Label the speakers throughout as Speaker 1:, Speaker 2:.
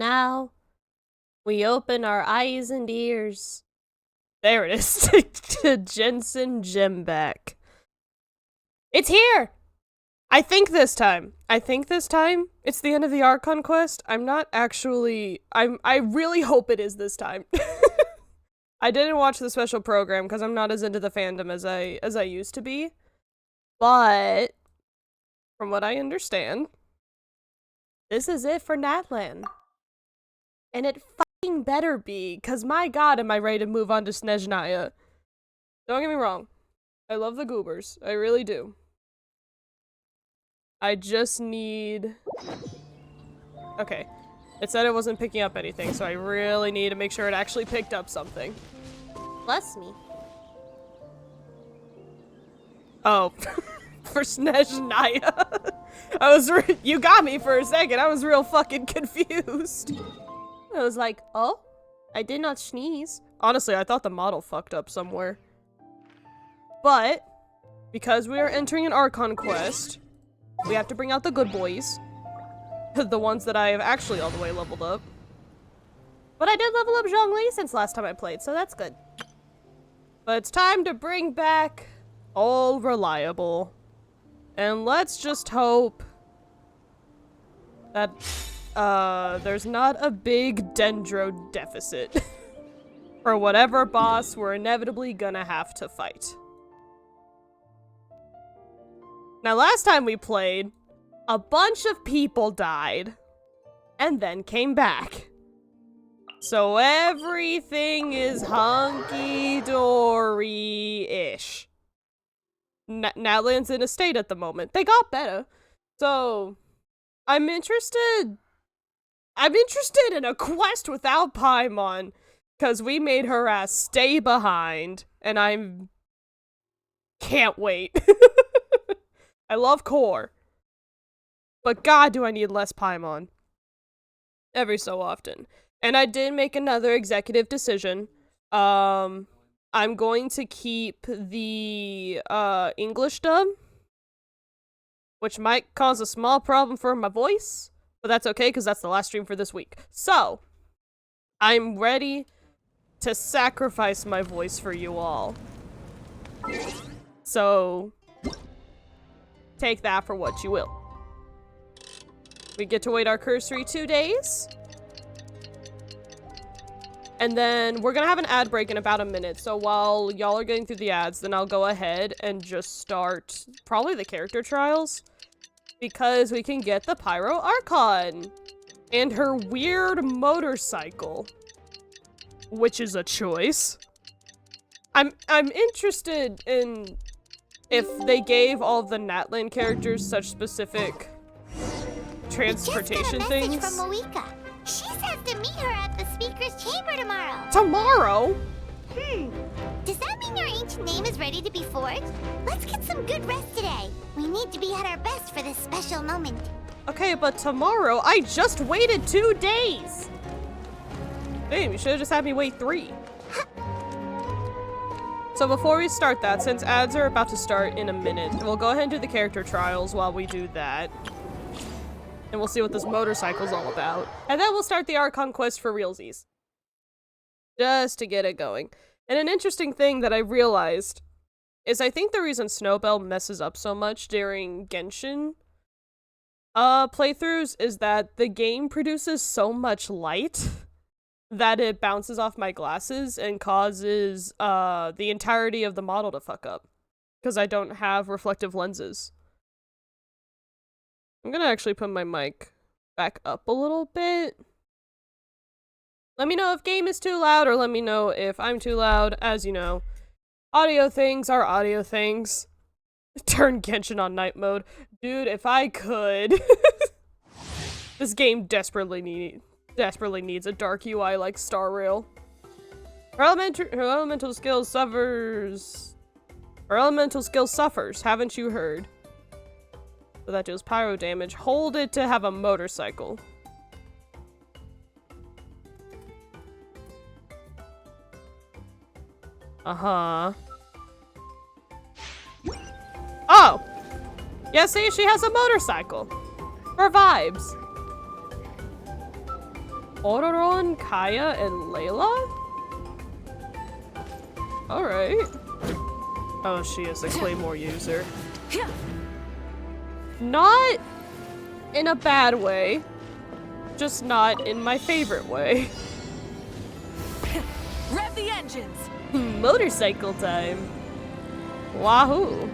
Speaker 1: now, we open our eyes and ears. There it is, to Genshin Gem back. It's here! I think this time it's the end of the Archon quest. I'm not actually, I really hope it is this time. I didn't watch the special program because I'm not as into the fandom as I used to be. But from what I understand, this is it for Natlan. And it fucking better be, because my god, am I ready to move on to Snezhnaya. Don't get me wrong. I love the goobers. I really do. I just need... Okay. It said it wasn't picking up anything, so I really need to make sure it actually picked up something. Bless me. Oh. For Snezhnaya. You got me for a second. I was real fucking confused. I was like, oh? I did not sneeze. Honestly, I thought the model fucked up somewhere. But, because we are entering an Archon quest, we have to bring out the good boys. The ones that I have actually all the way leveled up. But I did level up Zhongli since last time I played, so that's good. But it's time to bring back All Reliable. And let's just hope that there's not a big dendro deficit for whatever boss we're inevitably gonna have to fight. Now, last time we played, a bunch of people died and then came back. So everything is hunky-dory-ish. Natlan's in a state at the moment. They got better. So, I'm interested in a quest without Paimon, because we made her ass stay behind, and can't wait. I love Core, but god do I need less Paimon. Every so often. And I did make another executive decision. I'm going to keep the English dub, which might cause a small problem for my voice, but that's okay because that's the last stream for this week. So, I'm ready to sacrifice my voice for you all. So, take that for what you will. We get to wait our cursory 2 days. And then we're gonna have an ad break in about a minute, so while y'all are getting through the ads, then I'll go ahead and just start probably the character trials, because we can get the Pyro Archon and her weird motorcycle, which is a choice. I'm interested in if they gave all of the Natlan characters such specific transportation things.
Speaker 2: Just got a message from Moika. She says to meet her at the speaker's chamber tomorrow.
Speaker 1: Tomorrow?
Speaker 2: Does that mean your ancient name is ready to be forged? Let's get some good rest today. We need to be at our best for this special moment.
Speaker 1: Okay, but tomorrow, I just waited 2 days. Damn, you should have just had me wait 3. So before we start that, since ads are about to start in a minute, we'll go ahead and do the character trials while we do that. And we'll see what this motorcycle's all about. And then we'll start the Archon quest for realsies. Just to get it going. And an interesting thing that I realized is I think the reason Snowbell messes up so much during Genshin playthroughs is that the game produces so much light that it bounces off my glasses and causes the entirety of the model to fuck up. Because I don't have reflective lenses. I'm gonna actually put my mic back up a little bit. Let me know if game is too loud, or let me know if I'm too loud. As you know, audio things are audio things. Turn Genshin on night mode. Dude, if I could. This game desperately needs a dark UI like Star Rail. Her elemental skill suffers. Haven't you heard? So that deals pyro damage. Hold it to have a motorcycle. Uh-huh. Oh! Yeah, see, she has a motorcycle. For vibes. Ororon, Kaya, and Layla? Alright. Oh, she is a Claymore user. Not in a bad way. Just not in my favorite way.
Speaker 3: Rev the engines!
Speaker 1: Motorcycle time. Wahoo.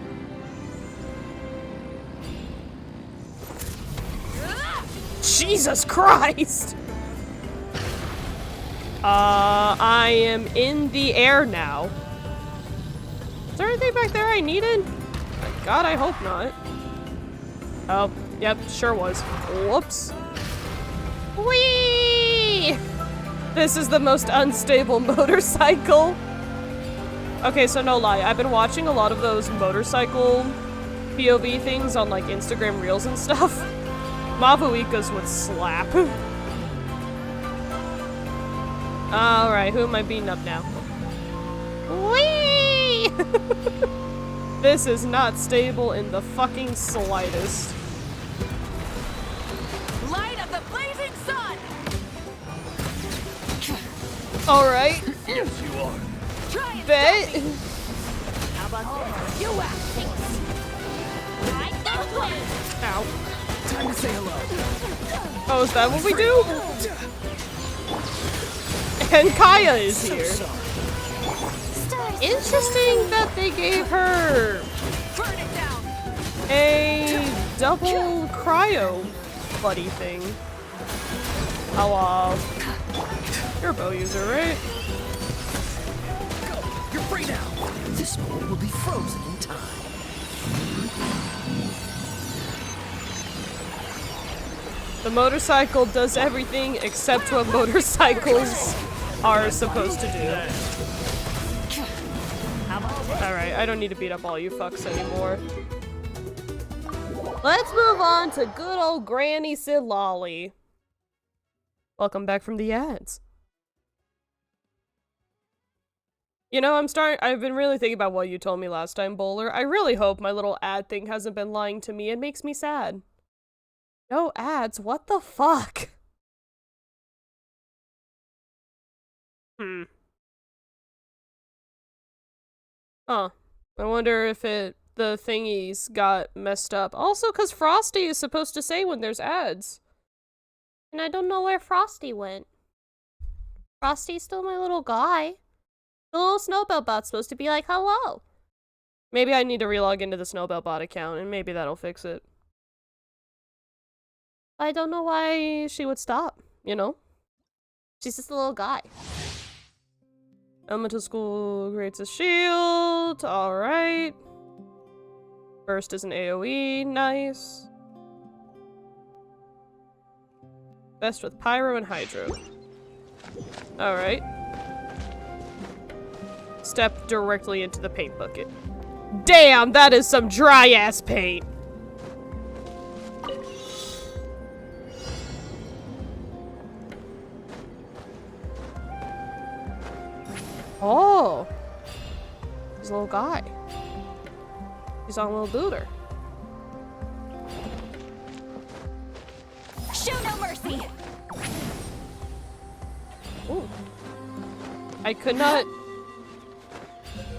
Speaker 1: Jesus Christ! I am in the air now. Is there anything back there I needed? God, I hope not. Oh, yep, sure was. Whoops. Whee! This is the most unstable motorcycle. Okay, so no lie, I've been watching a lot of those motorcycle POV things on like Instagram Reels and stuff. Mavuika's would slap. Alright, who am I beating up now? Whee! This is not stable in the fucking slightest.
Speaker 3: Light of the blazing sun!
Speaker 1: Alright.
Speaker 4: Yes, you are.
Speaker 3: Try and
Speaker 1: Bet.
Speaker 3: stop me. How about this? You act things. Right this way!
Speaker 1: Ow.
Speaker 4: Time to say hello.
Speaker 1: Oh, is that what we do? And Kaya is here. Interesting that they gave her
Speaker 3: Burn it down!
Speaker 1: a double cryo buddy thing. Oh, you're a bow user, right?
Speaker 4: Go. You're free now. This moment will be frozen in time.
Speaker 1: The motorcycle does everything except what motorcycles are supposed to do. Alright, I don't need to beat up all you fucks anymore. Let's move on to good old Granny Silali. Welcome back from the ads. You know, I've been really thinking about what you told me last time, Bowler. I really hope my little ad thing hasn't been lying to me. It makes me sad. No ads? What the fuck? Huh. I wonder if the thingies got messed up. Also, because Frosty is supposed to say when there's ads. And I don't know where Frosty went. Frosty's still my little guy. The little Snowbell bot's supposed to be like, hello. Maybe I need to relog into the Snowbell bot account, and maybe that'll fix it. I don't know why she would stop, you know? She's just a little guy. Elemental School creates a shield. Alright. Burst is an AoE. Nice. Best with Pyro and Hydro. Alright. Step directly into the paint bucket. Damn, that is some dry-ass paint. Oh. He's a little guy. He's on a little booter.
Speaker 3: Show no mercy!
Speaker 1: Ooh. I could not...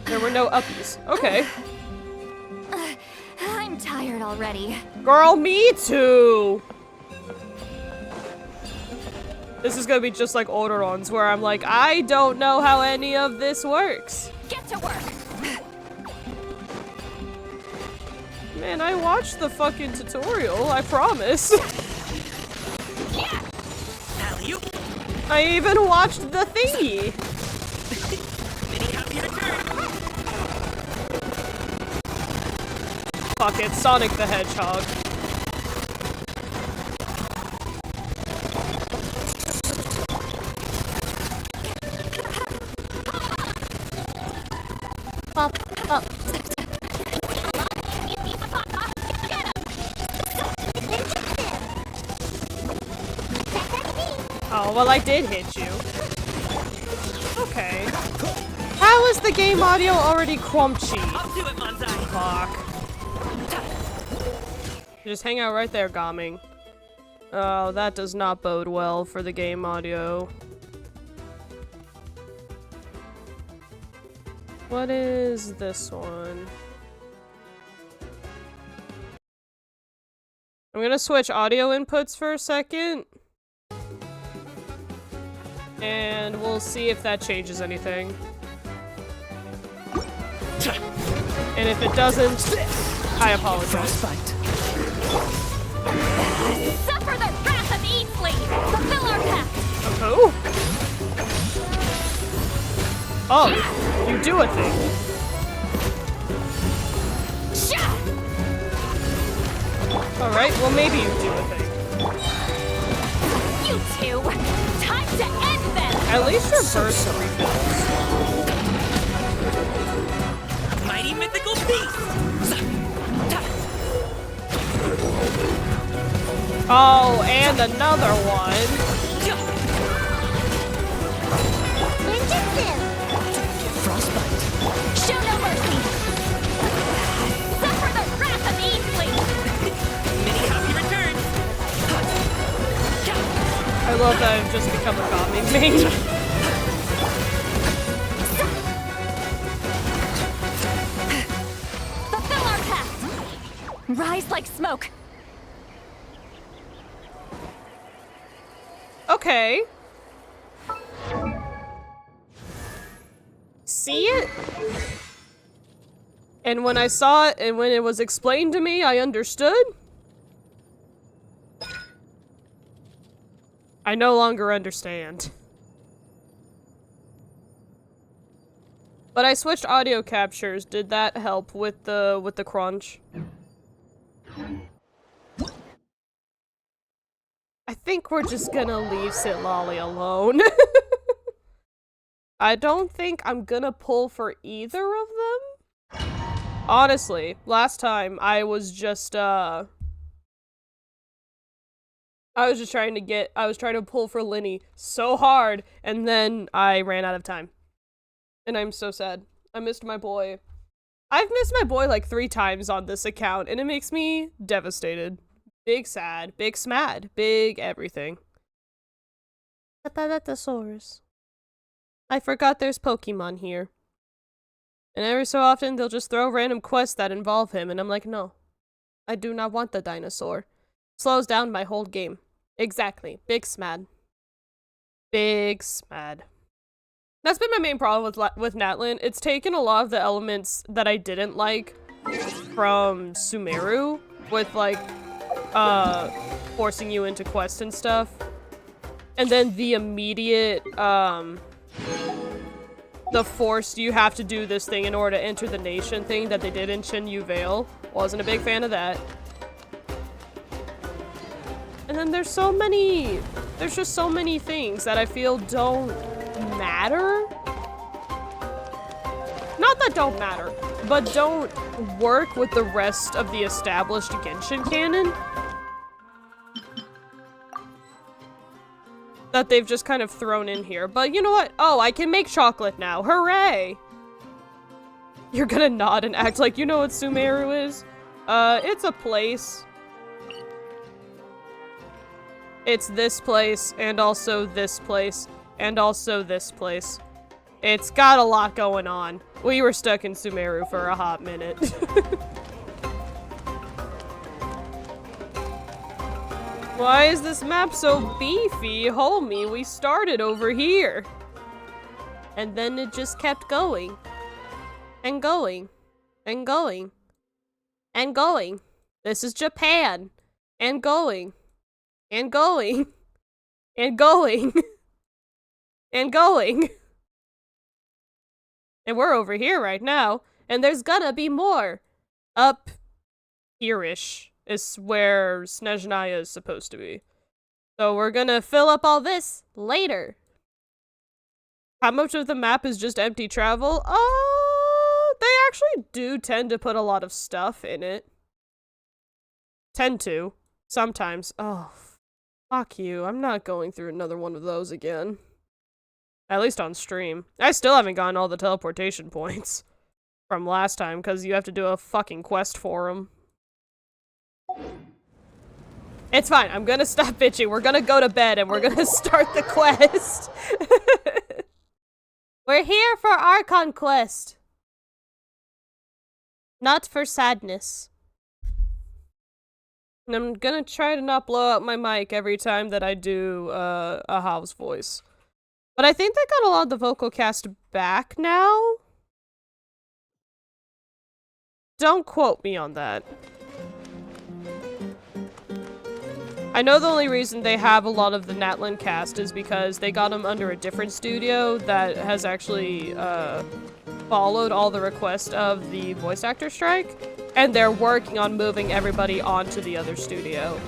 Speaker 1: There were no uppies. Okay.
Speaker 3: I'm tired already.
Speaker 1: Girl, me too! This is gonna be just like Odoron's, where I'm like, I don't know how any of this works.
Speaker 3: Get to work!
Speaker 1: Man, I watched the fucking tutorial, I promise.
Speaker 3: Yeah!
Speaker 4: Alley-oop.
Speaker 1: I even watched the thingy.
Speaker 4: Mini happy return.
Speaker 1: Fuck it, Sonic the Hedgehog. Pop, up. Oh, well, I did hit you. Okay. How is the game audio already crumpy?
Speaker 4: Up to it, Manzai.
Speaker 1: Fuck. You just hang out right there, Gaming. Oh, that does not bode well for the game audio. What is this one? I'm gonna switch audio inputs for a second. And we'll see if that changes anything. And if it doesn't, I apologize.
Speaker 4: Frostbite.
Speaker 3: Suffer the wrath of Easley! Fulfill our pact!
Speaker 1: Oh. Oh, you do a thing.
Speaker 3: Shah!
Speaker 1: Alright, well maybe you do a thing.
Speaker 3: You two! Time to end them!
Speaker 1: At least your burst refills.
Speaker 4: Mighty mythical beast.
Speaker 1: Oh, and another one.
Speaker 2: Ninjutsu!
Speaker 4: Frostbite.
Speaker 3: Show no mercy! Suffer the wrath of Easley!
Speaker 4: Many happy returns.
Speaker 1: I love that I've just become a bombing main.
Speaker 3: Fulfill our pact! Rise like smoke!
Speaker 1: Okay. See it? And when I saw it and when it was explained to me, I understood. I no longer understand. But I switched audio captures. Did that help with the crunch? I think we're just gonna leave Sitlali alone. I don't think I'm gonna pull for either of them. Honestly, last time I was just trying to pull for Linny so hard, and then I ran out of time. And I'm so sad. I missed my boy. I've missed my boy like 3 times on this account, and it makes me devastated. Big sad, big smad, big everything. Apalatosaurus. I forgot there's Pokemon here. And every so often they'll just throw random quests that involve him, and I'm like, no. I do not want the dinosaur. Slows down my whole game. Exactly. Big smad. Big smad. That's been my main problem with Natlin. It's taken a lot of the elements that I didn't like from Sumeru, with like, forcing you into quests and stuff. And then the immediate, the forced you have to do this thing in order to enter the nation thing that they did in Shinyu Vale. Wasn't a big fan of that. And then there's just so many things that I feel don't matter. Not that don't matter, but don't work with the rest of the established Genshin canon. That they've just kind of thrown in here. But you know what? Oh, I can make chocolate now. Hooray! You're gonna nod and act like you know what Sumeru is? It's a place. It's this place, and also this place, and also this place. It's got a lot going on. We were stuck in Sumeru for a hot minute. Why is this map so beefy? Homie, we started over here. And then it just kept going. And going. And going. And going. This is Japan. And going. And going. And going. And going. And we're over here right now. And there's gonna be more. Up here-ish is where Snezhnaya is supposed to be. So we're gonna fill up all this later. How much of the map is just empty travel? They actually do tend to put a lot of stuff in it. Tend to. Sometimes. Oh, fuck you. I'm not going through another one of those again. At least on stream. I still haven't gotten all the teleportation points from last time, because you have to do a fucking quest for them. It's fine. I'm gonna stop bitching. We're gonna go to bed and we're gonna start the quest. We're here for Archon quest. Not for sadness. And I'm gonna try to not blow out my mic every time that I do a house voice. But I think they got a lot of the vocal cast back now. Don't quote me on that. I know the only reason they have a lot of the Natlan cast is because they got them under a different studio that has actually followed all the requests of the voice actor strike, and they're working on moving everybody onto the other studio.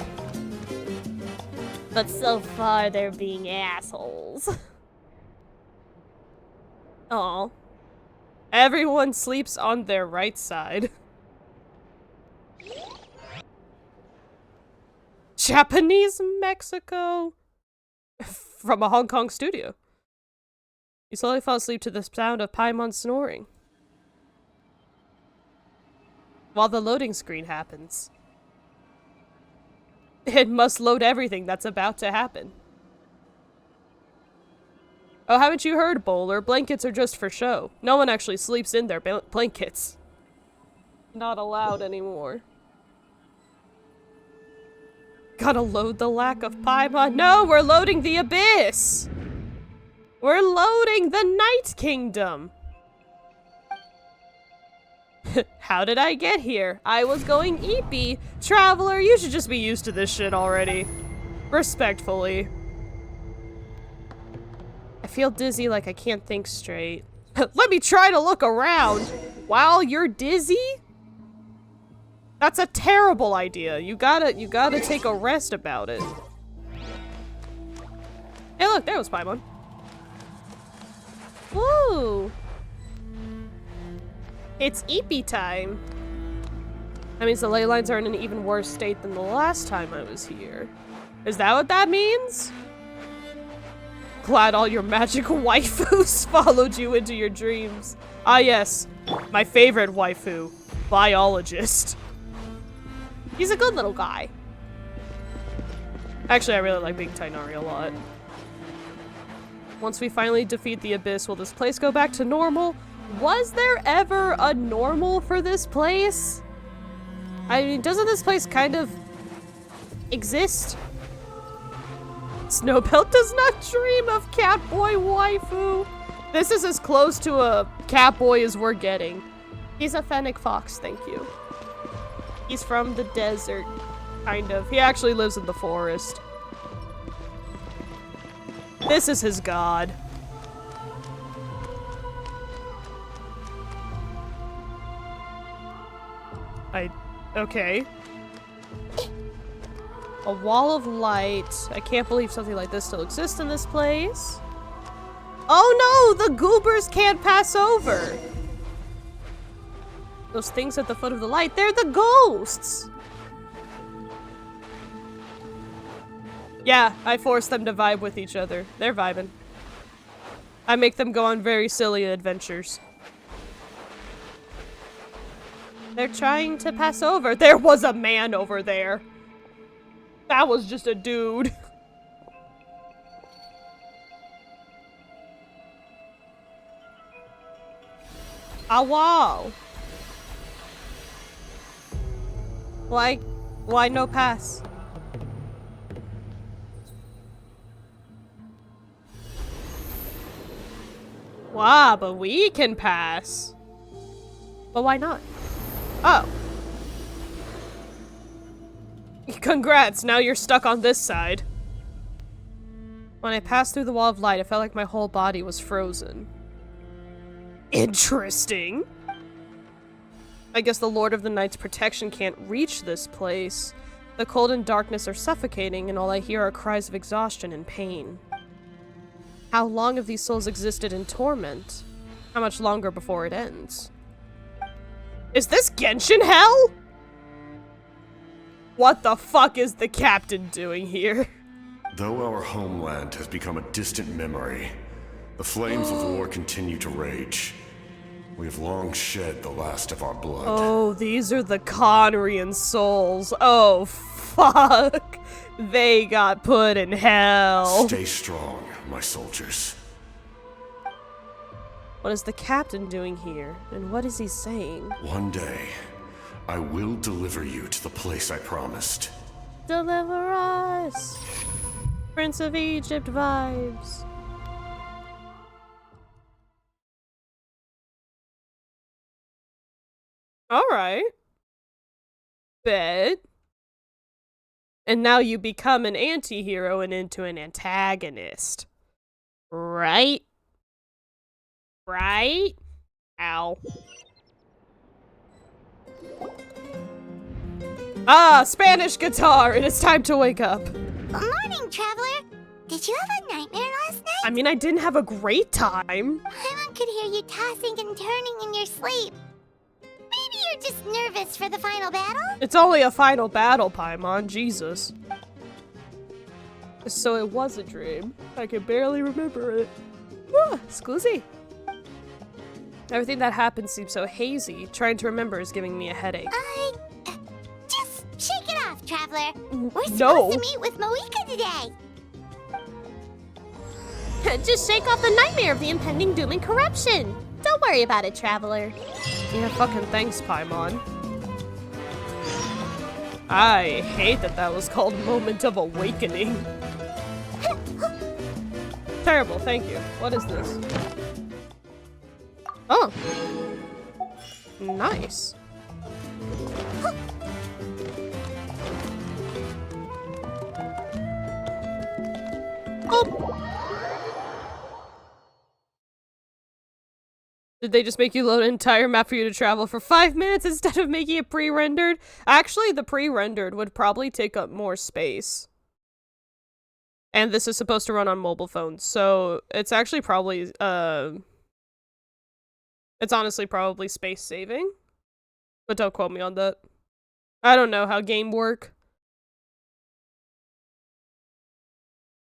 Speaker 1: But so far, they're being assholes. Aw. Everyone sleeps on their right side. Japanese Mexico from a Hong Kong studio. You slowly fall asleep to the sound of Paimon snoring while the loading screen happens. It must load everything that's about to happen. Oh, haven't you heard, Bowler? Blankets are just for show. No one actually sleeps in their blankets. Not allowed anymore. Gotta load the lack of Paimon. No, we're loading the Abyss! We're loading the Night Kingdom! How did I get here? I was going eepy. Traveler, you should just be used to this shit already. Respectfully. I feel dizzy like I can't think straight. Let me try to look around while you're dizzy? That's a terrible idea. You gotta take a rest about it. Hey look, there was Paimon. Woo! It's eepy time. That means the ley lines are in an even worse state than the last time I was here. Is that what that means? Glad all your magic waifus followed you into your dreams. Ah yes, my favorite waifu, biologist. He's a good little guy. Actually, I really like being Tainari a lot. Once we finally defeat the Abyss, will this place go back to normal? Was there ever a normal for this place? I mean, doesn't this place kind of exist? Snowbelt does not dream of Catboy waifu. This is as close to a Catboy as we're getting. He's a fennec fox, thank you. He's from the desert, kind of. He actually lives in the forest. This is his god. Okay. A wall of light. I can't believe something like this still exists in this place. Oh no! The goobers can't pass over! Those things at the foot of the light, they're the ghosts! Yeah, I force them to vibe with each other. They're vibing. I make them go on very silly adventures. They're trying to pass over. There was a man over there. That was just a dude. Ah, wow. Why no pass? Wow, but we can pass. But why not? Oh. Congrats, now you're stuck on this side. When I passed through the wall of light, I felt like my whole body was frozen. Interesting. I guess the Lord of the Night's protection can't reach this place. The cold and darkness are suffocating, and all I hear are cries of exhaustion and pain. How long have these souls existed in torment? How much longer before it ends? Is this Genshin hell? What the fuck is the captain doing here?
Speaker 5: Though our homeland has become a distant memory, the flames of war continue to rage. We have long shed the last of our blood.
Speaker 1: Oh, these are the Conrian souls. Oh, fuck. They got put in hell.
Speaker 5: Stay strong, my soldiers.
Speaker 1: What is the captain doing here? And what is he saying?
Speaker 5: One day, I will deliver you to the place I promised.
Speaker 1: Deliver us! Prince of Egypt vibes. Alright. Bet. And now you become an anti-hero and into an antagonist. Right? Right? Ow. Ah, Spanish guitar! It is time to wake up.
Speaker 2: Morning, Traveler. Did you have a nightmare last night?
Speaker 1: I mean, I didn't have a great time.
Speaker 2: Paimon could hear you tossing and turning in your sleep. Maybe you're just nervous for the final battle?
Speaker 1: It's only a final battle, Paimon. Jesus. So it was a dream. I can barely remember it. Scusi. Everything that happened seems so hazy. Trying to remember is giving me a headache.
Speaker 2: Just shake it off, Traveler. We're supposed
Speaker 1: No.
Speaker 2: to meet with Moika today.
Speaker 3: Just shake off the nightmare of the impending doom and corruption. Don't worry about it, Traveler.
Speaker 1: Yeah, fucking thanks, Paimon. I hate that that was called Moment of Awakening. Terrible, thank you. What is this? Oh. Nice. Oh. Did they just make you load an entire map for you to travel for 5 minutes instead of making it pre-rendered? Actually, the pre-rendered would probably take up more space. And this is supposed to run on mobile phones, so it's actually probably, it's honestly probably space saving. But don't quote me on that. I don't know how game work.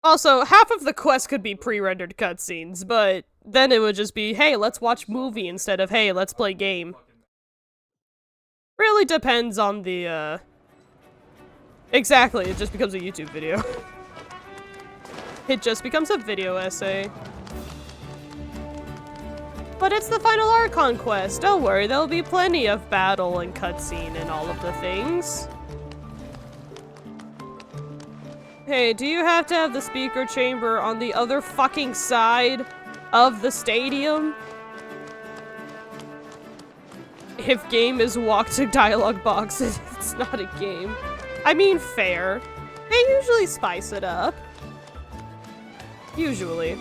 Speaker 1: Also, half of the quest could be pre-rendered cutscenes, but then it would just be, hey, let's watch movie instead of, hey, let's play game. Really depends on the, Exactly, it just becomes a YouTube video. It just becomes a video essay. But it's the final Archon quest. Don't worry, there'll be plenty of battle and cutscene and all of the things. Hey, do you have to have the speaker chamber on the other fucking side of the stadium? If game is walk to dialogue box, it's not a game. I mean, fair. They usually spice it up. Usually.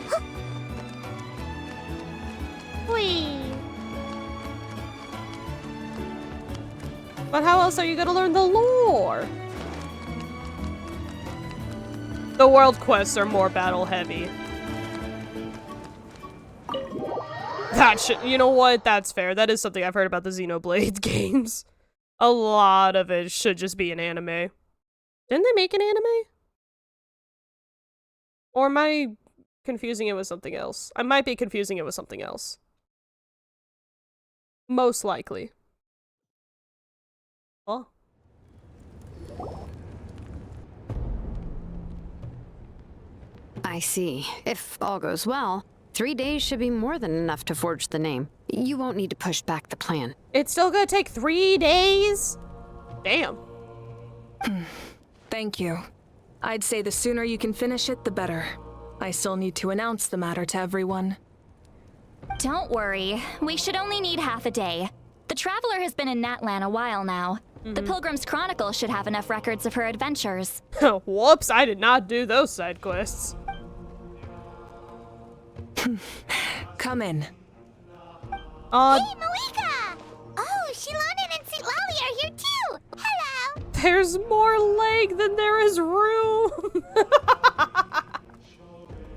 Speaker 3: Whee!
Speaker 1: But how else are you gonna learn the lore? The world quests are more battle heavy. That should, you know what? That's fair. That is something I've heard about the Xenoblade games. A lot of it should just be an anime. Didn't they make an anime? Or am I confusing it with something else? I might be confusing it with something else. Most likely. Oh.
Speaker 6: I see. If all goes well, 3 days should be more than enough to forge the name. You won't need to push back the plan.
Speaker 1: It's still gonna take 3 days? Damn.
Speaker 7: Thank you. I'd say the sooner you can finish it, the better. I still need to announce the matter to everyone.
Speaker 3: Don't worry. We should only need half a day. The Traveler has been in Natlan a while now. The Pilgrim's Chronicle should have enough records of her adventures.
Speaker 1: Whoops, I did not do those side quests.
Speaker 7: Come in.
Speaker 2: Hey, Moika! Oh, Shilonen and Sitlali are here too! Hello!
Speaker 1: There's more leg than there is room!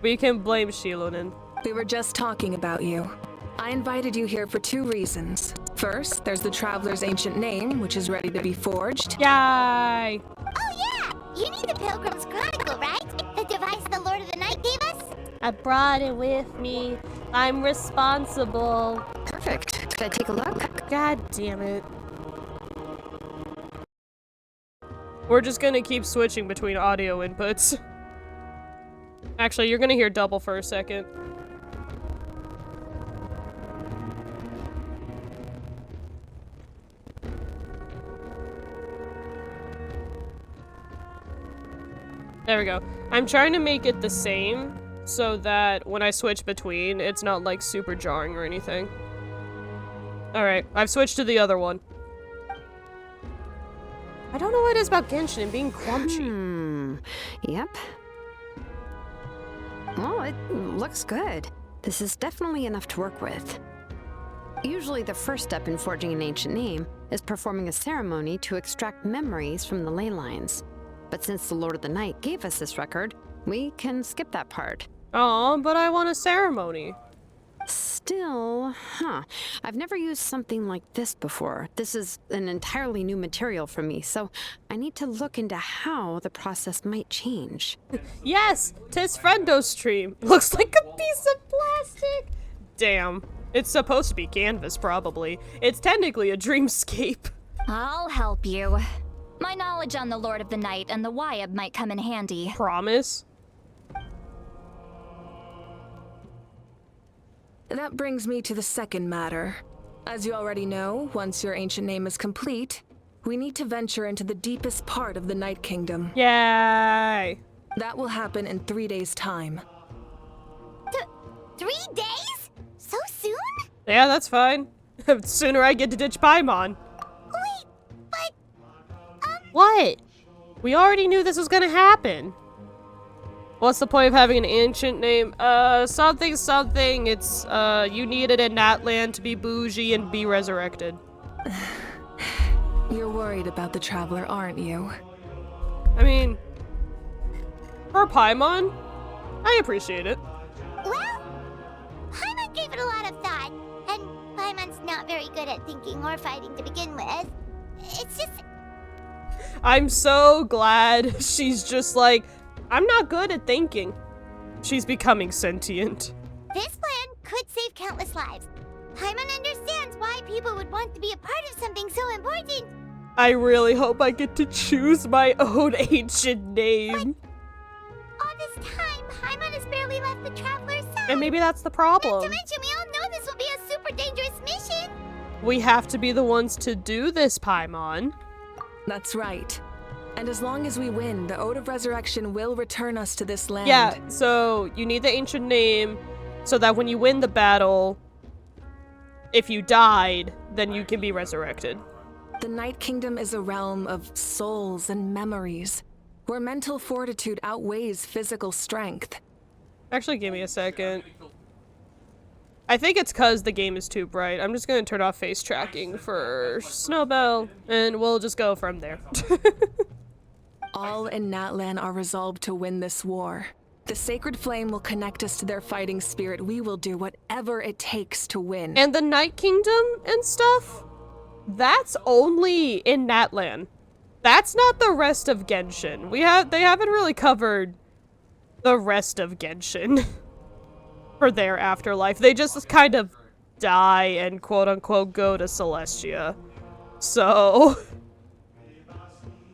Speaker 1: We can blame Shilonen.
Speaker 7: We were just talking about you. I invited you here for 2 reasons. First, there's the Traveler's ancient name, which is ready to be forged.
Speaker 1: Yay!
Speaker 2: Oh yeah! You need the Pilgrim's Chronicle, right? The device the Lord of the Night gave us?
Speaker 3: I brought it with me. I'm responsible.
Speaker 6: Perfect. Could I take a look?
Speaker 1: God damn it. We're just gonna keep switching between audio inputs. Actually, you're gonna hear double for a second. There we go. I'm trying to make it the same so that when I switch between, it's not like super jarring or anything. Alright, I've switched to the other one. I don't know what it is about Genshin and being clumsy.
Speaker 6: Yep. Well, it looks good. This is definitely enough to work with. Usually the first step in forging an ancient name is performing a ceremony to extract memories from the ley lines. But since the Lord of the Night gave us this record, we can skip that part.
Speaker 1: Aw, but I want a ceremony.
Speaker 6: Still, I've never used something like this before. This is an entirely new material for me, so I need to look into how the process might change.
Speaker 1: Yes! 'Tis friendo stream. Looks like a piece of plastic! Damn. It's supposed to be canvas, probably. It's technically a dreamscape.
Speaker 3: I'll help you. My knowledge on the Lord of the Night and the Wyab might come in handy.
Speaker 1: Promise?
Speaker 7: That brings me to the second matter. As you already know, once your ancient name is complete, we need to venture into the deepest part of the Night Kingdom.
Speaker 1: Yay!
Speaker 7: That will happen in 3 days' time.
Speaker 2: 3 days? So soon?
Speaker 1: Yeah, that's fine. The sooner I get to ditch Paimon.
Speaker 2: Wait, but...
Speaker 1: What? We already knew this was gonna happen. What's the point of having an ancient name? Something something. It's, you need it in Natlan to be bougie and be resurrected.
Speaker 7: You're worried about the Traveler, aren't you?
Speaker 1: I mean, for Paimon, I appreciate it.
Speaker 2: Well, Paimon gave it a lot of thought, and Paimon's not very good at thinking or fighting to begin with. It's just...
Speaker 1: I'm so glad she's just like, I'm not good at thinking. She's becoming sentient.
Speaker 2: This plan could save countless lives. Paimon understands why people would want to be a part of something so important.
Speaker 1: I really hope I get to choose my own ancient name.
Speaker 2: All this time, Paimon has barely left the Traveler's side.
Speaker 1: And maybe that's the
Speaker 2: Not
Speaker 1: problem.
Speaker 2: to mention, we all know this will be a super dangerous mission.
Speaker 1: We have to be the ones to do this, Paimon.
Speaker 7: That's right. And as long as we win, the Ode of Resurrection will return us to this land.
Speaker 1: Yeah, so you need the ancient name so that when you win the battle, if you died, then you can be resurrected.
Speaker 7: The Night Kingdom is a realm of souls and memories, where mental fortitude outweighs physical strength.
Speaker 1: Actually, give me a second. I think it's because the game is too bright. I'm just going to turn off face tracking for Snowbell, and we'll just go from there.
Speaker 7: All in Natlan are resolved to win this war. The sacred flame will connect us to their fighting spirit. We will do whatever it takes to win.
Speaker 1: And the Night Kingdom and stuff? That's only in Natlan. That's not the rest of Genshin. They haven't really covered the rest of Genshin for their afterlife. They just kind of die and quote-unquote go to Celestia. So...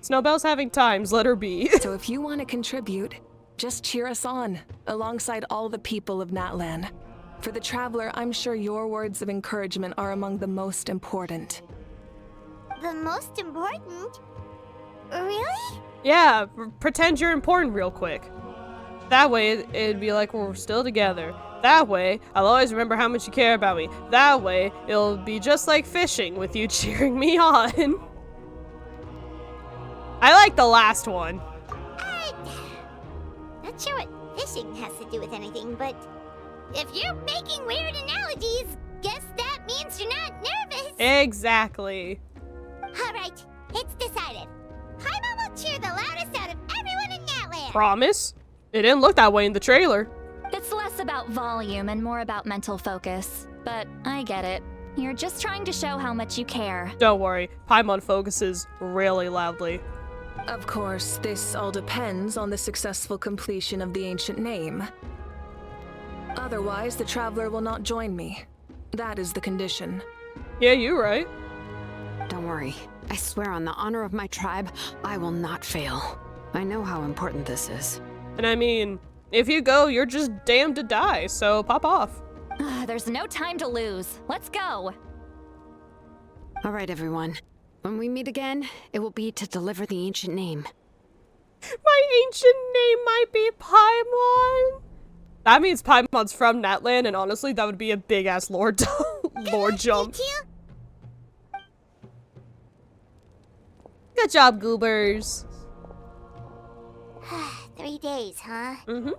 Speaker 1: Snowbell's having times, let her be.
Speaker 7: So if you want to contribute, just cheer us on, alongside all the people of Natlan. For the Traveler, I'm sure your words of encouragement are among the most important.
Speaker 2: The most important? Really?
Speaker 1: Yeah, pretend you're important real quick. That way, it'd be like we're still together. That way, I'll always remember how much you care about me. That way, it'll be just like fishing with you cheering me on. I like the last one.
Speaker 2: Not sure what fishing has to do with anything, but if you're making weird analogies, guess that means you're not nervous.
Speaker 1: Exactly.
Speaker 2: Alright, it's decided. Paimon will cheer the loudest out of everyone in Natlan.
Speaker 1: Promise? It didn't look that way in the trailer.
Speaker 3: It's less about volume and more about mental focus. But I get it. You're just trying to show how much you care.
Speaker 1: Don't worry, Paimon focuses really loudly.
Speaker 7: Of course, this all depends on the successful completion of the ancient name. Otherwise, the Traveler will not join me. That is the condition.
Speaker 1: Yeah, you're right.
Speaker 6: Don't worry. I swear on the honor of my tribe, I will not fail. I know how important this is.
Speaker 1: And I mean, if you go, you're just damned to die, so pop off.
Speaker 3: There's no time to lose. Let's go.
Speaker 6: All right, everyone. When we meet again, it will be to deliver the ancient name.
Speaker 1: My ancient name might be Paimon. That means Paimon's from Natlan, and honestly, that would be a big-ass lore, lore jump. Good job, goobers.
Speaker 2: 3 days, huh?
Speaker 1: Mm-hmm.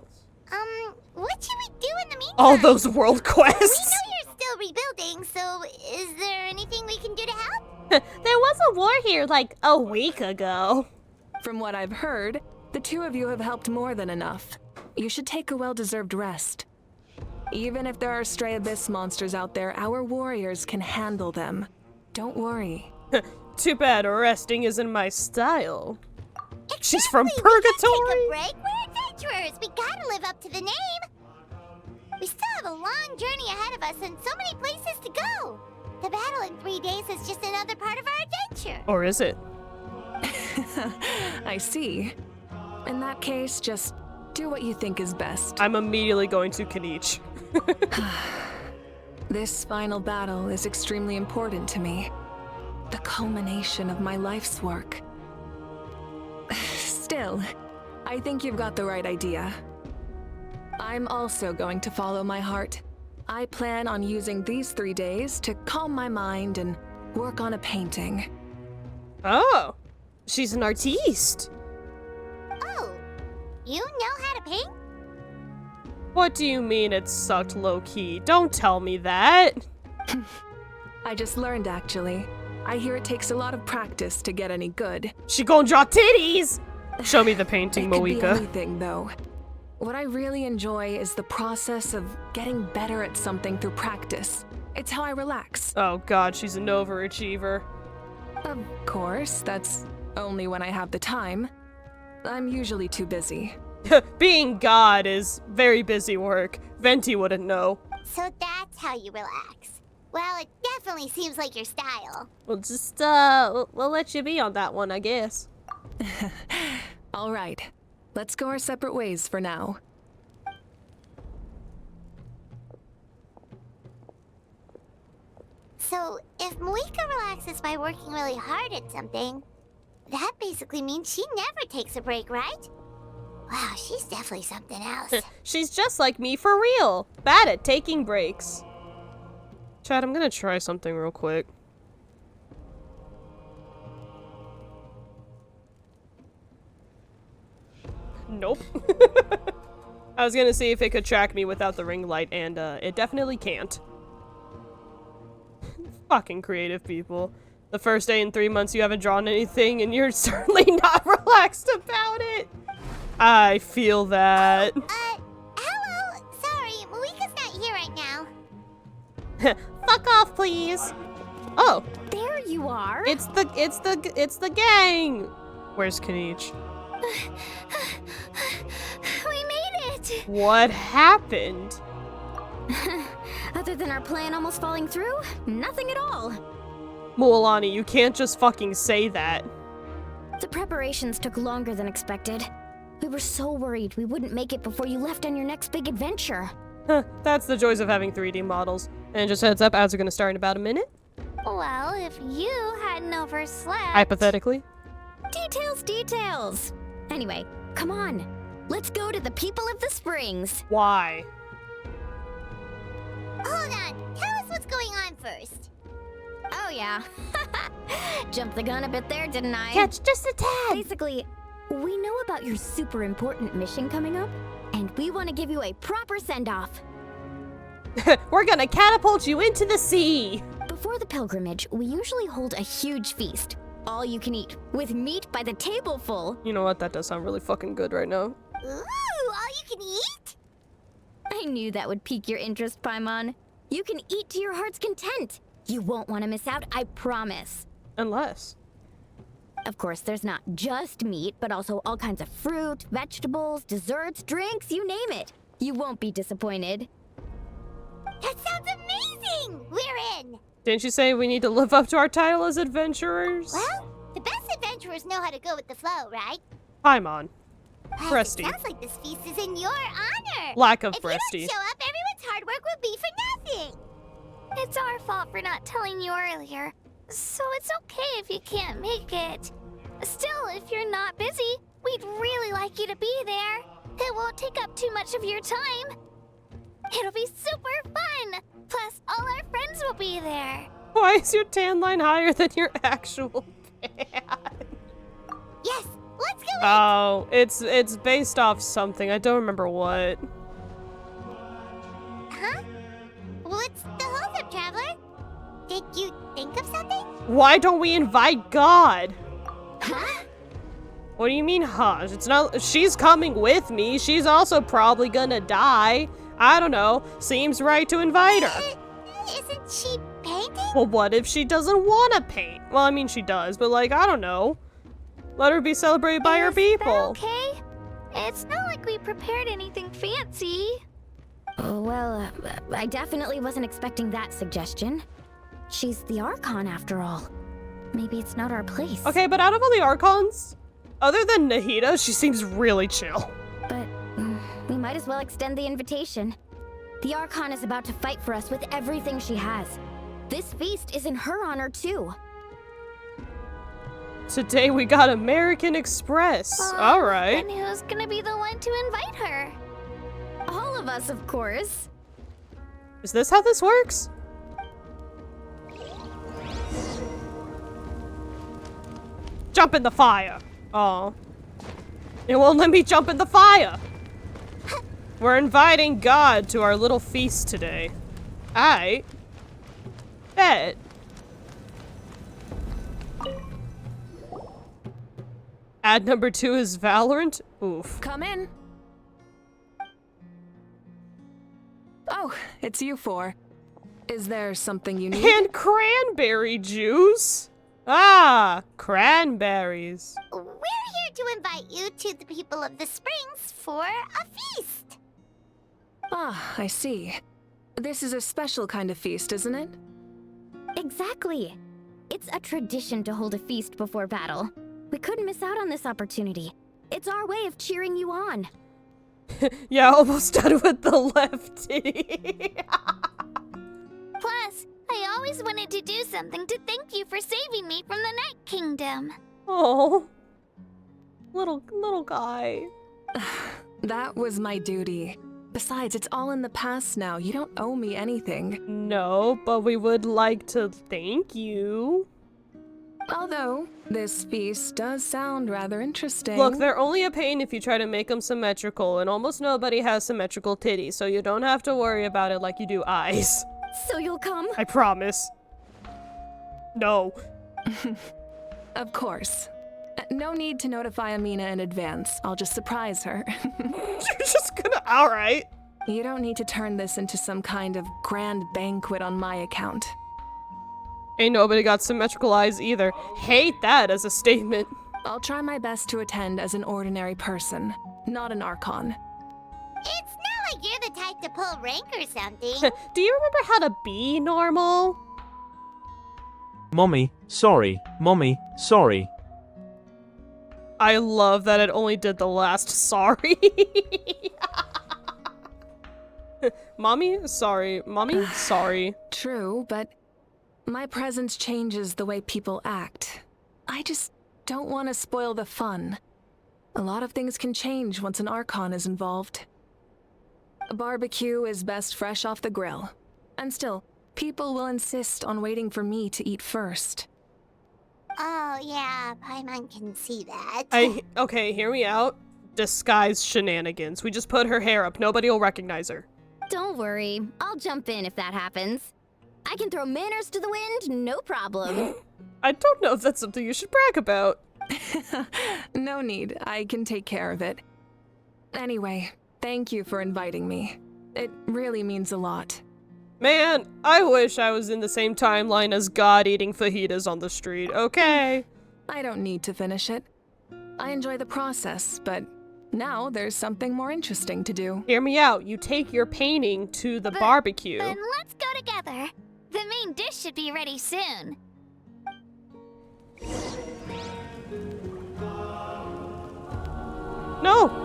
Speaker 2: What should we do in the meantime?
Speaker 1: All those world
Speaker 2: We
Speaker 1: quests.
Speaker 2: know you're still rebuilding, so is there anything we can do to help?
Speaker 1: There was a war here like a week ago.
Speaker 7: From what I've heard, the two of you have helped more than enough. You should take a well-deserved rest. Even if there are stray abyss monsters out there, our warriors can handle them. Don't worry.
Speaker 1: Too bad resting isn't my style. She's from
Speaker 2: We can't take
Speaker 1: purgatory.
Speaker 2: a break. We're adventurers. We gotta live up to the name. We still have a long journey ahead of us and so many places to go. The battle in 3 days is just another part of our adventure.
Speaker 1: Or is it?
Speaker 7: I see. In that case, just do what you think is best.
Speaker 1: I'm immediately going to Kanichi.
Speaker 7: This final battle is extremely important to me. The culmination of my life's work. Still, I think you've got the right idea. I'm also going to follow my heart. I plan on using these 3 days to calm my mind and work on a painting.
Speaker 1: Oh, she's an artiste.
Speaker 2: Oh, you know how to paint?
Speaker 1: What do you mean it sucked low-key? Don't tell me that.
Speaker 7: I just learned, actually. I hear it takes a lot of practice to get any good.
Speaker 1: She gonna draw titties. Show me the painting,
Speaker 7: It could be
Speaker 1: Moeka.
Speaker 7: anything, though. What I really enjoy is the process of getting better at something through practice. It's how I relax.
Speaker 1: Oh god, she's an overachiever.
Speaker 7: Of course, that's only when I have the time. I'm usually too busy.
Speaker 1: Being God is very busy work. Venti wouldn't know.
Speaker 2: So that's how you relax. Well, it definitely seems like your style.
Speaker 1: We'll just, we'll let you be on that one, I guess.
Speaker 7: All right, let's go our separate ways for now.
Speaker 2: So, if Moeka relaxes by working really hard at something, that basically means she never takes a break, right? Wow, she's definitely something else.
Speaker 1: She's just like me for real. Bad at taking breaks. Chad, I'm gonna try something real quick. Nope. I was gonna see if it could track me without the ring light, and it definitely can't. Fucking creative people. The first day in 3 months you haven't drawn anything, and you're certainly not relaxed about it. I feel that.
Speaker 2: Hello? Sorry, Moeka's not here right now.
Speaker 1: Fuck off, please. Oh,
Speaker 3: There you are.
Speaker 1: it's the gang. Where's Kanichi?
Speaker 3: We made it.
Speaker 1: What happened?
Speaker 3: Other than our plan almost falling through, nothing at all.
Speaker 1: Mualani, you can't just fucking say that.
Speaker 8: The preparations took longer than expected. We were so worried we wouldn't make it before you left on your next big adventure.
Speaker 1: Huh, that's the joys of having 3D models. And just heads up, ads are gonna start in about a minute.
Speaker 2: Well, if you hadn't overslept...
Speaker 1: Hypothetically.
Speaker 8: Details, details! Anyway, come on. Let's go to the people of the springs.
Speaker 1: Why?
Speaker 2: Hold on, tell us what's going on first.
Speaker 8: Oh yeah. Jumped the gun a bit there, didn't I?
Speaker 1: Catch just a tad.
Speaker 8: Basically, we know about your super important mission coming up, and we want to give you a proper send-off.
Speaker 1: We're gonna catapult you into the sea.
Speaker 8: Before the pilgrimage, we usually hold a huge feast. All you can eat, with meat by the table full.
Speaker 1: You know what? That does sound really fucking good right now.
Speaker 2: Ooh, all you can eat?
Speaker 8: I knew that would pique your interest, Paimon. You can eat to your heart's content. You won't want to miss out, I promise.
Speaker 1: Unless.
Speaker 8: Of course, there's not just meat, but also all kinds of fruit, vegetables, desserts, drinks, you name it. You won't be disappointed.
Speaker 2: That sounds amazing! We're in!
Speaker 1: Didn't you say we need to live up to our title as adventurers?
Speaker 2: Well, the best adventurers know how to go with the flow, right?
Speaker 1: Paimon.
Speaker 2: Well,
Speaker 1: Presty.
Speaker 2: it sounds like this feast is in your honor.
Speaker 1: Lack of
Speaker 2: If you
Speaker 1: Presty.
Speaker 2: don't show up, everyone's hard work will be for nothing. It's our fault for not telling you earlier, so it's okay if you can't make it. Still, if you're not busy, we'd really like you to be there. It won't take up too much of your time. It'll be super fun. Plus, all our friends will be there.
Speaker 1: Why is your tan line higher than your actual tan?
Speaker 2: Yes, let's go.
Speaker 1: Oh, it's based off something. I don't remember what.
Speaker 2: Huh? What's the holdup, Traveler? Did you think of something?
Speaker 1: Why don't we invite God?
Speaker 2: Huh?
Speaker 1: What do you mean, hush? It's not. She's coming with me. She's also probably gonna die. I don't know. Seems right to invite her.
Speaker 2: Isn't she painting?
Speaker 1: Well, what if she doesn't want to paint? Well, I mean, she does, but like, I don't know. Let her be celebrated by her people.
Speaker 2: Okay. It's not like we prepared anything fancy.
Speaker 8: Well, I definitely wasn't expecting that suggestion. She's the Archon after all. Maybe it's not our place.
Speaker 1: Okay, but out of all the Archons, other than Nahida, she seems really chill.
Speaker 8: But we might as well extend the invitation. The Archon is about to fight for us with everything she has. This feast is in her honor too.
Speaker 1: Today we got American Express. All right.
Speaker 2: And who's gonna be the one to invite her?
Speaker 8: All of us, of course.
Speaker 1: Is this how this works? Jump in the fire. Oh. It won't let me jump in the fire. We're inviting God to our little feast today. I bet. Ad number 2 is Valorant. Oof.
Speaker 7: Come in. Oh, it's you four. Is there something you need?
Speaker 1: And cranberry juice. Ah, cranberries.
Speaker 2: We're here to invite you to the people of the Springs for a feast.
Speaker 7: Ah, I see. This is a special kind of feast, isn't it?
Speaker 8: Exactly. It's a tradition to hold a feast before battle. We couldn't miss out on this opportunity. It's our way of cheering you on.
Speaker 1: Yeah, almost done with the left titty.
Speaker 2: Plus, I always wanted to do something to thank you for saving me from the Night Kingdom.
Speaker 1: Oh, little guy.
Speaker 7: That was my duty. Besides, it's all in the past now. You don't owe me anything.
Speaker 1: No, but we would like to thank you.
Speaker 7: Although, this feast does sound rather interesting.
Speaker 1: Look, they're only a pain if you try to make them symmetrical, and almost nobody has symmetrical titties, so you don't have to worry about it like you do eyes.
Speaker 8: So you'll come?
Speaker 1: I promise. No.
Speaker 7: Of course. No need to notify Amina in advance. I'll just surprise her.
Speaker 1: You're just gonna. Alright.
Speaker 7: You don't need to turn this into some kind of grand banquet on my account.
Speaker 1: Ain't nobody got symmetrical eyes either. Hate that as a statement.
Speaker 7: I'll try my best to attend as an ordinary person, not an Archon.
Speaker 2: It's not like you're the type to pull rank or something.
Speaker 1: Do you remember how to be normal?
Speaker 9: Mommy, sorry. Mommy, sorry.
Speaker 1: I love that it only did the last sorry. Mommy, sorry. Mommy, sorry.
Speaker 7: True, but my presence changes the way people act. I just don't want to spoil the fun. A lot of things can change once an Archon is involved. A barbecue is best fresh off the grill. And still, people will insist on waiting for me to eat first.
Speaker 2: Oh, yeah, Paimon can see that.
Speaker 1: Okay, hear me out. Disguise shenanigans. We just put her hair up. Nobody will recognize her.
Speaker 8: Don't worry. I'll jump in if that happens. I can throw manners to the wind, no problem.
Speaker 1: I don't know if that's something you should brag about.
Speaker 7: No need. I can take care of it. Anyway, thank you for inviting me. It really means a lot.
Speaker 1: Man, I wish I was in the same timeline as God eating fajitas on the street, okay?
Speaker 7: I don't need to finish it. I enjoy the process, but now there's something more interesting to do.
Speaker 1: Hear me out. You take your painting to the barbecue.
Speaker 2: Then let's go together. The main dish should be ready soon.
Speaker 1: No!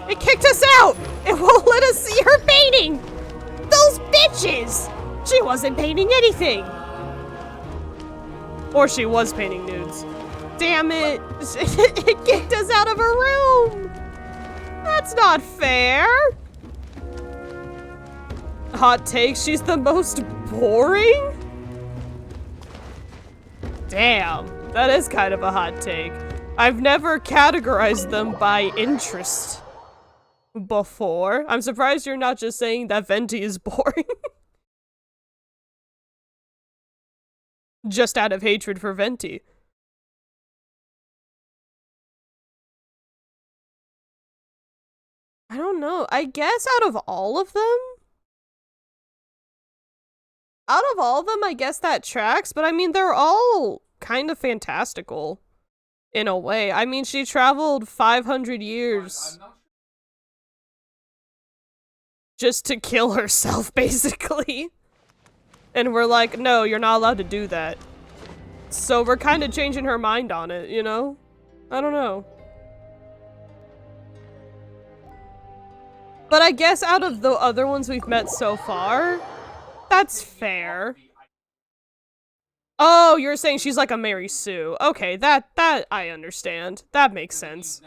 Speaker 1: It kicked us out! It won't let us see her painting! Those bitches! She wasn't painting anything! Or she was painting nudes. Damn it! It kicked us out of her room! That's not fair! Hot take, she's the most boring? Damn, that is kind of a hot take. I've never categorized them by interest before. I'm surprised you're not just saying that Venti is boring. Just out of hatred for Venti. I don't know. I guess out of all of them? I guess that tracks, but I mean, they're all kind of fantastical. In a way. I mean, she traveled 500 years just to kill herself, basically. And we're like, no, you're not allowed to do that. So we're kind of changing her mind on it, you know? I don't know. But I guess out of the other ones we've met so far, that's fair. Oh, you're saying she's like a Mary Sue. Okay, that I understand. That makes sense.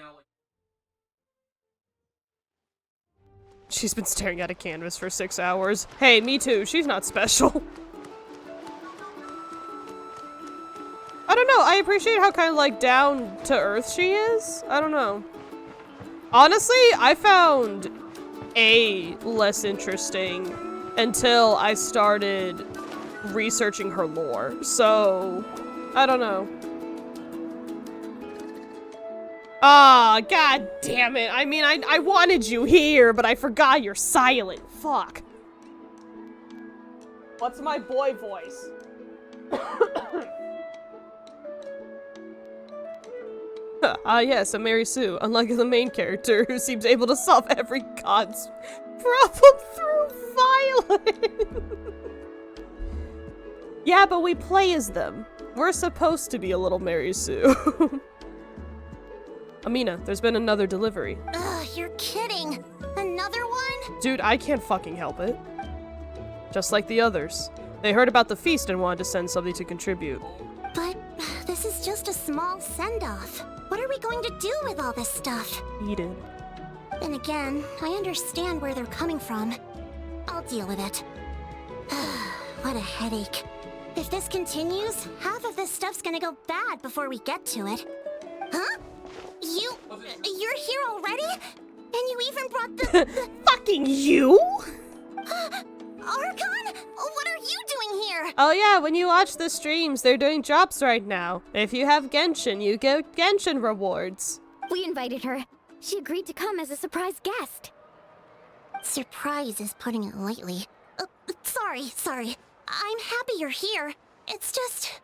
Speaker 1: She's been staring at a canvas for 6 hours. Hey, me too. She's not special. I don't know. I appreciate how kind of like down to earth she is. I don't know. Honestly, I found A less interesting until I started researching her lore, so I don't know. Ah, god damn it. I mean, I wanted you here, but I forgot you're silent. Fuck. What's my boy voice? Yes, a Mary Sue, unlike the main character who seems able to solve every god's problem through violence. Yeah, but we play as them. We're supposed to be a little Mary Sue. Amina, there's been another delivery.
Speaker 2: Ugh, you're kidding. Another one?
Speaker 1: Dude, I can't fucking help it. Just like the others. They heard about the feast and wanted to send somebody to contribute.
Speaker 2: But this is just a small send-off. What are we going to do with all this stuff?
Speaker 1: Eat it.
Speaker 2: Then again, I understand where they're coming from. I'll deal with it. What a headache. If this continues, half of this stuff's gonna go bad before we get to it. Huh? You're here already? And you even brought the
Speaker 1: Fucking you?
Speaker 2: Archon? What are you doing here?
Speaker 1: Oh yeah, when you watch the streams, they're doing drops right now. If you have Genshin, you get Genshin rewards.
Speaker 8: We invited her. She agreed to come as a surprise guest.
Speaker 2: Surprise is putting it lightly. Sorry. I'm happy you're here. It's just...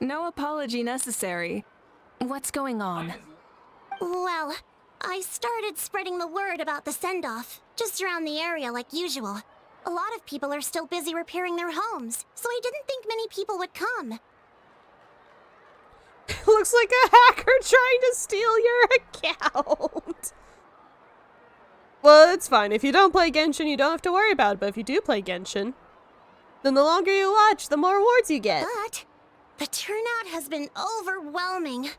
Speaker 7: No apology necessary. What's going on?
Speaker 2: Well, I started spreading the word about the send-off, just around the area like usual. A lot of people are still busy repairing their homes, so I didn't think many people would come.
Speaker 1: Looks like a hacker trying to steal your account. Well, it's fine. If you don't play Genshin, you don't have to worry about it. But if you do play Genshin, then the longer you watch, the more rewards you get.
Speaker 2: But the turnout has been overwhelming.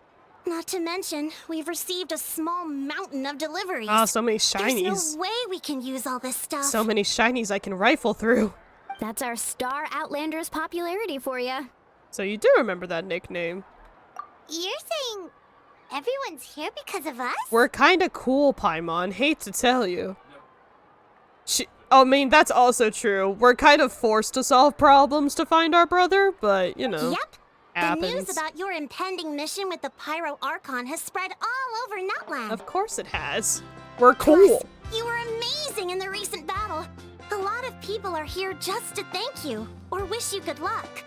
Speaker 2: Not to mention, we've received a small mountain of deliveries.
Speaker 1: Ah, so many shinies.
Speaker 2: There's no way we can use all this stuff.
Speaker 1: So many shinies I can rifle through.
Speaker 8: That's our Star Outlander's popularity for you.
Speaker 1: So you do remember that nickname.
Speaker 2: You're saying everyone's here because of us?
Speaker 1: We're kinda cool, Paimon. Hate to tell you. I mean, that's also true. We're kind of forced to solve problems to find our brother, but, you know.
Speaker 2: Yep.
Speaker 1: Happens.
Speaker 2: The news about your impending mission with the Pyro Archon has spread all over Nutland.
Speaker 1: Of course it has. We're cool.
Speaker 2: Plus, you were amazing in the recent battle. A lot of people are here just to thank you, or wish you good luck.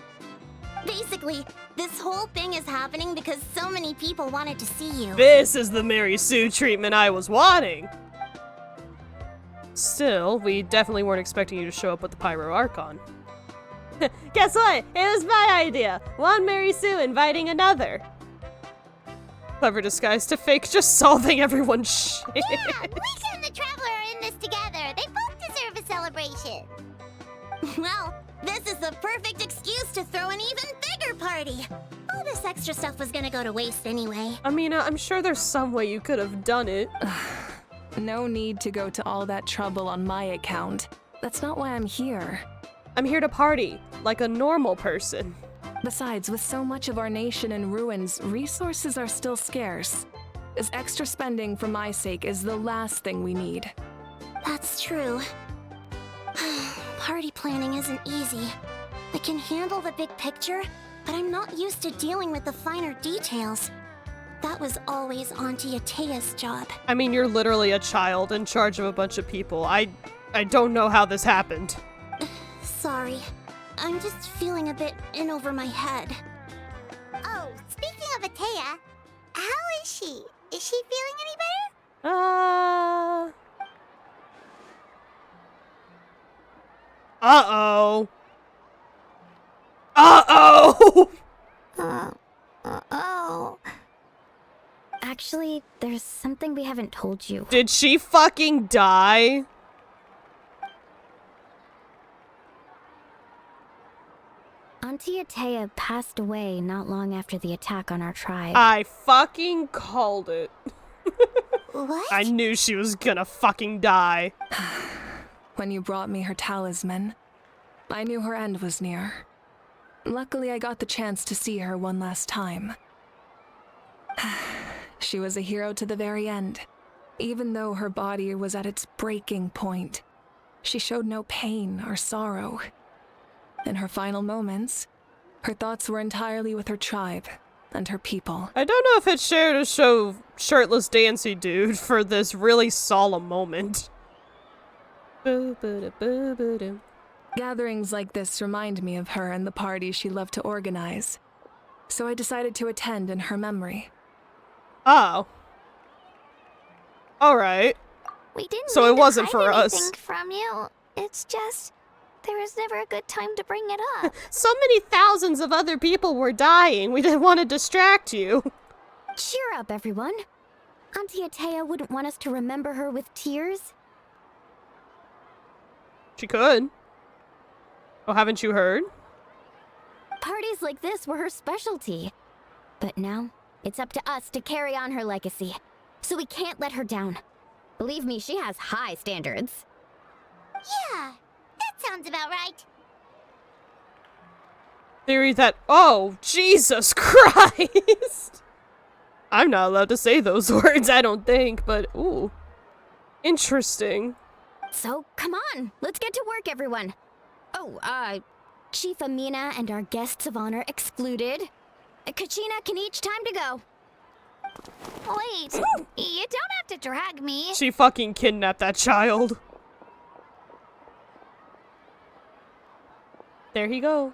Speaker 2: Basically, this whole thing is happening because so many people wanted to see you.
Speaker 1: This is the Mary Sue treatment I was wanting. Still, we definitely weren't expecting you to show up with the Pyro Archon. Guess what? It was my idea! One Mary Sue inviting another! Clever disguise to fake just solving everyone's shit.
Speaker 2: Yeah, Lisa and the Traveler are in this together. They both deserve a celebration.
Speaker 8: Well, this is the perfect excuse to throw an even bigger party.
Speaker 2: All this extra stuff was gonna go to waste anyway.
Speaker 1: I mean, I'm sure there's some way you could have done it.
Speaker 7: No need to go to all that trouble on my account. That's not why I'm here.
Speaker 1: I'm here to party, like a normal person.
Speaker 7: Besides, with so much of our nation in ruins, resources are still scarce. This extra spending for my sake is the last thing we need.
Speaker 2: That's true. Party planning isn't easy. I can handle the big picture, but I'm not used to dealing with the finer details. That was always Auntie Atea's job.
Speaker 1: I mean, you're literally a child in charge of a bunch of people. I don't know how this happened.
Speaker 2: Sorry. I'm just feeling a bit in over my head. Oh, speaking of Atea, how is she? Is she feeling any better?
Speaker 1: Uh-oh. Uh-oh!
Speaker 2: Oh.
Speaker 8: Actually, there's something we haven't told you.
Speaker 1: Did she fucking die?
Speaker 8: Auntie Atea passed away not long after the attack on our tribe.
Speaker 1: I fucking called it.
Speaker 2: What?
Speaker 1: I knew she was gonna fucking die.
Speaker 7: When you brought me her talisman, I knew her end was near. Luckily, I got the chance to see her one last time. She was a hero to the very end. Even though her body was at its breaking point, she showed no pain or sorrow. In her final moments, her thoughts were entirely with her tribe and her people.
Speaker 1: I don't know if it's fair to show shirtless Dancy Dude for this really solemn moment.
Speaker 7: Gatherings like this remind me of her and the parties she loved to organize, so I decided to attend in her memory.
Speaker 1: Oh. Alright.
Speaker 2: We didn't
Speaker 1: So
Speaker 2: mean
Speaker 1: it wasn't
Speaker 2: to
Speaker 1: for
Speaker 2: hide
Speaker 1: us.
Speaker 2: anything from you. It's just there was never a good time to bring it up.
Speaker 1: So many thousands of other people were dying. We didn't want to distract you.
Speaker 8: Cheer up, everyone. Auntie Atea wouldn't want us to remember her with tears.
Speaker 1: She could. Oh, haven't you heard?
Speaker 8: Parties like this were her specialty. But now, it's up to us to carry on her legacy. So we can't let her down. Believe me, she has high standards.
Speaker 2: Yeah, that sounds about right.
Speaker 1: Theory that... Oh, Jesus Christ! I'm not allowed to say those words, I don't think, but ooh. Interesting.
Speaker 8: So, come on, let's get to work, everyone. Oh, Chief Amina and our guests of honor excluded. Kachina can each time to go.
Speaker 2: Wait, you don't have to drag me.
Speaker 1: She fucking kidnapped that child. There he go.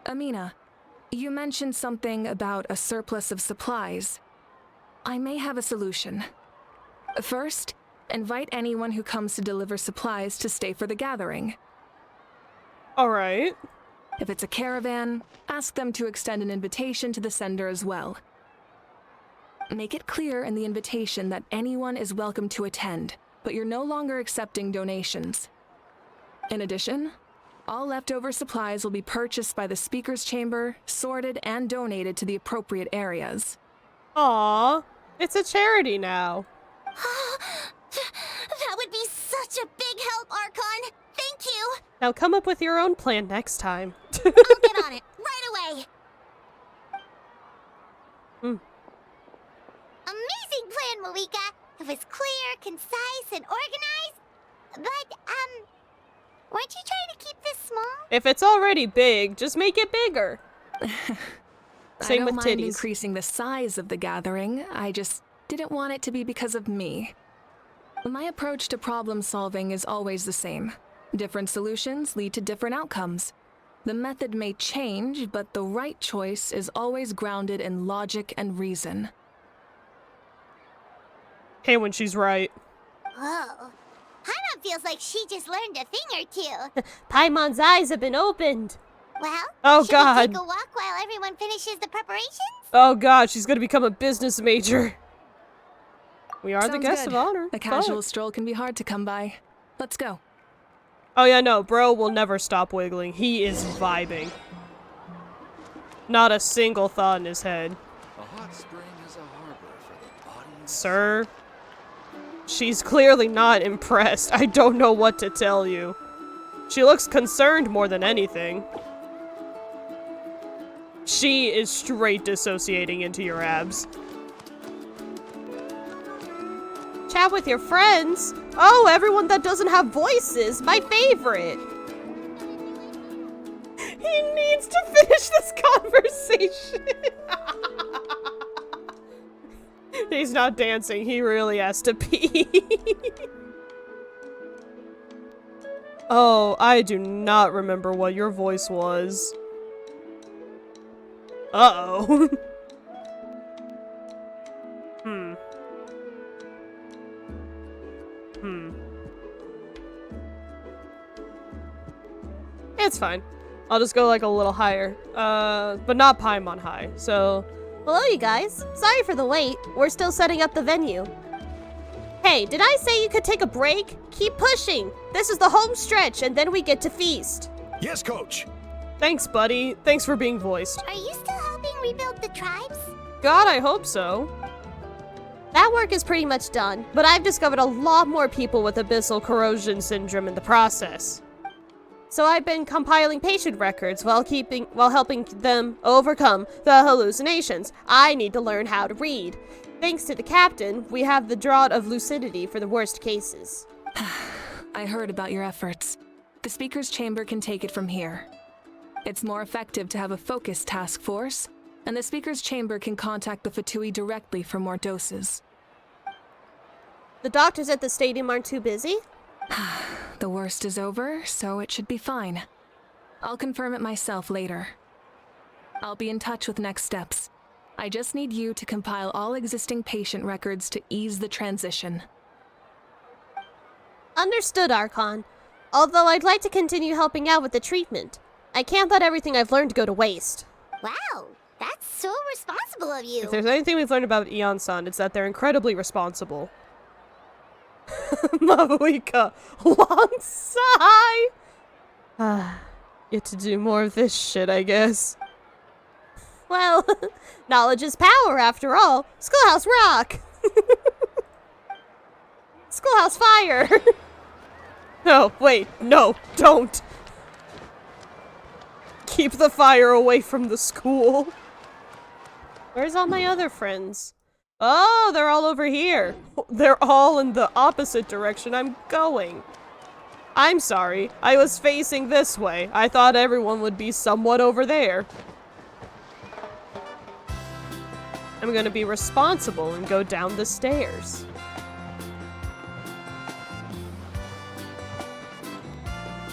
Speaker 7: Amina, you mentioned something about a surplus of supplies. I may have a solution. First, invite anyone who comes to deliver supplies to stay for the gathering.
Speaker 1: Alright.
Speaker 7: If it's a caravan, ask them to extend an invitation to the sender as well. Make it clear in the invitation that anyone is welcome to attend, but you're no longer accepting donations. In addition, all leftover supplies will be purchased by the speaker's chamber, sorted, and donated to the appropriate areas.
Speaker 1: Aww. It's a charity now.
Speaker 2: That would be such a big help, Archon. Thank you.
Speaker 1: Now come up with your own plan next time.
Speaker 2: I'll get on it right away. Amazing plan, Malika. It was clear, concise, and organized. But, weren't you trying to keep this small?
Speaker 1: If it's already big, just make it bigger. Same
Speaker 7: I
Speaker 1: with
Speaker 7: don't mind
Speaker 1: titties.
Speaker 7: increasing the size of the gathering. I just didn't want it to be because of me. My approach to problem solving is always the same. Different solutions lead to different outcomes. The method may change, but the right choice is always grounded in logic and reason.
Speaker 1: Hey, when she's right.
Speaker 2: Whoa, feels like she just learned a thing or two.
Speaker 1: Paimon's eyes have been opened.
Speaker 2: Well,
Speaker 1: Oh,
Speaker 2: should
Speaker 1: God.
Speaker 2: we take a walk while everyone finishes the preparations?
Speaker 1: Oh god, she's gonna become a business major. We are the
Speaker 7: Sounds
Speaker 1: guests
Speaker 7: good.
Speaker 1: of honor.
Speaker 7: A casual
Speaker 1: Fuck.
Speaker 7: stroll can be hard to come by. Let's go.
Speaker 1: Oh yeah, no, bro will never stop wiggling. He is vibing. Not a single thought in his head.
Speaker 4: A hot spring is a harbor for the body and
Speaker 1: Sir? She's clearly not impressed. I don't know what to tell you. She looks concerned more than anything. She is straight dissociating into your abs. Chat with your friends? Oh, everyone that doesn't have voices. My favorite. He needs to finish this conversation. He's not dancing. He really has to pee. Oh, I do not remember what your voice was. Uh-oh. It's fine. I'll just go like a little higher. But not Paimon high, so... Hello, you guys. Sorry for the wait. We're still setting up the venue. Hey, did I say you could take a break? Keep pushing. This is the home stretch, and then we get to feast.
Speaker 10: Yes, Coach.
Speaker 1: Thanks, buddy. Thanks for being voiced.
Speaker 2: Are you still helping rebuild the tribes?
Speaker 1: God, I hope so. That work is pretty much done, but I've discovered a lot more people with abyssal corrosion syndrome in the process. So I've been compiling patient records while helping them overcome the hallucinations. I need to learn how to read. Thanks to the captain, we have the draught of lucidity for the worst cases.
Speaker 7: I heard about your efforts. The speaker's chamber can take it from here. It's more effective to have a focused task force, and the speaker's chamber can contact the Fatui directly for more doses.
Speaker 1: The doctors at the stadium aren't too busy?
Speaker 7: The worst is over, so it should be fine. I'll confirm it myself later. I'll be in touch with next steps. I just need you to compile all existing patient records to ease the transition.
Speaker 1: Understood, Archon. Although I'd like to continue helping out with the treatment. I can't let everything I've learned go to waste.
Speaker 2: Wow, that's so responsible of you.
Speaker 1: If there's anything we've learned about Eon-san, it's that they're incredibly responsible. Mavuika, long sigh! Get to do more of this shit, I guess. Well, knowledge is power after all. Schoolhouse rock! Schoolhouse fire! No, wait, no, don't! Keep the fire away from the school. Where's all my other friends? Oh, they're all over here. They're all in the opposite direction I'm going. I'm sorry. I was facing this way. I thought everyone would be somewhat over there. I'm gonna be responsible and go down the stairs.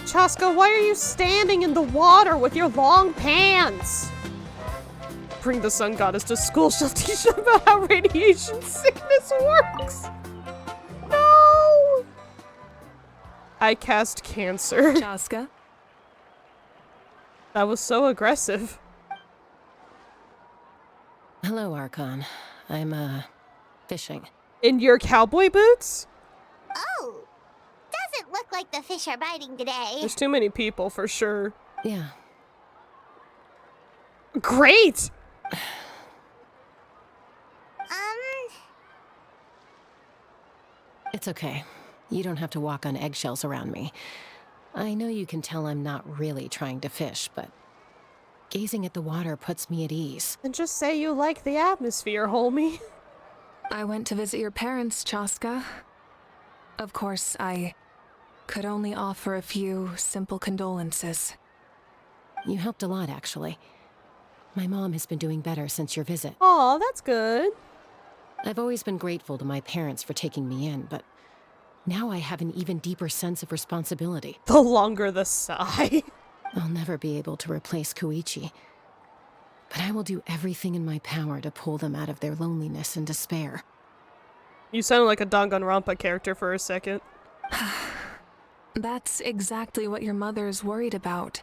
Speaker 1: Chaska, why are you standing in the water with your long pants? Bring the sun goddess to school. She'll teach them about how radiation sickness works. No! I cast cancer.
Speaker 7: Chaska?
Speaker 1: That was so aggressive.
Speaker 11: Hello, Archon. I'm, fishing.
Speaker 1: In your cowboy boots?
Speaker 2: Oh, doesn't look like the fish are biting today.
Speaker 1: There's too many people for sure.
Speaker 11: Yeah.
Speaker 1: Great!
Speaker 11: It's okay. You don't have to walk on eggshells around me. I know you can tell I'm not really trying to fish, but gazing at the water puts me at ease.
Speaker 1: And just say you like the atmosphere, homie.
Speaker 7: I went to visit your parents, Chaska. Of course, I could only offer a few simple condolences.
Speaker 11: You helped a lot, actually. My mom has been doing better since your visit.
Speaker 1: Aw, that's good.
Speaker 11: I've always been grateful to my parents for taking me in, but now I have an even deeper sense of responsibility.
Speaker 1: The longer the sigh.
Speaker 11: I'll never be able to replace Koichi, but I will do everything in my power to pull them out of their loneliness and despair.
Speaker 1: You sounded like a Danganronpa character for a second.
Speaker 7: That's exactly what your mother is worried about.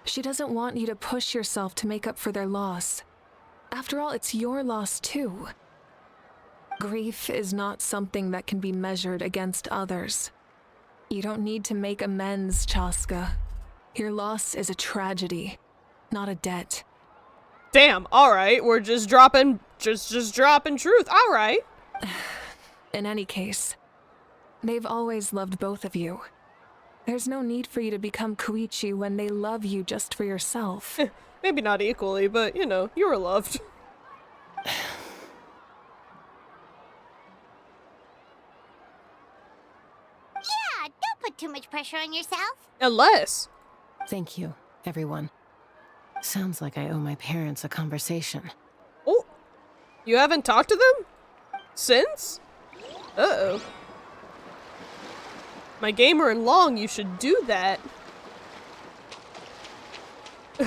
Speaker 7: She doesn't want you to push yourself to make up for their loss. After all, it's your loss too. Grief is not something that can be measured against others. You don't need to make amends, Chaska. Your loss is a tragedy, not a debt.
Speaker 1: Damn, alright, we're just dropping truth, alright.
Speaker 7: In any case, they've always loved both of you. There's no need for you to become Koichi when they love you just for yourself.
Speaker 1: Maybe not equally, but you know, you were loved.
Speaker 2: Yeah, don't put too much pressure on yourself.
Speaker 1: Unless.
Speaker 11: Thank you, everyone. Sounds like I owe my parents a conversation.
Speaker 1: Oh, you haven't talked to them? Since? Uh-oh. My gamer and Long, you should do that.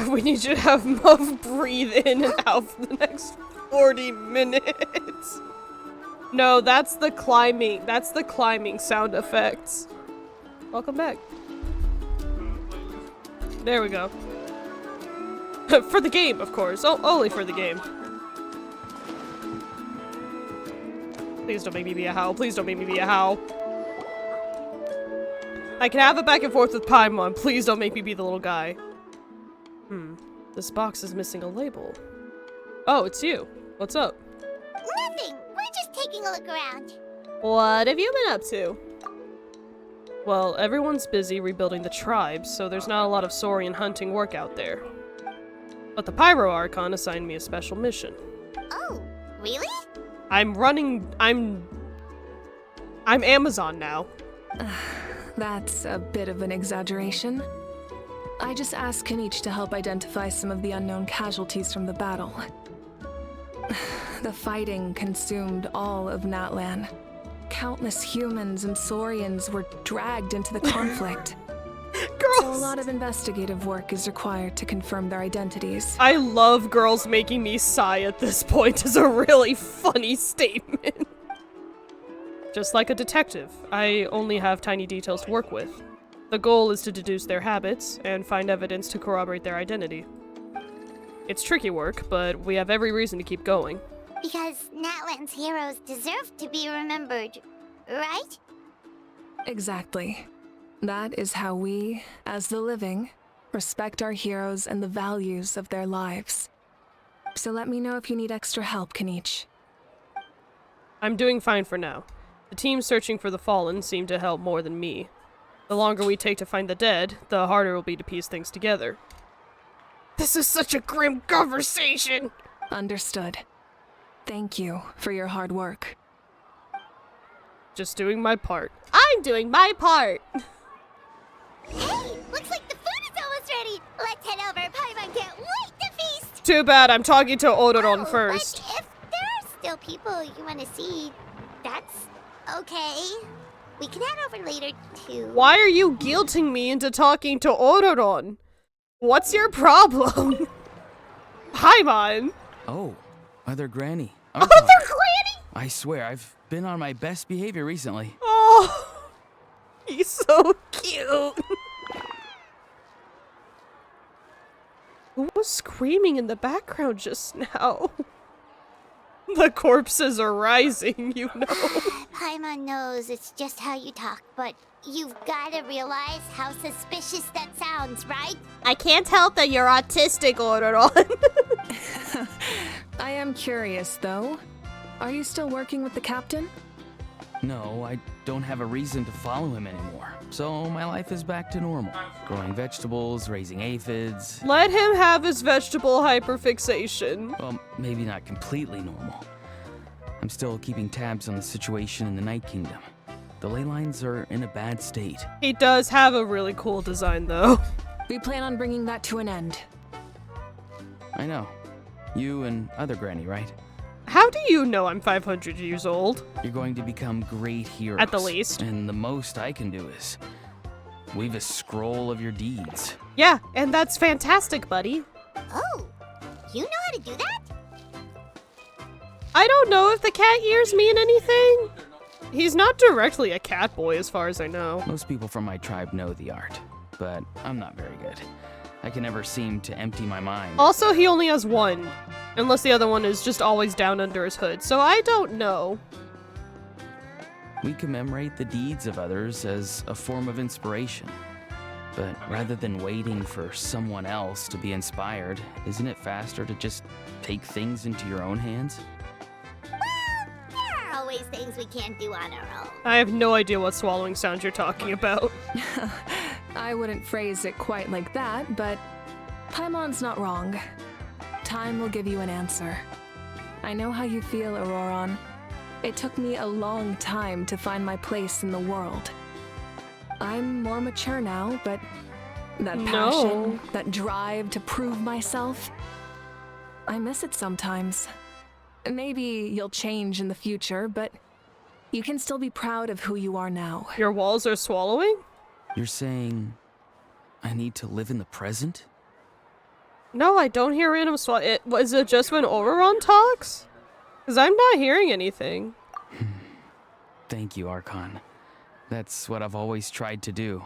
Speaker 1: We need you to have Muff breathe in and out for the next 40 minutes. No, that's the climbing. That's the climbing sound effects. Welcome back. There we go. For the game, of course. Oh, only for the game. Please don't make me be a Howl. Please don't make me be a Howl. I can have it back and forth with Paimon. Please don't make me be the little guy. This box is missing a label. Oh, it's you. What's up?
Speaker 2: Nothing. We're just taking a look around.
Speaker 1: What have you been up to? Well, everyone's busy rebuilding the tribe, so there's not a lot of Saurian hunting work out there. But the Pyro Archon assigned me a special mission.
Speaker 2: Oh, really?
Speaker 1: I'm Amazon now.
Speaker 7: That's a bit of an exaggeration. I just asked Kanich to help identify some of the unknown casualties from the battle. The fighting consumed all of Natlan. Countless humans and Saurians were dragged into the conflict. So a lot of investigative work is required to confirm their identities.
Speaker 1: I love girls making me sigh at this point is a really funny statement. Just like a detective, I only have tiny details to work with. The goal is to deduce their habits and find evidence to corroborate their identity. It's tricky work, but we have every reason to keep going.
Speaker 2: Because Natlan's heroes deserve to be remembered, right?
Speaker 7: Exactly. That is how we, as the living, respect our heroes and the values of their lives. So let me know if you need extra help, Kanich.
Speaker 1: I'm doing fine for now. The team searching for the fallen seem to help more than me. The longer we take to find the dead, the harder it will be to piece things together. This is such a grim conversation!
Speaker 7: Understood. Thank you for your hard work.
Speaker 1: Just doing my part. I'm doing my part!
Speaker 2: Hey, looks like the food is almost ready. Let's head over. Paimon can't wait to feast.
Speaker 1: Too bad, I'm talking to Odoron first.
Speaker 2: But if there are still people you want to see, that's okay. We can head over later, too.
Speaker 1: Why are you guilting me into talking to Odoron? What's your problem? Paimon!
Speaker 10: Oh, Mother Granny.
Speaker 1: Mother Granny!
Speaker 10: I swear, I've been on my best behavior recently.
Speaker 1: Oh, he's so cute. Who was screaming in the background just now? The corpses are rising, you know.
Speaker 2: Paimon knows it's just how you talk, but you've got to realize how suspicious that sounds, right?
Speaker 1: I can't help that you're autistic, Odoron.
Speaker 7: I am curious, though. Are you still working with the captain?
Speaker 10: No, I don't have a reason to follow him anymore. So my life is back to normal. Growing vegetables, raising aphids.
Speaker 1: Let him have his vegetable hyperfixation.
Speaker 10: Well, maybe not completely normal. I'm still keeping tabs on the situation in the Night Kingdom. The ley lines are in a bad state.
Speaker 1: He does have a really cool design, though.
Speaker 7: We plan on bringing that to an end.
Speaker 10: I know. You and other Granny, right?
Speaker 1: How do you know I'm 500 years old?
Speaker 10: You're going to become great heroes.
Speaker 1: At the least.
Speaker 10: And the most I can do is weave a scroll of your deeds.
Speaker 1: Yeah, and that's fantastic, buddy.
Speaker 2: Oh, you know how to do that?
Speaker 1: I don't know if the cat ears mean anything. He's not directly a cat boy as far as I know.
Speaker 10: Most people from my tribe know the art, but I'm not very good. I can never seem to empty my mind.
Speaker 1: Also, he only has one, unless the other one is just always down under his hood, so I don't know.
Speaker 10: We commemorate the deeds of others as a form of inspiration. But rather than waiting for someone else to be inspired, isn't it faster to just take things into your own hands?
Speaker 8: Well, there are always things we can't do on our own.
Speaker 1: I have no idea what swallowing sound you're talking about.
Speaker 7: I wouldn't phrase it quite like that, but Paimon's not wrong. Time will give you an answer. I know how you feel, Auroron. It took me a long time to find my place in the world. I'm more mature now, but that passion, that drive to prove myself, I miss it sometimes. Maybe you'll change in the future, but you can still be proud of who you are now.
Speaker 1: Your walls are swallowing?
Speaker 10: You're saying I need to live in the present?
Speaker 1: No, I don't hear random Was it just when Auroron talks? Because I'm not hearing anything.
Speaker 10: Thank you, Archon. That's what I've always tried to do.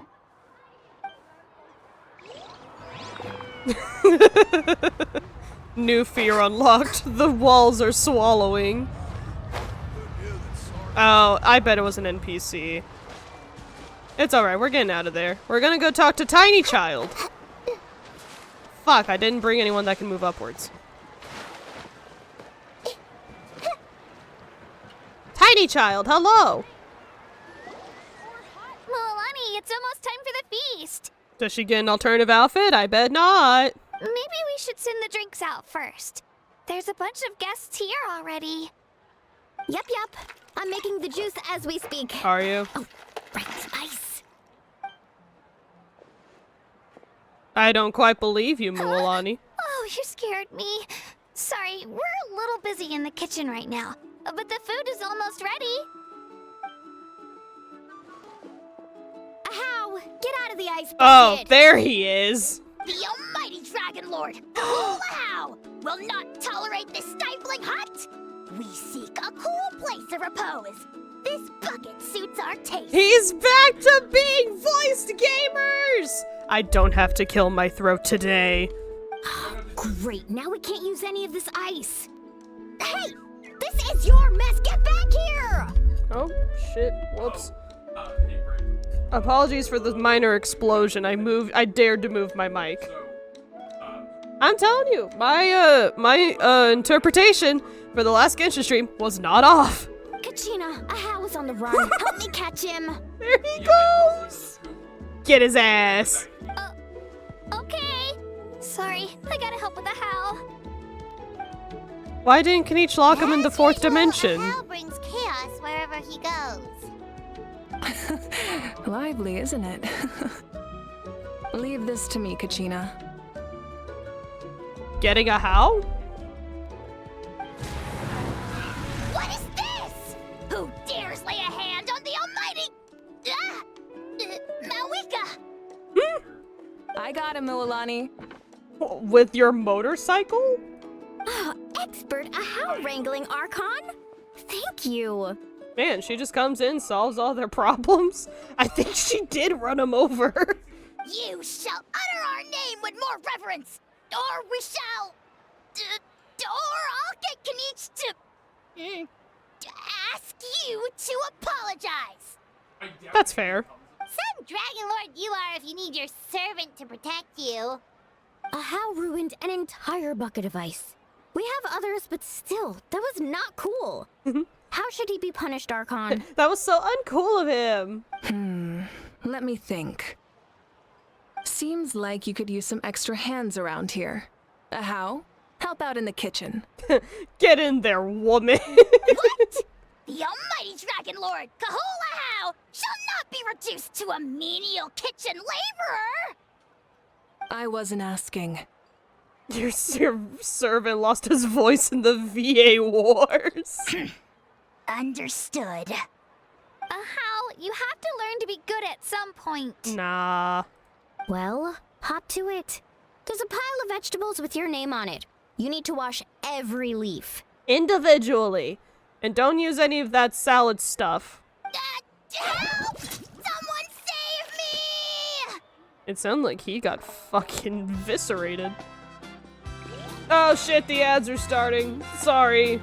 Speaker 1: New fear unlocked. The walls are swallowing. Oh, I bet it was an NPC. It's alright, we're getting out of there. We're gonna go talk to Tiny Child. Fuck, I didn't bring anyone that can move upwards. Tiny Child, hello!
Speaker 2: Milani, it's almost time for the feast.
Speaker 1: Does she get an alternative outfit? I bet not.
Speaker 2: Maybe we should send the drinks out first. There's a bunch of guests here already.
Speaker 8: Yep. I'm making the juice as we speak.
Speaker 1: Are you?
Speaker 8: Oh, right, ice.
Speaker 1: I don't quite believe you, Mualani.
Speaker 2: Oh, you scared me. Sorry, we're a little busy in the kitchen right now, but the food is almost ready.
Speaker 8: Ahow! Get out of the ice bucket!
Speaker 1: Oh, there he is.
Speaker 2: The almighty Dragon Lord, Ahow, will not tolerate this stifling hut. We seek a cool place of repose. This bucket suits our taste.
Speaker 1: He's back to being voiced gamers! I don't have to kill my throat today.
Speaker 8: Great, now we can't use any of this ice. Hey! This is your mess! Get back here!
Speaker 1: Oh, shit. Whoops. Apologies for the minor explosion. I dared to move my mic. I'm telling you, my interpretation for the last Genshin stream was not off.
Speaker 8: Kachina, Ahow is on the run. Help me catch him.
Speaker 1: There he goes. Get his ass.
Speaker 2: Okay. Sorry, I gotta help with Ahow.
Speaker 1: Why didn't Kanich lock him in the fourth dimension?
Speaker 2: Ahow brings chaos wherever he goes.
Speaker 7: Lively, isn't it? Leave this to me, Kachina.
Speaker 1: Getting a how?
Speaker 2: What is this? Who dares lay a hand on the almighty Mawika?
Speaker 7: I got him, Mualani.
Speaker 1: With your motorcycle?
Speaker 8: Expert Ahow wrangling, Archon? Thank you.
Speaker 1: Man, she just comes in, solves all their problems. I think she did run him over.
Speaker 2: You shall utter our name with more reverence, or we shall, or I'll get Kanich to ask you to apologize.
Speaker 1: That's fair.
Speaker 2: Some Dragon Lord you are if you need your servant to protect you.
Speaker 8: Ahow ruined an entire bucket of ice. We have others, but still, that was not cool. How should he be punished, Archon?
Speaker 1: That was so uncool of him.
Speaker 7: Let me think. Seems like you could use some extra hands around here. Ahow, help out in the kitchen.
Speaker 1: Get in there, woman.
Speaker 2: What? The almighty Dragon Lord, Kahula shall not be reduced to a menial kitchen laborer.
Speaker 7: I wasn't asking.
Speaker 1: Your servant lost his voice in the VA wars.
Speaker 2: Understood. How? You have to learn to be good at some point.
Speaker 1: Nah.
Speaker 8: Well, hop to it. There's a pile of vegetables with your name on it. You need to wash every leaf.
Speaker 1: Individually. And don't use any of that salad stuff.
Speaker 2: Help! Someone save me!
Speaker 1: It sounded like he got fucking eviscerated. Oh shit, the ads are starting. Sorry.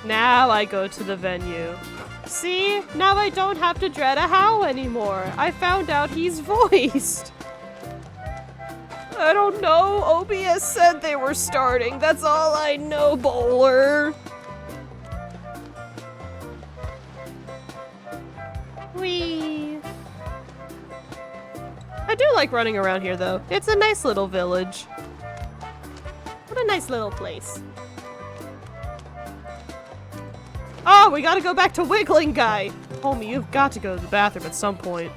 Speaker 1: Now I go to the venue. See? Now I don't have to dread a how anymore. I found out he's voiced. I don't know. OBS said they were starting. That's all I know, Bowler. Whee! I do like running around here, though. It's a nice little village. What a nice little place. Oh, we gotta go back to Wiggling Guy! Homie, you've got to go to the bathroom at some point.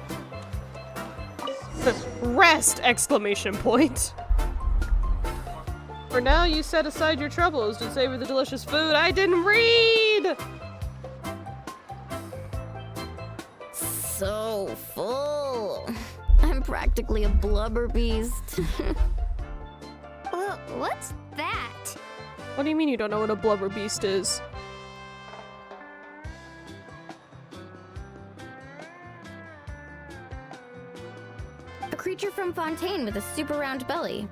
Speaker 1: Rest! Exclamation point. For now, you set aside your troubles to savor the delicious food. I didn't read!
Speaker 8: So full. I'm practically a blubber beast.
Speaker 2: What's that?
Speaker 1: What do you mean you don't know what a blubber beast is?
Speaker 8: A creature from Fontaine with a super round belly.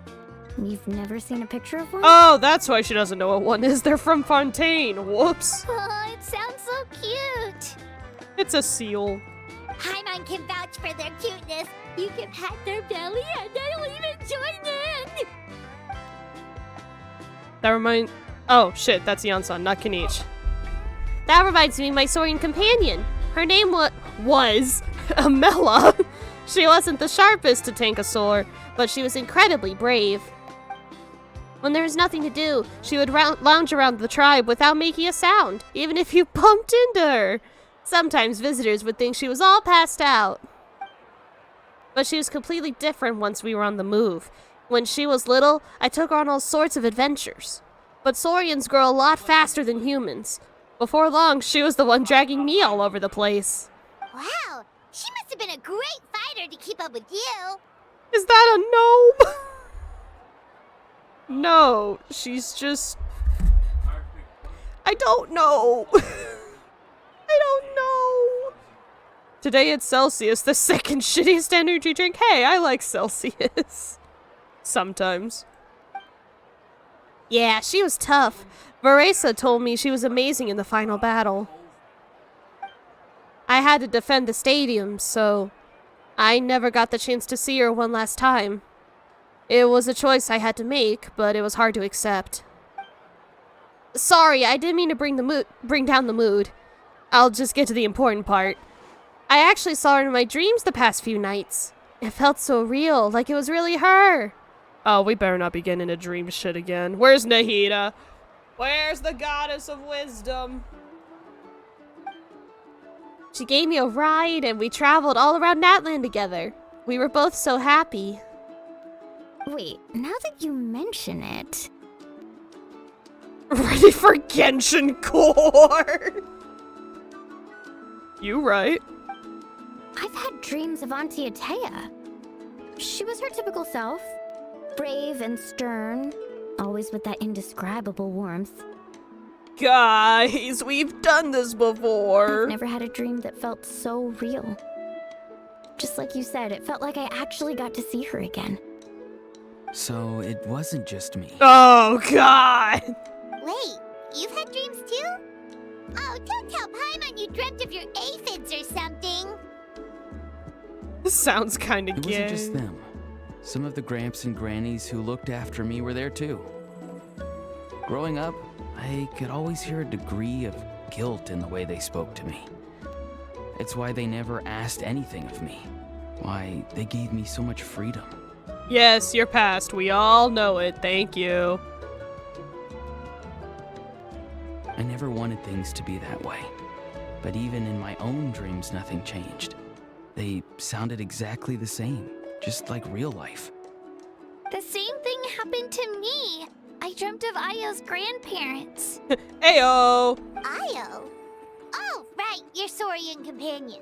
Speaker 8: You've never seen a picture of one?
Speaker 1: Oh, that's why she doesn't know what one is. They're from Fontaine. Whoops.
Speaker 2: Oh, it sounds so cute.
Speaker 1: It's a seal.
Speaker 2: Paimon can vouch for their cuteness. You can pat their belly and they'll even join in.
Speaker 1: That reminds— oh, shit, that's Yansan, not Kanichi. That reminds me of my Saurian companion. Her name was Amela. She wasn't the sharpest to tank a sword, but she was incredibly brave. When there was nothing to do, she would lounge around the tribe without making a sound, even if you bumped into her. Sometimes visitors would think she was all passed out. But she was completely different once we were on the move. When she was little, I took her on all sorts of adventures. But Saurians grow a lot faster than humans. Before long, she was the one dragging me all over the place.
Speaker 2: Wow, she must have been a great fighter to keep up with you.
Speaker 1: Is that a gnome? No, she's just— I don't know. I don't know. Today it's Celsius, the second shittiest energy drink. Hey, I like Celsius. Sometimes. Yeah, she was tough. Varesa told me she was amazing in the final battle. I had to defend the stadium, so I never got the chance to see her one last time. It was a choice I had to make, but it was hard to accept. Sorry, I didn't mean to bring down the mood. I'll just get to the important part. I actually saw her in my dreams the past few nights. It felt so real, like it was really her. Oh, we better not be getting into dream shit again. Where's Nahida? Where's the goddess of wisdom? She gave me a ride and we traveled all around Natland together. We were both so happy.
Speaker 8: Wait, now that you mention it...
Speaker 1: Ready for Genshin core? You right.
Speaker 8: I've had dreams of Auntie Atea. She was her typical self. Brave and stern, always with that indescribable warmth.
Speaker 1: Guys, we've done this before.
Speaker 8: I've never had a dream that felt so real. Just like you said, it felt like I actually got to see her again.
Speaker 10: So it wasn't just me.
Speaker 1: Oh, God.
Speaker 2: Wait, you've had dreams too? Oh, don't tell Paimon you dreamt of your aphids or something.
Speaker 1: This sounds kind of
Speaker 10: It
Speaker 1: gay.
Speaker 10: wasn't just them. Some of the Gramps and Grannies who looked after me were there too. Growing up, I could always hear a degree of guilt in the way they spoke to me. It's why they never asked anything of me. Why they gave me so much freedom.
Speaker 1: Yes, you're past. We all know it. Thank you.
Speaker 10: I never wanted things to be that way. But even in my own dreams, nothing changed. They sounded exactly the same, just like real life.
Speaker 2: The same thing happened to me. I dreamt of Ayo's grandparents.
Speaker 1: Ayo!
Speaker 2: Ayo? Oh, right, your Saurian companion.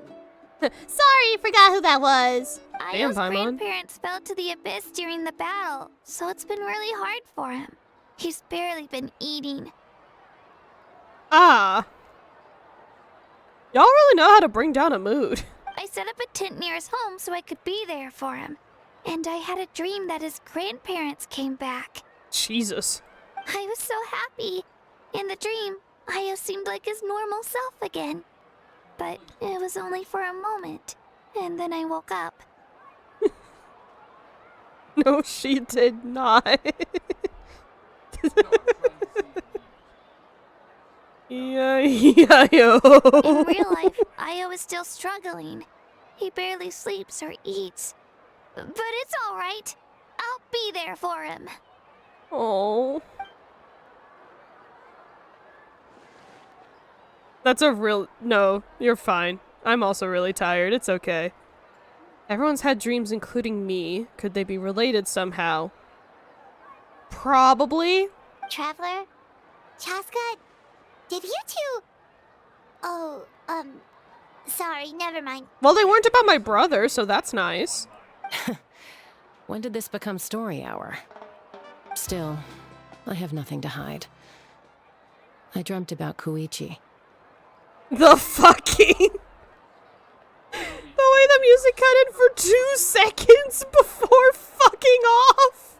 Speaker 1: Sorry, forgot who that was. Damn,
Speaker 2: Ayo's
Speaker 1: Paimon.
Speaker 2: grandparents fell to the abyss during the battle, so it's been really hard for him. He's barely been eating.
Speaker 1: Ah. Y'all really know how to bring down a mood.
Speaker 2: I set up a tent near his home so I could be there for him. And I had a dream that his grandparents came back.
Speaker 1: Jesus.
Speaker 2: I was so happy. In the dream, Io seemed like his normal self again. But it was only for a moment. And then I woke up.
Speaker 1: No, she did not. Yeah, yo.
Speaker 2: In real life, Io is still struggling. He barely sleeps or eats. But it's alright. I'll be there for him.
Speaker 1: Oh. That's a real... No, you're fine. I'm also really tired. It's okay. Everyone's had dreams, including me. Could they be related somehow? Probably.
Speaker 2: Traveler? Chaska? Did you two... Oh, sorry, never mind.
Speaker 1: Well, they weren't about my brother, so that's nice.
Speaker 11: When did this become story hour? Still, I have nothing to hide. I dreamt about Koichi.
Speaker 1: The fucking... The way the music cut in for 2 seconds before fucking off.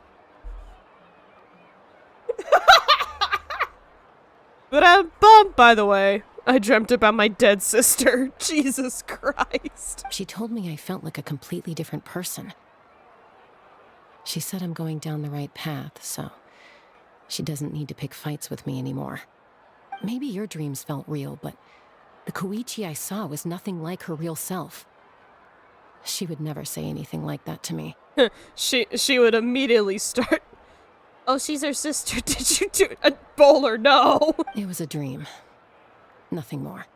Speaker 1: But by the way, I dreamt about my dead sister. Jesus Christ.
Speaker 11: She told me I felt like a completely different person. She said I'm going down the right path, so she doesn't need to pick fights with me anymore. Maybe your dreams felt real, but the Koichi I saw was nothing like her real self. She would never say anything like that to me.
Speaker 1: She would immediately start... Oh, she's her sister. Did you do a bowler? No.
Speaker 11: It was a dream. Nothing more.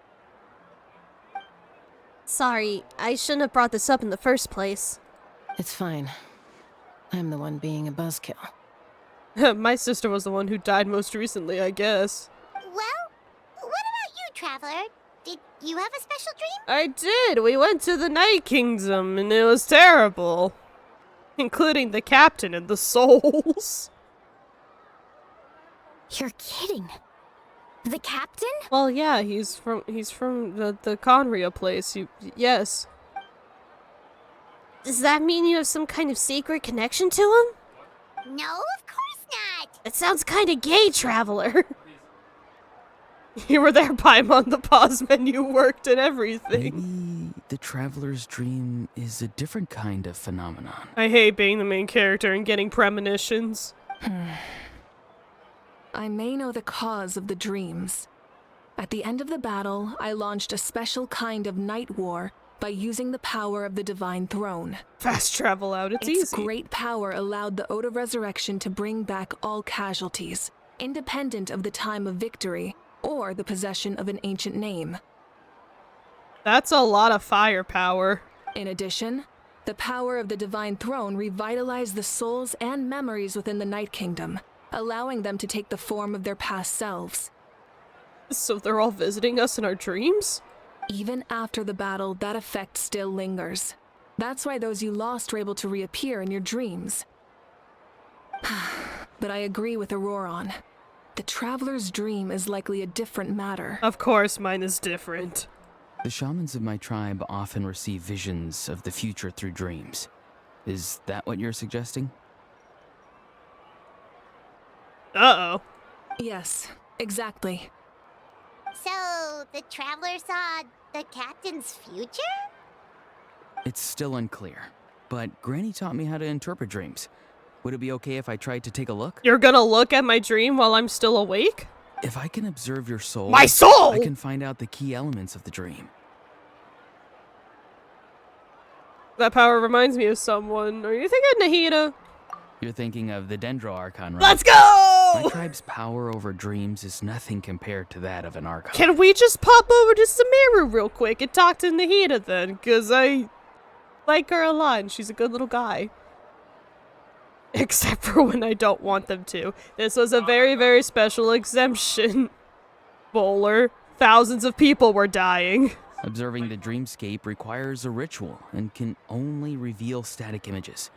Speaker 1: Sorry, I shouldn't have brought this up in the first place.
Speaker 11: It's fine. I'm the one being a buzzkill.
Speaker 1: My sister was the one who died most recently, I guess.
Speaker 2: Well, what about you, Traveler? Did you have a special dream?
Speaker 1: I did. We went to the Night Kingdom, and it was terrible. Including the captain and the souls.
Speaker 8: You're kidding. The captain?
Speaker 1: Well, yeah, he's from the Conria place. Yes. Does that mean you have some kind of secret connection to him?
Speaker 2: No, of course not.
Speaker 1: It sounds kind of gay, Traveler. You were there, Paimon. The pause menu worked and everything.
Speaker 10: Maybe the traveler's dream is a different kind of phenomenon.
Speaker 1: I hate being the main character and getting premonitions.
Speaker 7: I may know the cause of the dreams. At the end of the battle, I launched a special kind of night war by using the power of the Divine Throne.
Speaker 1: Fast travel out, it's
Speaker 7: Its
Speaker 1: easy.
Speaker 7: great power allowed the Ode of Resurrection to bring back all casualties, independent of the time of victory or the possession of an ancient name.
Speaker 1: That's a lot of firepower.
Speaker 7: In addition, the power of the Divine Throne revitalized the souls and memories within the Night Kingdom, allowing them to take the form of their past selves.
Speaker 1: So they're all visiting us in our dreams?
Speaker 7: Even after the battle, that effect still lingers. That's why those you lost were able to reappear in your dreams. But I agree with Auroron. The Traveler's dream is likely a different matter.
Speaker 1: Of course, mine is different.
Speaker 10: The shamans of my tribe often receive visions of the future through dreams. Is that what you're suggesting?
Speaker 1: Uh-oh.
Speaker 7: Yes, exactly.
Speaker 2: So, the Traveler saw the captain's future?
Speaker 10: It's still unclear, but Granny taught me how to interpret dreams. Would it be okay if I tried to take a look?
Speaker 1: You're gonna look at my dream while I'm still awake?
Speaker 10: If I can observe your soul...
Speaker 1: My soul?!
Speaker 10: I can find out the key elements of the dream.
Speaker 1: That power reminds me of someone. Are you thinking Nahida?
Speaker 10: You're thinking of the Dendro Archon, right?
Speaker 1: Let's go!
Speaker 10: My tribe's power over dreams is nothing compared to that of an Archon.
Speaker 1: Can we just pop over to Sumeru real quick and talk to Nahida then? Because I like her a lot and she's a good little guy. Except for when I don't want them to. This was a very, very special exemption. Bowler. Thousands of people were dying.
Speaker 10: Observing the dreamscape requires a ritual and can only reveal static images.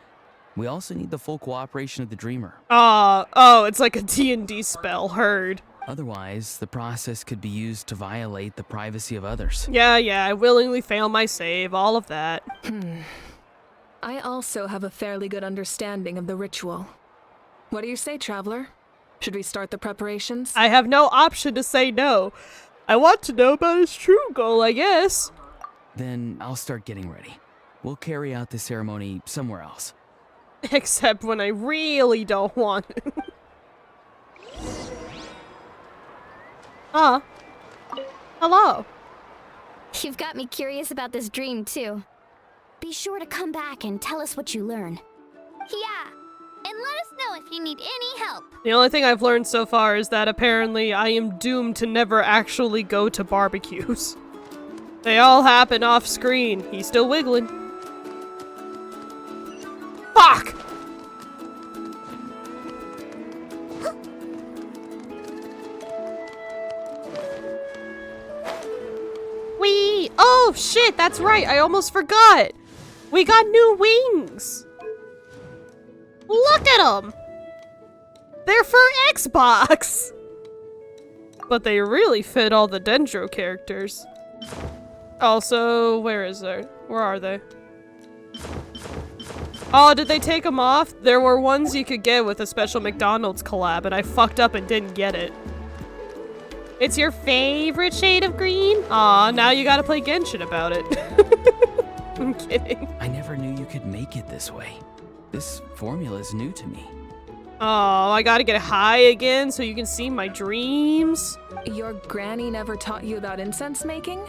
Speaker 10: We also need the full cooperation of the dreamer.
Speaker 1: Oh, it's like a D&D spell, heard.
Speaker 10: Otherwise, the process could be used to violate the privacy of others.
Speaker 1: Yeah, I willingly fail my save, all of that.
Speaker 7: I also have a fairly good understanding of the ritual. What do you say, Traveler? Should we start the preparations?
Speaker 1: I have no option to say no. I want to know about his true goal, I guess.
Speaker 10: Then I'll start getting ready. We'll carry out the ceremony somewhere else.
Speaker 1: Except when I really don't want to. Hello.
Speaker 8: You've got me curious about this dream, too. Be sure to come back and tell us what you learn.
Speaker 2: Yeah, and let us know if you need any help.
Speaker 1: The only thing I've learned so far is that apparently I am doomed to never actually go to barbecues. They all happen off screen. He's still wiggling. Fuck! Oh shit, that's right, I almost forgot! We got new wings! Look at them! They're for Xbox! But they really fit all the Dendro characters. Also, where are they? Oh, did they take them off? There were ones you could get with a special McDonald's collab, and I fucked up and didn't get it. It's your favorite shade of green? Aw, now you gotta play Genshin about it. I'm kidding.
Speaker 10: I never knew you could make it this way. This formula is new to me.
Speaker 1: Oh, I gotta get high again so you can see my dreams?
Speaker 7: Your granny never taught you about incense making?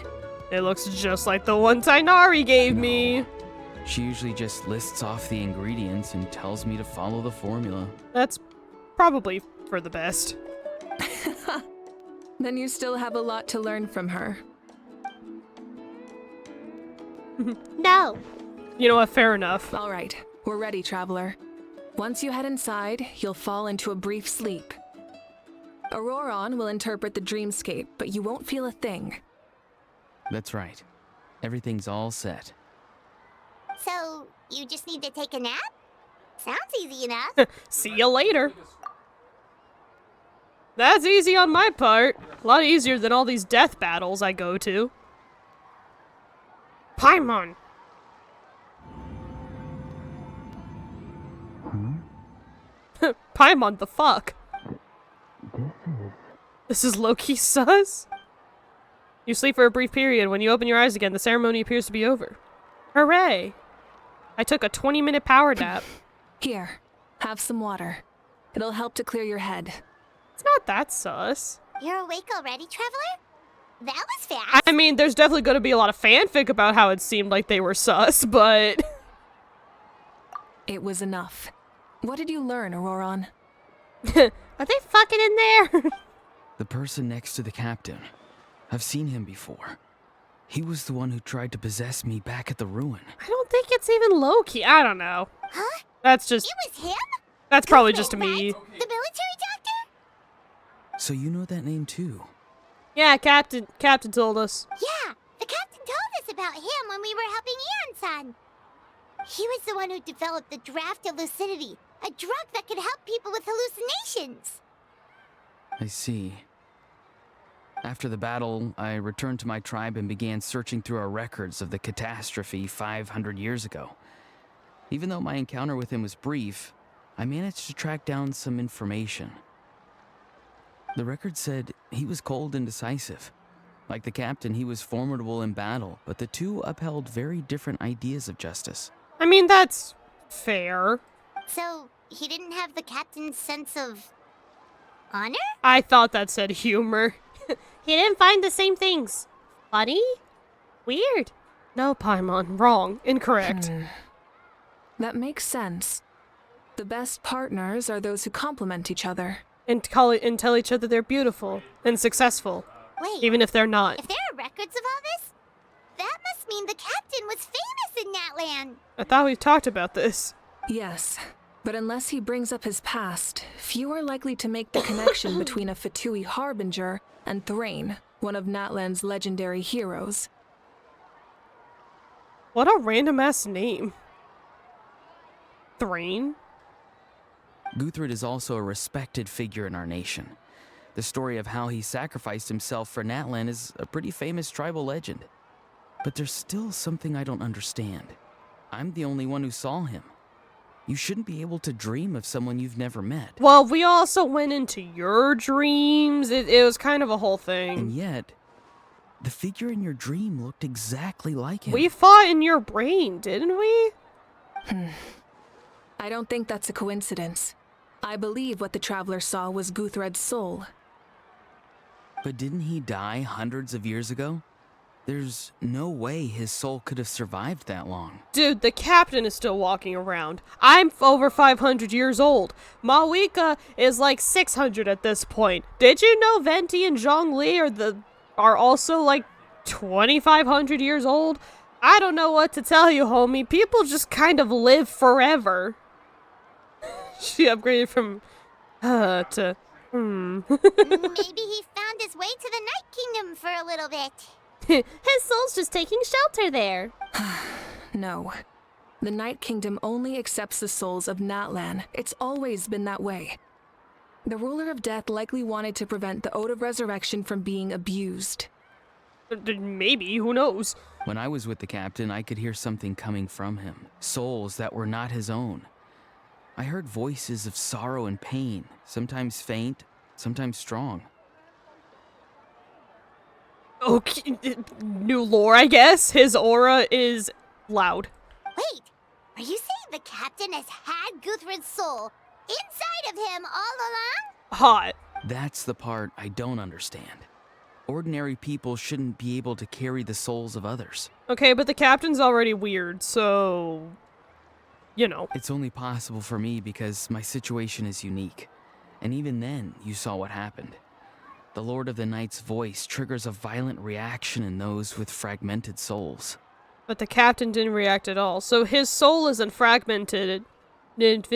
Speaker 1: It looks just like the one Tainari gave me.
Speaker 10: She usually just lists off the ingredients and tells me to follow the formula.
Speaker 1: That's probably for the best.
Speaker 7: Then you still have a lot to learn from her.
Speaker 2: No.
Speaker 1: You know what, fair enough.
Speaker 7: All right, we're ready, Traveler. Once you head inside, you'll fall into a brief sleep. Auroron will interpret the dreamscape, but you won't feel a thing.
Speaker 10: That's right. Everything's all set.
Speaker 2: So, you just need to take a nap? Sounds easy enough.
Speaker 1: See you later. That's easy on my part. A lot easier than all these death battles I go to. Paimon! Paimon, the fuck? This is low-key sus? You sleep for a brief period. When you open your eyes again, the ceremony appears to be over. Hooray! I took a 20-minute power nap.
Speaker 7: Here, have some water. It'll help to clear your head.
Speaker 1: It's not that sus.
Speaker 2: You're awake already, Traveler? That was fast.
Speaker 1: I mean, there's definitely going to be a lot of fanfic about how it seemed like they were sus, but...
Speaker 7: It was enough. What did you learn, Auroron?
Speaker 1: Are they fucking in there?
Speaker 10: The person next to the captain. I've seen him before. He was the one who tried to possess me back at the ruin.
Speaker 1: I don't think it's even low-key. I don't know.
Speaker 2: Huh?
Speaker 1: That's just...
Speaker 2: It was him?
Speaker 1: That's probably just me.
Speaker 2: The military doctor?
Speaker 10: So you know that name too?
Speaker 1: Yeah, Captain told us.
Speaker 2: Yeah, the captain told us about him when we were helping Ian-san. He was the one who developed the draft of lucidity, a drug that could help people with hallucinations.
Speaker 10: I see. After the battle, I returned to my tribe and began searching through our records of the catastrophe 500 years ago. Even though my encounter with him was brief, I managed to track down some information. The record said he was cold and decisive. Like the captain, he was formidable in battle, but the two upheld very different ideas of justice.
Speaker 1: I mean, that's fair.
Speaker 2: So, he didn't have the captain's sense of honor?
Speaker 1: I thought that said humor. He didn't find the same things. Funny? Weird. No, Paimon. Wrong. Incorrect.
Speaker 7: That makes sense. The best partners are those who complement each other.
Speaker 1: And tell each other they're beautiful and successful.
Speaker 2: Wait,
Speaker 1: even if they're not.
Speaker 2: If there are records of all this, that must mean the captain was famous in that land.
Speaker 1: I thought we talked about this.
Speaker 7: Yes, but unless he brings up his past, few are likely to make the connection between a Fatui harbinger and Thrain, one of Natlan's legendary heroes.
Speaker 1: What a random-ass name. Thrain?
Speaker 10: Guthrid is also a respected figure in our nation. The story of how he sacrificed himself for Natlan is a pretty famous tribal legend. But there's still something I don't understand. I'm the only one who saw him. You shouldn't be able to dream of someone you've never met.
Speaker 1: Well, we also went into your dreams. It was kind of a whole thing.
Speaker 10: And yet, the figure in your dream looked exactly like him.
Speaker 1: We fought in your brain, didn't we?
Speaker 7: I don't think that's a coincidence. I believe what the Traveler saw was Guthred's soul.
Speaker 10: But didn't he die hundreds of years ago? There's no way his soul could have survived that long.
Speaker 1: Dude, the captain is still walking around. I'm over 500 years old. Mawika is like 600 at this point. Did you know Venti and Zhongli are also like 2,500 years old? I don't know what to tell you, homie. People just kind of live forever. She upgraded from to
Speaker 2: Maybe he found his way to the Night Kingdom for a little bit.
Speaker 8: His soul's just taking shelter there.
Speaker 7: No. The Night Kingdom only accepts the souls of Natlan. It's always been that way. The Ruler of Death likely wanted to prevent the Ode of Resurrection from being abused.
Speaker 1: Maybe, who knows?
Speaker 10: When I was with the captain, I could hear something coming from him. Souls that were not his own. I heard voices of sorrow and pain, sometimes faint, sometimes strong.
Speaker 1: Okay, new lore, I guess. His aura is loud.
Speaker 2: Wait, are you saying the captain has had Guthred's soul inside of him all along?
Speaker 1: Hot.
Speaker 10: That's the part I don't understand. Ordinary people shouldn't be able to carry the souls of others.
Speaker 1: Okay, but the captain's already weird, so... you know.
Speaker 10: It's only possible for me because my situation is unique. And even then, you saw what happened. The Lord of the Night's voice triggers a violent reaction in those with fragmented souls.
Speaker 1: But the captain didn't react at all, so his soul isn't fragmented. But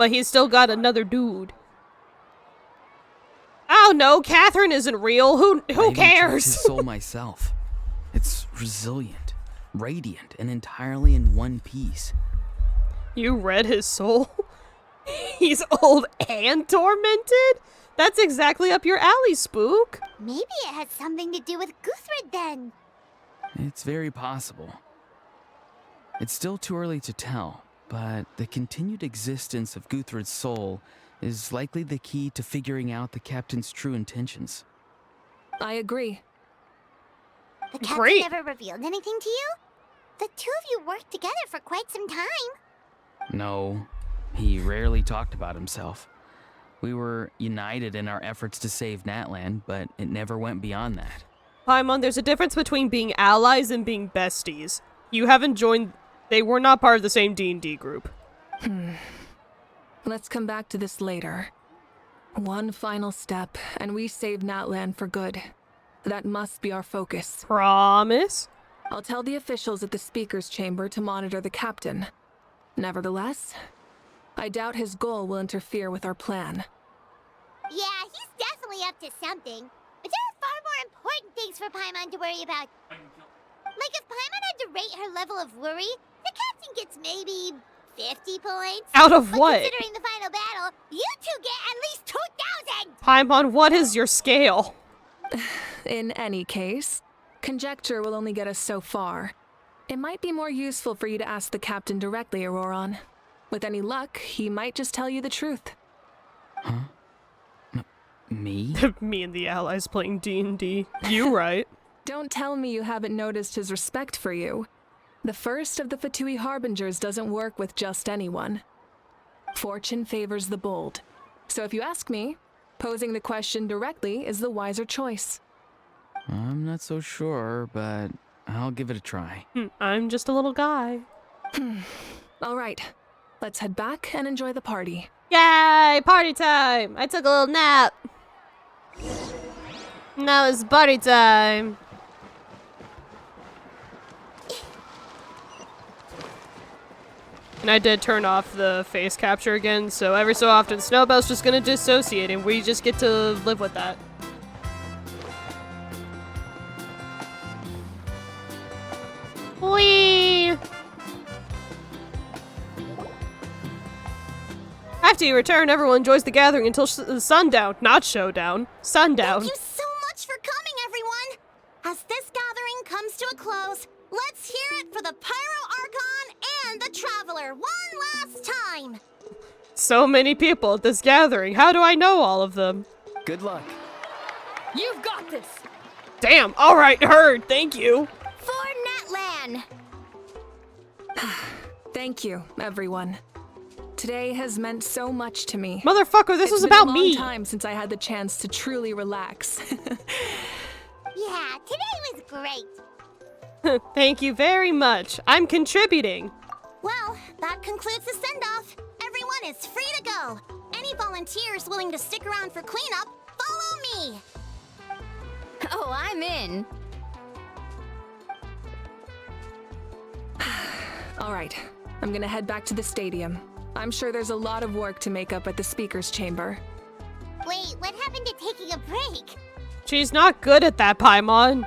Speaker 1: he's still got another dude. Oh no, Catherine isn't real. Who
Speaker 10: I even
Speaker 1: cares?
Speaker 10: checked his soul myself. It's resilient, radiant, and entirely in one piece.
Speaker 1: You read his soul? He's old and tormented? That's exactly up your alley, Spook.
Speaker 2: Maybe it has something to do with Guthred then.
Speaker 10: It's very possible. It's still too early to tell, but the continued existence of Guthred's soul is likely the key to figuring out the captain's true intentions.
Speaker 7: I agree.
Speaker 2: The captain
Speaker 1: Great.
Speaker 2: never revealed anything to you? The two of you worked together for quite some time.
Speaker 10: No, he rarely talked about himself. We were united in our efforts to save Natlan, but it never went beyond that.
Speaker 1: Paimon, there's a difference between being allies and being besties. You haven't joined... They were not part of the same D&D group.
Speaker 7: Let's come back to this later. One final step, and we save Natlan for good. That must be our focus.
Speaker 1: Promise?
Speaker 7: I'll tell the officials at the speaker's chamber to monitor the captain. Nevertheless, I doubt his goal will interfere with our plan.
Speaker 2: Yeah, he's definitely up to something. But there are far more important things for Paimon to worry about. Like if Paimon had to rate her level of worry, the captain gets maybe 50 points.
Speaker 1: Out of
Speaker 2: but
Speaker 1: what?
Speaker 2: Considering the final battle, you two get at least 2,000!
Speaker 1: Paimon, what is your scale?
Speaker 7: In any case, conjecture will only get us so far. It might be more useful for you to ask the captain directly, Auroron. With any luck, he might just tell you the truth.
Speaker 10: Huh? Me?
Speaker 1: Me and the allies playing D&D. You right.
Speaker 7: Don't tell me you haven't noticed his respect for you. The first of the Fatui Harbingers doesn't work with just anyone. Fortune favors the bold. So if you ask me, posing the question directly is the wiser choice.
Speaker 10: I'm not so sure, but I'll give it a try.
Speaker 1: I'm just a little guy.
Speaker 7: All right, let's head back and enjoy the party.
Speaker 1: Yay! Party time! I took a little nap. Now it's party time. And I did turn off the face capture again, so every so often Snowbell's just gonna dissociate and we just get to live with that. Whee! I After you return, everyone enjoys the gathering until sundown. Not showdown. Sundown.
Speaker 8: Thank you so much for coming, everyone! As this gathering comes to a close, let's hear it for the Pyro Archon and the Traveler one last time!
Speaker 1: So many people at this gathering. How do I know all of them?
Speaker 10: Good luck.
Speaker 7: You've got this!
Speaker 1: Damn. All right, heard. Thank you.
Speaker 8: For Natlan!
Speaker 7: Thank you, everyone. Today has meant so much to me.
Speaker 1: Motherfucker, this was about me.
Speaker 7: It's been a long time since I had the chance to truly relax.
Speaker 2: Yeah, today was great.
Speaker 1: Thank you very much. I'm contributing.
Speaker 8: Well, that concludes the send-off. Everyone is free to go. Any volunteers willing to stick around for cleanup, follow me! Oh, I'm in.
Speaker 7: All right, I'm gonna head back to the stadium. I'm sure there's a lot of work to make up at the speaker's chamber.
Speaker 2: Wait, what happened to taking a break?
Speaker 1: She's not good at that, Paimon.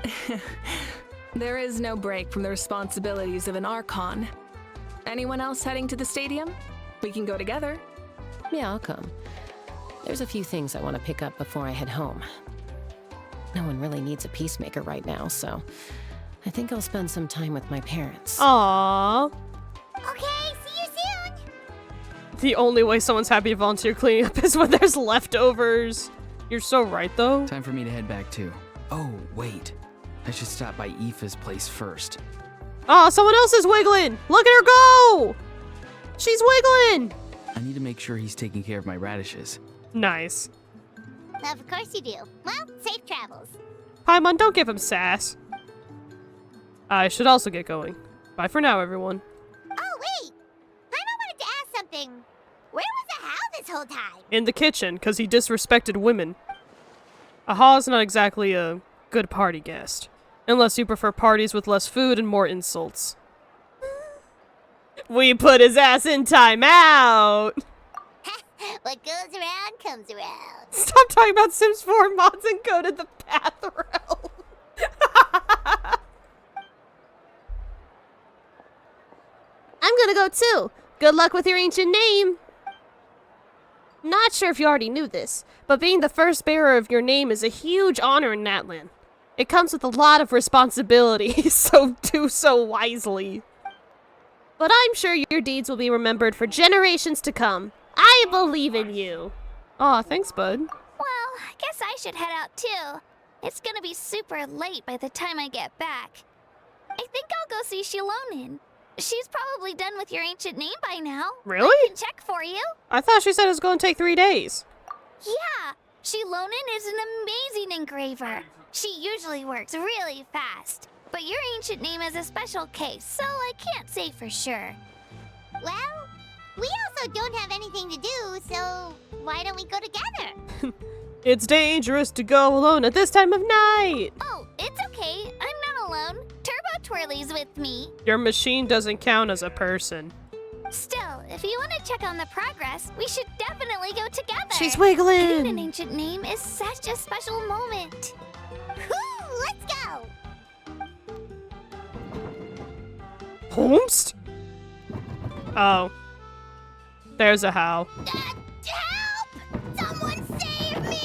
Speaker 7: There is no break from the responsibilities of an Archon. Anyone else heading to the stadium? We can go together.
Speaker 11: Yeah, I'll come. There's a few things I want to pick up before I head home. No one really needs a peacemaker right now, so I think I'll spend some time with my parents.
Speaker 1: Aww.
Speaker 2: Okay, see you soon.
Speaker 1: The only way someone's happy to volunteer cleaning up is when there's leftovers. You're so right, though.
Speaker 10: Time for me to head back too. Oh, wait. I should stop by Aoife's place first.
Speaker 1: Oh, someone else is wiggling. Look at her go. She's wiggling.
Speaker 10: I need to make sure he's taking care of my radishes.
Speaker 1: Nice.
Speaker 2: Of course you do. Well, safe travels.
Speaker 1: Paimon, don't give him sass. I should also get going. Bye for now, everyone.
Speaker 2: Oh, wait. I wanted to ask something. Where was Ahau this whole time?
Speaker 1: In the kitchen, because he disrespected women. Ahau's not exactly a good party guest. Unless you prefer parties with less food and more insults. We put his ass in timeout!
Speaker 2: What goes around comes around.
Speaker 1: Stop talking about Sims 4 mods and go to the bathroom. I'm gonna go too. Good luck with your ancient name. Not sure if you already knew this, but being the first bearer of your name is a huge honor in Natlan. It comes with a lot of responsibility, so do so wisely. But I'm sure your deeds will be remembered for generations to come. I believe in you. Aw, thanks, bud.
Speaker 2: Well, I guess I should head out too. It's gonna be super late by the time I get back. I think I'll go see Shilonin. She's probably done with your ancient name by now.
Speaker 1: Really?
Speaker 2: I can check for you.
Speaker 1: I thought she said it was going to take 3 days.
Speaker 2: Yeah, Shilonin is an amazing engraver. She usually works really fast. But your ancient name is a special case, so I can't say for sure. Well, we also don't have anything to do, so why don't we go together?
Speaker 1: It's dangerous to go alone at this time of night.
Speaker 2: Oh, it's okay. I'm not alone. Turbo Twirly's with me.
Speaker 1: Your machine doesn't count as a person.
Speaker 2: Still, if you want to check on the progress, we should definitely go together.
Speaker 1: She's
Speaker 2: Getting an
Speaker 1: wiggling.
Speaker 2: ancient name is such a special moment. Whoo, let's go.
Speaker 1: Homst? Oh. There's a how.
Speaker 2: Help! Someone save me!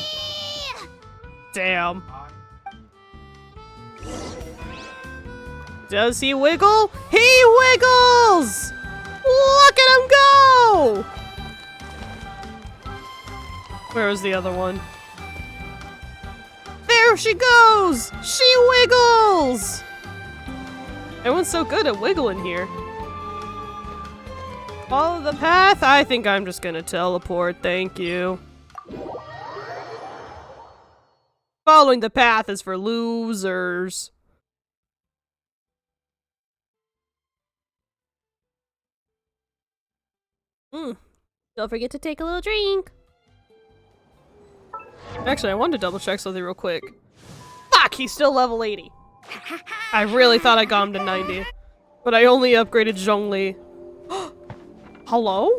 Speaker 1: Damn. Does he wiggle? He wiggles! Look at him go! Where was the other one? There she goes! She wiggles! Everyone's so good at wiggling here. Follow the path? I think I'm just gonna teleport, thank you. Following the path is for losers. Don't forget to take a little drink. Actually, I wanted to double check something real quick. Fuck, he's still level 80. I really thought I got him to 90. But I only upgraded Zhongli. Hello?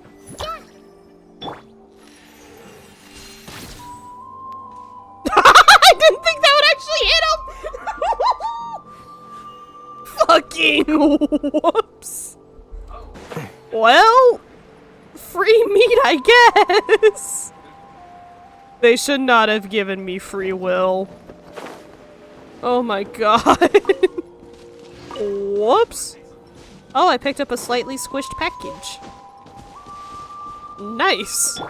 Speaker 1: I didn't think that would actually hit him! Fucking whoops. Well, free meat, I I guess. They should not have given me free will. Oh my god. Whoops. Oh, I picked up a slightly squished package. Nice.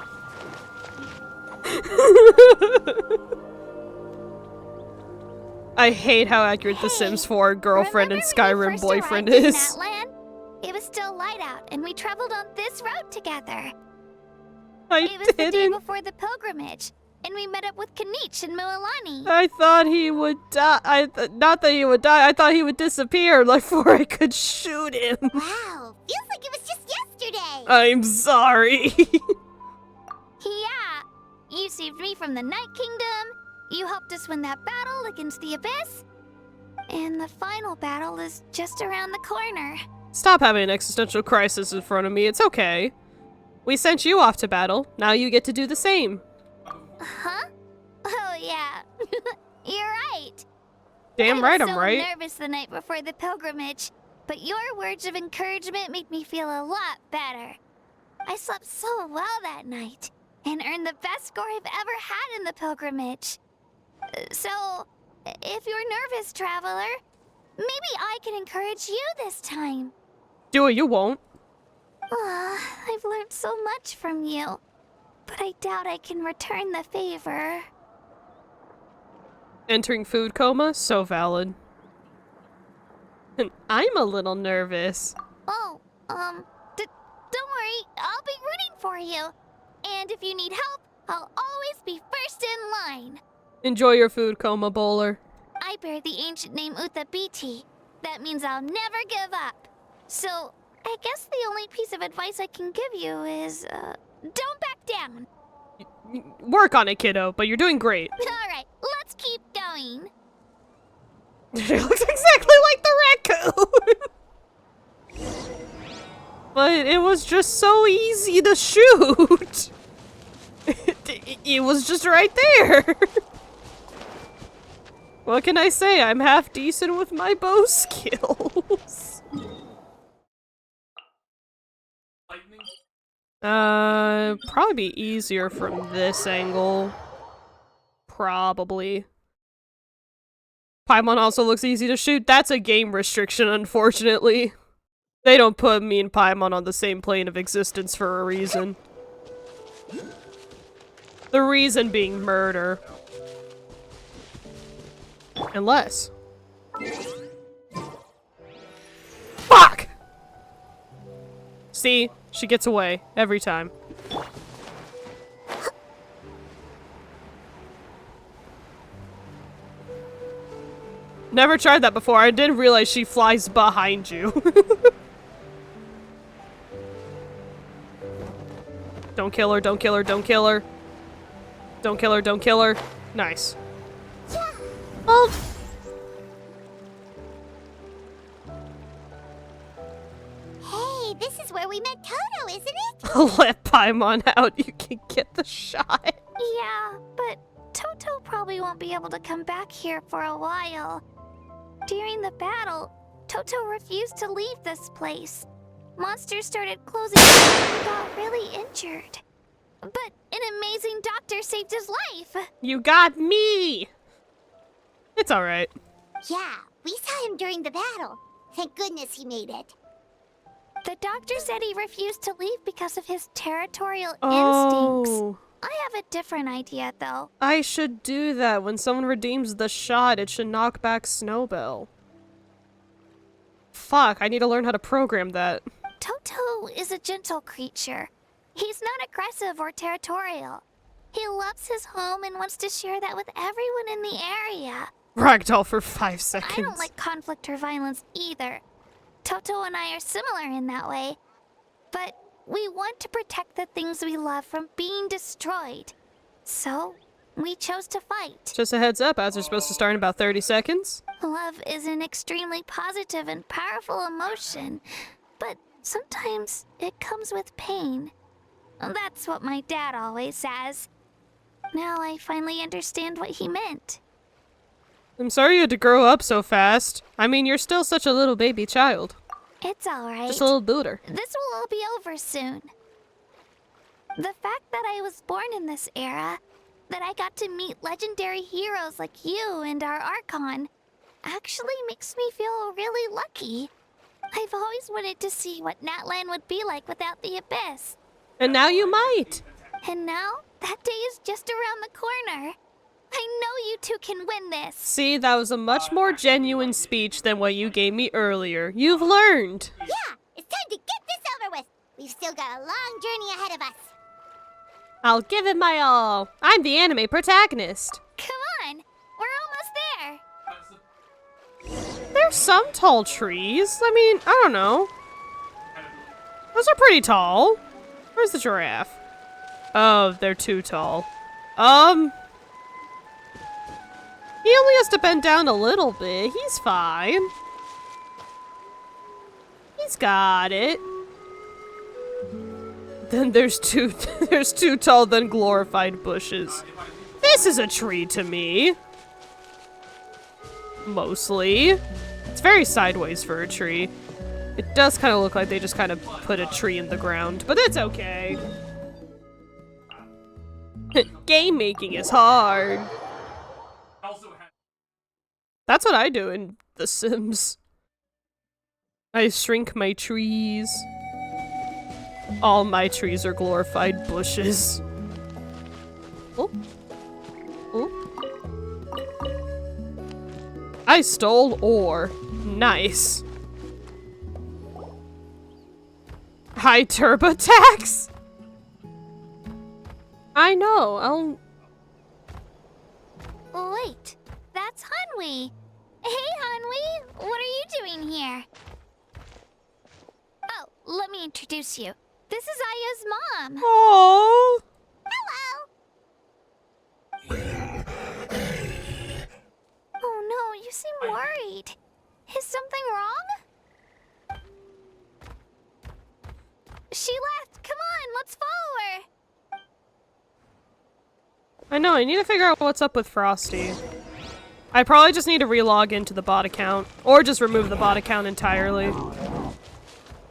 Speaker 1: I hate how accurate The Sims 4 girlfriend and Skyrim boyfriend is.
Speaker 2: It was still light out, and we traveled on this road together.
Speaker 1: It
Speaker 2: was the day before the pilgrimage, and we met up with Kanich and Mualani.
Speaker 1: I thought he would die. Not that he would die, I thought he would disappear before I could shoot him.
Speaker 2: Wow, feels like it was just yesterday.
Speaker 1: I'm sorry.
Speaker 2: Yeah, you saved me from the Night Kingdom, you helped us win that battle against the Abyss, and the final battle is just around the corner.
Speaker 1: Stop having an existential crisis in front of me, it's okay. We sent you off to battle, now you get to do the same.
Speaker 2: Huh? Oh yeah, you're right.
Speaker 1: Damn right,
Speaker 2: I'm
Speaker 1: right.
Speaker 2: nervous the night before the pilgrimage, but your words of encouragement made me feel a lot better. I slept so well that night, and earned the best score I've ever had in the pilgrimage. So, if you're nervous, traveler, maybe I can encourage you this time.
Speaker 1: Do it, you won't.
Speaker 2: I've learned so much from you, but I doubt I can return the favor.
Speaker 1: Entering food coma? So valid. And I'm a little nervous.
Speaker 2: Oh, don't worry, I'll be rooting for you. And if you need help, I'll always be first in line.
Speaker 1: Enjoy your food coma, Bowler.
Speaker 2: I bear the ancient name Uthabiti. That means I'll never give up. So, I guess the only piece of advice I can give you is, don't back down.
Speaker 1: Work on it, kiddo, but you're doing great.
Speaker 2: Alright, let's keep going.
Speaker 1: She looks exactly like the raccoon! But it was just so easy to shoot! It was just right there! What can I say? I'm half decent with my bow skills. Probably be easier from this angle. Probably. Paimon also looks easy to shoot. That's a game restriction, unfortunately. They don't put me and Paimon on the same plane of existence for a reason. The reason being murder. Unless. Fuck! See? She gets away. Every time. Never tried that before. I didn't realize she flies behind you. Don't kill her, don't kill her, don't kill her. Don't kill her, don't kill her. Nice. Well,
Speaker 2: Hey, this is where we met Toto, isn't it?
Speaker 1: let Paimon out. You can get the shot.
Speaker 2: Yeah, but Toto probably won't be able to come back here for a while. During the battle, Toto refused to leave this place. Monsters started closing and he got really injured. But an amazing doctor saved his life.
Speaker 1: You got me! It's alright.
Speaker 2: Yeah, we saw him during the battle. Thank goodness he made it. The doctor said he refused to leave because of his territorial instincts. I have a different idea, though.
Speaker 1: I should do that. When someone redeems the shot, it should knock back Snowbell. Fuck, I need to learn how to program that.
Speaker 2: Toto is a gentle creature. He's not aggressive or territorial. He loves his home and wants to share that with everyone in the area.
Speaker 1: Ragdoll for 5 seconds.
Speaker 2: I don't like conflict or violence either. Toto and I are similar in that way. But we want to protect the things we love from being destroyed. So, we chose to fight.
Speaker 1: Just a heads up, ads are supposed to start in about 30 seconds.
Speaker 2: Love is an extremely positive and powerful emotion, but sometimes it comes with pain. That's what my dad always says. Now I finally understand what he meant.
Speaker 1: I'm sorry you had to grow up so fast. I mean, you're still such a little baby child.
Speaker 2: It's alright.
Speaker 1: Just a little booter.
Speaker 2: This will all be over soon. The fact that I was born in this era, that I got to meet legendary heroes like you and our archon, actually makes me feel really lucky. I've always wanted to see what Natlan would be like without the Abyss.
Speaker 1: And now you might.
Speaker 2: And now, that day is just around the corner. I know you two can win this.
Speaker 1: See, that was a much more genuine speech than what you gave me earlier. You've learned.
Speaker 8: Yeah, it's time to get this over with. We've still got a long journey ahead of us.
Speaker 1: I'll give it my all. I'm the anime protagonist.
Speaker 2: Come on, we're almost there.
Speaker 1: There's some tall trees. I mean, I don't know. Those are pretty tall. Where's the giraffe? Oh, they're too tall. He only has to bend down a little bit. He's fine. He's got it. Then there's two tall then glorified bushes. This is a tree to me. Mostly. It's very sideways for a tree. It does kind of look like they just kind of put a tree in the ground, but it's okay. Game making is hard. That's what I do in The Sims. I shrink my trees. All my trees are glorified bushes. Oh. Oh. I stole ore. Nice. High turbo tax? I know,
Speaker 2: Wait, that's Hanwi. Hey, Hanwi, what are you doing here? Oh, let me introduce you. This is Aya's mom.
Speaker 1: Oh.
Speaker 2: Hello. Oh no, you seem worried. Is something wrong? She left. Come on, let's follow her.
Speaker 1: I know, I need to figure out what's up with Frosty. I probably just need to relog into the bot account. Or just remove the bot account entirely.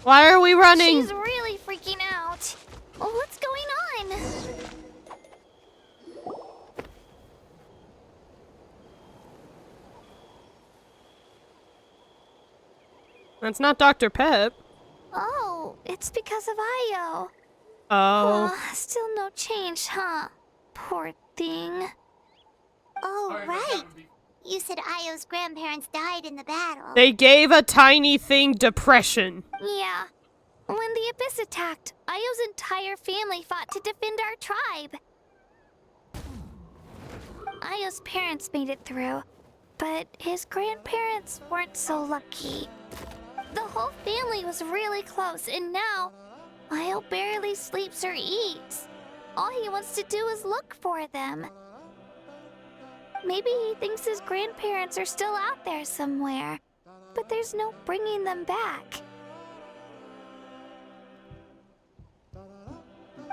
Speaker 1: Why are we running?
Speaker 2: She's really freaking out. What's going on?
Speaker 1: That's not Dr. Pep.
Speaker 2: Oh, it's because of Io.
Speaker 1: Oh.
Speaker 2: Still no change, huh? Poor thing.
Speaker 8: Oh, right. You said Io's grandparents died in the battle.
Speaker 1: They gave a tiny thing depression.
Speaker 2: Yeah. When the Abyss attacked, Io's entire family fought to defend our tribe. Io's parents made it through, but his grandparents weren't so lucky. The whole family was really close, and now Io barely sleeps or eats. All he wants to do is look for them. Maybe he thinks his grandparents are still out there somewhere, but there's no bringing them back.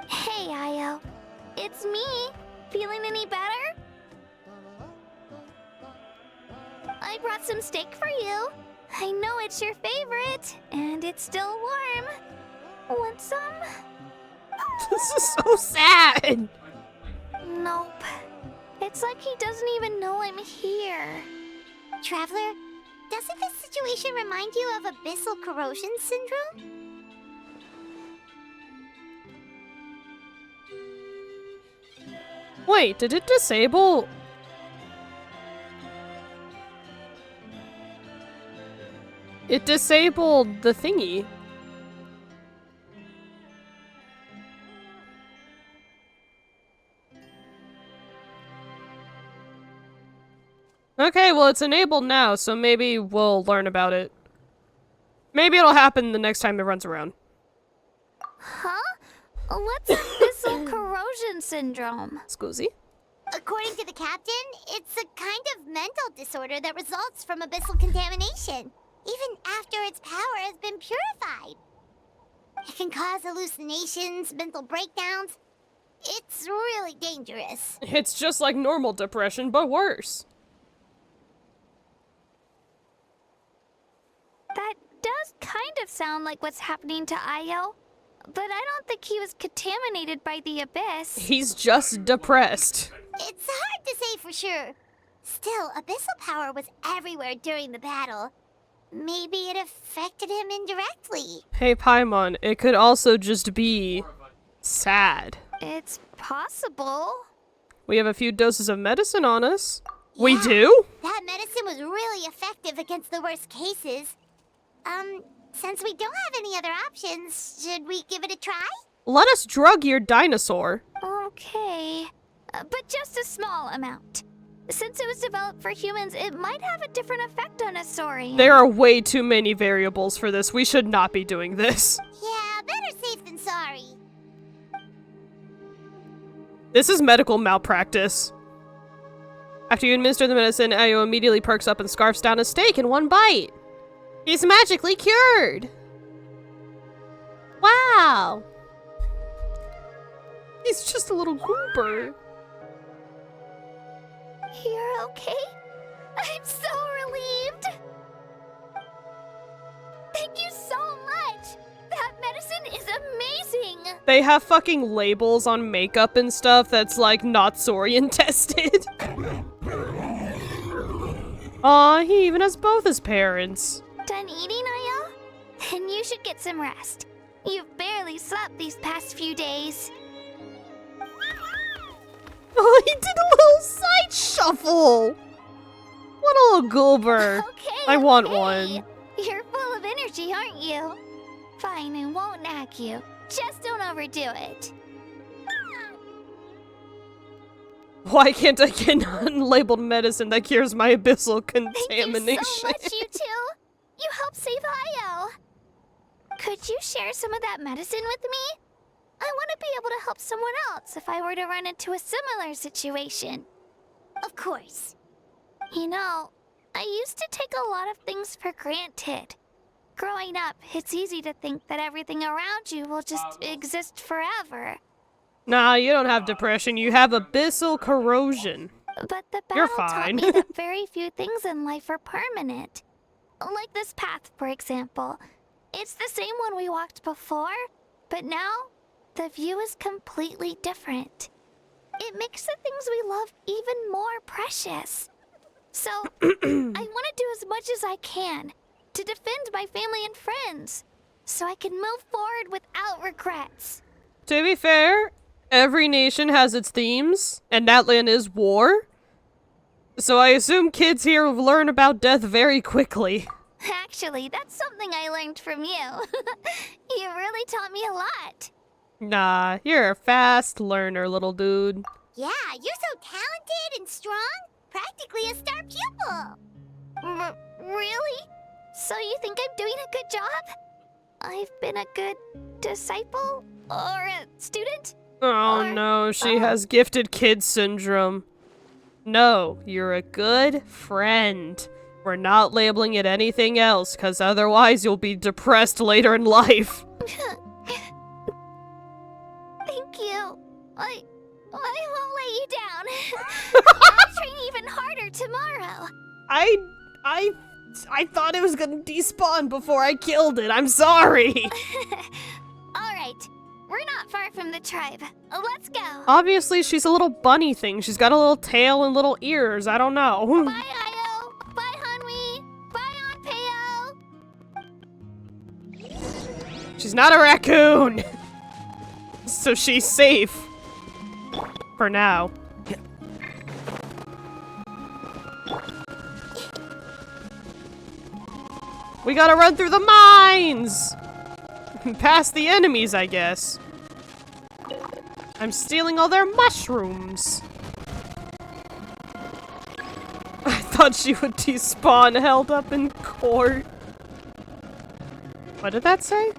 Speaker 2: Hey, Io. It's me. Feeling any better? I brought some steak for you. I know it's your favorite, and it's still warm. Want some?
Speaker 1: This is so sad.
Speaker 2: Nope. It's like he doesn't even know I'm here.
Speaker 8: Traveler, doesn't this situation remind you of abyssal corrosion syndrome?
Speaker 1: Wait, did it disable? It disabled the thingy. Okay, well it's enabled now, so maybe we'll learn about it. Maybe it'll happen the next time it runs around.
Speaker 2: Huh? What's abyssal corrosion syndrome?
Speaker 1: Scusi?
Speaker 8: According to the captain, it's a kind of mental disorder that results from abyssal contamination, even after its power has been purified. It can cause hallucinations, mental breakdowns. It's really dangerous.
Speaker 1: It's just like normal depression, but worse.
Speaker 2: That does kind of sound like what's happening to Io. but I don't think he was contaminated by the abyss.
Speaker 1: He's just depressed.
Speaker 8: It's hard to say for sure. Still, abyssal power was everywhere during the battle. Maybe it affected him indirectly.
Speaker 1: Hey Paimon, it could also just be sad.
Speaker 2: It's possible.
Speaker 1: We have a few doses of medicine on us.
Speaker 8: Yeah,
Speaker 1: We do?
Speaker 8: That medicine was really effective against the worst cases. Since we don't have any other options, should we give it a try?
Speaker 1: Let us drug your dinosaur.
Speaker 2: Okay, but just a small amount. Since it was developed for humans, it might have a different effect on a saurian.
Speaker 1: There are way too many variables for this. We should not be doing this.
Speaker 8: Yeah, better safe than sorry.
Speaker 1: This is medical malpractice. After you administer the medicine, Ayo immediately perks up and scarfs down a steak in one bite. He's magically cured. Wow. He's just a little goober.
Speaker 2: You're okay? I'm so relieved. Thank you so much. That medicine is amazing.
Speaker 1: They have fucking labels on makeup and stuff that's like not saurian tested. Aw, he even has both his parents.
Speaker 2: Done eating, Ayo? Then you should get some rest. You've barely slept these past few days.
Speaker 1: Oh, he did a little side shuffle. What a little goober.
Speaker 2: Okay,
Speaker 1: I want
Speaker 2: okay.
Speaker 1: one.
Speaker 2: You're full of energy, aren't you? Fine, I won't nag you. Just don't overdo it.
Speaker 1: Why can't I get unlabeled medicine that cures my abyssal contamination?
Speaker 2: Thank you so much, you two. You helped save Ayo. Could you share some of that medicine with me? I want to be able to help someone else if I were to run into a similar situation.
Speaker 8: Of course.
Speaker 2: You know, I used to take a lot of things for granted. Growing up, it's easy to think that everything around you will just exist forever.
Speaker 1: Nah, you don't have depression. You have abyssal corrosion.
Speaker 2: But the
Speaker 1: You're
Speaker 2: battle taught
Speaker 1: fine.
Speaker 2: me that very few things in life are permanent. Like this path, for example. It's the same one we walked before, but now the view is completely different. It makes the things we love even more precious. So, I want to do as much as I can to defend my family and friends, so I can move forward without regrets.
Speaker 1: To be fair, every nation has its themes, and Natlan is war. So I assume kids here learn about death very quickly.
Speaker 2: Actually, that's something I learned from you. You really taught me a lot.
Speaker 1: Nah, you're a fast learner, little dude.
Speaker 8: Yeah, you're so talented and strong. Practically a star pupil.
Speaker 2: Really? So you think I'm doing a good job? I've been a good disciple? Or a student?
Speaker 1: Oh no, she has gifted kid syndrome. No, you're a good friend. We're not labeling it anything else, because otherwise you'll be depressed later in life.
Speaker 2: Thank you. I won't let you down. I'll train even harder tomorrow.
Speaker 1: I thought it was gonna despawn before I killed it. I'm sorry.
Speaker 2: Alright, we're not far from the tribe. Let's go.
Speaker 1: Obviously, she's a little bunny thing. She's got a little tail and little ears. I don't know.
Speaker 2: Bye, Ayo. Bye, Hanwi. Bye, Onpeo.
Speaker 1: She's not a raccoon. So she's safe. For now. We gotta run through the mines! Past the enemies, I guess. I'm stealing all their mushrooms. I thought she would despawn held up in court. What did that say?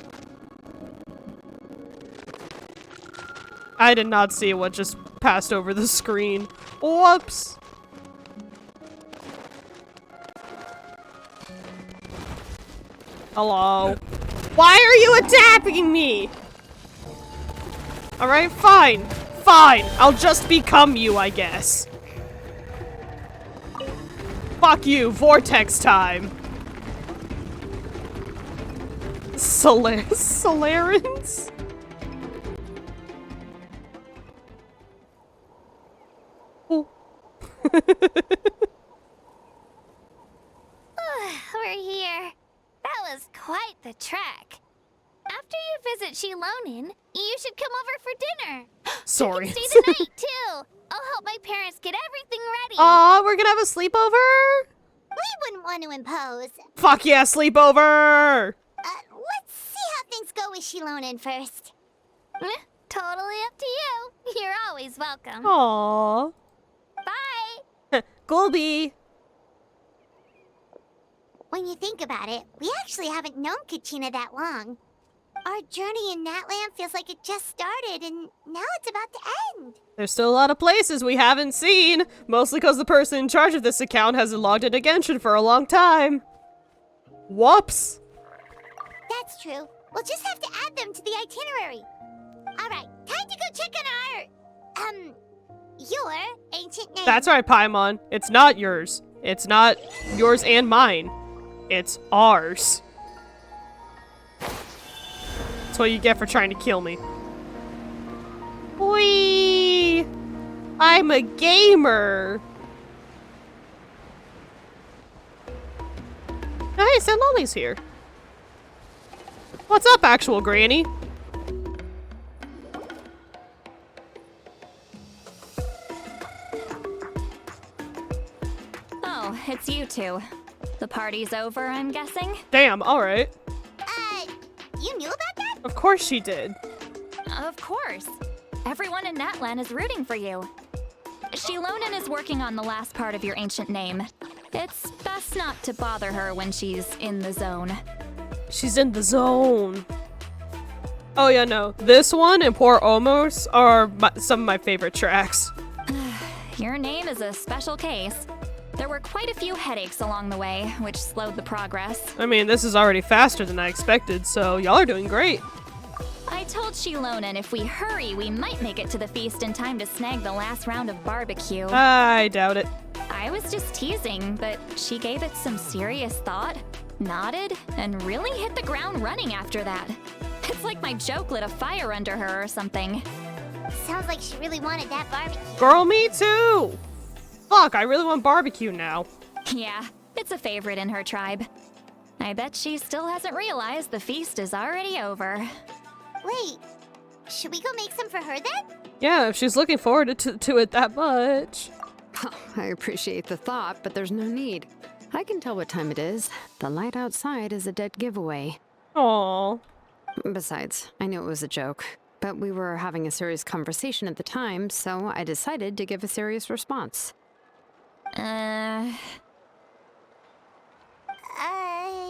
Speaker 1: I did not see what just passed over the screen. Whoops. Hello. Why are you attacking me? Alright, fine. Fine. I'll just become you, I guess. Fuck you. Vortex time. Solarans?
Speaker 2: We're here. That was quite the trek. After you visit Shilonin, you should come over for dinner.
Speaker 1: Sorry.
Speaker 2: You can stay the night, too. I'll help my parents get everything ready.
Speaker 1: Aw, we're gonna have a sleepover?
Speaker 8: We wouldn't want to impose.
Speaker 1: Fuck yeah, sleepover!
Speaker 8: Let's see how things go with Shilonin first.
Speaker 2: Totally up to you. You're always welcome.
Speaker 1: Aww.
Speaker 2: Bye.
Speaker 1: Gulby.
Speaker 8: When you think about it, we actually haven't known Kachina that long. Our journey in Natland feels like it just started, and now it's about to end.
Speaker 1: There's still a lot of places we haven't seen, mostly because the person in charge of this account hasn't logged into Genshin for a long time. Whoops.
Speaker 8: That's true. We'll just have to add them to the itinerary. Alright, time to go check on your ancient name.
Speaker 1: That's right, Paimon. It's not yours. It's not yours and mine. It's ours. That's what you get for trying to kill me. Whee! I'm a gamer. Nice, and Lolly's here. What's up, actual granny?
Speaker 3: Oh, it's you two. The party's over, I'm guessing?
Speaker 1: Damn, alright.
Speaker 8: You knew about that?
Speaker 1: Of course she did.
Speaker 3: Of course. Everyone in Natlan is rooting for you. Shilonin is working on the last part of your ancient name. It's best not to bother her when she's in the zone.
Speaker 1: She's in the zone. Oh yeah, no. This one and Poor Omos are some of my favorite tracks.
Speaker 3: Your name is a special case. There were quite a few headaches along the way, which slowed the progress.
Speaker 1: I mean, this is already faster than I expected, so y'all are doing great.
Speaker 3: I told Shilonin if we hurry, we might make it to the feast in time to snag the last round of barbecue.
Speaker 1: I doubt it.
Speaker 3: I was just teasing, but she gave it some serious thought, nodded, and really hit the ground running after that. It's like my joke lit a fire under her or something.
Speaker 8: Sounds like she really wanted that barbecue.
Speaker 1: Girl, me too! Fuck, I really want barbecue now.
Speaker 3: Yeah, it's a favorite in her tribe. I bet she still hasn't realized the feast is already over.
Speaker 8: Wait, should we go make some for her then?
Speaker 1: Yeah, if she's looking forward to it that much.
Speaker 6: I appreciate the thought, but there's no need. I can tell what time it is. The light outside is a dead giveaway.
Speaker 1: Aww.
Speaker 6: Besides, I knew it was a joke, but we were having a serious conversation at the time, so I decided to give a serious response.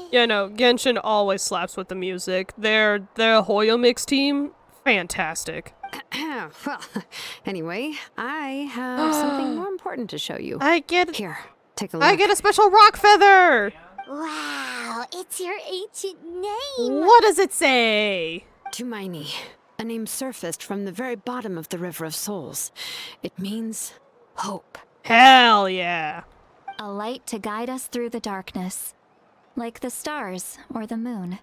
Speaker 1: Yeah, no, Genshin always slaps with the music. Their Hoyo Mix team, fantastic.
Speaker 6: Well, anyway, I have something more important to show you. Here, take a look.
Speaker 1: I get a special rock feather!
Speaker 8: Wow, it's your ancient name.
Speaker 1: What does it say?
Speaker 6: Tumaini, a name surfaced from the very bottom of the River of Souls. It means hope.
Speaker 1: Hell yeah.
Speaker 3: A light to guide us through the darkness. Like the stars or the moon.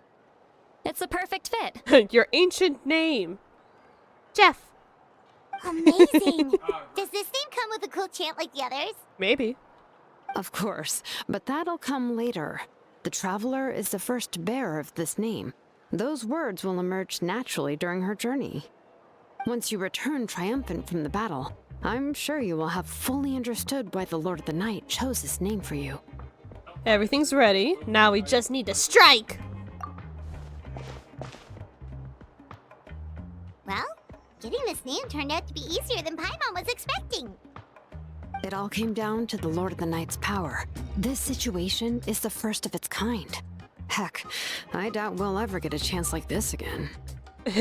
Speaker 3: It's a perfect fit.
Speaker 1: Your ancient name. Jeff.
Speaker 8: Amazing. Does this name come with a cool chant like the others?
Speaker 1: Maybe.
Speaker 6: Of course, but that'll come later. The Traveler is the first bearer of this name. Those words will emerge naturally during her journey. Once you return triumphant from the battle, I'm sure you will have fully understood why the Lord of the Night chose this name for you.
Speaker 1: Everything's ready. Now we just need to strike!
Speaker 8: Well, getting this name turned out to be easier than Paimon was expecting.
Speaker 6: It all came down to the Lord of the Night's power. This situation is the first of its kind. Heck, I doubt we'll ever get a chance like this again.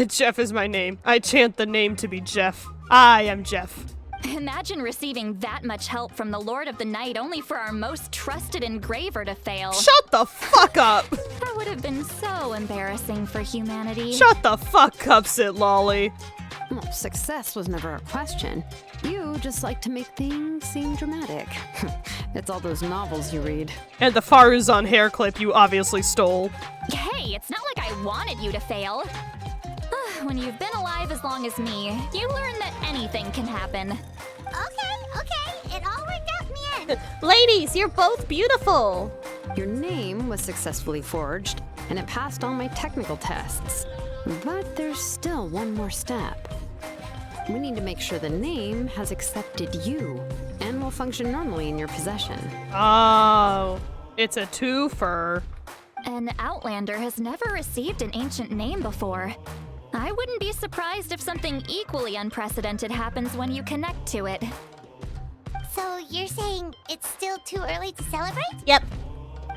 Speaker 1: Jeff is my name. I chant the name to be Jeff. I am Jeff.
Speaker 3: Imagine receiving that much help from the Lord of the Night only for our most trusted engraver to fail.
Speaker 1: Shut the fuck up!
Speaker 3: That would have been so embarrassing for humanity.
Speaker 1: Shut the fuck up, Sit Lolly.
Speaker 6: Well, success was never a question. You just like to make things seem dramatic. It's all those novels you read.
Speaker 1: And the Faruzan hair clip you obviously stole.
Speaker 3: Hey, it's not like I wanted you to fail. When you've been alive as long as me, you learn that anything can happen.
Speaker 8: Okay, it all worked out
Speaker 1: Ladies, you're both beautiful.
Speaker 6: Your name was successfully forged, and it passed all my technical tests. But there's still one more step. We need to make sure the name has accepted you and will function normally in your possession.
Speaker 1: Oh, it's a twofer.
Speaker 3: An Outlander has never received an ancient name before. I wouldn't be surprised if something equally unprecedented happens when you connect to it.
Speaker 8: So you're saying it's still too early to celebrate?
Speaker 1: Yep.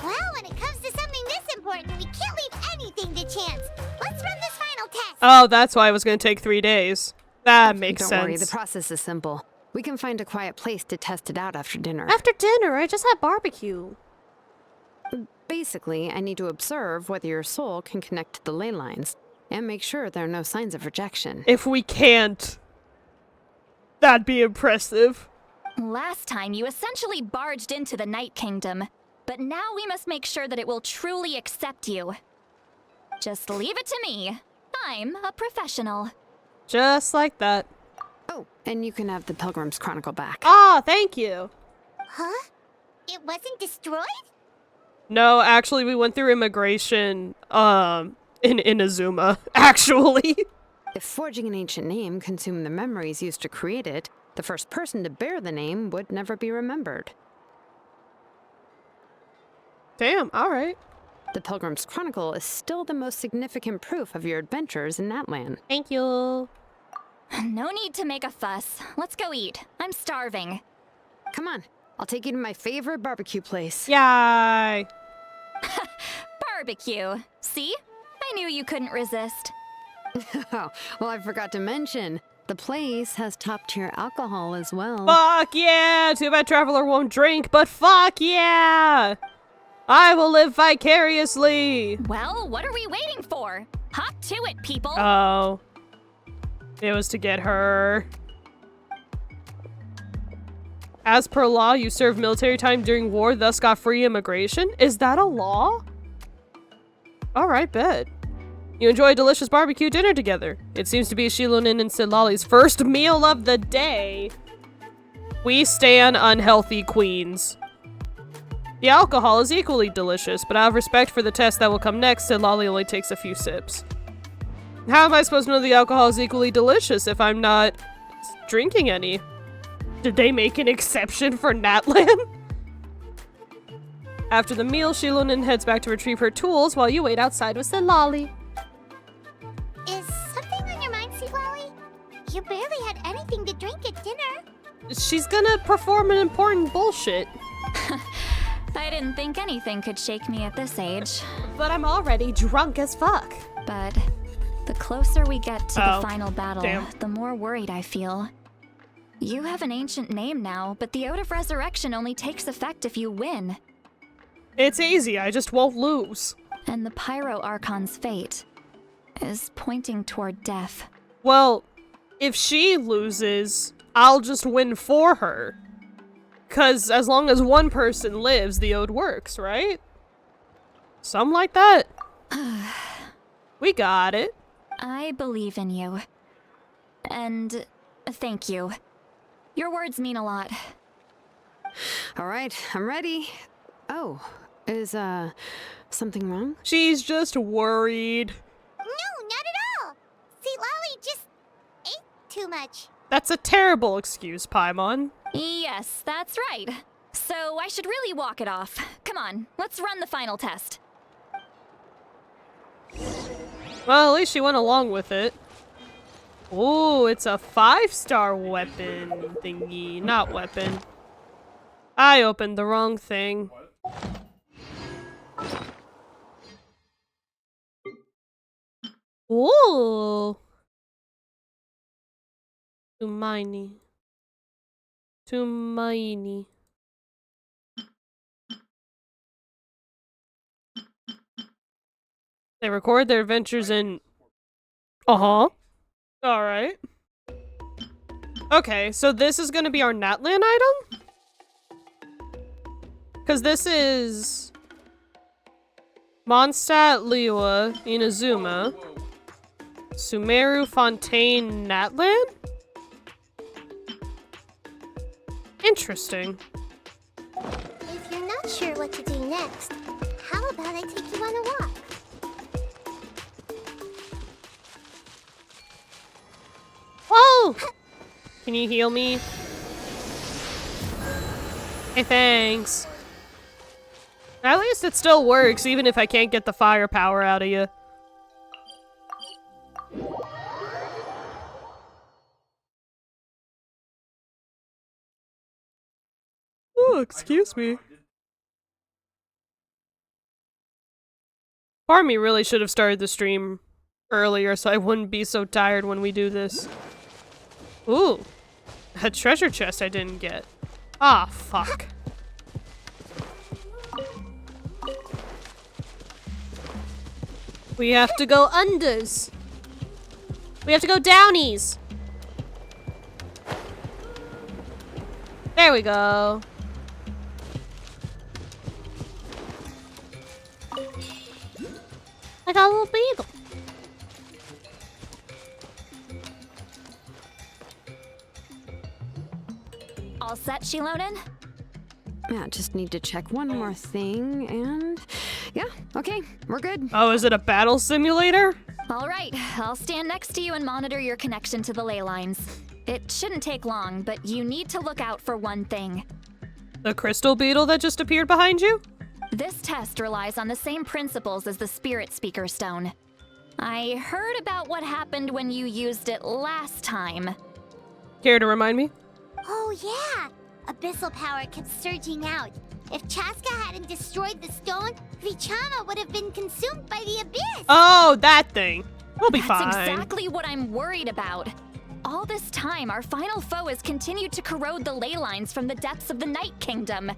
Speaker 8: Well, when it comes to something this important, we can't leave anything to chance. Let's run this final test.
Speaker 1: Oh, that's why it was going to take 3 days. That makes sense.
Speaker 6: Don't worry, the process is simple. We can find a quiet place to test it out after dinner.
Speaker 1: After dinner, I just had barbecue.
Speaker 6: Basically, I need to observe whether your soul can connect to the ley lines and make sure there are no signs of rejection.
Speaker 1: If we can't, that'd be impressive.
Speaker 3: Last time, you essentially barged into the Night Kingdom, but now we must make sure that it will truly accept you. Just leave it to me. I'm a professional.
Speaker 1: Just like that.
Speaker 6: Oh, and you can have the Pilgrim's Chronicle back.
Speaker 1: Ah, thank you.
Speaker 8: Huh? It wasn't destroyed?
Speaker 1: No, actually, we went through immigration, in Inazuma, actually.
Speaker 6: If forging an ancient name consumed the memories used to create it, the first person to bear the name would never be remembered.
Speaker 1: Damn, alright.
Speaker 6: The Pilgrim's Chronicle is still the most significant proof of your adventures in that land.
Speaker 1: Thank you.
Speaker 3: No need to make a fuss. Let's go eat. I'm starving.
Speaker 6: Come on, I'll take you to my favorite barbecue place.
Speaker 1: Yay!
Speaker 3: Barbecue. See? I knew you couldn't resist.
Speaker 6: Oh, well, I forgot to mention, the place has top-tier alcohol as well.
Speaker 1: Fuck yeah! Too bad Traveler won't drink, but fuck yeah! I will live vicariously!
Speaker 3: Well, what are we waiting for? Hop to it, people!
Speaker 1: Oh. It was to get her. As per law, you served military time during war, thus got free immigration? Is that a law? Alright, bet. You enjoy a delicious barbecue dinner together. It seems to be Shilonin and Silali's first meal of the day. We stan unhealthy queens. The alcohol is equally delicious, but out of respect for the test that will come next, Silali only takes a few sips. How am I supposed to know the alcohol is equally delicious if I'm not drinking any? Did they make an exception for Natlan? After the meal, Shilonin heads back to retrieve her tools while you wait outside with Silali.
Speaker 8: Is something on your mind, Silali? You barely had anything to drink at dinner.
Speaker 1: She's gonna perform an important bullshit.
Speaker 3: I didn't think anything could shake me at this age.
Speaker 1: But I'm already drunk as fuck.
Speaker 3: But the closer we get to the final battle,
Speaker 1: damn.
Speaker 3: the more worried I feel. You have an ancient name now, but the Ode of Resurrection only takes effect if you win.
Speaker 1: It's easy, I just won't lose.
Speaker 3: And the Pyro Archon's fate is pointing toward death.
Speaker 1: Well, if she loses, I'll just win for her. 'Cause as long as one person lives, the ode works, right? Something like that. We got it.
Speaker 3: I believe in you. And thank you. Your words mean a lot.
Speaker 6: All right, I'm ready. Oh, is, something wrong?
Speaker 1: She's just worried.
Speaker 8: No, not at all. Silali just ate too much.
Speaker 1: That's a terrible excuse, Paimon.
Speaker 3: Yes, that's right. So I should really walk it off. Come on, let's run the final test.
Speaker 1: Well, at least she went along with it. Ooh, it's a 5-star weapon thingy. Not weapon. I opened the wrong thing. Ooh. Too miny. Too miny. They record their adventures in... Uh-huh. Alright. Okay, so this is gonna be our Natlan item? Because this is... Mondstadt Liwa, Inazuma. Sumeru Fontaine Natlan? Interesting.
Speaker 8: going next, how about I take you on a walk?
Speaker 1: Whoa! Can you heal me? Hey, thanks. At least it still works, even if I can't get the firepower out of you. Oh, excuse me. Part of me really should have started the stream earlier so I wouldn't be so tired when we do this. Ooh. A treasure chest I didn't get. Ah, fuck. We have to go unders. We have to go downies. There we go. I got a little beetle.
Speaker 3: All set, Shilonen?
Speaker 6: Yeah, just need to check one more thing, and yeah, okay, we're good.
Speaker 1: Oh, is it a battle simulator?
Speaker 3: All right, I'll stand next to you and monitor your connection to the ley lines. It shouldn't take long, but you need to look out for one thing.
Speaker 1: The crystal beetle that just appeared behind you?
Speaker 3: This test relies on the same principles as the Spirit Speaker Stone. I heard about what happened when you used it last time.
Speaker 1: Care to remind me?
Speaker 8: Oh yeah! Abyssal power kept surging out. If Chaska hadn't destroyed the stone, Vichama would have been consumed by the abyss!
Speaker 1: Oh, that thing. We'll be fine.
Speaker 3: That's exactly what I'm worried about. All this time, our final foe has continued to corrode the ley lines from the depths of the Night Kingdom.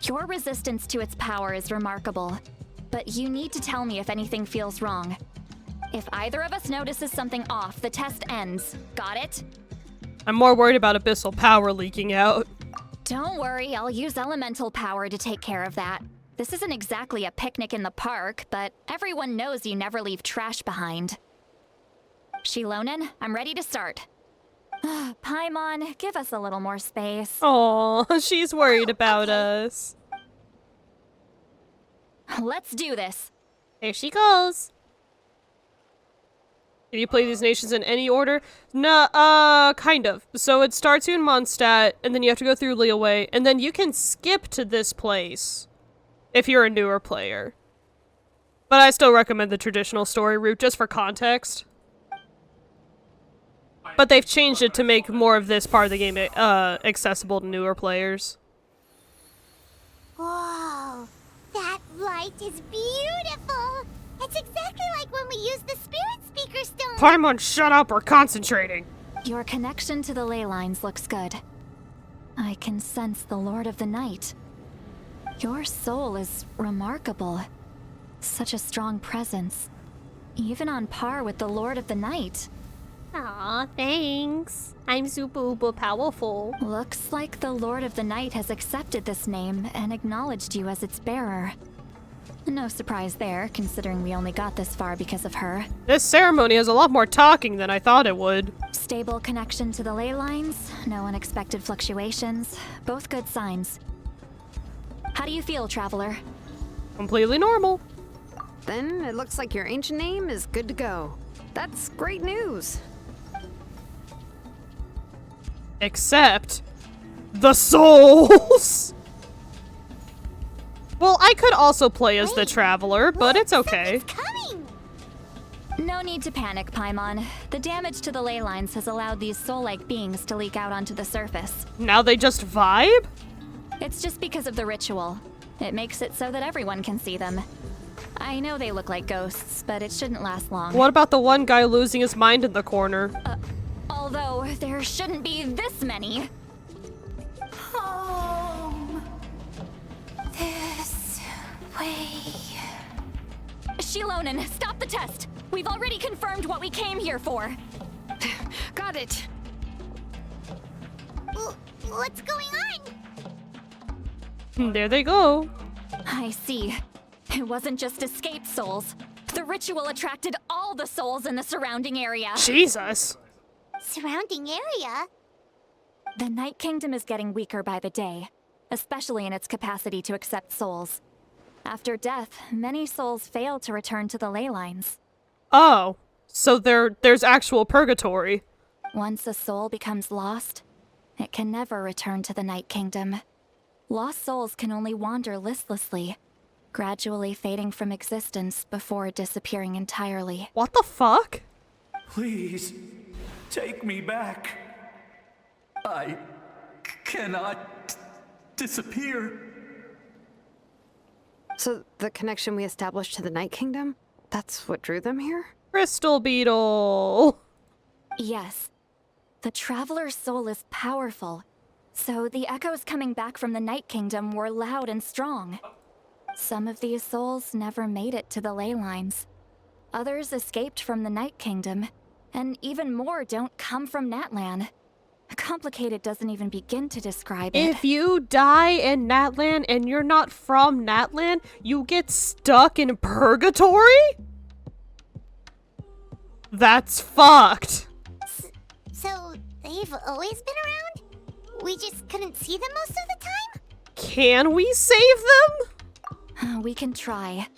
Speaker 3: Your resistance to its power is remarkable, but you need to tell me if anything feels wrong. If either of us notices something off, the test ends. Got it?
Speaker 1: I'm more worried about abyssal power leaking out.
Speaker 3: Don't worry, I'll use elemental power to take care of that. This isn't exactly a picnic in the park, but everyone knows you never leave trash behind. Shilonen, I'm ready to start. Paimon, give us a little more space.
Speaker 1: Aw, she's worried about us.
Speaker 3: Let's do this.
Speaker 1: There she goes. Can you play these nations in any order? No, kind of. So it starts you in Mondstadt, and then you have to go through Liyue, and then you can skip to this place if you're a newer player. But I still recommend the traditional story route just for context. But they've changed it to make more of this part of the game accessible to newer players.
Speaker 8: Whoa! That light is beautiful! It's exactly like when we used the Spirit Speaker Stone!
Speaker 1: Paimon, shut up! We're concentrating!
Speaker 3: Your connection to the ley lines looks good. I can sense the Lord of the Night. Your soul is remarkable. Such a strong presence. Even on par with the Lord of the Night.
Speaker 1: Aw, thanks. I'm super powerful.
Speaker 3: Looks like the Lord of the Night has accepted this name and acknowledged you as its bearer. No surprise there, considering we only got this far because of her.
Speaker 1: This ceremony has a lot more talking than I thought it would.
Speaker 3: Stable connection to the ley lines, no unexpected fluctuations, both good signs. How do you feel, Traveler?
Speaker 1: Completely normal.
Speaker 6: Then it looks like your ancient name is good to go. That's great news.
Speaker 1: Except the souls. Well, I could also play as the Traveler, but it's okay.
Speaker 8: Coming!
Speaker 3: No need to panic, Paimon. The damage to the ley lines has allowed these soul-like beings to leak out onto the surface.
Speaker 1: Now they just vibe?
Speaker 3: It's just because of the ritual. It makes it so that everyone can see them. I know they look like ghosts, but it shouldn't last long.
Speaker 1: What about the one guy losing his mind in the corner?
Speaker 3: Although, there shouldn't be this many.
Speaker 2: Home. This way.
Speaker 3: Shilonen, stop the test! We've already confirmed what we came here for.
Speaker 6: Got it.
Speaker 8: What's going on?
Speaker 1: There they go.
Speaker 3: I see. It wasn't just escaped souls. The ritual attracted all the souls in the surrounding area.
Speaker 1: Jesus.
Speaker 8: Surrounding area?
Speaker 3: The Night Kingdom is getting weaker by the day, especially in its capacity to accept souls. After death, many souls fail to return to the ley lines.
Speaker 1: Oh, so there's actual purgatory.
Speaker 3: Once a soul becomes lost, it can never return to the Night Kingdom. Lost souls can only wander listlessly, gradually fading from existence before disappearing entirely.
Speaker 1: What the fuck?
Speaker 12: Please, take me back. I cannot disappear.
Speaker 6: So the connection we established to the Night Kingdom, that's what drew them here?
Speaker 1: Crystal beetle.
Speaker 3: Yes. The Traveler's soul is powerful, so the echoes coming back from the Night Kingdom were loud and strong. Some of these souls never made it to the ley lines. Others escaped from the Night Kingdom, and even more don't come from Natlan. Complicated doesn't even begin to describe it.
Speaker 1: If you die in Natlan and you're not from Natlan, you get stuck in purgatory? That's fucked.
Speaker 8: So, they've always been around? We just couldn't see them most of the time?
Speaker 1: Can we save them?
Speaker 3: We can try.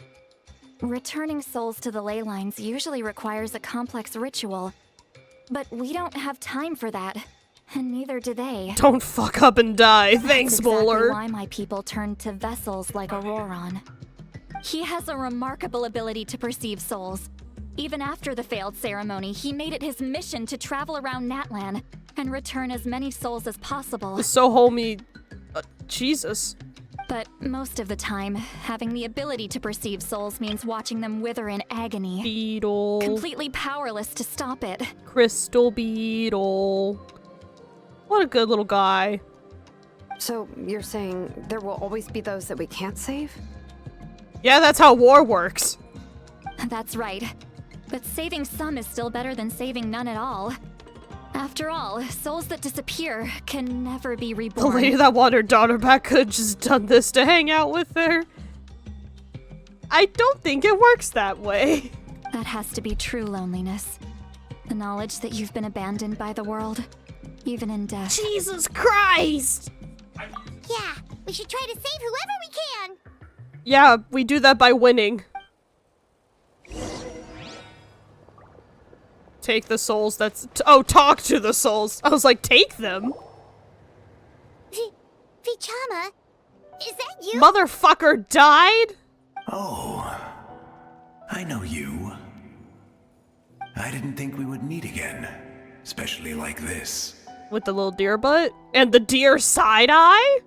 Speaker 3: Returning souls to the ley lines usually requires a complex ritual, but we don't have time for that, and neither do they.
Speaker 1: Don't fuck up and die. Thanks,
Speaker 3: That's exactly
Speaker 1: Bowler.
Speaker 3: why my people turned to vessels like Auroron. He has a remarkable ability to perceive souls. Even after the failed ceremony, he made it his mission to travel around Natlan and return as many souls as possible.
Speaker 1: So, homie, Jesus.
Speaker 3: But most of the time, having the ability to perceive souls means watching them wither in agony.
Speaker 1: Beetle.
Speaker 3: Completely powerless to stop it.
Speaker 1: Crystal beetle. What a good little guy.
Speaker 6: So you're saying there will always be those that we can't save?
Speaker 1: Yeah, that's how war works.
Speaker 3: That's right. But saving some is still better than saving none at all. After all, souls that disappear can never be
Speaker 1: The
Speaker 3: reborn.
Speaker 1: lady that wanted her daughter back could have just done this to hang out with her. I don't think it works that way.
Speaker 3: That has to be true loneliness. The knowledge that you've been abandoned by the world, even in death.
Speaker 1: Jesus Christ!
Speaker 8: Yeah, we should try to save whoever we can.
Speaker 1: Yeah, we do that by winning. Take the souls, oh, talk to the souls. I was like, take them?
Speaker 8: Vichama, is that you?
Speaker 1: Motherfucker died?
Speaker 12: Oh, I know you. I didn't think we would meet again, especially like this.
Speaker 1: With the little deer butt? And the deer side eye?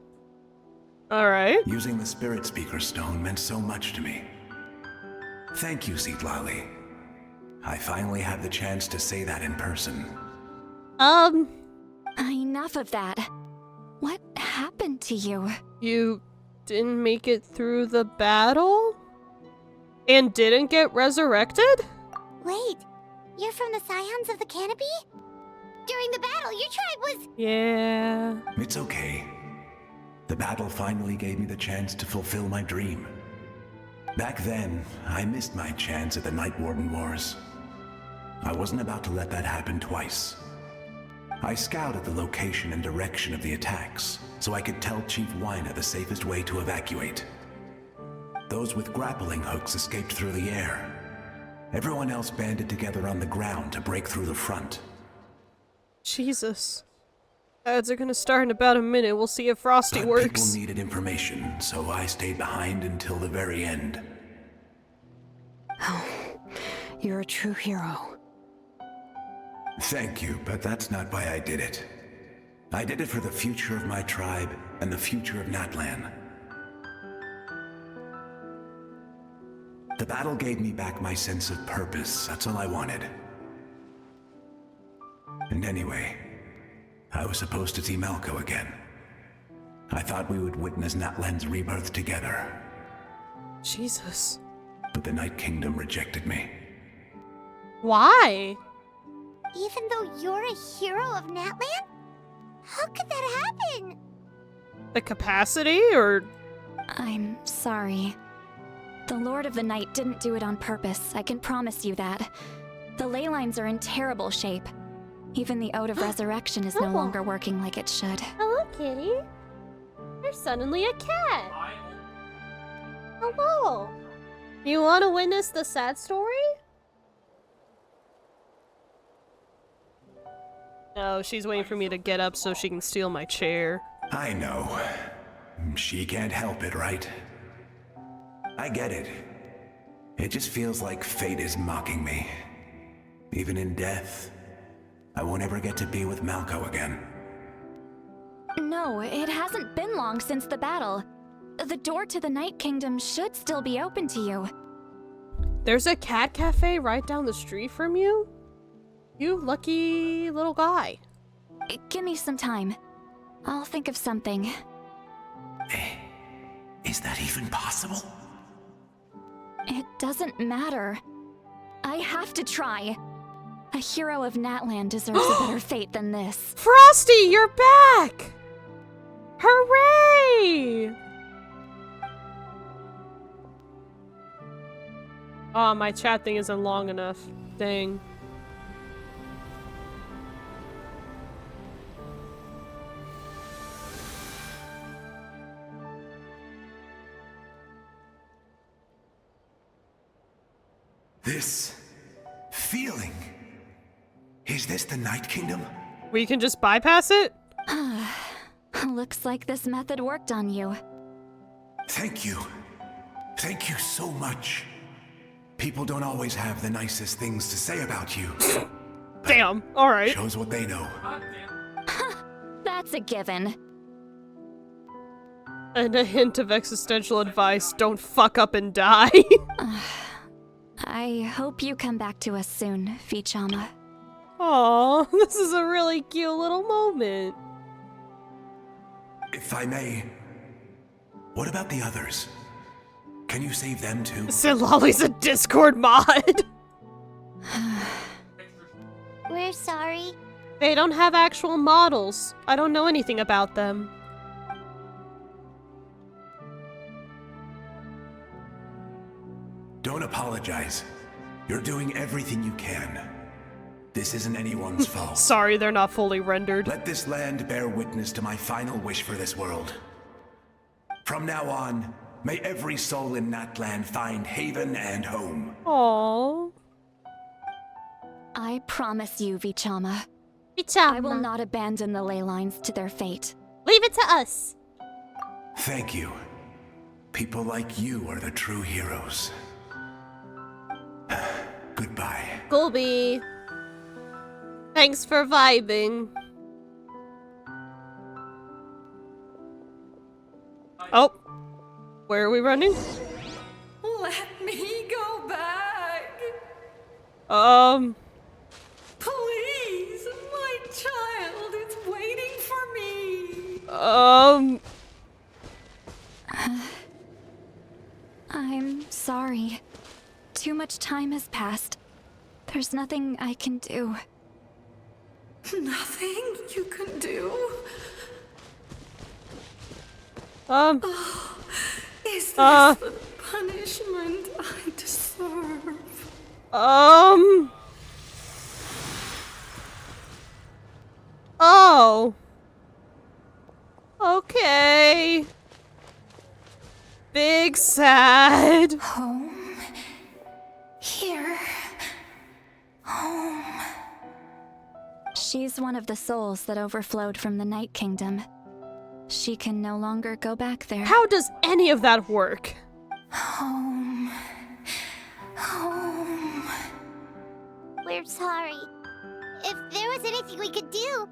Speaker 1: Alright.
Speaker 12: Using the Spirit Speaker Stone meant so much to me. Thank you, Seatlali. I finally had the chance to say that in person.
Speaker 3: Enough of that. What happened to you?
Speaker 1: You didn't make it through the battle? And didn't get resurrected?
Speaker 8: Wait, you're from the Scions of the Canopy? During the battle, your tribe was...
Speaker 1: Yeah.
Speaker 12: It's okay. The battle finally gave me the chance to fulfill my dream. Back then, I missed my chance at the Night Warden Wars. I wasn't about to let that happen twice. I scouted the location and direction of the attacks, so I could tell Chief Wyna the safest way to evacuate. Those with grappling hooks escaped through the air. Everyone else banded together on the ground to break through the front.
Speaker 1: Jesus. Ads are gonna start in about a minute. We'll see if Frosty
Speaker 12: But
Speaker 1: works.
Speaker 12: people needed information, so I stayed behind until the very end.
Speaker 6: Oh, you're a true hero.
Speaker 12: Thank you, but that's not why I did it. I did it for the future of my tribe and the future of Natlan. The battle gave me back my sense of purpose. That's all I wanted. And anyway, I was supposed to see Malco again. I thought we would witness Natlan's rebirth together.
Speaker 1: Jesus.
Speaker 12: But the Night Kingdom rejected me.
Speaker 1: Why?
Speaker 8: Even though you're a hero of Natlan? How could that happen?
Speaker 1: The capacity, or...?
Speaker 3: I'm sorry. The Lord of the Night didn't do it on purpose, I can promise you that. The ley lines are in terrible shape. Even the Ode of Resurrection is no longer working like it should.
Speaker 1: Hello, kitty. There's suddenly a cat. Hello. You want to witness the sad story? No, she's waiting for me to get up so she can steal my chair.
Speaker 12: I know. She can't help it, right? I get it. It just feels like fate is mocking me. Even in death, I won't ever get to be with Malco again.
Speaker 3: No, it hasn't been long since the battle. The door to the Night Kingdom should still be open to you.
Speaker 1: There's a cat cafe right down the street from you? You lucky little guy.
Speaker 3: Give me some time. I'll think of something.
Speaker 12: Is that even possible?
Speaker 3: It doesn't matter. I have to try. A hero of Natlan deserves a better fate than this.
Speaker 1: Frosty, you're back! Hooray! Oh, my chat thing isn't long enough. Dang.
Speaker 12: This feeling. Is this the Night Kingdom?
Speaker 1: We can just bypass it?
Speaker 3: Looks like this method worked on you.
Speaker 12: Thank you. Thank you so much. People don't always have the nicest things to say about you.
Speaker 1: Damn, alright.
Speaker 12: Shows what they know.
Speaker 3: That's a given.
Speaker 1: And a hint of existential advice, don't fuck up and die.
Speaker 3: I hope you come back to us soon, Vichama.
Speaker 1: Aw, this is a really cute little moment.
Speaker 12: If I may, what about the others? Can you save them too?
Speaker 1: Lolly's a Discord mod.
Speaker 8: We're sorry.
Speaker 1: They don't have actual models. I don't know anything about them.
Speaker 12: Don't apologize. You're doing everything you can. This isn't anyone's fault.
Speaker 1: Sorry, they're not fully rendered.
Speaker 12: Let this land bear witness to my final wish for this world. From now on, may every soul in Natlan find haven and home.
Speaker 1: Aww.
Speaker 3: I promise you, Vichama.
Speaker 1: Vichama.
Speaker 3: I will not abandon the ley lines to their fate.
Speaker 1: Leave it to us.
Speaker 12: Thank you. People like you are the true heroes. Goodbye.
Speaker 1: Gulby. Thanks for vibing. Oh. Where are we running?
Speaker 7: Let me go back. Please, my child is waiting for me.
Speaker 3: I'm sorry. Too much time has passed. There's nothing I can do.
Speaker 7: Nothing you can do? Is this the punishment I deserve?
Speaker 1: Oh. Okay. Big sad.
Speaker 3: Home. Here. Home. She's one of the souls that overflowed from the Night Kingdom. She can no longer go back there.
Speaker 1: How does any of that work?
Speaker 3: Home. Home.
Speaker 8: We're sorry. If there was anything we could do.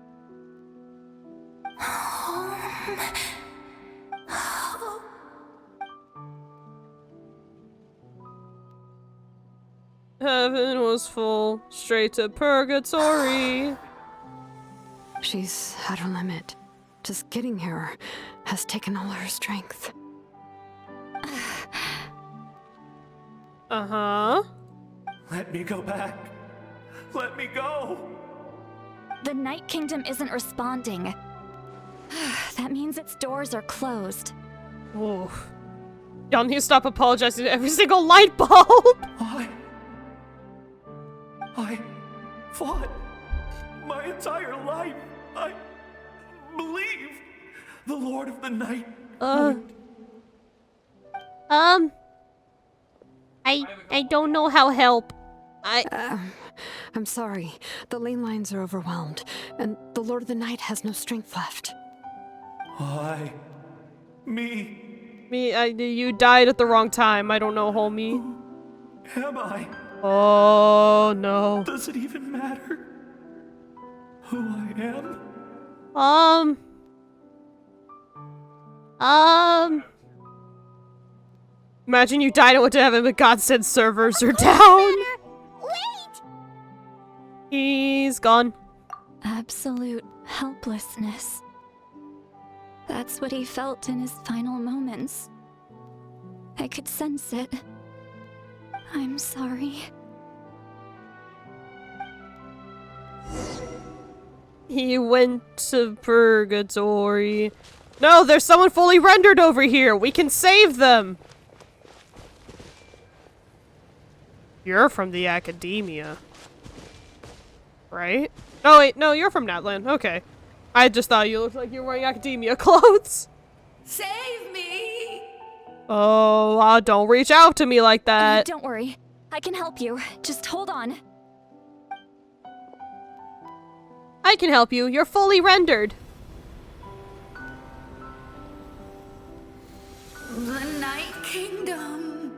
Speaker 3: Home.
Speaker 1: Heaven was full, straight to purgatory.
Speaker 6: She's at her limit. Just getting here has taken all her strength.
Speaker 1: Uh-huh.
Speaker 4: Let me go back. Let me go.
Speaker 3: The Night Kingdom isn't responding. That means its doors are closed.
Speaker 1: Ooh. Y'all need to stop apologizing to every single light bulb.
Speaker 4: I fought my entire life. I believed the Lord of the Night would.
Speaker 1: I don't know how help.
Speaker 6: I'm sorry. The lane lines are overwhelmed, and the Lord of the Night has no strength left.
Speaker 12: Why? Me?
Speaker 1: You died at the wrong time. I don't know, homie.
Speaker 12: Who am I?
Speaker 1: Oh, no.
Speaker 12: Does it even matter who I am?
Speaker 1: Imagine you died and went to heaven, but God said servers are down.
Speaker 8: Wait!
Speaker 1: He's gone.
Speaker 3: Absolute helplessness. That's what he felt in his final moments. I could sense it. I'm sorry.
Speaker 1: He went to purgatory. No, there's someone fully rendered over here. We can save them. You're from the academia. Right? Oh, wait. No, you're from Natlan. Okay. I just thought you looked like you were wearing academia clothes.
Speaker 7: Save me!
Speaker 1: Oh, don't reach out to me like that.
Speaker 3: Don't worry. I can help you. Just hold on.
Speaker 1: I can help you. You're fully rendered.
Speaker 13: The Night Kingdom.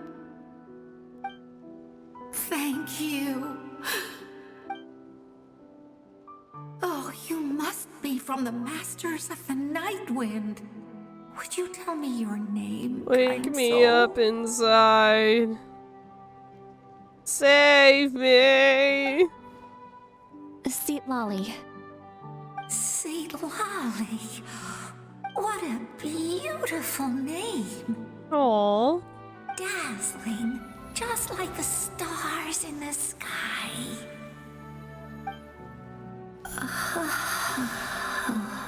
Speaker 13: Thank you. Oh, you must be from the Masters of the Night Wind. Would you tell me your name,
Speaker 1: Wake
Speaker 13: kind
Speaker 1: me
Speaker 13: soul?
Speaker 1: up inside. Save me.
Speaker 3: Seat Lolly.
Speaker 13: Seat Lolly. What a beautiful name.
Speaker 1: Aww.
Speaker 13: Dazzling, just like the stars in the sky.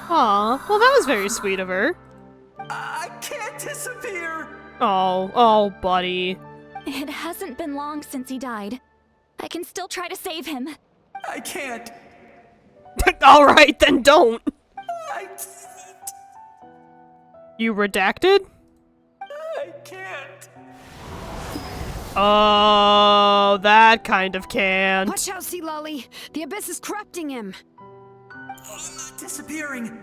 Speaker 1: Aw, well that was very sweet of her.
Speaker 4: I can't disappear!
Speaker 1: Oh, buddy.
Speaker 3: It hasn't been long since he died. I can still try to save him.
Speaker 4: I can't.
Speaker 1: Alright, then don't.
Speaker 4: I
Speaker 1: You redacted?
Speaker 4: can't.
Speaker 1: Oh, that kind of can't.
Speaker 6: Watch out, Sea Lolly! The Abyss is corrupting him!
Speaker 4: I'm not disappearing.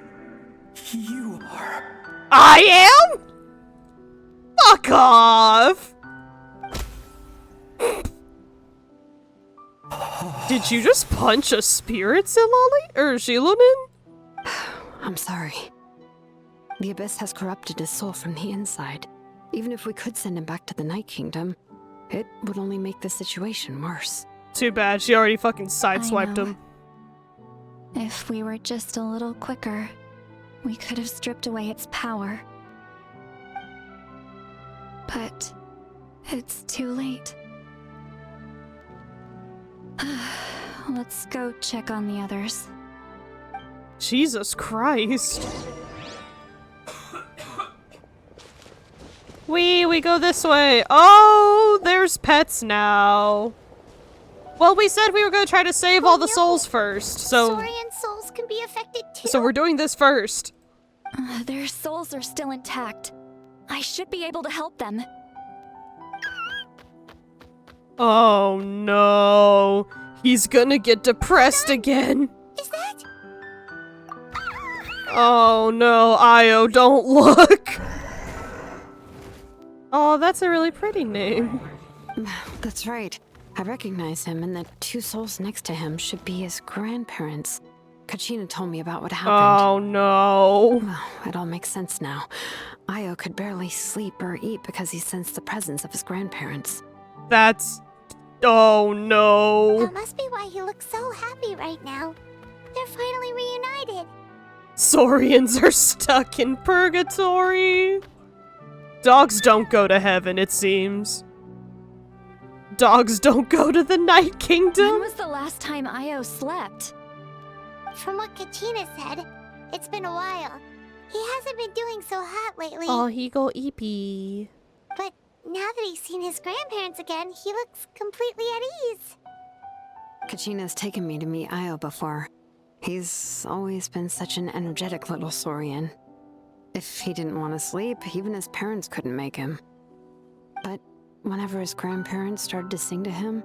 Speaker 4: You are.
Speaker 1: I am? Fuck off! Did you just punch a spirit, Silali? Or Shilonin?
Speaker 6: I'm sorry. The Abyss has corrupted his soul from the inside. Even if we could send him back to the Night Kingdom, it would only make the situation worse.
Speaker 1: Too bad, she already fucking sideswiped
Speaker 3: know.
Speaker 1: him.
Speaker 3: If we were just a little quicker, we could have stripped away its power. But it's too late. Let's go check on the others.
Speaker 1: Jesus Christ. We go this way. Oh, there's pets now. Well, we said we were gonna try to save all the souls first, so...
Speaker 8: Saurian souls can be affected too?
Speaker 1: So we're doing this first.
Speaker 3: Their souls are still intact. I should be able to help them.
Speaker 1: Oh no. He's gonna get depressed again.
Speaker 8: Is that?
Speaker 1: Oh no, Io, don't look. Oh, that's a really pretty name.
Speaker 6: That's right. I recognize him, and the two souls next to him should be his grandparents. Kachina told me about what happened.
Speaker 1: Oh no.
Speaker 6: Well, it all makes sense now. Io could barely sleep or eat because he sensed the presence of his grandparents.
Speaker 1: That's... Oh no.
Speaker 8: That must be why he looks so happy right now. They're finally reunited.
Speaker 1: Saurians are stuck in purgatory. Dogs don't go to heaven, it seems. Dogs don't go to the Night Kingdom.
Speaker 3: When was the last time Io slept?
Speaker 8: From what Kachina said, it's been a while. He hasn't been doing so hot lately.
Speaker 1: Oh, he go eepy.
Speaker 8: But now that he's seen his grandparents again, he looks completely at ease.
Speaker 6: Kachina's taken me to meet Io before. He's always been such an energetic little Saurian. If he didn't want to sleep, even his parents couldn't make him. But whenever his grandparents started to sing to him,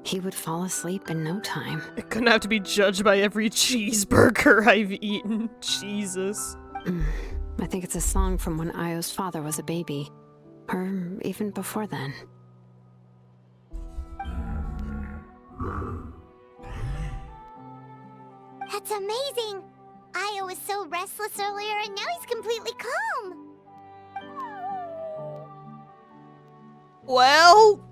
Speaker 6: he would fall asleep in no time.
Speaker 1: It couldn't have to be judged by every cheeseburger I've eaten. Jesus.
Speaker 6: I think it's a song from when Io's father was a baby. Or even before then.
Speaker 8: That's amazing! Io was so restless earlier and now he's completely calm!
Speaker 1: Well,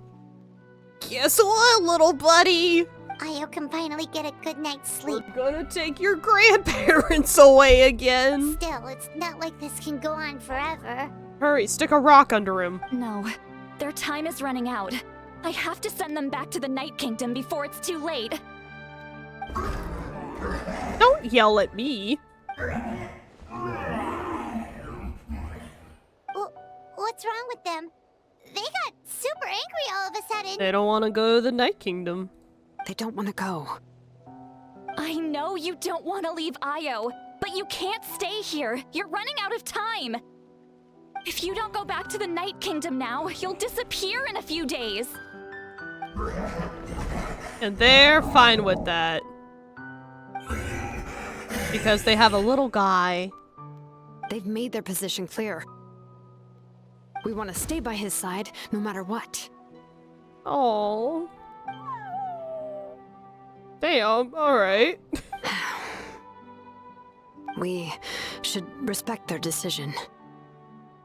Speaker 1: guess what, little buddy?
Speaker 8: Io can finally get a good night's sleep.
Speaker 1: We're gonna take your grandparents away again.
Speaker 8: Still, it's not like this can go on forever.
Speaker 1: Hurry, stick a rock under him.
Speaker 3: No, their time is running out. I have to send them back to the Night Kingdom before it's too late.
Speaker 1: Don't yell at me.
Speaker 8: What's wrong with them? They got super angry all of a sudden.
Speaker 1: They don't want to go to the Night Kingdom.
Speaker 6: They don't want to go.
Speaker 3: I know you don't want to leave Io, but you can't stay here. You're running out of time. If you don't go back to the Night Kingdom now, you'll disappear in a few days.
Speaker 1: And they're fine with that. Because they have a little guy.
Speaker 6: They've made their position clear. We want to stay by his side, no matter what.
Speaker 1: Oh. Damn, alright.
Speaker 6: We should respect their decision.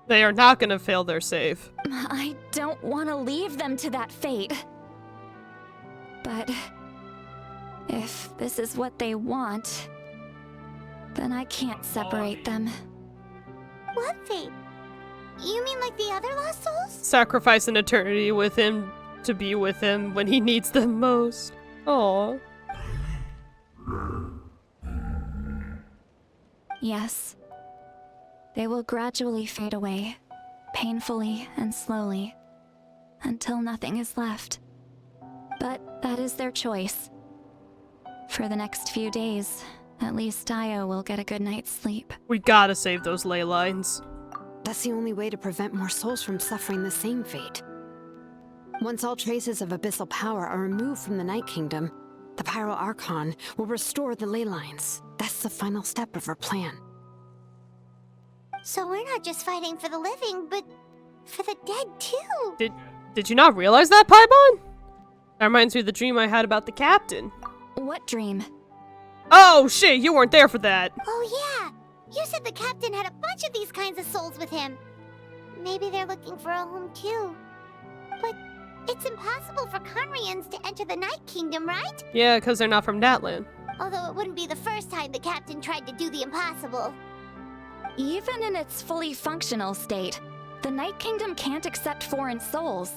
Speaker 1: They are not gonna fail their save.
Speaker 3: I don't want to leave them to that fate. But if this is what they want, then I can't separate them.
Speaker 8: What fate? You mean like the other lost souls?
Speaker 1: Sacrifice an eternity with him to be with him when he needs them most. Aww.
Speaker 3: Yes. They will gradually fade away, painfully and slowly, until nothing is left. But that is their choice. For the next few days, at least Io will get a good night's sleep.
Speaker 1: We gotta save those ley lines.
Speaker 6: That's the only way to prevent more souls from suffering the same fate. Once all traces of abyssal power are removed from the Night Kingdom, the Pyro Archon will restore the ley lines. That's the final step of our plan.
Speaker 8: So we're not just fighting for the living, but for the dead too.
Speaker 1: Did you not realize that, Paimon? That reminds me of the dream I had about the captain.
Speaker 3: What dream?
Speaker 1: Oh shit, you weren't there for that.
Speaker 8: Oh yeah, you said the captain had a bunch of these kinds of souls with him. Maybe they're looking for a home too. But it's impossible for Conrians to enter the Night Kingdom, right?
Speaker 1: Yeah, because they're not from Natlan.
Speaker 8: Although it wouldn't be the first time the captain tried to do the impossible.
Speaker 3: Even in its fully functional state, the Night Kingdom can't accept foreign souls.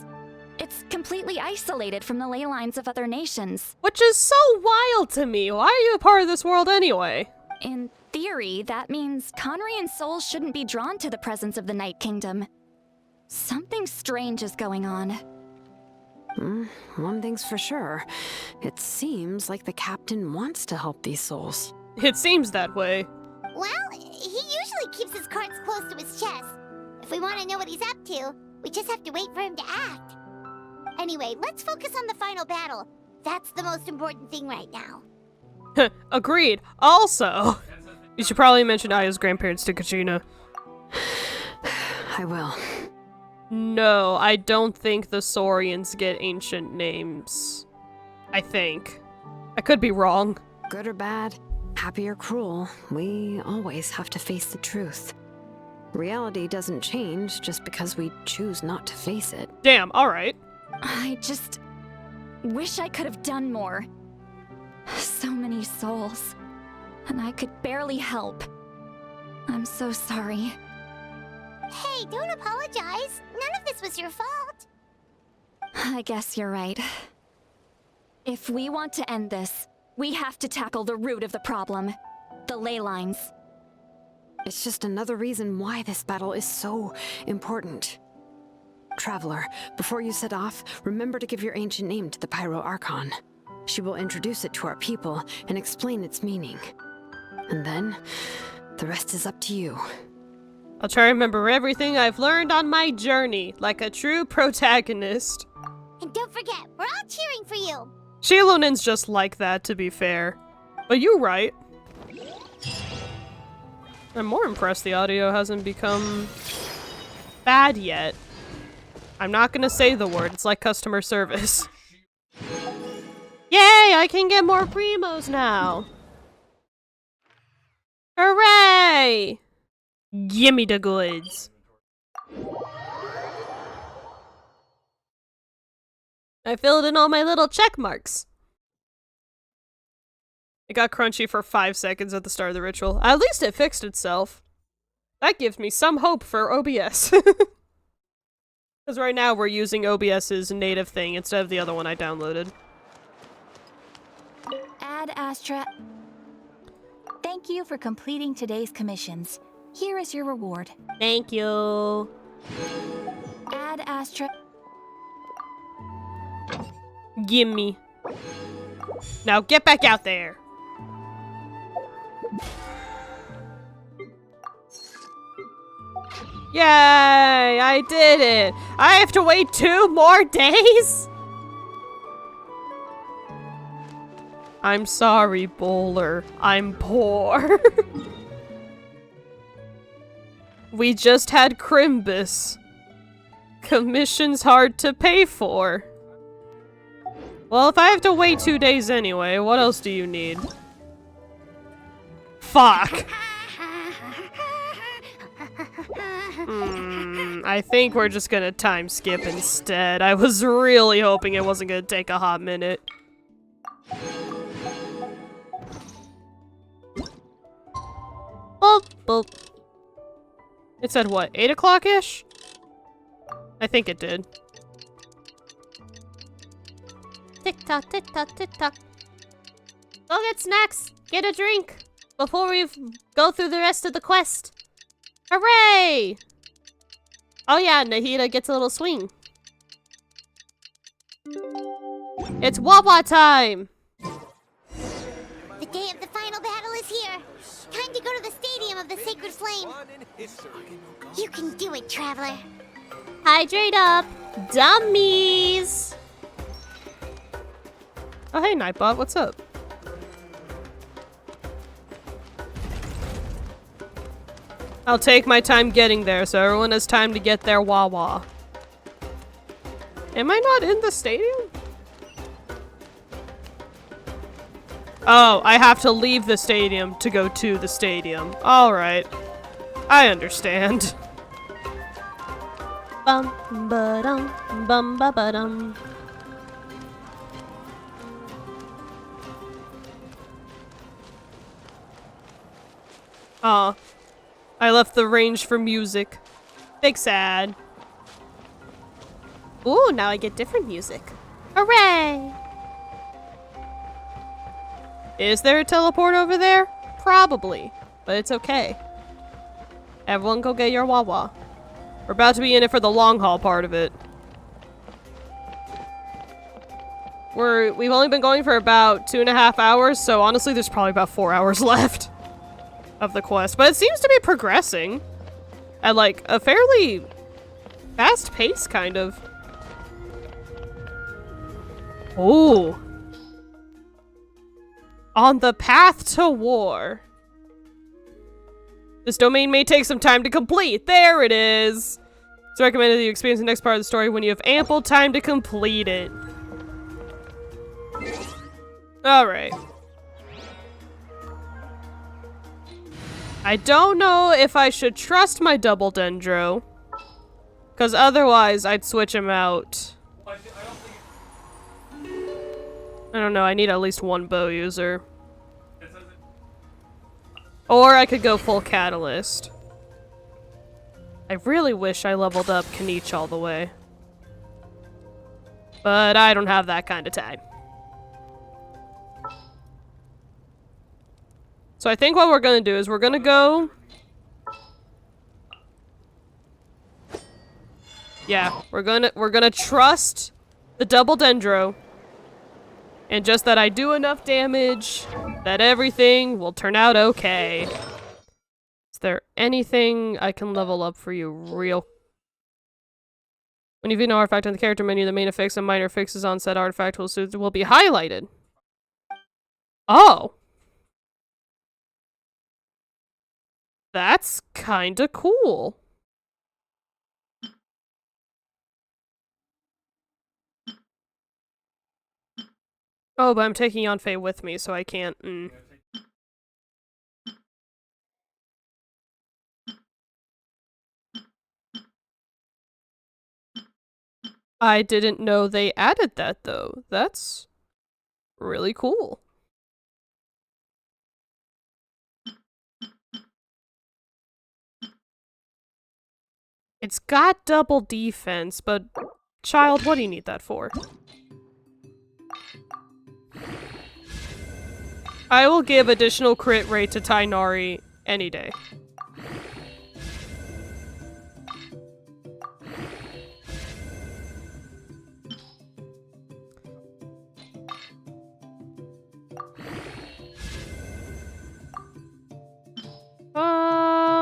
Speaker 3: It's completely isolated from the ley lines of other nations.
Speaker 1: Which is so wild to me. Why are you a part of this world anyway?
Speaker 3: In theory, that means Conrian souls shouldn't be drawn to the presence of the Night Kingdom. Something strange is going on.
Speaker 6: One thing's for sure. It seems like the captain wants to help these souls.
Speaker 1: It seems that way.
Speaker 8: Well, he usually keeps his cards close to his chest. If we want to know what he's up to, we just have to wait for him to act. Anyway, let's focus on the final battle. That's the most important thing right now.
Speaker 1: Agreed. Also, you should probably mention Aya's grandparents to Katrina.
Speaker 6: I will.
Speaker 1: No, I don't think the Saurians get ancient names. I think. I could be wrong.
Speaker 6: Good or bad, happy or cruel, we always have to face the truth. Reality doesn't change just because we choose not to face it.
Speaker 1: Damn, alright.
Speaker 3: I just wish I could have done more. So many souls, and I could barely help. I'm so sorry.
Speaker 8: Hey, don't apologize. None of this was your fault.
Speaker 3: I guess you're right. If we want to end this, we have to tackle the root of the problem. The ley lines.
Speaker 6: It's just another reason why this battle is so important. Traveler, before you set off, remember to give your ancient name to the Pyro Archon. She will introduce it to our people and explain its meaning. And then, the rest is up to you.
Speaker 1: I'll try to remember everything I've learned on my journey, like a true protagonist.
Speaker 8: And don't forget, we're all cheering for you.
Speaker 1: Shilonin's just like that, to be fair. But you're right. I'm more impressed the audio hasn't become bad yet. I'm not gonna say the word, it's like customer service. Yay, I can get more primos now. Hooray! Gimme the goods. I filled in all my little check marks. It got crunchy for 5 seconds at the start of the ritual. At least it fixed itself. That gives me some hope for OBS. Because right now we're using OBS's native thing instead of the other one I downloaded.
Speaker 3: Ad Astra. Thank you for completing today's commissions. Here is your reward.
Speaker 1: Thank you.
Speaker 3: Ad Astra.
Speaker 1: Gimme. Now get back out there. Yay! I did it! I have to wait 2 more days? I'm sorry, Bowler. I'm poor. We just had Crimbus. Commission's hard to pay for. Well, if I have to wait 2 days anyway, what else do you need? Fuck. I think we're just gonna time skip instead. I was really hoping it wasn't gonna take a hot minute. Boop, boop. It said what, 8 o'clock-ish? I think it did. Tick-tock, tick-tock, tick-tock. Go get snacks, get a drink, before we go through the rest of the quest. Hooray! Oh yeah, Nahida gets a little swing. It's Wawa time!
Speaker 8: The day of the final battle is here. Time to go to the Stadium of the Sacred Flame. You can do it, Traveler.
Speaker 1: Hydrate up, dummies! Oh hey, Nightbot, what's up? I'll take my time getting there, so everyone has time to get their Wawa. Am I not in the stadium? Oh, I have to leave the stadium to go to the stadium. Alright. I understand. Bum ba dum bum ba ba dum. Aw. I left the range for music. Big sad. Ooh, now I get different music. Hooray! Is there a teleport over there? Probably, but it's okay. Everyone go get your Wawa. We're about to be in it for the long haul part of it. We've only been going for about 2.5 hours, so honestly there's probably about 4 hours left of the quest, but it seems to be progressing at like a fairly fast pace, kind of. Ooh. On the path to war. This domain may take some time to complete. There it is. It's recommended that you experience the next part of the story when you have ample time to complete it. Alright. I don't know if I should trust my double dendro, because otherwise I'd switch him out. I don't know, I need at least one bow user. Or I could go full catalyst. I really wish I leveled up Kanich all the way. But I don't have that kind of time. So I think what we're gonna do is we're gonna go... Yeah, we're gonna trust the double dendro. And just that I do enough damage that everything will turn out okay. Is there anything I can level up for you real? When you view an artifact in the character menu, the main effects and minor fixes on said artifact will be highlighted. Oh. That's kinda cool. Oh, but I'm taking Yanfei with me, so I can't. I didn't know they added that, though. That's really cool. It's got double defense, but child, what do you need that for? I will give additional crit rate to Tainari any day.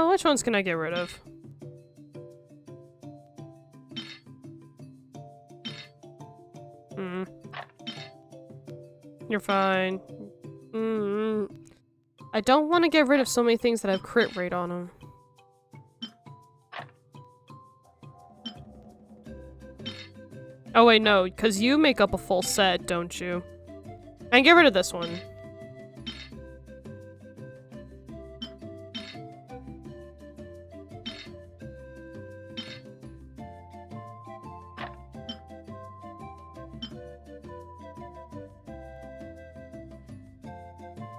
Speaker 1: Which ones can I get rid of? You're fine. I don't want to get rid of so many things that have crit rate on them. Oh wait, no, because you make up a full set, don't you? And get rid of this one.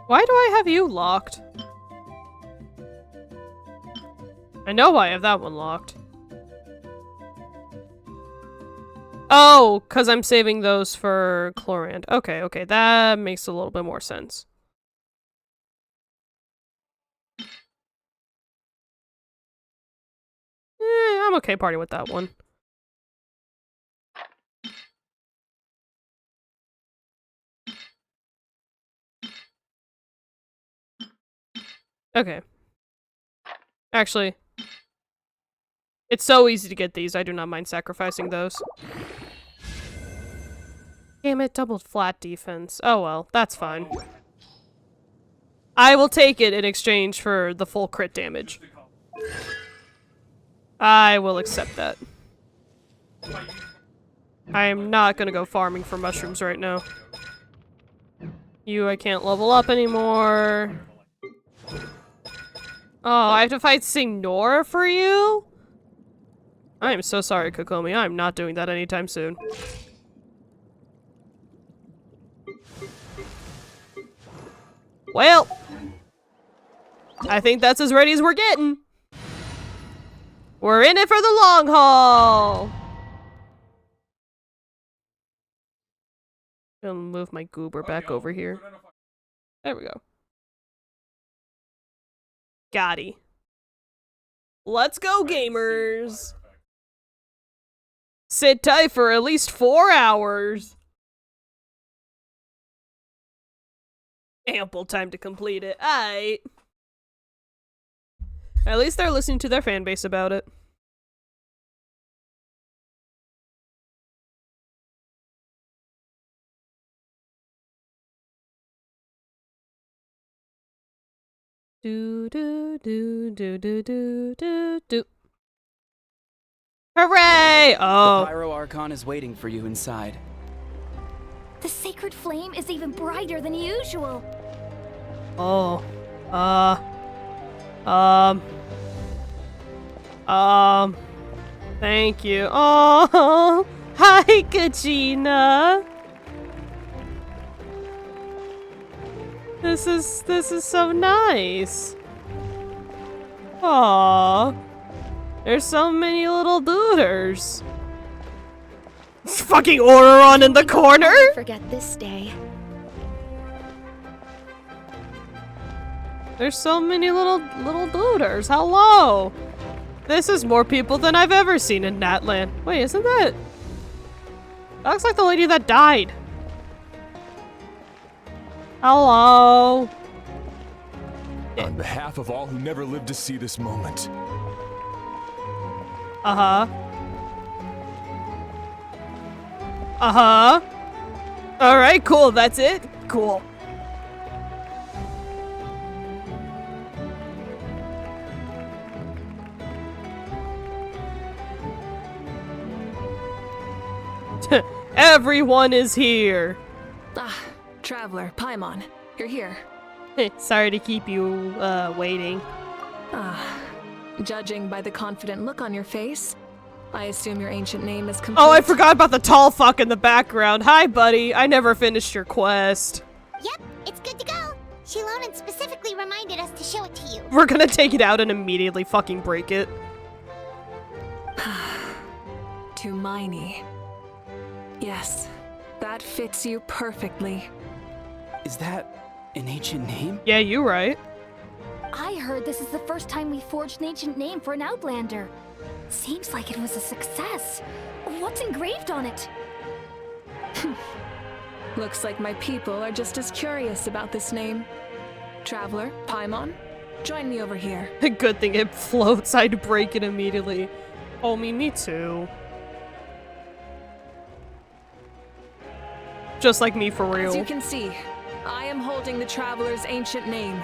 Speaker 1: Why do I have you locked? I know why I have that one locked. Oh, because I'm saving those for Chlorand. Okay, okay, that makes a little bit more sense. I'm okay party with that one. Okay. Actually, it's so easy to get these, I do not mind sacrificing those. Damn it, doubled flat defense. Oh well, that's fine. I will take it in exchange for the full crit damage. I will accept that. I am not gonna go farming for mushrooms right now. You, I can't level up anymore. Oh, I have to fight Signora for you? I am so sorry, Kokomi. I'm not doing that anytime soon. Well, I think that's as ready as we're getting. We're in it for the long haul. Gonna move my goober back over here. There we go. Gotti. Let's go, gamers! Sit tight for at least 4 hours. Ample time to complete it. Aight. At least they're listening to their fan base about it. Do do do do do do do do. Hooray! Oh.
Speaker 14: The Pyro Archon is waiting for you inside.
Speaker 2: The sacred flame is even brighter than usual.
Speaker 1: Oh. Thank you. Oh. Hi, Kachina. This is so nice. Aww. There's so many little dooders. Fucking Auroron in the corner?
Speaker 3: Forget this day.
Speaker 1: There's so many little dooders. Hello. This is more people than I've ever seen in Natland. Wait, isn't that? That looks like the lady that died. Hello.
Speaker 15: On behalf of all who never lived to see this moment.
Speaker 1: Uh-huh. Uh-huh. Alright, cool, that's it? Cool. Everyone is here.
Speaker 7: Ah, Traveler, Paimon, you're here.
Speaker 1: Sorry to keep you, waiting.
Speaker 7: Ah, judging by the confident look on your face, I assume your ancient name is complete.
Speaker 1: Oh, I forgot about the tall fuck in the background. Hi, buddy. I never finished your quest.
Speaker 8: Yep, it's good to go. Shilonen specifically reminded us to show it to you.
Speaker 1: We're gonna take it out and immediately fucking break it.
Speaker 7: To Miney. Yes, that fits you perfectly.
Speaker 14: Is that an ancient name?
Speaker 1: Yeah, you right.
Speaker 2: I heard this is the first time we forged an ancient name for an Outlander. Seems like it was a success. What's engraved on it?
Speaker 7: Looks like my people are just as curious about this name. Traveler, Paimon, join me over here.
Speaker 1: Good thing it floats. I'd break it immediately. Oh, me too. Just like me for real.
Speaker 7: As you can see, I am holding the Traveler's ancient name.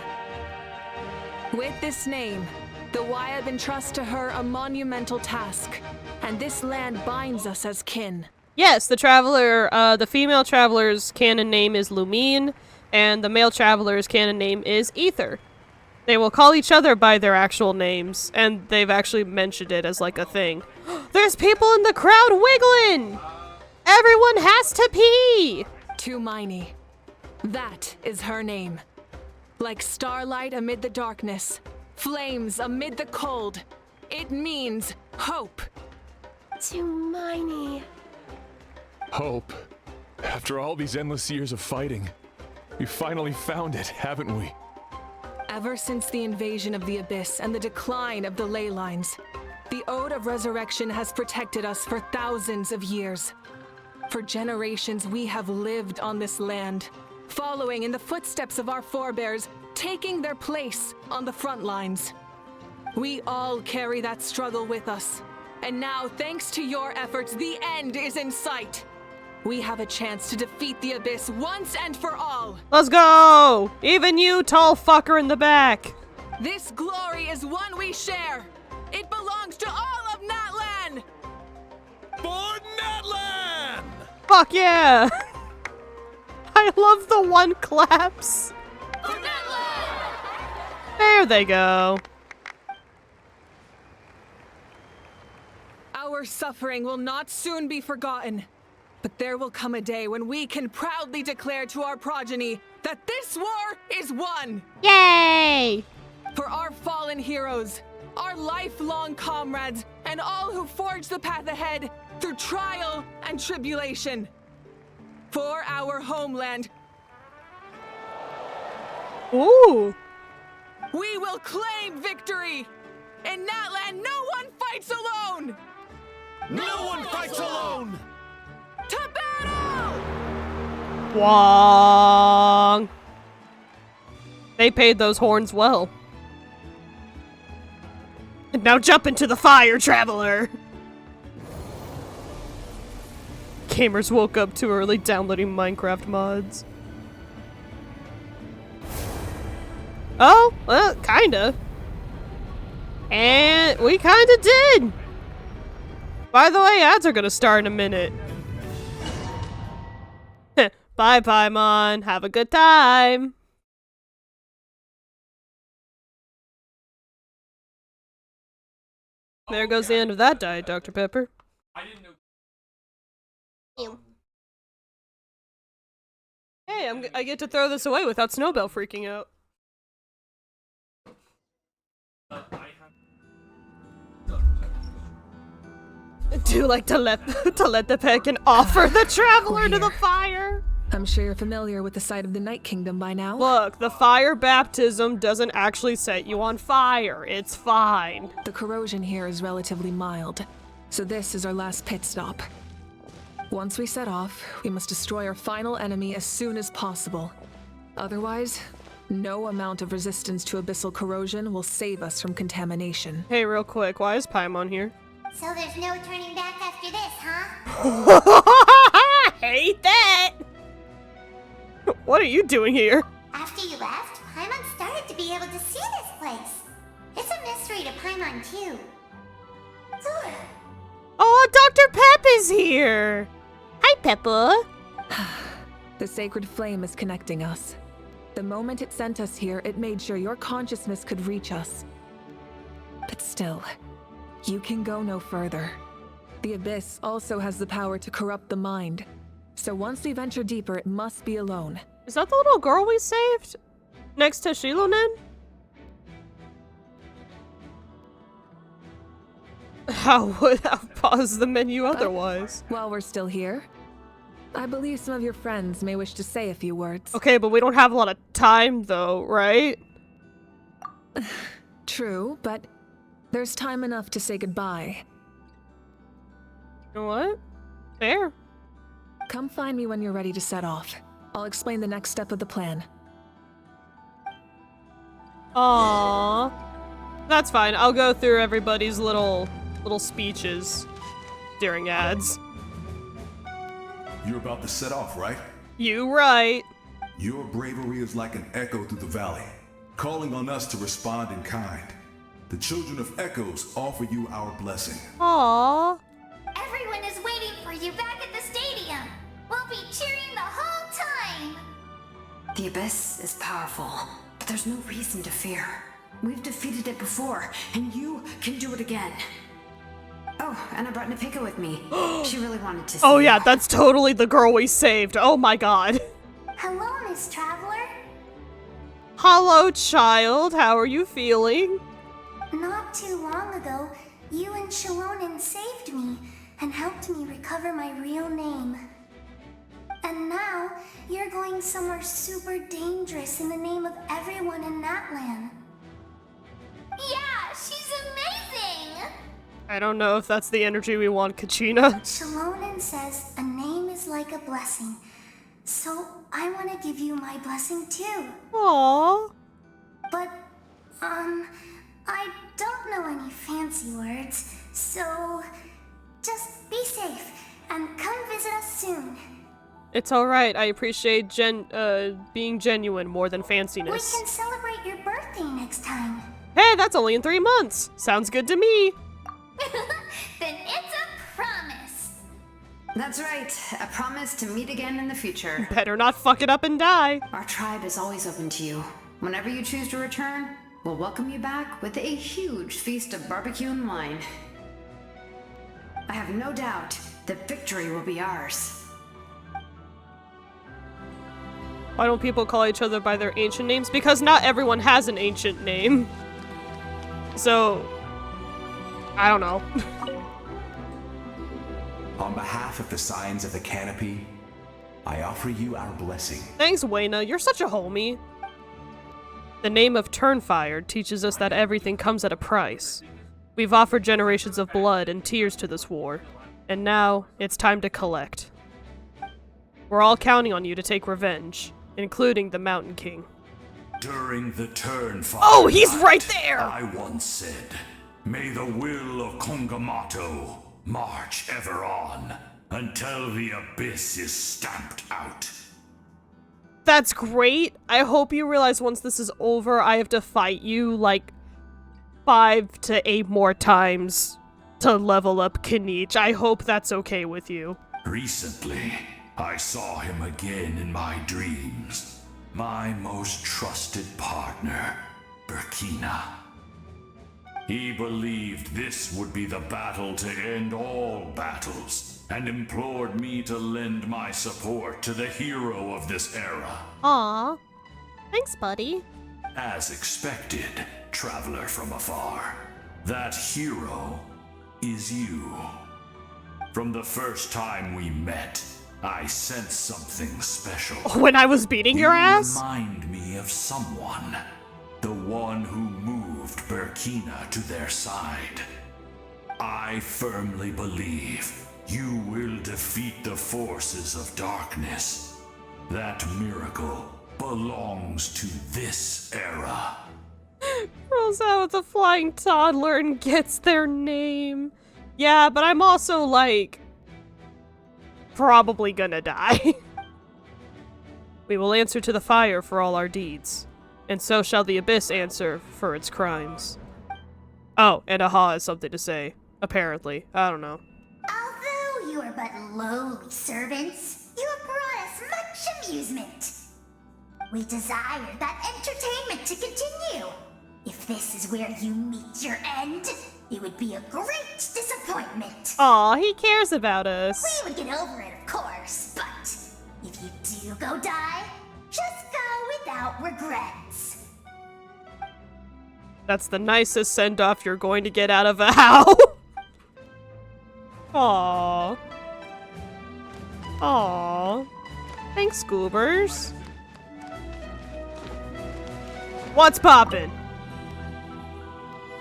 Speaker 7: With this name, the Wyab entrusts to her a monumental task, and this land binds us as kin.
Speaker 1: Yes, the Traveler, the female Traveler's canon name is Lumine, and the male Traveler's canon name is Ether. They will call each other by their actual names, and they've actually mentioned it as like a thing. There's people in the crowd wiggling! Everyone has to pee!
Speaker 7: To Miney. That is her name. Like starlight amid the darkness, flames amid the cold, it means hope.
Speaker 2: To Miney.
Speaker 15: Hope. After all these endless years of fighting, we finally found it, haven't we?
Speaker 7: Ever since the invasion of the Abyss and the decline of the ley lines, the Ode of Resurrection has protected us for thousands of years. For generations, we have lived on this land, following in the footsteps of our forebears, taking their place on the front lines. We all carry that struggle with us, and now, thanks to your efforts, the end is in sight. We have a chance to defeat the Abyss once and for all.
Speaker 1: Let's go! Even you, tall fucker in the back.
Speaker 7: This glory is one we share. It belongs to all of Natlan!
Speaker 15: For Natlan!
Speaker 1: Fuck yeah! I love the one claps.
Speaker 7: For Natlan!
Speaker 1: There they go.
Speaker 7: Our suffering will not soon be forgotten. But there will come a day when we can proudly declare to our progeny that this war is won!
Speaker 1: Yay!
Speaker 7: For our fallen heroes, our lifelong comrades, and all who forge the path ahead through trial and tribulation. For our homeland.
Speaker 1: Ooh!
Speaker 7: We will claim victory! In Natlan, no one fights alone!
Speaker 15: No one fights alone!
Speaker 7: To battle!
Speaker 1: Wong! They paid those horns well. And now jump into the fire, Traveler! Gamers woke up too early downloading Minecraft mods. Oh, well, kinda. And we kinda did! By the way, ads are gonna start in a minute. Bye, Paimon. Have a good time. There goes the end of that diet, Dr. Pepper.
Speaker 15: I didn't know.
Speaker 1: Hey, I get to throw this away without Snowbell freaking out. Do you like to let the pet and offer the Traveler to the fire?
Speaker 7: I'm sure you're familiar with the site of the Night Kingdom by now.
Speaker 1: Look, the fire baptism doesn't actually set you on fire. It's fine.
Speaker 7: The corrosion here is relatively mild, so this is our last pit stop. Once we set off, we must destroy our final enemy as soon as possible. Otherwise, No amount of resistance to abyssal corrosion will save us from contamination.
Speaker 1: Hey, real quick, why is Paimon here?
Speaker 8: So there's no turning back after this, huh?
Speaker 1: Hate that! What are you doing here?
Speaker 8: After you left, Paimon started to be able to see this place. It's a mystery to Paimon, too.
Speaker 1: Oh, Dr. Pep is here! Hi, Peppa.
Speaker 7: The sacred flame is connecting us. The moment it sent us here, it made sure your consciousness could reach us. But still, you can go no further. The Abyss also has the power to corrupt the mind. So once we venture deeper, it must be alone.
Speaker 1: Is that the little girl we saved? Next to Shilonen? How would I pause the menu otherwise?
Speaker 7: While we're still here, I believe some of your friends may wish to say a few words.
Speaker 1: Okay, but we don't have a lot of time though, right?
Speaker 7: True, but there's time enough to say goodbye.
Speaker 1: You know what? Fair.
Speaker 7: Come find me when you're ready to set off. I'll explain the next step of the plan.
Speaker 1: Aww. That's fine. I'll go through everybody's little speeches during ads.
Speaker 12: You're about to set off, right?
Speaker 1: You right.
Speaker 12: Your bravery is like an echo through the valley, calling on us to respond in kind. The children of Echoes offer you our blessing.
Speaker 1: Aww.
Speaker 2: Everyone is waiting for you back at the stadium. We'll be cheering the whole time.
Speaker 6: The Abyss is powerful, but there's no reason to fear. We've defeated it before, and you can do it again. Oh, and I brought Napika with me. She really wanted to see
Speaker 1: Oh yeah,
Speaker 6: you.
Speaker 1: that's totally the girl we saved. Oh my god.
Speaker 8: Hello, Miss Traveler.
Speaker 1: Hello, child. How are you feeling?
Speaker 8: Not too long ago, you and Shilonen saved me and helped me recover my real name. And now, you're going somewhere super dangerous in the name of everyone in Natlan.
Speaker 2: Yeah, she's amazing!
Speaker 1: I don't know if that's the energy we want, Kachina.
Speaker 8: Shilonen says a name is like a blessing. So, I want to give you my blessing too.
Speaker 1: Aww.
Speaker 8: But, I don't know any fancy words, so just be safe and come visit us soon.
Speaker 1: It's alright. I appreciate being genuine more than
Speaker 8: We
Speaker 1: fanciness.
Speaker 8: can celebrate your birthday next time.
Speaker 1: Hey, that's only in 3 months. Sounds good to me.
Speaker 2: Then it's a promise.
Speaker 6: That's right. A promise to meet again in the future.
Speaker 1: Better not fuck it up and die.
Speaker 6: Our tribe is always open to you. Whenever you choose to return, we'll welcome you back with a huge feast of barbecue and wine. I have no doubt that victory will be ours.
Speaker 1: Why don't people call each other by their ancient names? Because not everyone has an ancient name. So, I don't know.
Speaker 12: On behalf of the Signs of the Canopy, I offer you our blessing.
Speaker 1: Thanks, Wayna. You're such a homie. The name of Turnfire teaches us that everything comes at a price. We've offered generations of blood and tears to this war, and now it's time to collect. We're all counting on you to take revenge, including the Mountain King.
Speaker 16: During the Turnfire
Speaker 1: Oh, he's
Speaker 16: night,
Speaker 1: right there!
Speaker 16: I once said, may the will of Kongamato march ever on until the Abyss is stamped out.
Speaker 1: That's great. I hope you realize once this is over, I have to fight you like 5 to 8 more times to level up Kinich. I hope that's okay with you.
Speaker 16: Recently, I saw him again in my dreams. My most trusted partner, Burkina. He believed this would be the battle to end all battles, and implored me to lend my support to the hero of this era.
Speaker 1: Aw. Thanks, buddy.
Speaker 16: As expected, traveler from afar, that hero is you. From the first time we met, I sensed something special.
Speaker 1: When I was beating your ass?
Speaker 16: You remind me of someone. The one who moved Burkina to their side. I firmly believe you will defeat the forces of darkness. That miracle belongs to this era.
Speaker 1: Rolls out with a flying toddler and gets their name. Yeah, but I'm also, like, probably gonna die. We will answer to the fire for all our deeds, and so shall the abyss answer for its crimes. Oh, and Aha has something to say. Apparently. I don't know.
Speaker 8: Although you are but lowly servants, you have brought us much amusement. We desire that entertainment to continue. If this is where you meet your end, it would be a great disappointment.
Speaker 1: Aw, he cares about us.
Speaker 8: We would get over it, of course, but if you do go die, just go without regrets.
Speaker 1: That's the nicest send-off you're going to get out of a how. Aww. Aww. Thanks, Scoobers. What's poppin'?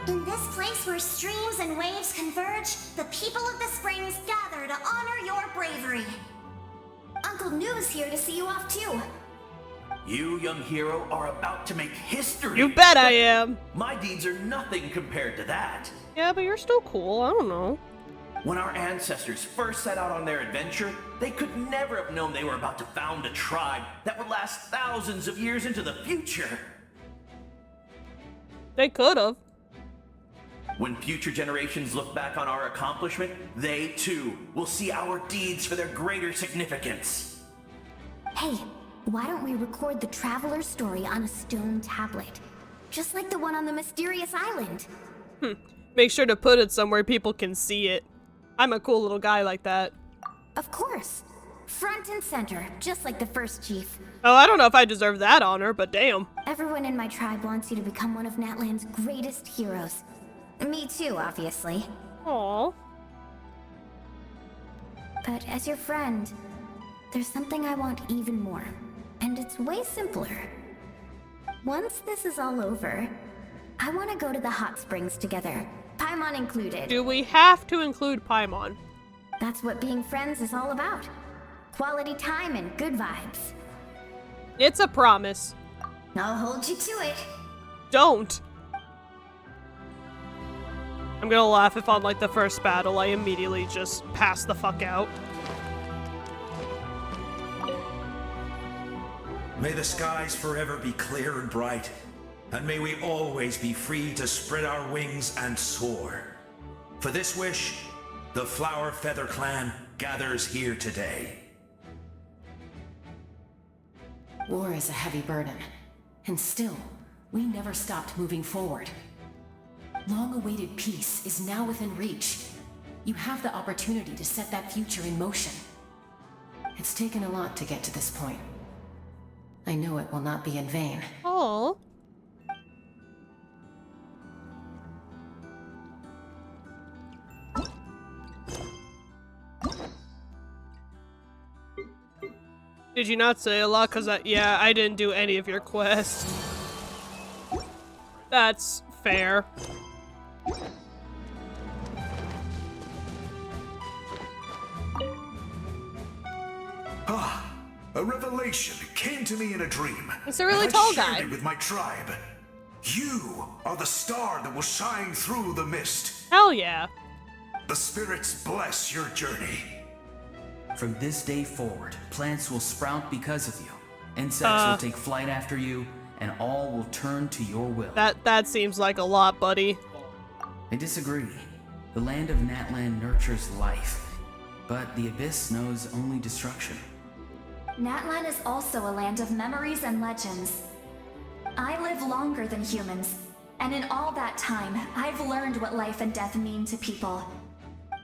Speaker 8: In this place where streams and waves converge, the people of the springs gather to honor your bravery. Uncle Noo's here to see you off too.
Speaker 17: You, young hero, are about to make history.
Speaker 1: You bet I am.
Speaker 17: My deeds are nothing compared to that.
Speaker 1: Yeah, but you're still cool. I don't know.
Speaker 17: When our ancestors first set out on their adventure, they could never have known they were about to found a tribe that would last thousands of years into the future.
Speaker 1: They could have.
Speaker 17: When future generations look back on our accomplishment, they too will see our deeds for their greater significance.
Speaker 2: Hey, why don't we record the traveler's story on a stone tablet? Just like the one on the mysterious island.
Speaker 1: Make sure to put it somewhere people can see it. I'm a cool little guy like that.
Speaker 2: Of course. Front and center, just like the first chief.
Speaker 1: Oh, I don't know if I deserve that honor, but damn.
Speaker 2: Everyone in my tribe wants you to become one of Natlan's greatest heroes. Me too, obviously.
Speaker 1: Aww.
Speaker 2: But as your friend, there's something I want even more. And it's way simpler. Once this is all over, I want to go to the hot springs together. Paimon included.
Speaker 1: Do we have to include Paimon?
Speaker 2: That's what being friends is all about. Quality time and good vibes.
Speaker 1: It's a promise.
Speaker 2: I'll hold you to it.
Speaker 1: Don't. I'm gonna laugh if on like the first battle I immediately just pass the fuck out.
Speaker 12: May the skies forever be clear and bright, and may we always be free to spread our wings and soar. For this wish, the Flower Feather Clan gathers here today.
Speaker 11: War is a heavy burden, and still, we never stopped moving forward. Long-awaited peace is now within reach. You have the opportunity to set that future in motion. It's taken a lot to get to this point. I know it will not be in vain.
Speaker 1: Oh. Did you not say a lot? Cause yeah, I didn't do any of your quests. That's fair.
Speaker 12: A revelation came to me in a dream.
Speaker 1: It's a really tall guy.
Speaker 12: I shared it with my tribe. You are the star that will shine through the mist.
Speaker 1: Hell yeah.
Speaker 12: The spirits bless your journey.
Speaker 10: From this day forward, plants will sprout because of you. Insects will take flight after you, and all will turn to your will.
Speaker 1: That seems like a lot, buddy.
Speaker 10: I disagree. The land of Natlan nurtures life, but the Abyss knows only destruction.
Speaker 3: Natlan is also a land of memories and legends. I live longer than humans, and in all that time, I've learned what life and death mean to people.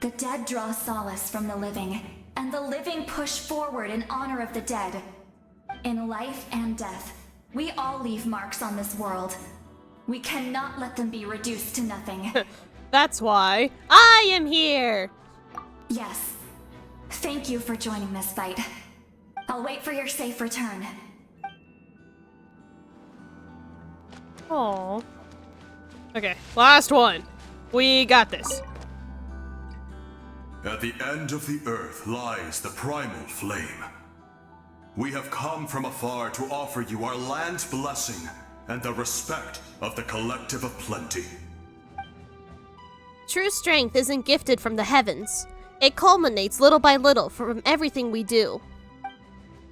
Speaker 3: The dead draw solace from the living, and the living push forward in honor of the dead. In life and death, we all leave marks on this world. We cannot let them be reduced to nothing.
Speaker 1: That's why I am here!
Speaker 3: Yes. Thank you for joining this fight. I'll wait for your safe return.
Speaker 1: Aww. Okay, last one. We got this.
Speaker 5: At the end of the earth lies the primal flame. we have come from afar to offer you our land's blessing and the respect of the Collective of Plenty.
Speaker 1: True strength isn't gifted from the heavens. It culminates little by little from everything we do.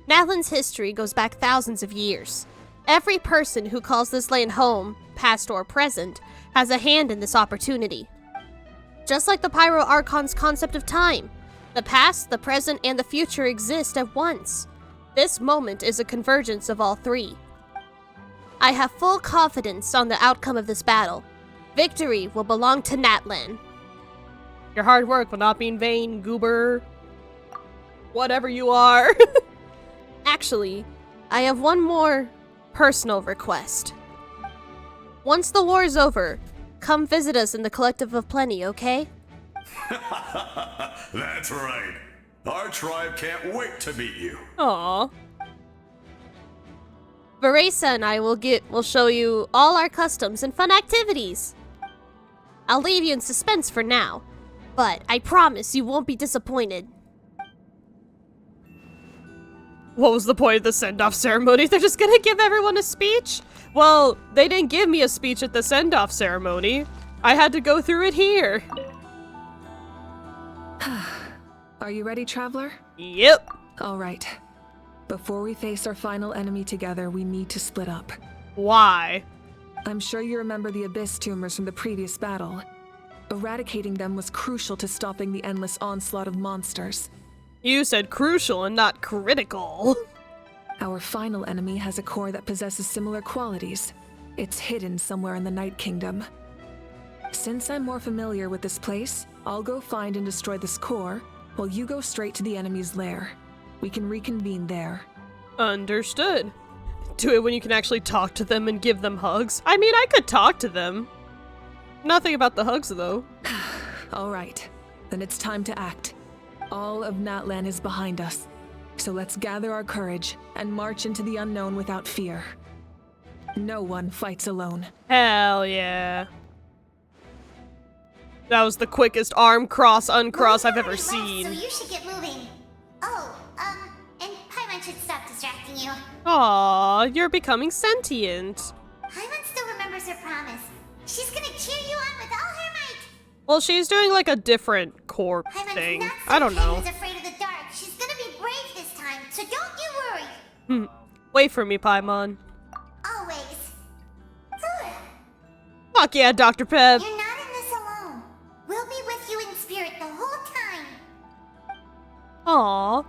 Speaker 1: Natlan's history goes back thousands of years. Every person who calls this land home, past or present, has a hand in this opportunity. Just like the Pyro Archon's concept of time, the past, the present, and the future exist at once. This moment is a convergence of all three. I have full confidence on the outcome of this battle. Victory will belong to Natlan. Your hard work will not be in vain, goober. Whatever you are. Actually, I have one more personal request. Once the war is over, come visit us in the Collective of Plenty, okay?
Speaker 5: That's right. Our tribe can't wait to meet you.
Speaker 1: Aww. Varesa and I will show you all our customs and fun activities. I'll leave you in suspense for now, but I promise you won't be disappointed. What was the point of the send-off ceremony? They're just gonna give everyone a speech? Well, they didn't give me a speech at the send-off ceremony. I had to go through it here.
Speaker 7: Are you ready, Traveler?
Speaker 1: Yep.
Speaker 7: All right. Before we face our final enemy together, we need to split up.
Speaker 1: Why?
Speaker 7: I'm sure you remember the Abyss tumors from the previous battle. Eradicating them was crucial to stopping the endless onslaught of monsters.
Speaker 1: You said crucial and not critical.
Speaker 7: Our final enemy has a core that possesses similar qualities. It's hidden somewhere in the Night Kingdom. Since I'm more familiar with this place, I'll go find and destroy this core, while you go straight to the enemy's lair. We can reconvene there.
Speaker 1: Understood. Do it when you can actually talk to them and give them hugs. I mean, I could talk to them. Nothing about the hugs, though.
Speaker 7: All right. Then it's time to act. All of Natlan is behind us. So let's gather our courage and march into the unknown without fear. No one fights alone.
Speaker 1: Hell yeah. That was the quickest arm cross uncross I've ever seen.
Speaker 8: So you should get moving. Oh, and Paimon should stop distracting you.
Speaker 1: Aw, you're becoming sentient.
Speaker 8: Paimon still remembers her promise. She's gonna cheer you on with all her might.
Speaker 1: Well, she's doing like a different core thing. I don't know.
Speaker 8: Paimon's afraid of the dark. She's gonna be brave this time, so don't you worry.
Speaker 1: Wait for me, Paimon.
Speaker 8: Always.
Speaker 1: Fuck yeah, Dr. Pep.
Speaker 8: You're not in this alone. We'll be with you in spirit the whole time.
Speaker 1: Aww.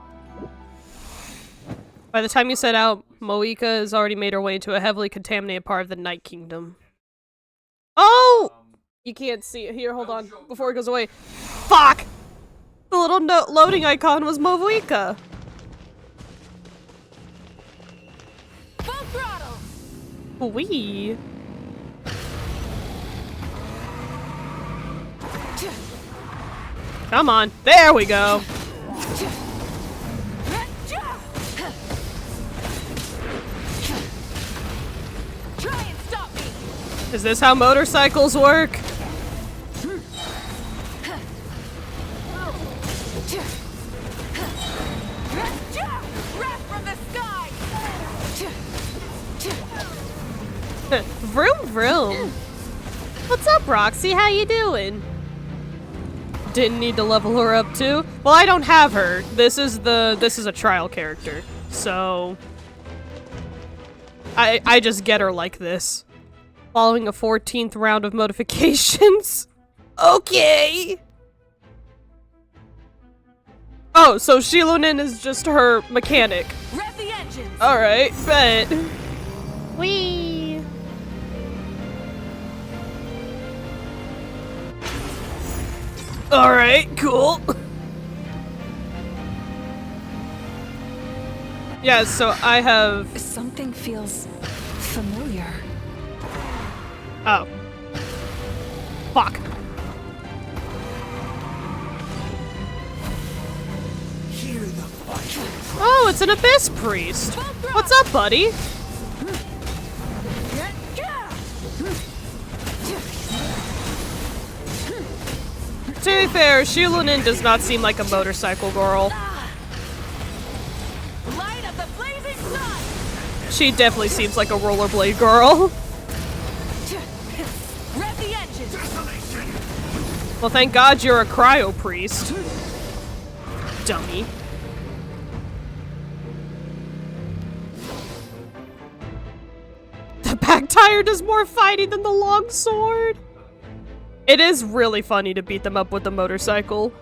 Speaker 1: By the time you set out, Moika has already made her way into a heavily contaminated part of the Night Kingdom. Oh! You can't see it. Here, hold on. Before it goes away. Fuck! The little loading icon was Moika.
Speaker 3: Full throttle!
Speaker 1: Wee. Come on. There we go.
Speaker 3: Try and stop me.
Speaker 1: Is this how motorcycles work?
Speaker 3: Wrath from the sky.
Speaker 1: Vroom vroom. What's up, Roxy? How you doing? Didn't need to level her up too. Well, I don't have her. This is a trial character. So I just get her like this. Following a 14th round of modifications. Okay. Oh, so Shilonin is just her mechanic.
Speaker 3: Rev the engines.
Speaker 1: Alright, bet. Whee! Alright, cool. Yeah, so I have...
Speaker 7: Something feels familiar.
Speaker 1: Oh. Fuck.
Speaker 4: Hear the fight.
Speaker 1: Oh, it's an Abyss Priest. What's up, buddy? To be fair, Shilonin does not seem like a motorcycle girl.
Speaker 3: Light of the flaming
Speaker 1: She definitely seems like a rollerblade girl.
Speaker 7: Rev the engine.
Speaker 1: Well, thank God you're a cryo priest. Dummy. The back tire does more fighting than the long sword. It is really funny to beat them up with the motorcycle.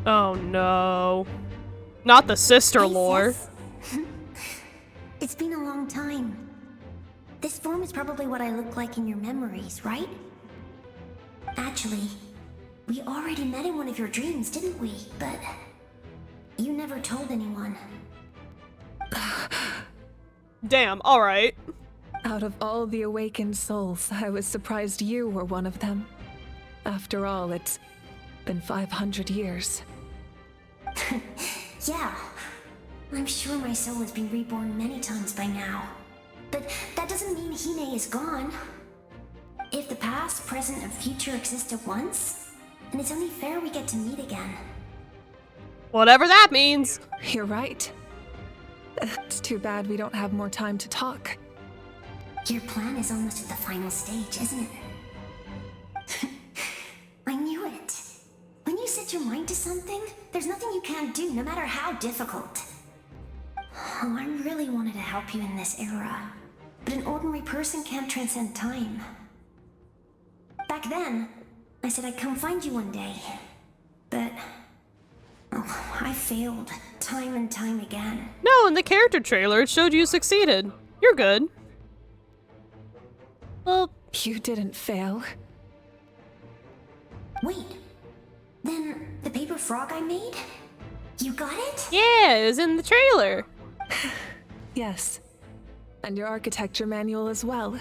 Speaker 1: Oh no. Not the sister lore.
Speaker 18: It's been a long time. This form is probably what I look like in your memories, right? Actually, we already met in one of your dreams, didn't we? But you never told anyone.
Speaker 1: Damn, alright.
Speaker 7: Out of all the awakened souls, I was surprised you were one of them. After all, it's been 500 years.
Speaker 18: Yeah. I'm sure my soul has been reborn many times by now. But that doesn't mean Hine is gone. If the past, present, and future exist at once, then it's only fair we get to meet again.
Speaker 1: Whatever that means.
Speaker 7: You're right. It's too bad we don't have more time to talk.
Speaker 18: Your plan is almost at the final stage, isn't it? I knew it. When you set your mind to something, there's nothing you can't do, no matter how difficult. Oh, I really wanted to help you in this era, but an ordinary person can't transcend time. Back then, I said I'd come find you one day, but I failed time and time again.
Speaker 1: No, in the character trailer, it showed you succeeded. You're good. Well,
Speaker 7: you didn't fail.
Speaker 18: Wait, then the paper frog I made? You got it?
Speaker 1: Yeah, it was in the trailer.
Speaker 7: Yes. And your architecture manual as well.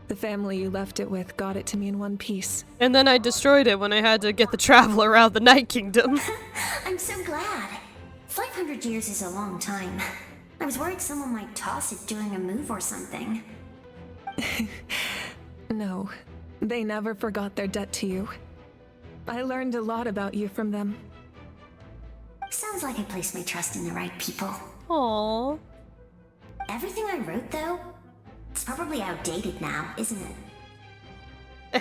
Speaker 7: The family you left it with got it to me in one piece.
Speaker 1: And then I destroyed it when I had to get the traveler out of the Night Kingdom.
Speaker 18: I'm so glad. 500 years is a long time. I was worried someone might toss it during a move or something.
Speaker 7: No, they never forgot their debt to you. I learned a lot about you from them.
Speaker 18: Sounds like I placed my trust in the right people.
Speaker 1: Aww.
Speaker 18: Everything I wrote, though, it's probably outdated now, isn't it?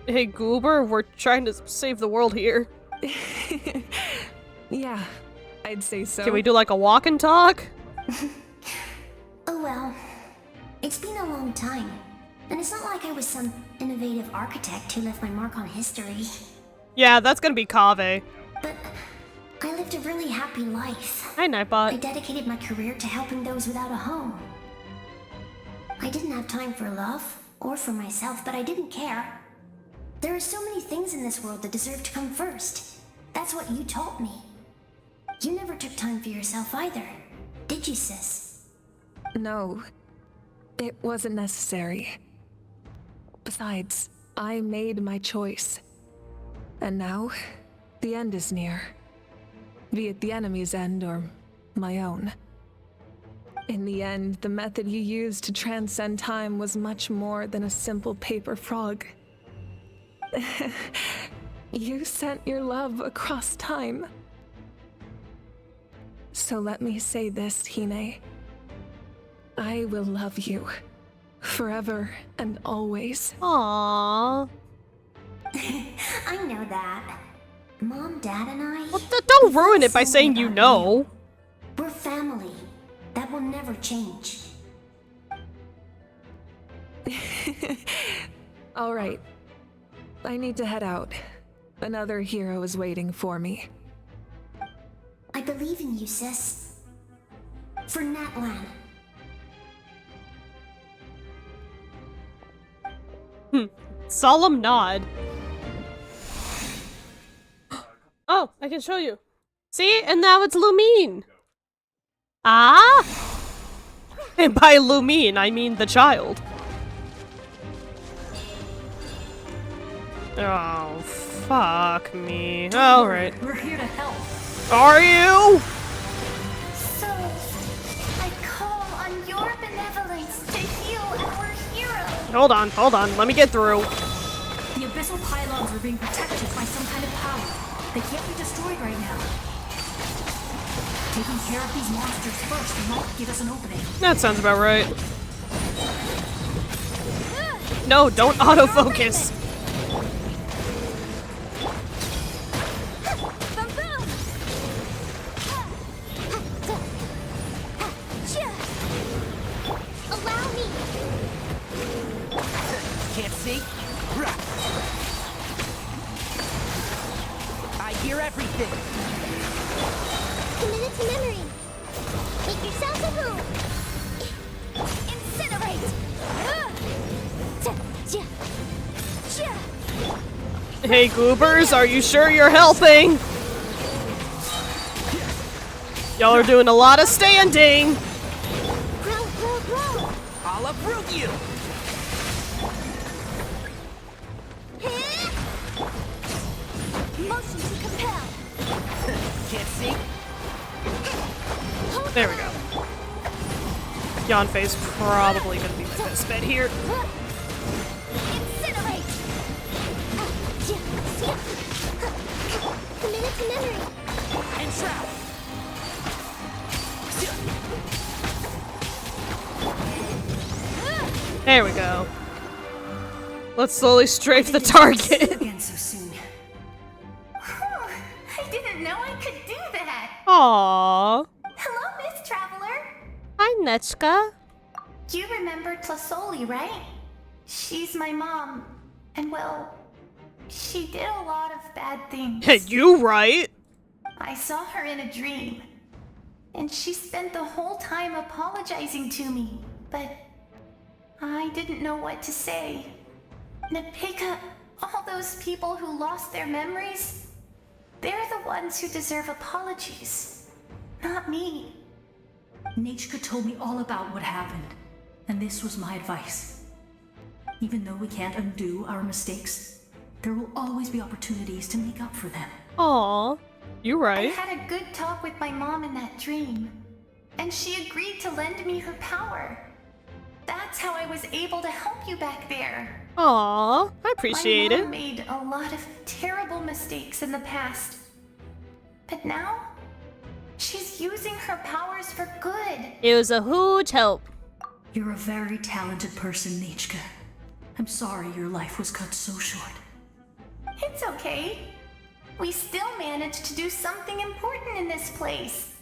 Speaker 1: Hey, Goober, we're trying to save the world here.
Speaker 7: Yeah, I'd say so.
Speaker 1: Can we do like a walk and talk?
Speaker 18: Oh well, it's been a long time. And it's not like I was some innovative architect who left my mark on history.
Speaker 1: Yeah, that's gonna be Kaveh.
Speaker 18: But I lived a really happy life.
Speaker 1: Hi, Nightbot.
Speaker 18: I dedicated my career to helping those without a home. I didn't have time for love, or for myself, but I didn't care. There are so many things in this world that deserve to come first. That's what you taught me. You never took time for yourself either, did you, sis?
Speaker 7: No, it wasn't necessary. Besides, I made my choice. And now, the end is near. Be it the enemy's end or my own. In the end, the method you used to transcend time was much more than a simple paper frog. You sent your love across time. So let me say this, Hine. I will love you. Forever and always.
Speaker 1: Aww.
Speaker 18: I know that. Mom, Dad, and I...
Speaker 1: Well, don't ruin it by saying you know.
Speaker 18: We're family. That will never change.
Speaker 7: All right. I need to head out. Another hero is waiting for me.
Speaker 18: I believe in you, sis. For Natlan.
Speaker 1: Solemn nod. Oh, I can show you. See? And now it's Lumine. Ah? And by Lumine, I mean the child. Oh, fuck me. Alright.
Speaker 13: We're here to help.
Speaker 1: Are you?
Speaker 2: So, I call on your benevolence to heal our hero.
Speaker 1: Hold on. Let me get through.
Speaker 13: The abyssal pylons are being protected by some kind of power. They can't be destroyed right now. Taking care of these monsters first might give us an opening.
Speaker 1: That sounds about right. No, don't autofocus.
Speaker 8: Allow me.
Speaker 4: Can't see? I hear everything.
Speaker 8: Commit it to memory. Make yourself a home. Incinerate.
Speaker 1: Hey, goobers, are you sure you're helping? Y'all are doing a lot of standing.
Speaker 8: Grow.
Speaker 4: I'll uproot you.
Speaker 8: Motion to compel.
Speaker 4: Can't see?
Speaker 1: There we go. Yanfei's probably gonna be my best bet here.
Speaker 8: Incinerate. Commit it to memory.
Speaker 4: Entrap.
Speaker 1: There we go. Let's slowly strafe the target.
Speaker 18: Again so soon.
Speaker 2: I didn't know I could do that.
Speaker 1: Aww.
Speaker 2: Hello, Miss Traveler.
Speaker 1: Hi, Netchka.
Speaker 2: You remember Tlasoli, right? She's my mom. And well, she did a lot of bad things.
Speaker 1: Hey, you right?
Speaker 2: I saw her in a dream. And she spent the whole time apologizing to me. But I didn't know what to say. Napika, all those people who lost their memories, they're the ones who deserve apologies, not me.
Speaker 13: Nachka told me all about what happened, and this was my advice. Even though we can't undo our mistakes, there will always be opportunities to make up for them.
Speaker 1: Aw, you
Speaker 2: I
Speaker 1: right.
Speaker 2: had a good talk with my mom in that dream, and she agreed to lend me her power. That's how I was able to help you back there.
Speaker 1: Aw, I appreciate
Speaker 2: My
Speaker 1: it.
Speaker 2: mom made a lot of terrible mistakes in the past. But now, she's using her powers for good.
Speaker 1: It was a huge help.
Speaker 13: You're a very talented person, Nachka. I'm sorry your life was cut so short.
Speaker 2: It's okay. We still managed to do something important in this place.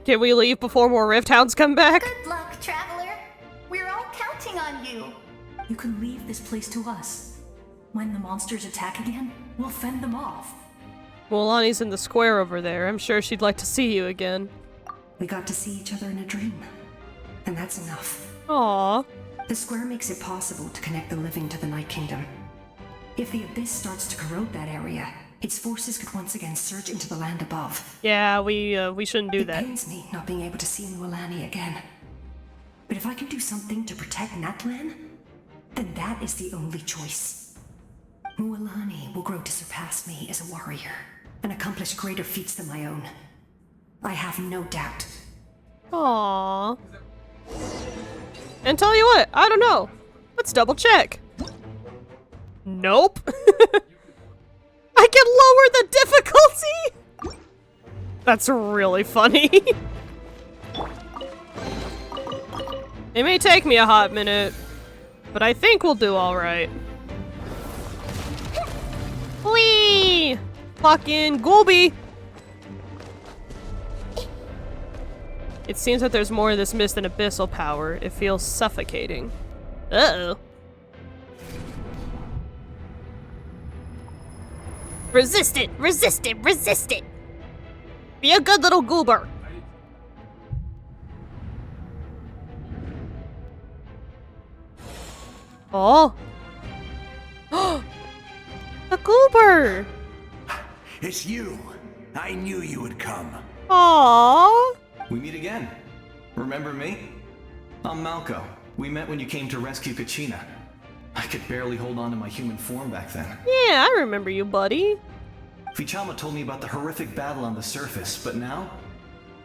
Speaker 1: Can we leave before more Rift Hounds come back?
Speaker 2: Good luck, Traveler. We're all counting on you.
Speaker 13: You can leave this place to us. When the monsters attack again, we'll fend them off.
Speaker 1: Mulani's in the square over there. I'm sure she'd like to see you again.
Speaker 18: We got to see each other in a dream. And that's enough.
Speaker 1: Aw.
Speaker 18: The square makes it possible to connect the living to the Night Kingdom. If the Abyss starts to corrode that area, its forces could once again surge into the land above.
Speaker 1: Yeah, we shouldn't do that.
Speaker 18: It pains me not being able to see Mualani again. But if I can do something to protect Natlan, then that is the only choice. Mualani will grow to surpass me as a warrior and accomplish greater feats than my own. I have no doubt.
Speaker 1: Aww. And tell you what, I don't know. Let's double check. Nope. I can lower the difficulty? That's really funny. It may take me a hot minute, but I think we'll do alright. Whee! Fucking Goolby! It seems that there's more of this mist than abyssal power. It feels suffocating. Uh-oh. Resist it! Resist it! Resist it! Be a good little goober! Oh! A goober!
Speaker 12: It's you! I knew you would come.
Speaker 1: Aww!
Speaker 17: We meet again. Remember me? I'm Malco. We met when you came to rescue Kachina. I could barely hold on to my human form back then.
Speaker 1: Yeah, I remember you, buddy.
Speaker 17: Vichama told me about the horrific battle on the surface, but now,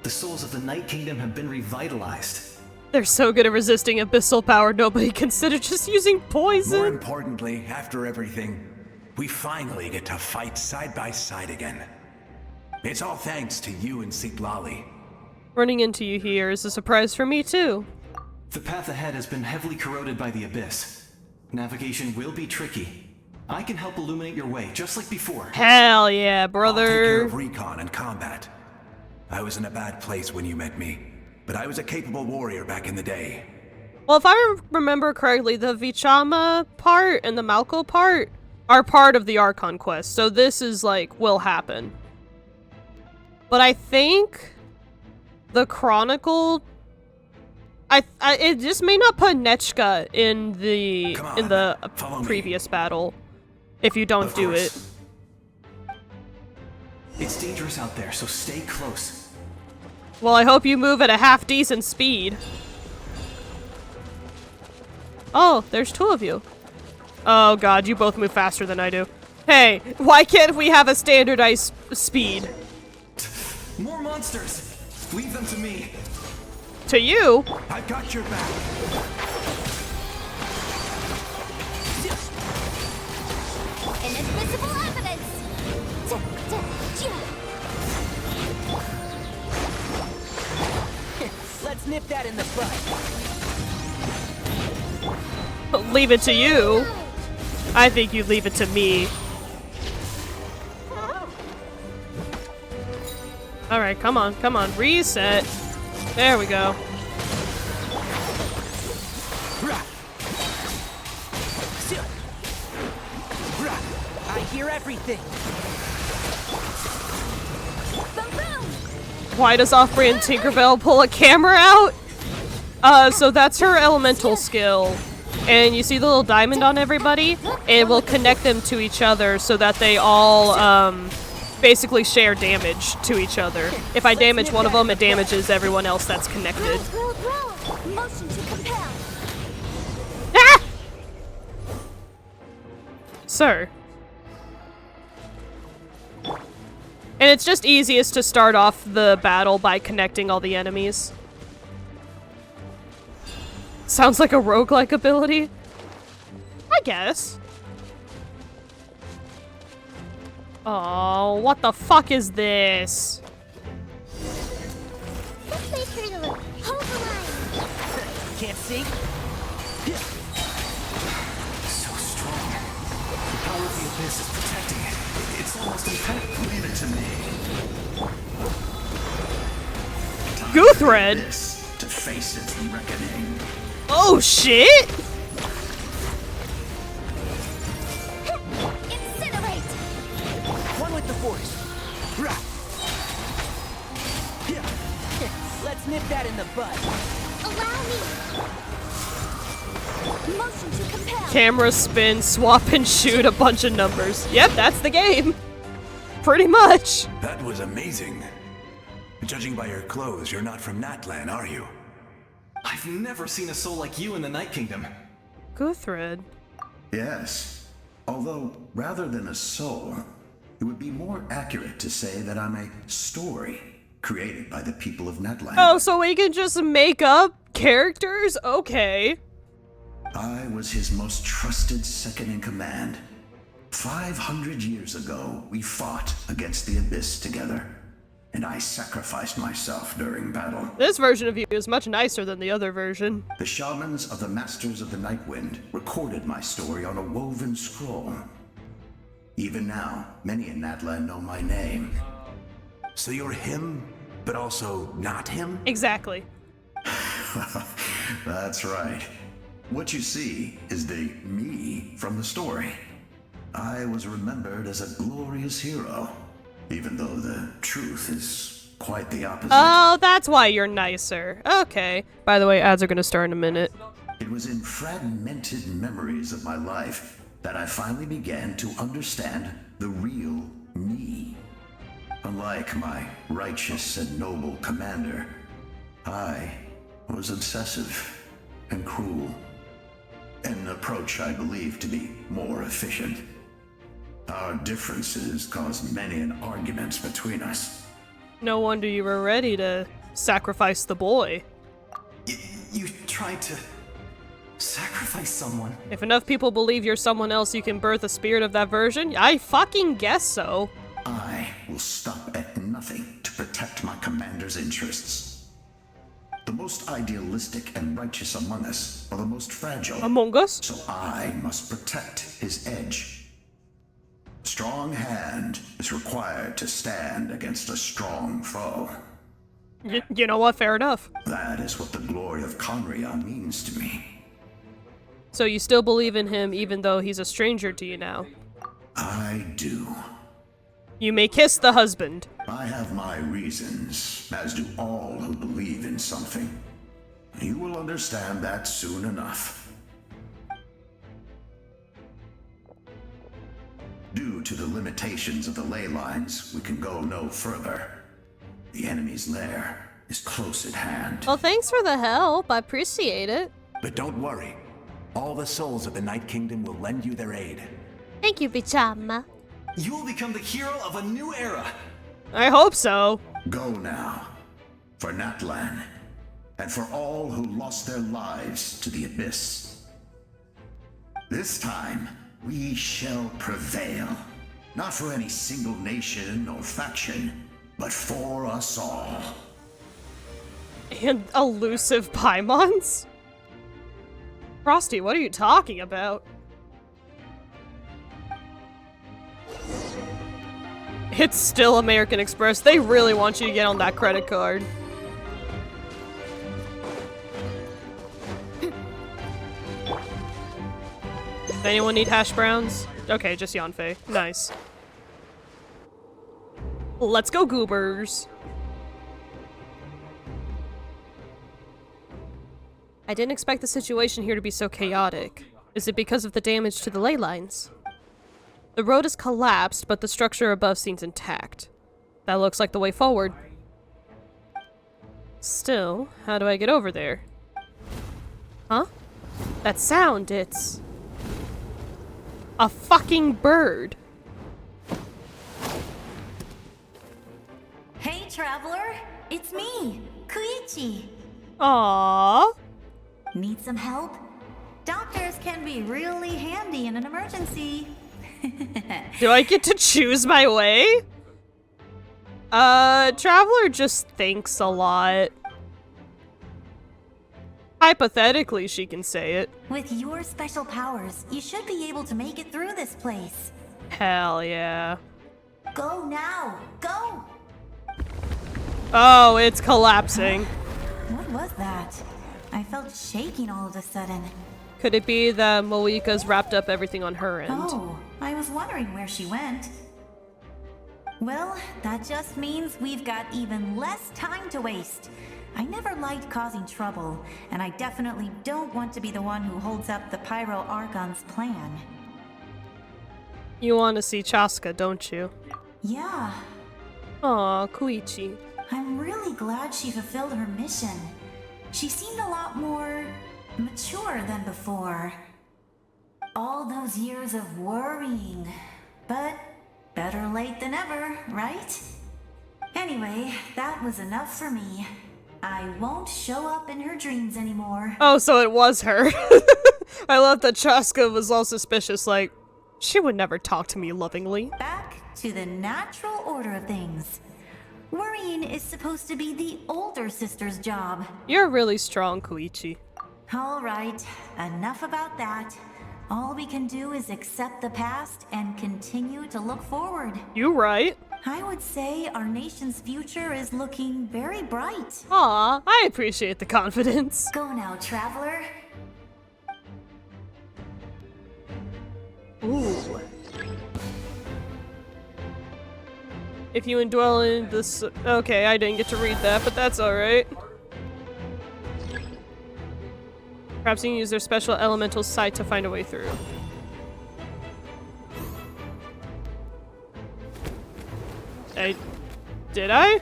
Speaker 17: the souls of the Night Kingdom have been revitalized.
Speaker 1: They're so good at resisting abyssal power, nobody considered just using poison.
Speaker 12: More importantly, after everything, we finally get to fight side by side again. It's all thanks to you and Sitlali.
Speaker 1: Running into you here is a surprise for me, too.
Speaker 19: The path ahead has been heavily corroded by the abyss. Navigation will be tricky. I can help illuminate your way, just like before.
Speaker 1: Hell yeah, brother.
Speaker 12: I'll take care of recon and combat. I was in a bad place when you met me, but I was a capable warrior back in the day.
Speaker 1: Well, if I remember correctly, the Vichama part and the Malko part are part of the Archon quest, so this is like, will happen. But I think the Chronicle, it just may not put Nechka in the previous battle if you don't do it.
Speaker 19: It's dangerous out there, so stay close.
Speaker 1: Well, I hope you move at a half-decent speed. Oh, there's two of you. Oh god, you both move faster than I do. Hey, why can't we have a standardized speed?
Speaker 19: More monsters! Leave them to me.
Speaker 1: To you?
Speaker 12: I've got your back.
Speaker 2: Inadmissible evidence!
Speaker 14: Let's nip that in the bud.
Speaker 1: Leave it to you. I think you leave it to me. Alright, come on, come on. Reset. There we go.
Speaker 14: I hear everything.
Speaker 1: Why does Off-Brand Tinkerbell pull a camera out? So that's her elemental skill. And you see the little diamond on everybody? It will connect them to each other so that they all, basically share damage to each other. If I damage one of them, it damages everyone else that's connected.
Speaker 2: Motion to compel.
Speaker 1: Ah! Sir. And it's just easiest to start off the battle by connecting all the enemies. Sounds like a roguelike ability? I guess. Oh, what the fuck is this?
Speaker 2: This may turn a little. Hold the line.
Speaker 14: Can't see?
Speaker 19: So strong. The power of the abyss is protecting it. It's almost impenetrable.
Speaker 12: Leave it to me.
Speaker 1: Guthred?
Speaker 12: To face its reckoning.
Speaker 1: Oh shit!
Speaker 2: Incinerate!
Speaker 14: One with the force. Let's nip that in the bud.
Speaker 2: Allow me. Motion to compel.
Speaker 1: Camera spin, swap and shoot a bunch of numbers. Yep, that's the game. Pretty much.
Speaker 12: That was amazing. Judging by your clothes, you're not from Natlan, are you?
Speaker 19: I've never seen a soul like you in the Night Kingdom.
Speaker 1: Guthred.
Speaker 12: Yes. Although, rather than a soul, it would be more accurate to say that I'm a story created by the people of Natlan.
Speaker 1: Oh, so we can just make up characters? Okay.
Speaker 12: I was his most trusted second-in-command. 500 years ago, we fought against the Abyss together, and I sacrificed myself during battle.
Speaker 1: This version of you is much nicer than the other version.
Speaker 12: The shamans of the Masters of the Night Wind recorded my story on a woven scroll. Even now, many in Natlan know my name. So you're him, but also not him?
Speaker 1: Exactly.
Speaker 12: That's right. What you see is the me from the story. I was remembered as a glorious hero, even though the truth is quite the opposite.
Speaker 1: Oh, that's why you're nicer. Okay. By the way, ads are gonna start in a minute.
Speaker 12: It was in fragmented memories of my life that I finally began to understand the real me. Unlike my righteous and noble commander, I was obsessive and cruel. An approach I believe to be more efficient. Our differences caused many an arguments between us.
Speaker 1: No wonder you were ready to sacrifice the boy.
Speaker 19: You tried to sacrifice someone?
Speaker 1: If enough people believe you're someone else, you can birth a spirit of that version? I fucking guess so.
Speaker 12: I will stop at nothing to protect my commander's interests. The most idealistic and righteous among us are the most fragile.
Speaker 1: Among us?
Speaker 12: So I must protect his edge. A strong hand is required to stand against a strong foe.
Speaker 1: You know what? Fair enough.
Speaker 12: That is what the glory of Conria means to me.
Speaker 1: So you still believe in him even though he's a stranger to you now?
Speaker 12: I do.
Speaker 1: You may kiss the husband.
Speaker 12: I have my reasons, as do all who believe in something. You will understand that soon enough. Due to the limitations of the ley lines, we can go no further. The enemy's lair is close at hand.
Speaker 1: Well, thanks for the help. I appreciate it.
Speaker 12: But don't worry. All the souls of the Night Kingdom will lend you their aid.
Speaker 1: Thank you, Bichama.
Speaker 19: You will become the hero of a new era.
Speaker 1: I hope so.
Speaker 12: Go now. For Natlan. And for all who lost their lives to the Abyss. This time, we shall prevail. Not for any single nation or faction, but for us all.
Speaker 1: And elusive Paimons? Frosty, what are you talking about? It's still American Express. They really want you to get on that credit card. Does anyone need hash browns? Okay, just Yanfei. Nice. Let's go, goobers. I didn't expect the situation here to be so chaotic. Is it because of the damage to the ley lines? The road has collapsed, but the structure above seems intact. That looks like the way forward. Still, how do I get over there? Huh? That sound, it's... a fucking bird.
Speaker 13: Hey, traveler! It's me, Koichi.
Speaker 1: Aww.
Speaker 13: Need some help? Doctors can be really handy in an emergency.
Speaker 1: Do I get to choose my way? Traveler just thinks a lot. Hypothetically, she can say it.
Speaker 13: With your special powers, you should be able to make it through this place.
Speaker 1: Hell yeah.
Speaker 13: Go now! Go!
Speaker 1: Oh, it's collapsing.
Speaker 13: What was that? I felt shaking all of a sudden.
Speaker 1: Could it be that Moika's wrapped up everything on her end?
Speaker 13: Oh, I was wondering where she went. Well, that just means we've got even less time to waste. I never liked causing trouble, and I definitely don't want to be the one who holds up the Pyro Archon's plan.
Speaker 1: You want to see Chaska, don't you?
Speaker 13: Yeah.
Speaker 1: Aw, Koichi.
Speaker 13: I'm really glad she fulfilled her mission. She seemed a lot more mature than before. All those years of worrying, but better late than ever, right? Anyway, that was enough for me. I won't show up in her dreams anymore.
Speaker 1: Oh, so it was her. I love that Chaska was all suspicious, like, she would never talk to me lovingly.
Speaker 13: Back to the natural order of things. Worrying is supposed to be the older sister's job.
Speaker 1: You're really strong, Koichi.
Speaker 13: All right, enough about that. All we can do is accept the past and continue to look forward.
Speaker 1: You right.
Speaker 13: I would say our nation's future is looking very bright.
Speaker 1: Aw, I appreciate the confidence.
Speaker 13: Go now, traveler.
Speaker 1: Ooh. If you indwell in this... Okay, I didn't get to read that, but that's alright. Perhaps you can use their special elemental sight to find a way through. Did I?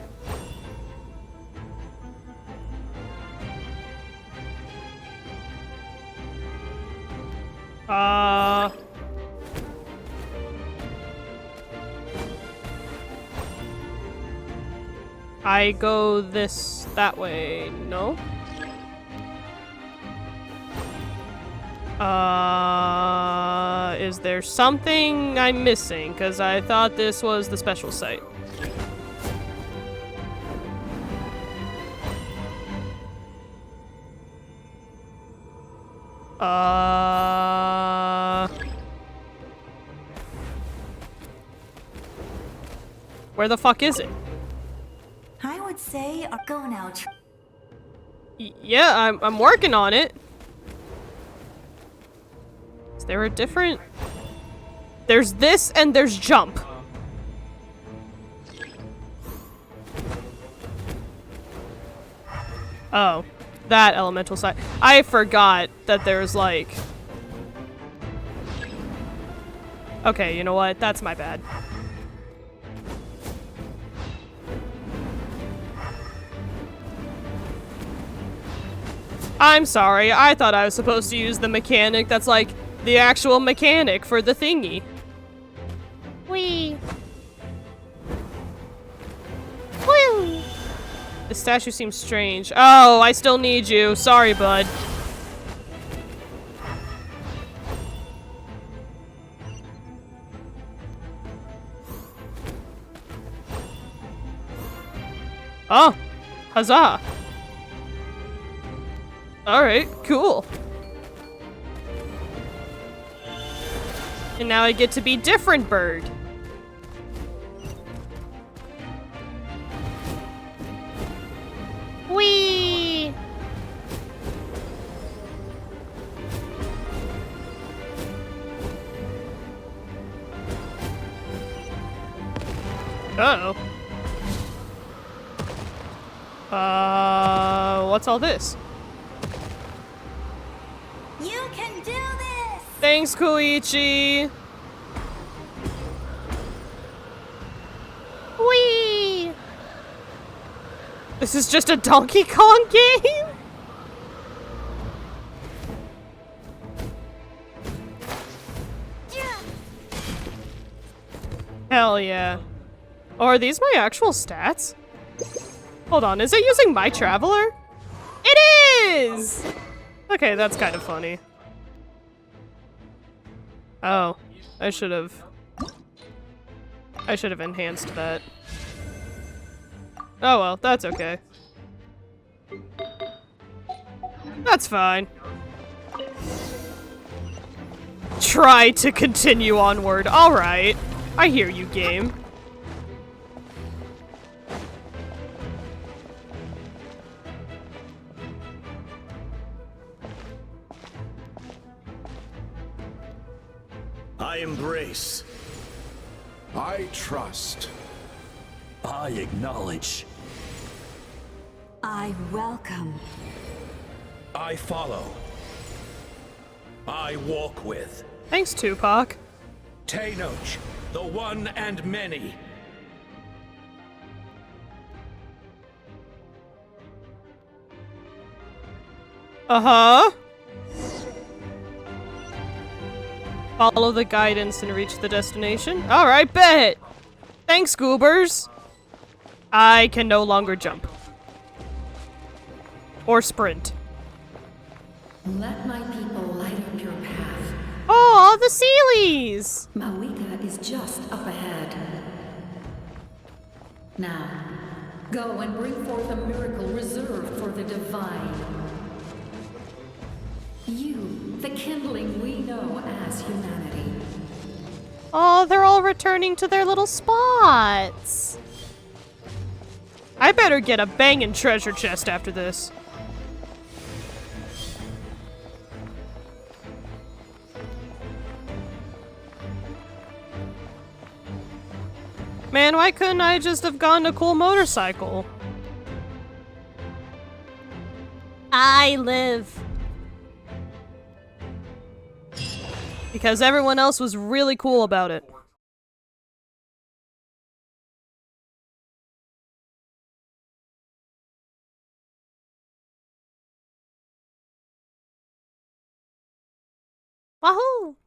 Speaker 1: I go that way, no? Is there something I'm missing? Because I thought this was the special site. Where the fuck is it?
Speaker 13: I would say go now.
Speaker 1: Yeah, I'm working on it. Is there a different... There's this and there's jump. Oh, that elemental side. I forgot that there's like... Okay, you know what? That's my bad. I'm sorry, I thought I was supposed to use the mechanic that's like the actual mechanic for the thingy.
Speaker 8: Whee!
Speaker 1: Woo! The statue seems strange. Oh, I still need you. Sorry, bud. Oh, huzzah. Alright, cool. And now I get to be different bird.
Speaker 8: Whee!
Speaker 1: Uh-oh. What's all this?
Speaker 13: You can do this!
Speaker 1: Thanks, Koichi!
Speaker 8: Whee!
Speaker 1: This is just a Donkey Kong game? Hell yeah. Oh, are these my actual stats? Hold on, is it using My Traveler? It is! Okay, that's kind of funny. Oh, I should have enhanced that. Oh well, that's okay. That's fine. Try to continue onward. Alright. I hear you, game.
Speaker 16: I embrace.
Speaker 15: I trust.
Speaker 16: I acknowledge.
Speaker 13: I welcome.
Speaker 16: I follow. I walk with.
Speaker 1: Thanks, Tupac.
Speaker 16: Tenoch, the one and many.
Speaker 1: Uh-huh. Follow the guidance and reach the destination. Alright, bet! Thanks, goobers! I can no longer jump. Or sprint.
Speaker 11: Let my people light up your path.
Speaker 1: Oh, the Sealies!
Speaker 11: Mawika is just up ahead. Now, go and bring forth a miracle reserved for the divine. You, the kindling we know as humanity.
Speaker 1: Oh, they're all returning to their little spots. I better get a bangin' treasure chest after this. Man, why couldn't I just have gotten a cool motorcycle? I live. Because everyone else was really cool about it. Wahoo!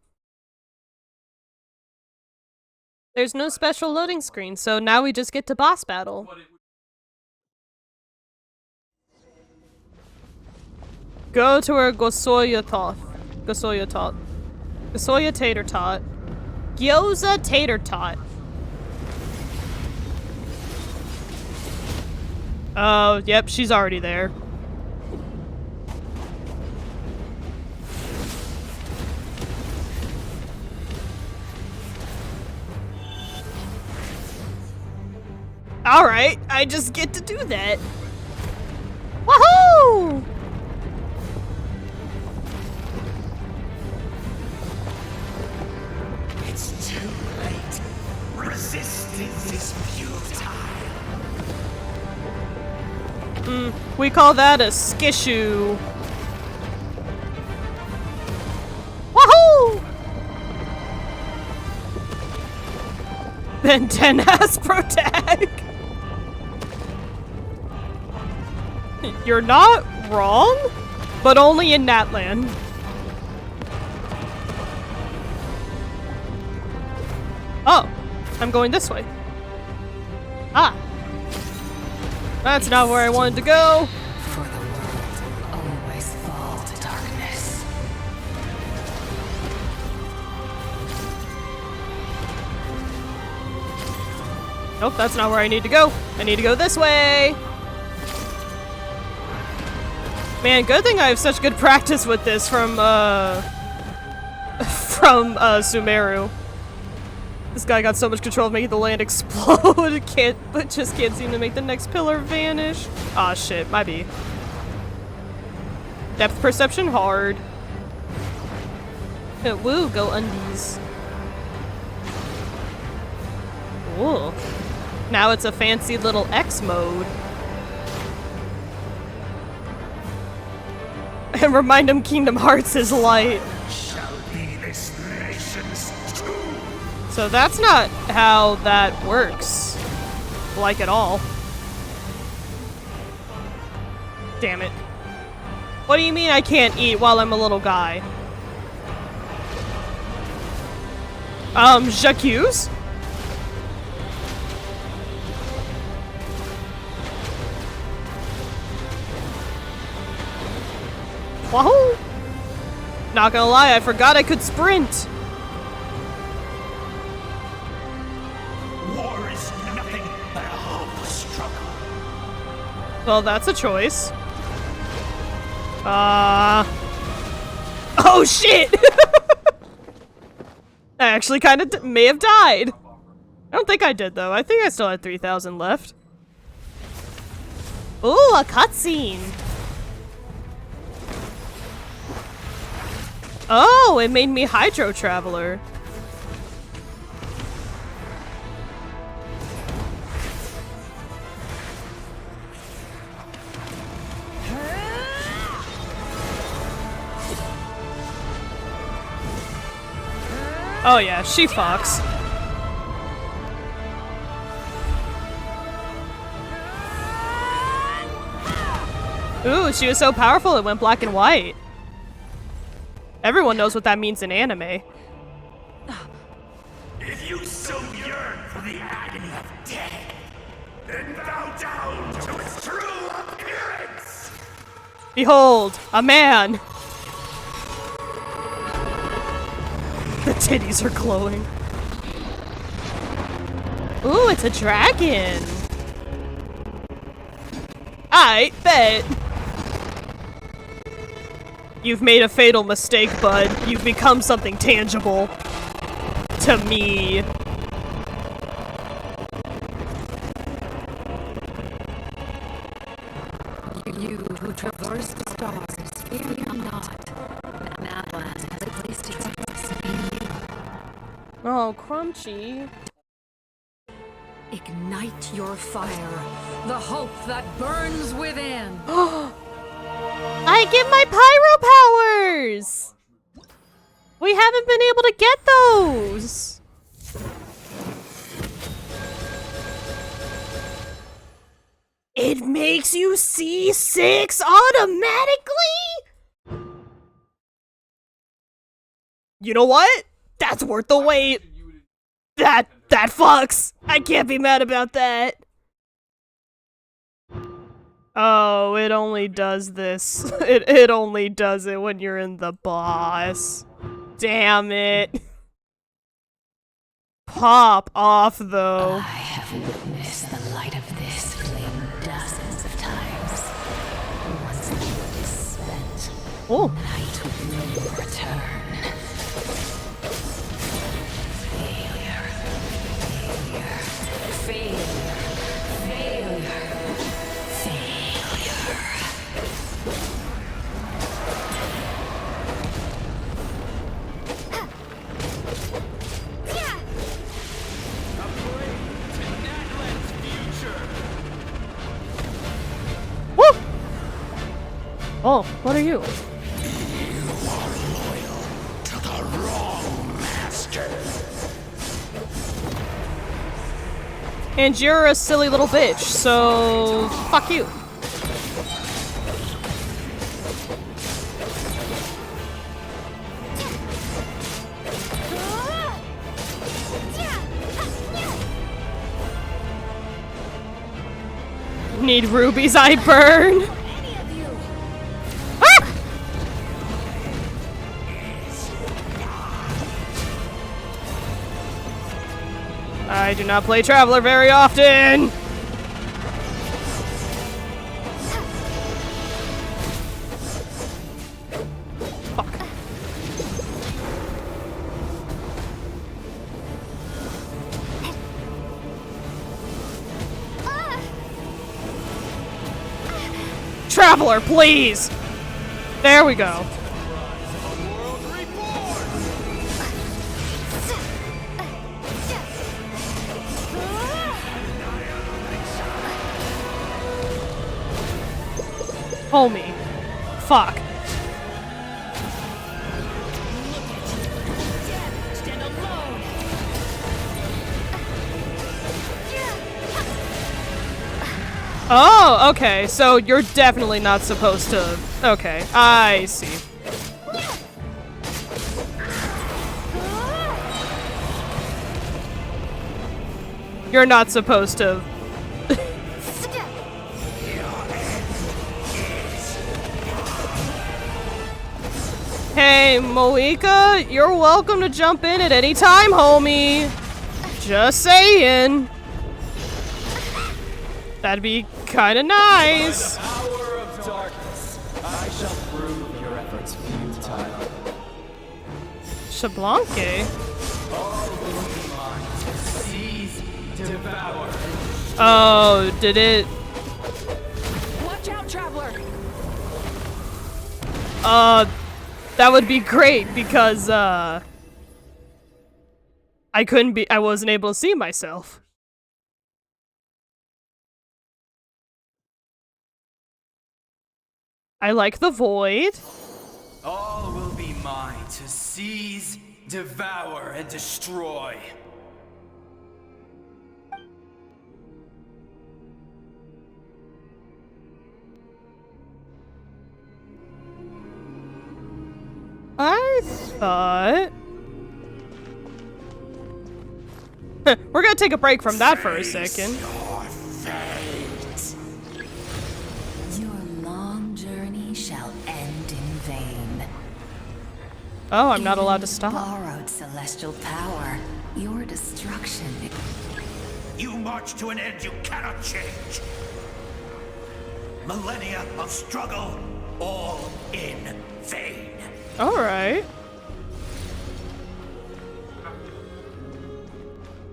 Speaker 1: There's no special loading screen, so now we just get to boss battle. Go to where Gosoya Tater Tot. Gyoza Tater Tot. Oh, yep, she's already there. Alright, I just get to do that. Woohoo!
Speaker 16: It's too late. Resistance is futile.
Speaker 1: We call that a skishu. Woohoo! Ben 10 has pro tag. You're not wrong, but only in Natlan. Oh, I'm going this way. Ah. That's not where I wanted to go.
Speaker 11: For the world will always fall to darkness.
Speaker 1: Nope, that's not where I need to go. I need to go this way. Man, good thing I have such good practice with this from Sumeru. This guy got so much control of making the land explode, just can't seem to make the next pillar vanish. Aw, shit, might be. Depth perception hard. Woo, go undies. Ooh. Now it's a fancy little X mode. And remind him Kingdom Hearts is light.
Speaker 16: Shall be this nation's tomb.
Speaker 1: So that's not how that works. Like at all. Damn it. What do you mean I can't eat while I'm a little guy? J'accuse? Wahoo! Not gonna lie, I forgot I could sprint.
Speaker 16: War is nothing but a hopeless struggle.
Speaker 1: Well, that's a choice. Oh shit! I actually kind of may have died. I don't think I did though. I think I still had 3,000 left. Ooh, a cutscene. Oh, it made me Hydro Traveler. Oh yeah, she fucks. Ooh, she was so powerful it went black and white. Everyone knows what that means in anime.
Speaker 16: If you so yearn for the agony of death, then bow down to its true appearance!
Speaker 1: Behold, a man! The titties are glowing. Ooh, it's a dragon! I bet! You've made a fatal mistake, bud. You've become something tangible. To me.
Speaker 11: You who traverse the stars, fear not. Natlan has placed its trust in you.
Speaker 1: Oh, Crunchy.
Speaker 20: Ignite your fire, the hope that burns within.
Speaker 1: I get my pyro powers! We haven't been able to get those! It makes you C6 automatically? You know what? That's worth the wait. That fucks. I can't be mad about that. Oh, it only does this. It only does it when you're in the boss. Damn it. Pop off, though.
Speaker 11: I have witnessed the light of this flame dozens of times. Once the light is spent, night will return. Failure.
Speaker 1: Oh, what are you?
Speaker 16: You are loyal to the wrong master.
Speaker 1: And you're a silly little bitch, so fuck you. Need rubies, I burn. Ah! I do not play Traveler very often. Fuck. Traveler, please! There we go. Homie. Fuck. Oh, okay. So you're definitely not supposed to... Okay, I see. You're not supposed to... Hey, Moika, you're welcome to jump in at any time, homie. Just saying. That'd be kind of nice.
Speaker 21: Hour of darkness. I shall prove your efforts futile.
Speaker 1: Shablanque?
Speaker 21: All will be mine to seize, devour.
Speaker 1: Oh, did it?
Speaker 7: Watch out, Traveler!
Speaker 1: That would be great because, I wasn't able to see myself. I like the void.
Speaker 21: All will be mine to seize, devour, and destroy.
Speaker 1: I thought... We're gonna take a break from that for a second.
Speaker 18: Your long journey shall end in vain.
Speaker 1: Oh, I'm not allowed to stop.
Speaker 18: Borrowed celestial power. Your destruction.
Speaker 17: You march to an end you cannot change. Millennia of struggle, all in vain.
Speaker 1: Alright.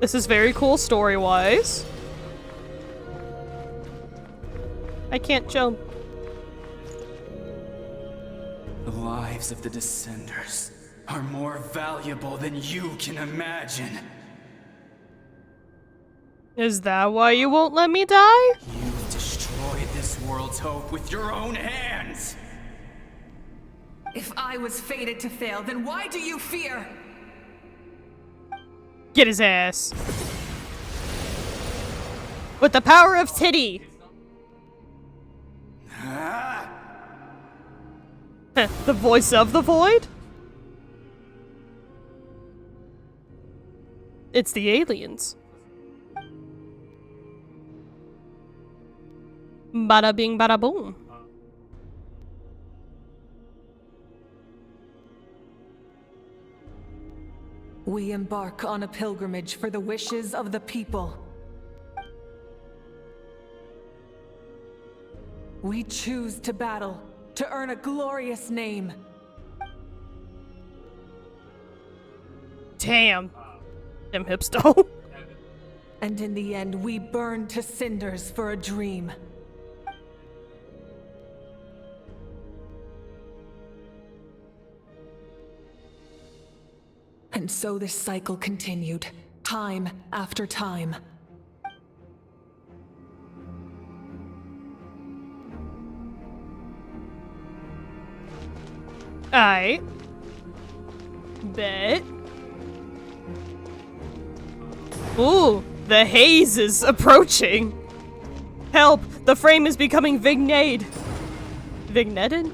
Speaker 1: This is very cool story-wise. I can't jump.
Speaker 21: The lives of the Descenders are more valuable than you can imagine.
Speaker 1: Is that why you won't let me die?
Speaker 21: You've destroyed this world's hope with your own hands.
Speaker 7: If I was fated to fail, then why do you fear?
Speaker 1: Get his ass. With the power of titty. The voice of the void? It's the aliens. Bada bing, bada boom.
Speaker 7: We embark on a pilgrimage for the wishes of the people. We choose to battle, to earn a glorious name.
Speaker 1: Damn. Them hips though.
Speaker 7: And in the end, we burn to cinders for a dream. And so this cycle continued, time after time.
Speaker 1: Aight. Bet. Ooh, the haze is approaching. Help! The frame is becoming vignetted. Vignetted?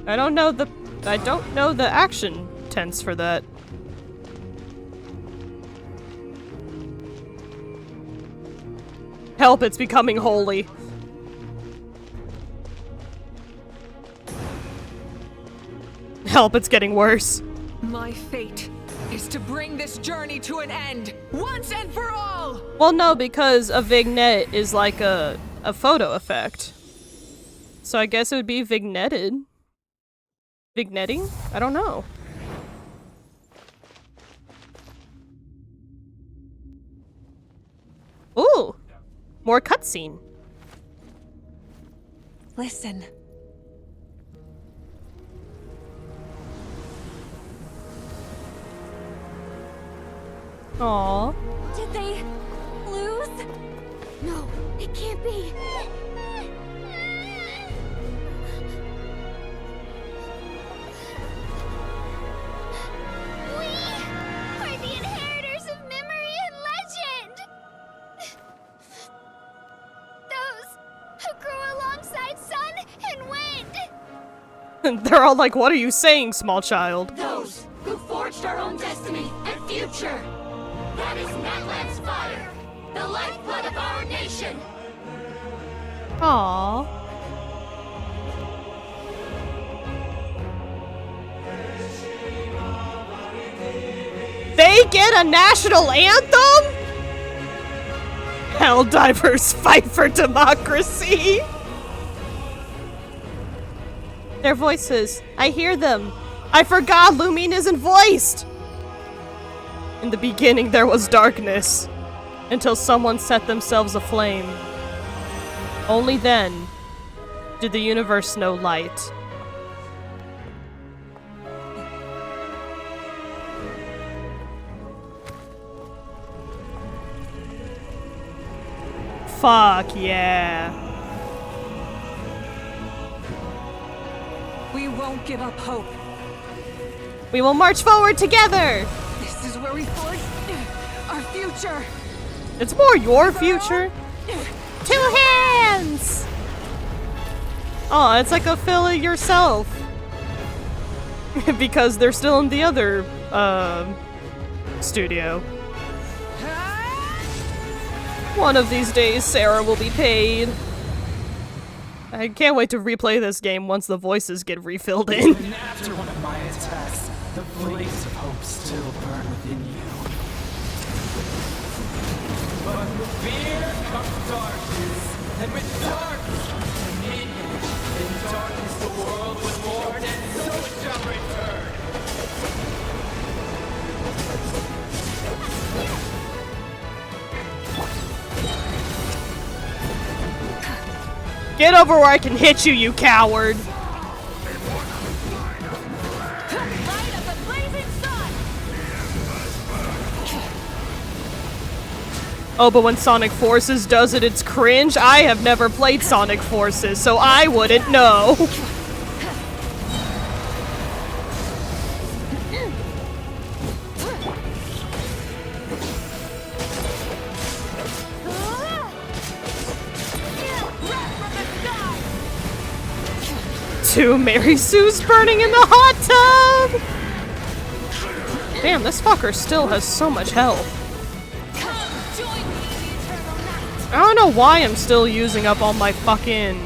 Speaker 1: I don't know the action tense for that. Help, it's becoming holy. Help, it's getting worse.
Speaker 7: My fate is to bring this journey to an end, once and for all!
Speaker 1: Well, no, because a vignette is like a photo effect. So I guess it would be vignetted. Vignetting? I don't know. Ooh! More cutscene.
Speaker 7: Listen.
Speaker 1: Aww.
Speaker 2: Did they lose? No, it can't be. We are the inheritors of memory and legend. Those who grew alongside sun and wind.
Speaker 1: They're all like, what are you saying, small child?
Speaker 9: Those who forged our own destiny and future. That is Natlan's fire, the lifeblood of our nation.
Speaker 1: Aww. They get a national anthem? Helldivers fight for democracy. Their voices. I hear them. I forgot Lumine isn't voiced. In the beginning there was darkness, until someone set themselves aflame. Only then did the universe know light. Fuck yeah.
Speaker 7: We won't give up hope.
Speaker 1: We will march forward together!
Speaker 7: This is where we forge our future.
Speaker 1: It's more your future. 2 hands! Oh, it's like a fill it yourself. Because they're still in the other, studio. One of these days, Sarah will be paid. I can't wait to replay this game once the voices get refilled in.
Speaker 21: Even after one of my attacks, the flames of hope still burn within you. But with fear comes darkness, and with darkness dominion. In darkness the world was born, and so it shall return.
Speaker 1: Get over where I can hit you, you coward! Oh, but when Sonic Forces does it, it's cringe? I have never played Sonic Forces, so I wouldn't know. Two Mary Sue's burning in the hot tub! Damn, this fucker still has so much health. I don't know why I'm still using up all my fucking...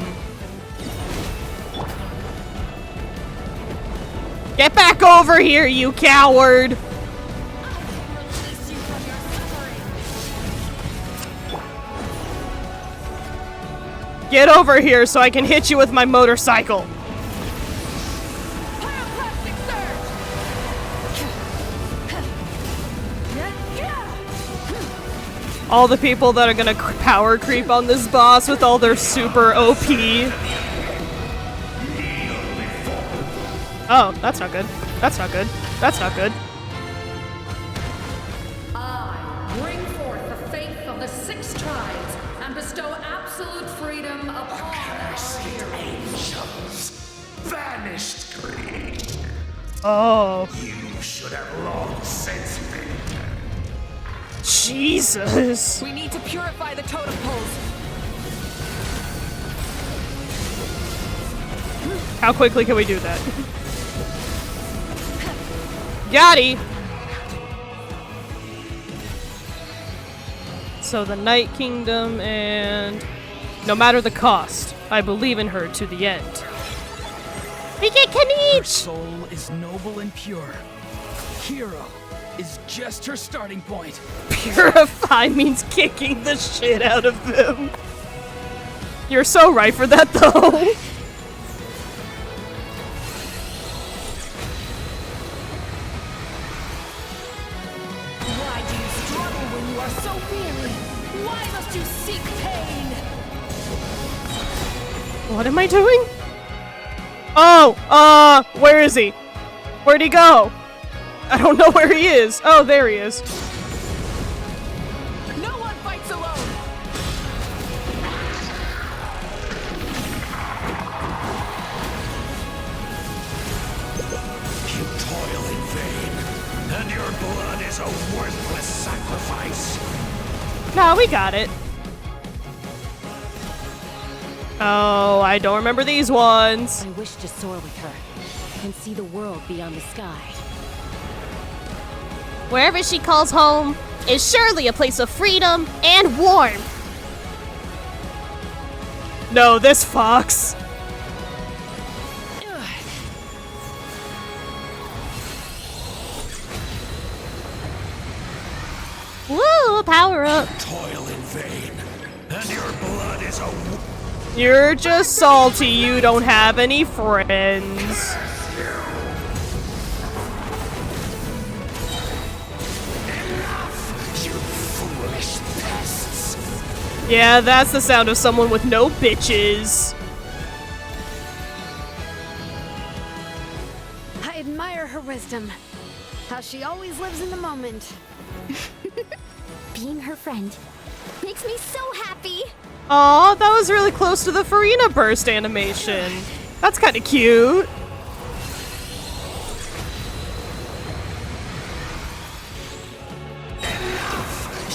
Speaker 1: Get back over here, you coward! Get over here so I can hit you with my motorcycle. All the people that are gonna power creep on this boss with all their super OP. Oh, that's not good. That's not good. That's not good.
Speaker 20: I bring forth the faith of the 6 tribes and bestow absolute freedom upon our heroes.
Speaker 16: Angels, vanished.
Speaker 1: Oh.
Speaker 16: You should have long since been dead.
Speaker 1: Jesus.
Speaker 7: We need to purify the totem poles.
Speaker 1: How quickly can we do that? Gotti! So the Night Kingdom, and no matter the cost, I believe in her to the end. We get Kanich!
Speaker 21: Her soul is noble and pure. Hero is just her starting point.
Speaker 1: Purify means kicking the shit out of them. You're so right for that, though.
Speaker 20: Why do you struggle when you are so weary? Why must you seek pain?
Speaker 1: What am I doing? Oh, where is he? Where'd he go? I don't know where he is. Oh, there he is.
Speaker 7: No one fights alone.
Speaker 16: You toil in vain, and your blood is a worthless sacrifice.
Speaker 1: No, we got it. Oh, I don't remember these ones.
Speaker 11: I wish to soar with her and see the world beyond the sky.
Speaker 1: Wherever she calls home is surely a place of freedom and warmth. No, this fox. Woo, power up.
Speaker 16: Toil in vain, and your blood is a...
Speaker 1: You're just salty you don't have any friends.
Speaker 16: You foolish pests.
Speaker 1: Yeah, that's the sound of someone with no bitches.
Speaker 6: I admire her wisdom. How she always lives in the moment.
Speaker 2: Being her friend makes me so happy.
Speaker 1: Aw, that was really close to the Farina burst animation. That's kind of cute.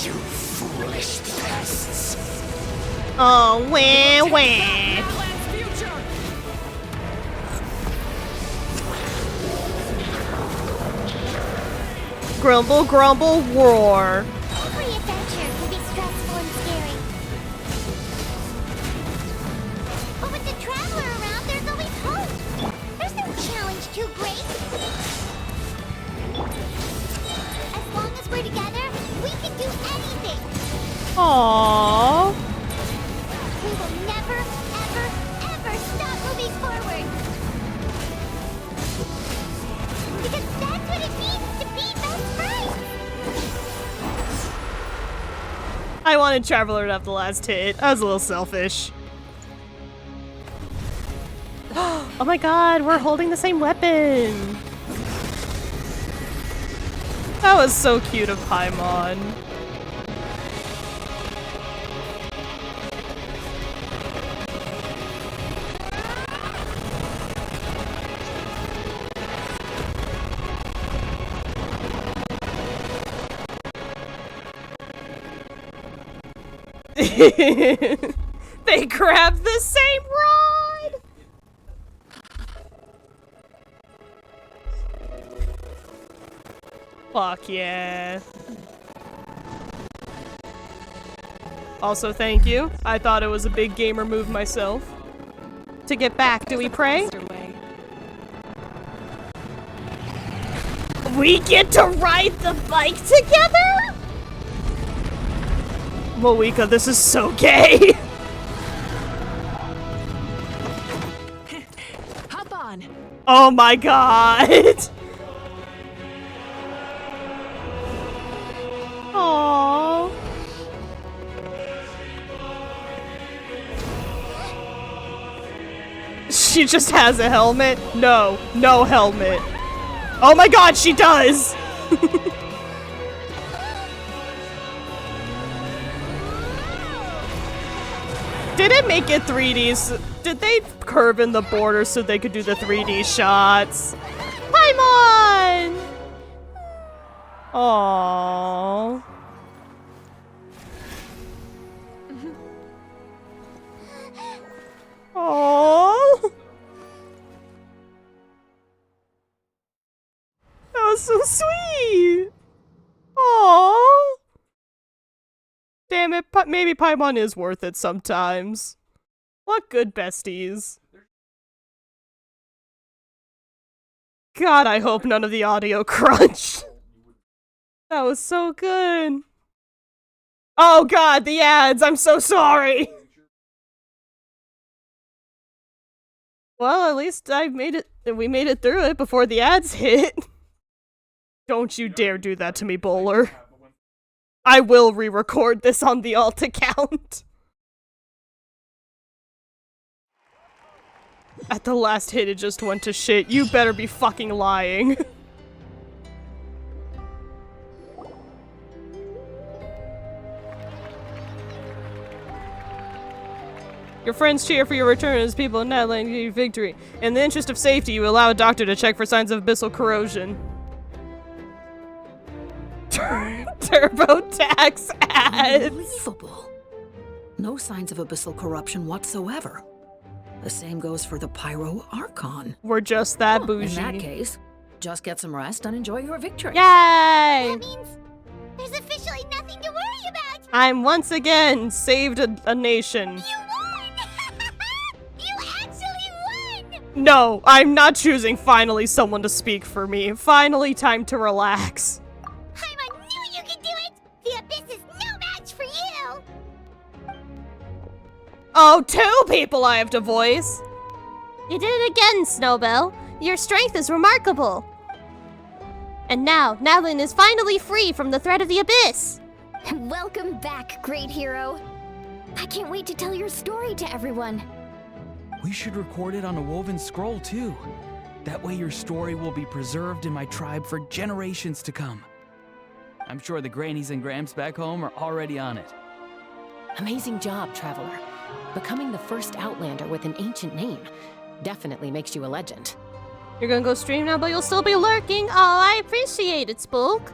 Speaker 16: You foolish pests.
Speaker 1: Oh, wah, wah. Grumble, grumble, roar.
Speaker 8: Every adventure can be stressful and scary. But with the Traveler around, there's always hope. There's no challenge too great. As long as we're together, we can do anything.
Speaker 1: Aww.
Speaker 8: We will never, ever, ever stop moving forward. Because that's what it means to be best friends.
Speaker 1: I wanted Traveler to have the last hit. I was a little selfish. Oh my god, we're holding the same weapon. That was so cute of Paimon. They grabbed the same rod! Fuck yeah. Also, thank you. I thought it was a big gamer move myself. To get back, do we pray? We get to ride the bike together? Moika, this is so gay.
Speaker 7: Hop on.
Speaker 1: Oh my god. Aww. She just has a helmet? No, no helmet. Oh my god, she does! Did it make it 3D? Did they curve in the border so they could do the 3D shots? Paimon! Aww. Aww. That was so sweet. Aww. Damn it, maybe Paimon is worth it sometimes. What good besties. God, I hope none of the audio crunched. That was so good. Oh God, the ads, I'm so sorry. Well, at least we made it through it before the ads hit. Don't you dare do that to me, Bowler. I will re-record this on the alt account. At the last hit, it just went to shit. You better be fucking lying. Your friends cheer for your return as people in Natland give you victory. In the interest of safety, you allow a doctor to check for signs of abyssal corrosion. TurboTax ads.
Speaker 10: Unbelievable. No signs of abyssal corruption whatsoever. The same goes for the Pyro Archon.
Speaker 1: We're just that bougie.
Speaker 10: In that case, just get some rest and enjoy your victory.
Speaker 1: Yay!
Speaker 8: That means there's officially nothing to worry about.
Speaker 1: I'm once again saved a nation.
Speaker 8: You won! You actually won!
Speaker 1: No, I'm not choosing finally someone to speak for me. Finally time to relax.
Speaker 8: I knew you could do it! The Abyss is no match for you!
Speaker 1: Oh, 2 people I have to voice!
Speaker 22: You did it again, Snowbell. Your strength is remarkable. And now, Natlan is finally free from the threat of the Abyss.
Speaker 3: Welcome back, great hero. I can't wait to tell your story to everyone.
Speaker 23: We should record it on a woven scroll, too. That way your story will be preserved in my tribe for generations to come. I'm sure the grannies and gramps back home are already on it.
Speaker 11: Amazing job, Traveler. Becoming the first Outlander with an ancient name definitely makes you a legend.
Speaker 1: You're gonna go stream now, but you'll still be lurking?
Speaker 22: Oh, I appreciate it, Spook.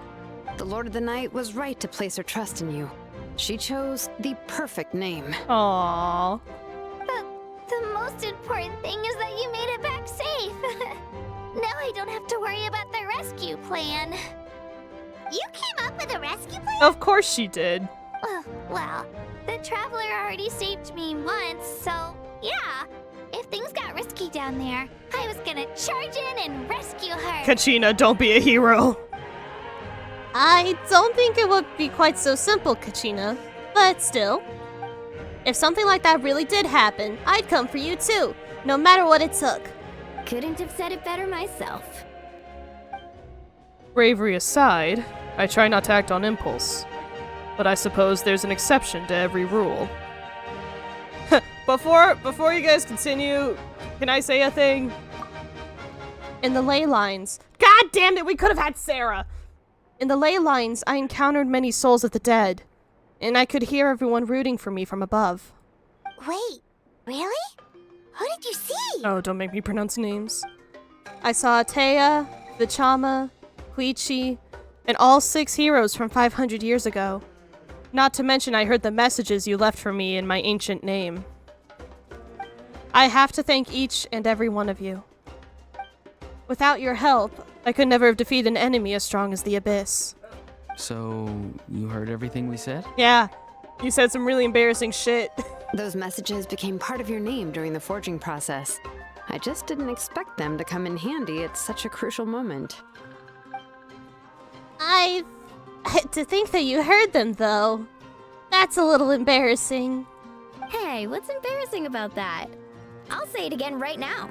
Speaker 6: The Lord of the Night was right to place her trust in you. She chose the perfect name.
Speaker 1: Aww.
Speaker 2: The most important thing is that you made it back safe. Now I don't have to worry about the rescue plan.
Speaker 8: You came up with a rescue plan?
Speaker 1: Of course she did.
Speaker 2: Well, the Traveler already saved me once, so yeah. If things got risky down there, I was gonna charge in and rescue her.
Speaker 1: Kachina, don't be a hero.
Speaker 22: I don't think it would be quite so simple, Kachina. But still, if something like that really did happen, I'd come for you too, no matter what it took.
Speaker 3: Couldn't have said it better myself.
Speaker 1: Bravery aside, I try not to act on impulse. But I suppose there's an exception to every rule. Before you guys continue, can I say a thing? In the ley lines... God damn it, we could have had Sarah! In the ley lines, I encountered many souls of the dead. And I could hear everyone rooting for me from above.
Speaker 8: Wait, really? Who did you see?
Speaker 1: Oh, don't make me pronounce names. I saw Atea, Vichama, Huichi, and all 6 heroes from 500 years ago. Not to mention I heard the messages you left for me in my ancient name. I have to thank each and every one of you. Without your help, I could never have defeated an enemy as strong as the Abyss.
Speaker 23: So, you heard everything we said?
Speaker 1: Yeah, you said some really embarrassing shit.
Speaker 6: Those messages became part of your name during the forging process. I just didn't expect them to come in handy at such a crucial moment.
Speaker 22: To think that you heard them, though. That's a little embarrassing.
Speaker 3: Hey, what's embarrassing about that? I'll say it again right now.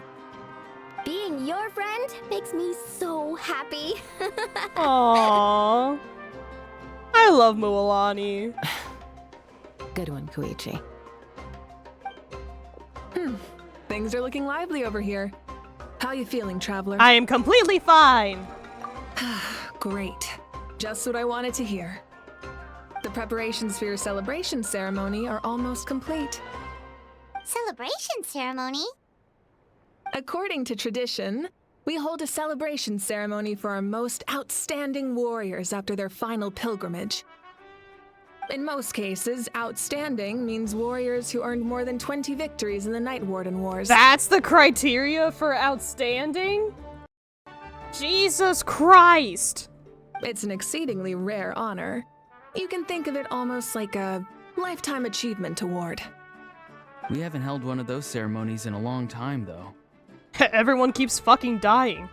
Speaker 3: Being your friend makes me so happy.
Speaker 1: Aww. I love Mualani.
Speaker 11: Good one, Koichi.
Speaker 7: Things are looking lively over here. How you feeling, Traveler?
Speaker 1: I am completely fine.
Speaker 7: Great. Just what I wanted to hear. The preparations for your celebration ceremony are almost complete.
Speaker 8: Celebration ceremony?
Speaker 7: According to tradition, we hold a celebration ceremony for our most outstanding warriors after their final pilgrimage. In most cases, outstanding means warriors who earned more than 20 victories in the Night Warden Wars.
Speaker 1: That's the criteria for outstanding? Jesus Christ!
Speaker 7: It's an exceedingly rare honor. You can think of it almost like a lifetime achievement award.
Speaker 23: We haven't held one of those ceremonies in a long time, though.
Speaker 1: Everyone keeps fucking dying.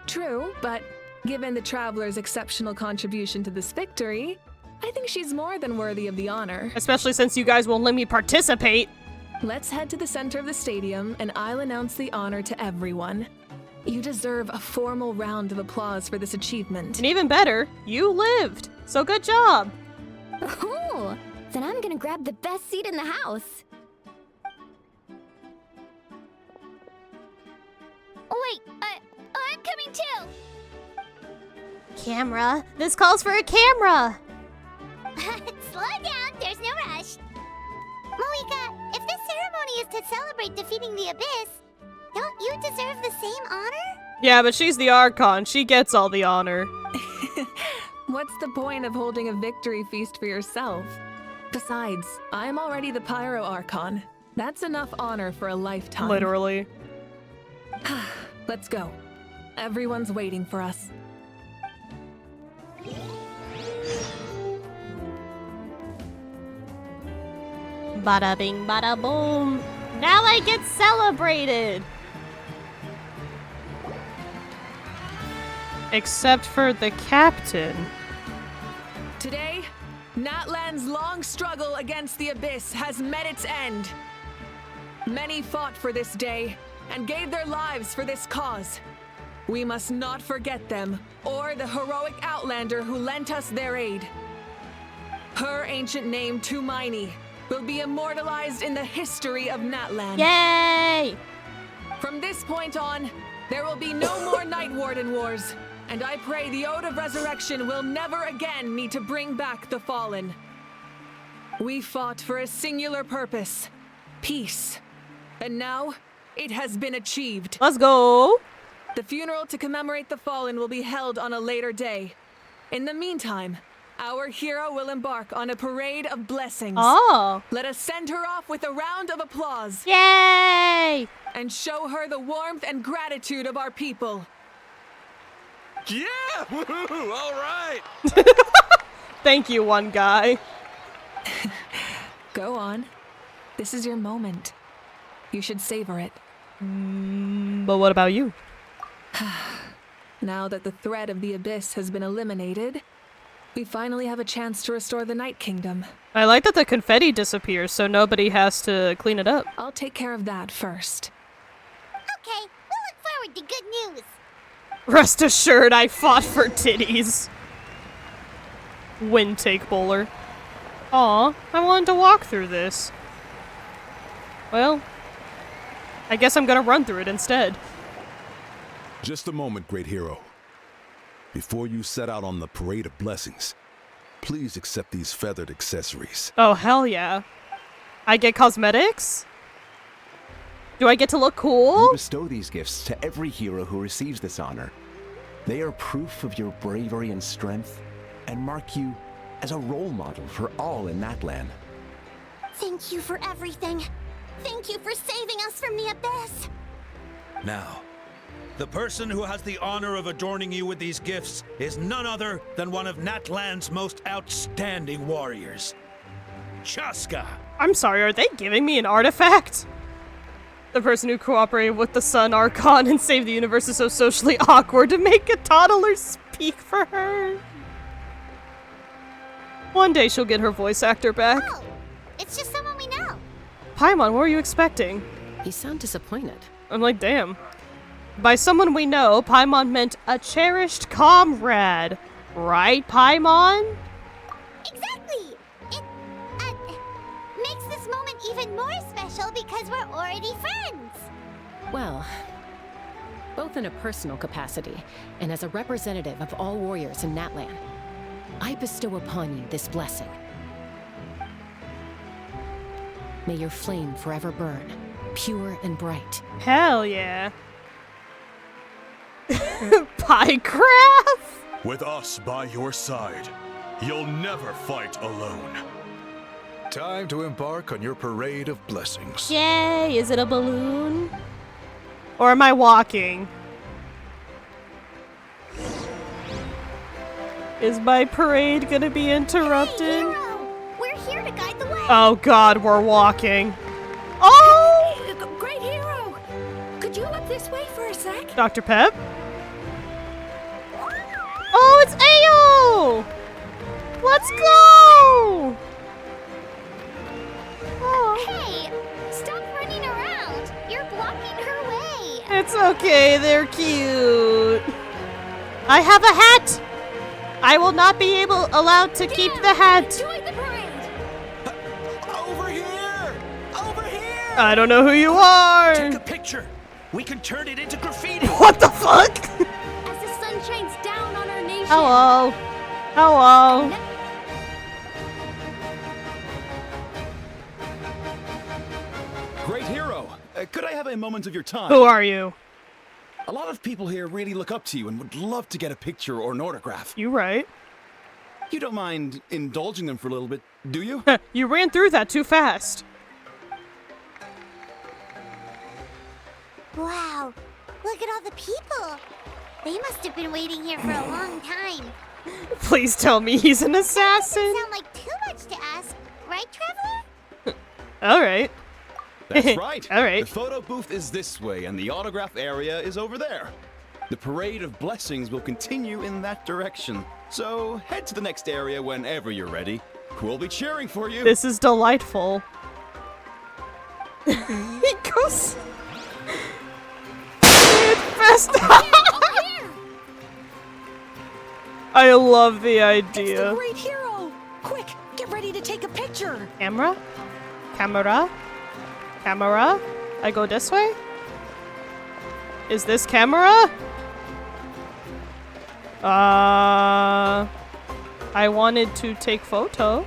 Speaker 7: True, but given the Traveler's exceptional contribution to this victory, I think she's more than worthy of the honor.
Speaker 1: Especially since you guys won't let me participate.
Speaker 7: Let's head to the center of the stadium, and I'll announce the honor to everyone. You deserve a formal round of applause for this achievement.
Speaker 1: And even better, you lived. So good job.
Speaker 2: Oh, then I'm gonna grab the best seat in the house. Wait, I'm coming too.
Speaker 22: Camera. This calls for a camera.
Speaker 8: Slow down, there's no rush. Moika, if this ceremony is to celebrate defeating the Abyss, don't you deserve the same honor?
Speaker 1: Yeah, but she's the Archon. She gets all the honor.
Speaker 7: What's the point of holding a victory feast for yourself? Besides, I'm already the Pyro Archon. That's enough honor for a lifetime.
Speaker 1: Literally.
Speaker 7: Let's go. Everyone's waiting for us.
Speaker 22: Bada bing, bada boom. Now I get celebrated.
Speaker 1: Except for the captain.
Speaker 7: Today, Natlan's long struggle against the Abyss has met its end. Many fought for this day and gave their lives for this cause. We must not forget them or the heroic Outlander who lent us their aid. Her ancient name, Tumaini, will be immortalized in the history of Natlan.
Speaker 22: Yay!
Speaker 7: From this point on, there will be no more Night Warden Wars, and I pray the Ode of Resurrection will never again need to bring back the Fallen. We fought for a singular purpose, peace, and now it has been achieved.
Speaker 1: Let's go!
Speaker 7: The funeral to commemorate the Fallen will be held on a later day. In the meantime, our hero will embark on a parade of blessings.
Speaker 1: Oh!
Speaker 7: Let us send her off with a round of applause.
Speaker 22: Yay!
Speaker 7: And show her the warmth and gratitude of our people.
Speaker 15: Yeah! Woohoo! All right!
Speaker 1: Thank you, one guy.
Speaker 7: Go on. This is your moment. You should savor it.
Speaker 1: But what about you?
Speaker 7: Now that the threat of the Abyss has been eliminated, we finally have a chance to restore the Night Kingdom.
Speaker 1: I like that the confetti disappears so nobody has to clean it up.
Speaker 7: I'll take care of that first.
Speaker 8: Okay, we'll look forward to good news.
Speaker 1: Rest assured, I fought for titties. Wind take bowler. Aw, I wanted to walk through this. Well, I guess I'm gonna run through it instead.
Speaker 4: Just a moment, great hero. Before you set out on the parade of blessings, please accept these feathered accessories.
Speaker 1: Oh, hell yeah. I get cosmetics? Do I get to look cool?
Speaker 5: You bestow these gifts to every hero who receives this honor. They are proof of your bravery and strength, and mark you as a role model for all in Natlan.
Speaker 8: Thank you for everything. Thank you for saving us from the Abyss.
Speaker 14: Now, the person who has the honor of adorning you with these gifts is none other than one of Natlan's most outstanding warriors, Chaska.
Speaker 1: I'm sorry, are they giving me an artifact? The person who cooperated with the Sun Archon and saved the universe is so socially awkward to make a toddler speak for her. One day she'll get her voice actor back.
Speaker 8: Oh, it's just someone we know.
Speaker 1: Paimon, what were you expecting?
Speaker 11: You sound disappointed.
Speaker 1: I'm like, damn. By someone we know, Paimon meant a cherished comrade. Right, Paimon?
Speaker 8: Exactly! It makes this moment even more special because we're already friends.
Speaker 11: Well, both in a personal capacity and as a representative of all warriors in Natlan, I bestow upon you this blessing. May your flame forever burn, pure and bright.
Speaker 1: Hell yeah.
Speaker 22: Pycraft?
Speaker 4: With us by your side, you'll never fight alone. Time to embark on your parade of blessings.
Speaker 22: Yay, is it a balloon? Or am I walking? Is my parade gonna be interrupted?
Speaker 8: Hey, Hero! We're here to guide the way.
Speaker 22: Oh god, we're walking. Oh!
Speaker 10: Hey, great hero! Could you look this way for a sec?
Speaker 22: Dr. Pep? Oh, it's Ayo! Let's go! Oh.
Speaker 8: Hey, stop running around. You're blocking her way.
Speaker 22: It's okay, they're cute. I have a hat! I will not be allowed to keep the hat.
Speaker 8: Join the parade.
Speaker 17: Over here! Over here!
Speaker 22: I don't know who you are.
Speaker 17: Take a picture. We can turn it into graffiti.
Speaker 22: What the fuck?
Speaker 8: As the sun shines down on our nation.
Speaker 22: Hello. Hello.
Speaker 5: Great hero! Could I have a moment of your time?
Speaker 22: Who are you?
Speaker 5: A lot of people here really look up to you and would love to get a picture or an autograph.
Speaker 22: You right.
Speaker 5: You don't mind indulging them for a little bit, do you?
Speaker 22: You ran through that too fast.
Speaker 8: Wow, look at all the people. They must have been waiting here for a long time.
Speaker 22: Please tell me he's an
Speaker 8: That
Speaker 22: assassin.
Speaker 8: doesn't sound like too much to ask, right, Traveler?
Speaker 22: Alright.
Speaker 5: That's right.
Speaker 22: Alright.
Speaker 5: The photo booth is this way, and the autograph area is over there. The parade of blessings will continue in that direction. So head to the next area whenever you're ready. We'll be cheering for you.
Speaker 22: This is delightful. He goes. I love the
Speaker 10: It's the
Speaker 22: idea.
Speaker 10: great hero! Quick, get ready to take a picture!
Speaker 22: Camera? Camera? Camera? I go this way? Is this camera? I wanted to take photo.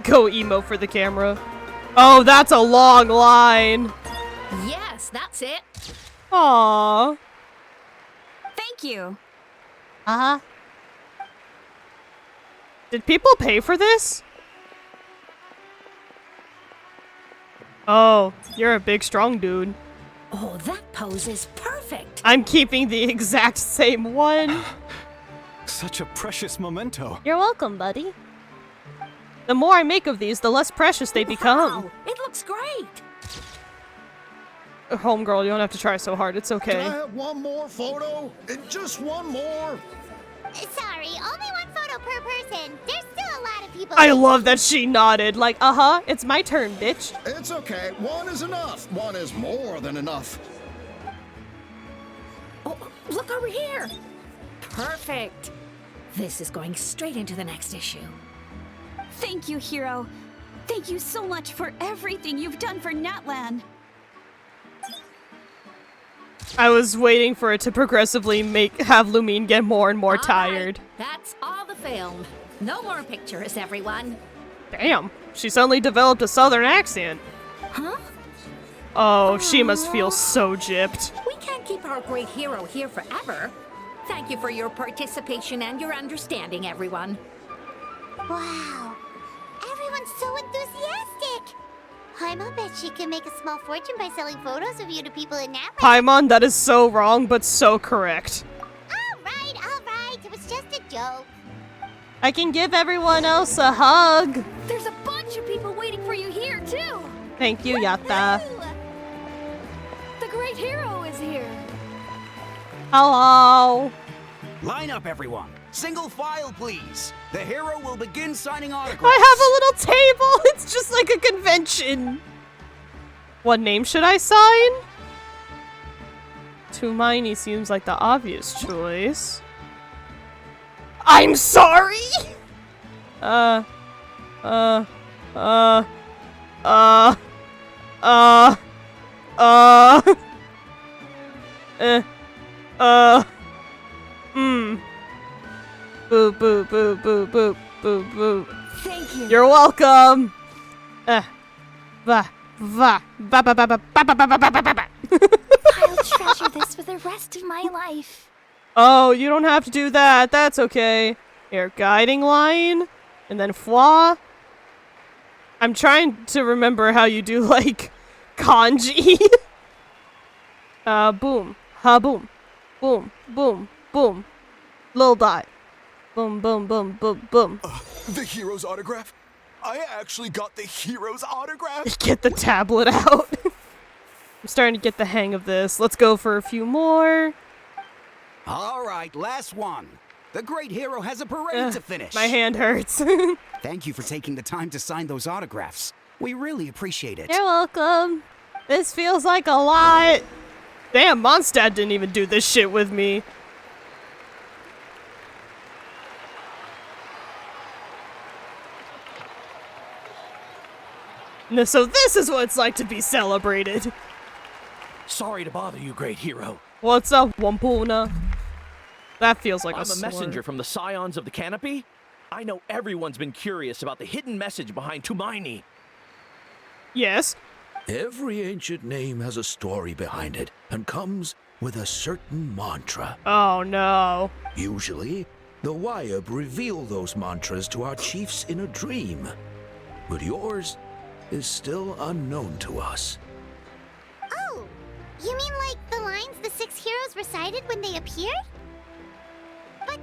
Speaker 22: Go emo for the camera. Oh, that's a long line.
Speaker 3: Yes, that's it.
Speaker 22: Aww.
Speaker 3: Thank you.
Speaker 22: Uh-huh. Did people pay for this? Oh, you're a big, strong dude.
Speaker 10: Oh, that pose is perfect!
Speaker 22: I'm keeping the exact same one.
Speaker 5: Such a precious memento.
Speaker 22: You're welcome, buddy. The more I make of these, the less precious they become.
Speaker 10: Wow, it looks great!
Speaker 22: Homegirl, you don't have to try so hard. It's
Speaker 12: Can I
Speaker 22: okay.
Speaker 12: have one more photo? Just one more?
Speaker 8: Sorry, only one photo per person. There's still a lot of people.
Speaker 22: I love that she nodded, like, uh-huh, it's my turn, bitch.
Speaker 12: It's okay. One is enough. One is more than enough.
Speaker 10: Oh, look over here! Perfect! This is going straight into the next issue.
Speaker 3: Thank you, Hero. Thank you so much for everything you've done for Natlan.
Speaker 22: I was waiting for it to progressively have Lumine get more and more tired.
Speaker 10: That's all the film. No more pictures, everyone.
Speaker 22: Damn, she suddenly developed a southern accent.
Speaker 10: Huh?
Speaker 22: Oh, she must feel so gypped.
Speaker 10: We can't keep our great hero here forever. Thank you for your participation and your understanding, everyone.
Speaker 8: Wow, everyone's so enthusiastic. Paimon bet she can make a small fortune by selling photos of you to people in Napa.
Speaker 22: Paimon, that is so wrong, but so correct.
Speaker 8: All right, it was just a joke.
Speaker 22: I can give everyone else a hug.
Speaker 3: There's a bunch of people waiting for you here, too.
Speaker 22: Thank you, Yatta.
Speaker 3: The great hero is here.
Speaker 22: Hello.
Speaker 17: Line up, everyone. Single file, please. The hero will begin signing autographs.
Speaker 22: I have a little table. It's just like a convention. What name should I sign? Tumaini seems like the obvious choice. I'm sorry. Boop, boop, boop, boop, boop, boop, boop.
Speaker 10: Thank
Speaker 20: you.
Speaker 1: You're welcome. Va, va, ba ba ba ba ba ba ba ba ba ba ba.
Speaker 2: I'll treasure this for the rest of my life.
Speaker 1: Oh, you don't have to do that. That's okay. Here, guiding line, and then foi. I'm trying to remember how you do like kanji. Boom, ha boom, boom, boom, boom, little dot, boom, boom, boom, boom, boom.
Speaker 13: The hero's autograph? I actually got the hero's autograph?
Speaker 1: Get the tablet out. I'm starting to get the hang of this. Let's go for a few more.
Speaker 18: All right, last one. The great hero has a parade to finish.
Speaker 1: My hand hurts.
Speaker 18: Thank you for taking the time to sign those autographs. We really appreciate it.
Speaker 1: You're welcome. This feels like a lot. Damn, Mondstadt didn't even do this shit with me. No, so this is what it's like to be celebrated.
Speaker 17: Sorry to bother you, great hero.
Speaker 1: What's up, Wampuna? That feels like
Speaker 17: I'm
Speaker 1: a
Speaker 17: a messenger from the Scions of the Canopy. I know everyone's been curious about the hidden message behind Tumaini.
Speaker 1: Yes.
Speaker 14: Every ancient name has a story behind it and comes with a certain mantra.
Speaker 1: Oh no.
Speaker 14: Usually, the Wayab reveal those mantras to our chiefs in a dream. But yours is still unknown to us.
Speaker 8: Oh, you mean like the lines the 6 heroes recited when they appeared? But,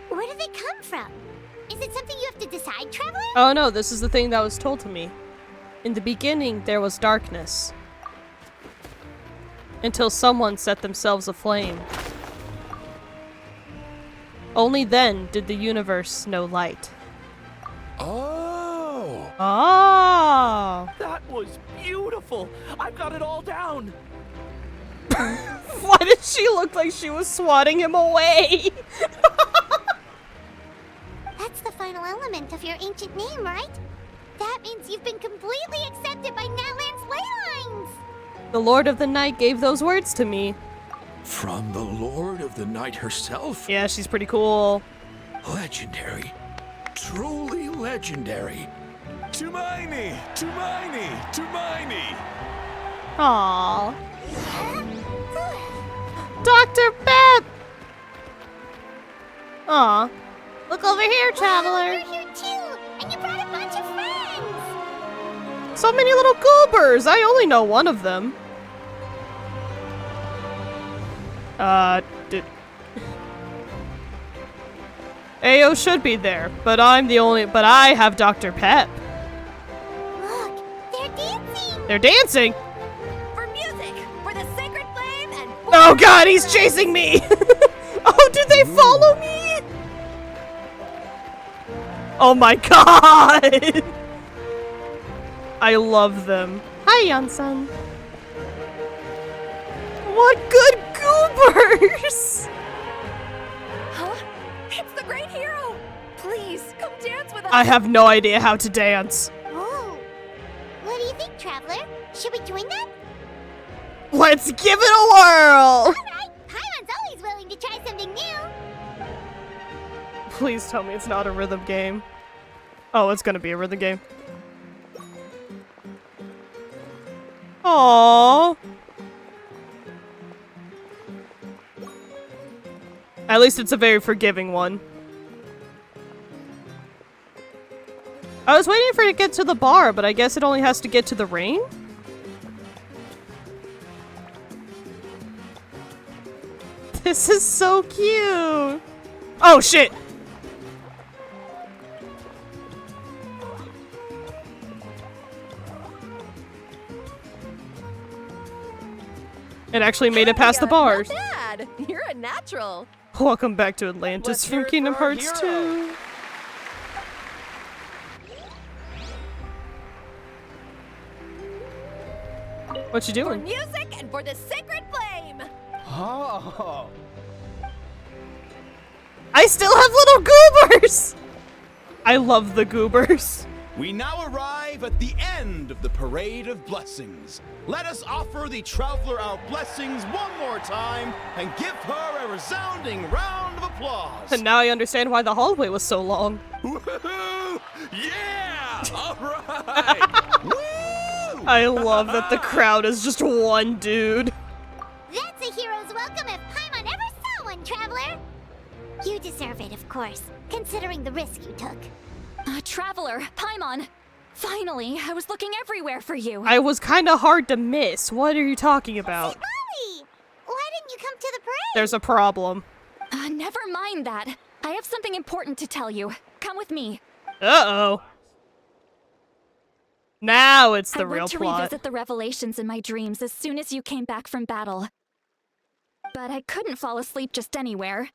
Speaker 8: where do they come from? Is it something you have to decide, Traveler?
Speaker 1: Oh no, this is the thing that was told to me. In the beginning, there was darkness. Until someone set themselves aflame. Only then did the universe know light.
Speaker 14: Oh!
Speaker 1: Oh!
Speaker 17: That was beautiful. I've got it all down.
Speaker 1: Why did she look like she was swatting him away?
Speaker 8: That's the final element of your ancient name, right? That means you've been completely accepted by Natlan's ley lines!
Speaker 1: The Lord of the Night gave those words to me.
Speaker 14: From the Lord of the Night herself?
Speaker 1: Yeah, she's pretty cool.
Speaker 14: Legendary. Truly legendary.
Speaker 13: Tumaini! Tumaini! Tumaini!
Speaker 1: Aww. Dr. Pep! Aw. Look over here, Traveler.
Speaker 8: You're here too, and you brought a bunch of friends!
Speaker 1: So many little goobers! I only know one of them. Ayo should be there, but I have Dr. Pep.
Speaker 8: Look, they're dancing!
Speaker 1: They're dancing?
Speaker 20: For music, for the sacred flame, and
Speaker 1: Oh god, he's chasing me! Oh, did they follow me? Oh my god! I love them. Hi, Yansan. What good goobers!
Speaker 20: Huh? It's the great hero! Please, come dance with us!
Speaker 1: I have no idea how to dance.
Speaker 8: Oh. What do you think, Traveler? Should we join them?
Speaker 1: Let's give it a whirl!
Speaker 8: Alright, Paimon's always willing to try something new!
Speaker 1: Please tell me it's not a rhythm game. Oh, it's gonna be a rhythm game. Aww. At least it's a very forgiving one. I was waiting for it to get to the bar, but I guess it only has to get to the rain? This is so cute! Oh shit! It actually made it past the bars.
Speaker 20: Not bad. You're a natural.
Speaker 1: Welcome back to Atlantis
Speaker 17: Let's
Speaker 1: from
Speaker 17: hear it
Speaker 1: Kingdom
Speaker 17: for our
Speaker 1: Hearts
Speaker 17: hero.
Speaker 1: 2. What you
Speaker 20: For
Speaker 1: doing?
Speaker 20: music and for the sacred flame.
Speaker 18: Oh.
Speaker 1: I still have little goobers! I love the goobers.
Speaker 5: We now arrive at the end of the Parade of Blessings. Let us offer the Traveler our blessings one more time and give her a resounding round of applause.
Speaker 1: And now I understand why the hallway was so long.
Speaker 5: Woohoo!
Speaker 14: Yeah! All right! Woo!
Speaker 1: I love that the crowd is just one dude.
Speaker 8: That's a hero's welcome if Paimon ever saw one, traveler. You deserve it, of course, considering the risk you took.
Speaker 3: Traveler, Paimon! Finally, I was looking everywhere for you.
Speaker 1: I was kind of hard to miss. What are you talking about?
Speaker 8: Molly! Why didn't you come to the parade?
Speaker 1: There's a problem.
Speaker 3: Never mind that. I have something important to tell you. Come with me.
Speaker 1: Uh-oh. Now it's the real
Speaker 3: I went to
Speaker 1: plot.
Speaker 3: revisit the revelations in my dreams as soon as you came back from battle. But I couldn't fall asleep just anywhere.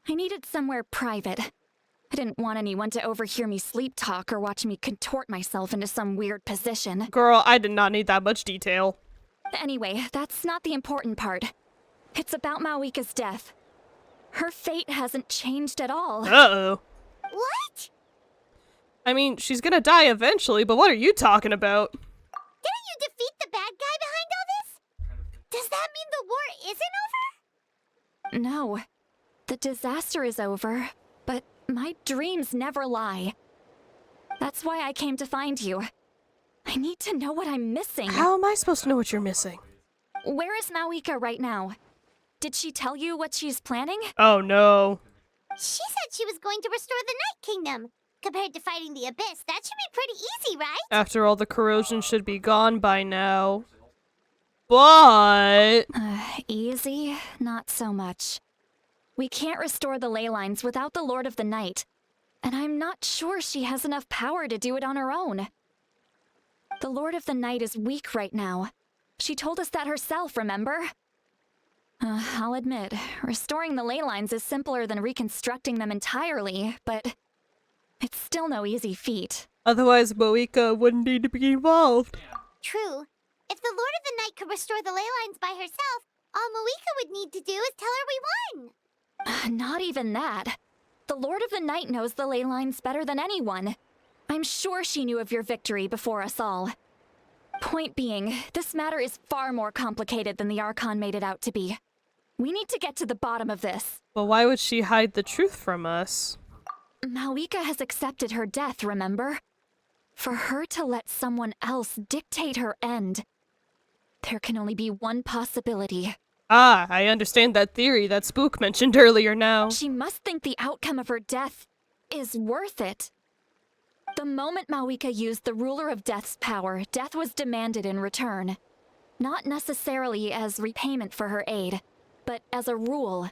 Speaker 3: I needed somewhere private. I didn't want anyone to overhear me sleep talk or watch me contort myself into some weird position.
Speaker 1: Girl, I did not need that much detail.
Speaker 3: Anyway, that's not the important part. It's about Mawika's death. Her fate hasn't changed at all.
Speaker 1: Uh-oh.
Speaker 8: What?
Speaker 1: I mean, she's gonna die eventually, but what are you talking about?
Speaker 8: Didn't you defeat the bad guy behind all this? Does that mean the war isn't over?
Speaker 3: No. The disaster is over, but my dreams never lie. That's why I came to find you. I need to know what I'm missing.
Speaker 1: How am I supposed to know what you're missing?
Speaker 3: Where is Mawika right now? Did she tell you what she's planning?
Speaker 1: Oh no.
Speaker 8: She said she was going to restore the Night Kingdom. Compared to fighting the Abyss, that should be pretty easy, right?
Speaker 1: After all, the corrosion should be gone by now. But...
Speaker 3: Easy? Not so much. We can't restore the ley lines without the Lord of the Night. And I'm not sure she has enough power to do it on her own. The Lord of the Night is weak right now. She told us that herself, remember? I'll admit, restoring the ley lines is simpler than reconstructing them entirely, but it's still no easy feat.
Speaker 1: Otherwise, Mawika wouldn't need to be involved.
Speaker 8: True. If the Lord of the Night could restore the ley lines by herself, all Mawika would need to do is tell her we won.
Speaker 3: Not even that. The Lord of the Night knows the ley lines better than anyone. I'm sure she knew of your victory before us all. Point being, this matter is far more complicated than the Archon made it out to be. We need to get to the bottom of this.
Speaker 1: But why would she hide the truth from us?
Speaker 3: Mawika has accepted her death, remember? For her to let someone else dictate her end, there can only be one possibility.
Speaker 1: Ah, I understand that theory that Spook mentioned earlier now.
Speaker 3: She must think the outcome of her death is worth it. The moment Mawika used the Ruler of Death's power, death was demanded in return. Not necessarily as repayment for her aid, but as a rule.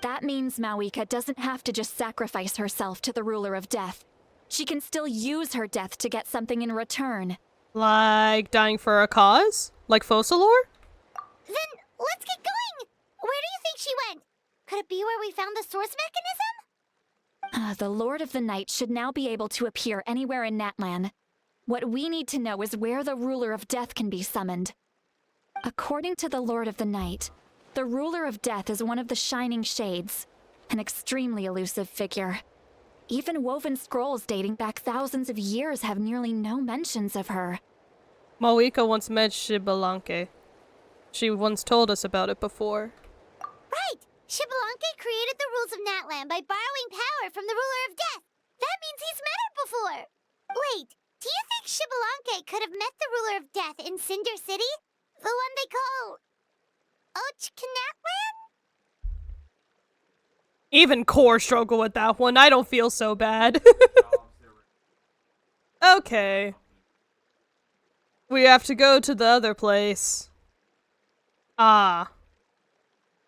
Speaker 3: That means Mawika doesn't have to just sacrifice herself to the Ruler of Death. She can still use her death to get something in return.
Speaker 1: Like dying for a cause? Like Focalor?
Speaker 8: Then let's get going! Where do you think she went? Could it be where we found the source mechanism?
Speaker 3: The Lord of the Night should now be able to appear anywhere in Natlan. What we need to know is where the Ruler of Death can be summoned. According to the Lord of the Night, the Ruler of Death is one of the Shining Shades, an extremely elusive figure. Even woven scrolls dating back thousands of years have nearly no mentions of her.
Speaker 1: Mawika once met Xbalanque. She once told us about it before.
Speaker 8: Right! Xbalanque created the rules of Natlan by borrowing power from the Ruler of Death. That means he's met her before! Wait, do you think Xbalanque could have met the Ruler of Death in Cinder City? The one they call... Ochkanatlan?
Speaker 1: Even Core struggle with that one. I don't feel so bad. Okay. We have to go to the other place. Ah.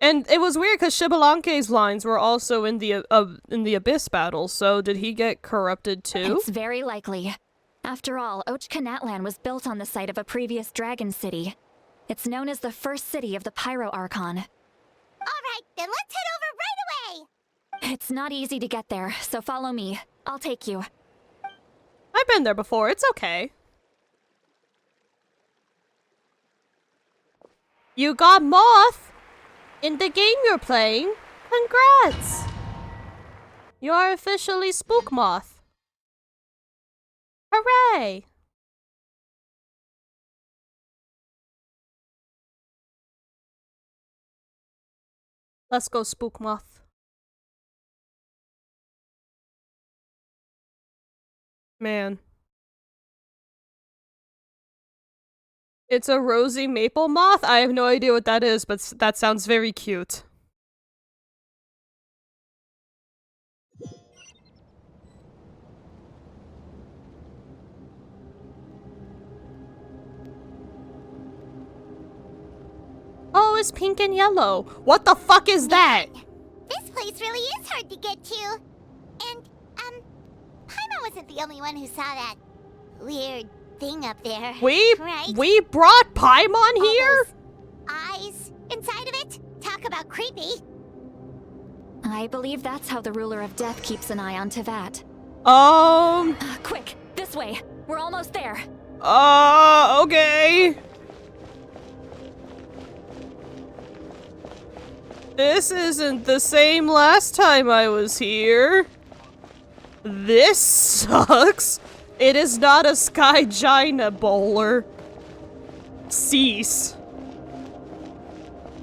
Speaker 1: And it was weird because Xbalanque's lines were also in the Abyss battle, so did he get corrupted too?
Speaker 3: It's very likely. After all, Ochkanatlan was built on the site of a previous dragon city. It's known as the first city of the Pyro Archon.
Speaker 8: Alright, then let's head over right away!
Speaker 3: It's not easy to get there, so follow me. I'll take you.
Speaker 1: I've been there before, it's okay. You got Moth! In the game you're playing. Congrats! You are officially Spook Moth. Hooray! Let's go, Spook Moth. Man. It's a rosy maple moth? I have no idea what that is, but that sounds very cute. Oh, it's pink and yellow. What the fuck is that?
Speaker 8: This place really is hard to get to. And, Paimon wasn't the only one who saw that weird thing up there.
Speaker 1: We brought Paimon here?
Speaker 8: Eyes inside of it? Talk about creepy.
Speaker 3: I believe that's how the ruler of death keeps an eye on Tevat. Quick, this way. We're almost there.
Speaker 1: Okay. This isn't the same last time I was here. This sucks. It is not a Skygina bowler. Cease.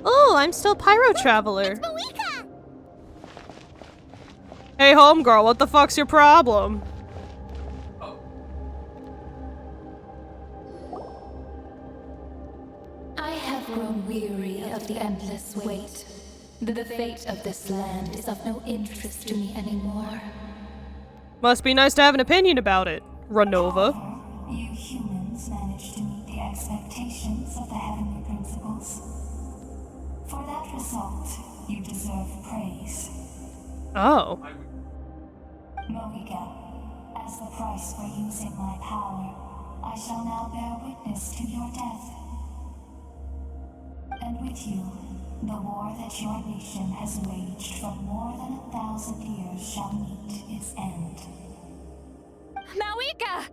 Speaker 1: Oh, I'm still Pyro Traveler. Hey, homegirl, what the fuck's your problem?
Speaker 9: I have grown weary of the endless wait. The fate of this land is of no interest to me anymore.
Speaker 1: Must be nice to have an opinion about it, Renova.
Speaker 9: You humans managed to meet the expectations of the heavenly principles. For that result, you deserve praise.
Speaker 1: Oh.
Speaker 9: Mohica, as the price for using my power, I shall now bear witness to your death. And with you, the war that your nation has waged for more than 1,000 years shall meet its end.
Speaker 3: Mawika!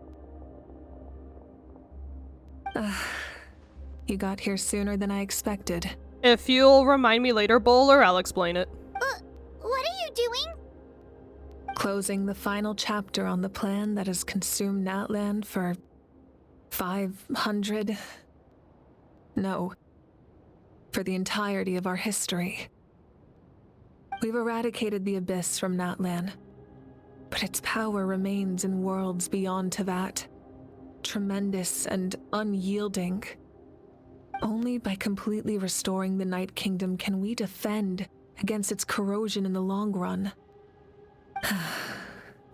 Speaker 7: You got here sooner than I expected.
Speaker 1: If you'll remind me later, Bowler, I'll explain it.
Speaker 8: What are you doing?
Speaker 7: Closing the final chapter on the plan that has consumed Natland for 500... No. For the entirety of our history. We've eradicated the Abyss from Natlan, but its power remains in worlds beyond Tevat, tremendous and unyielding. Only by completely restoring the Night Kingdom can we defend against its corrosion in the long run.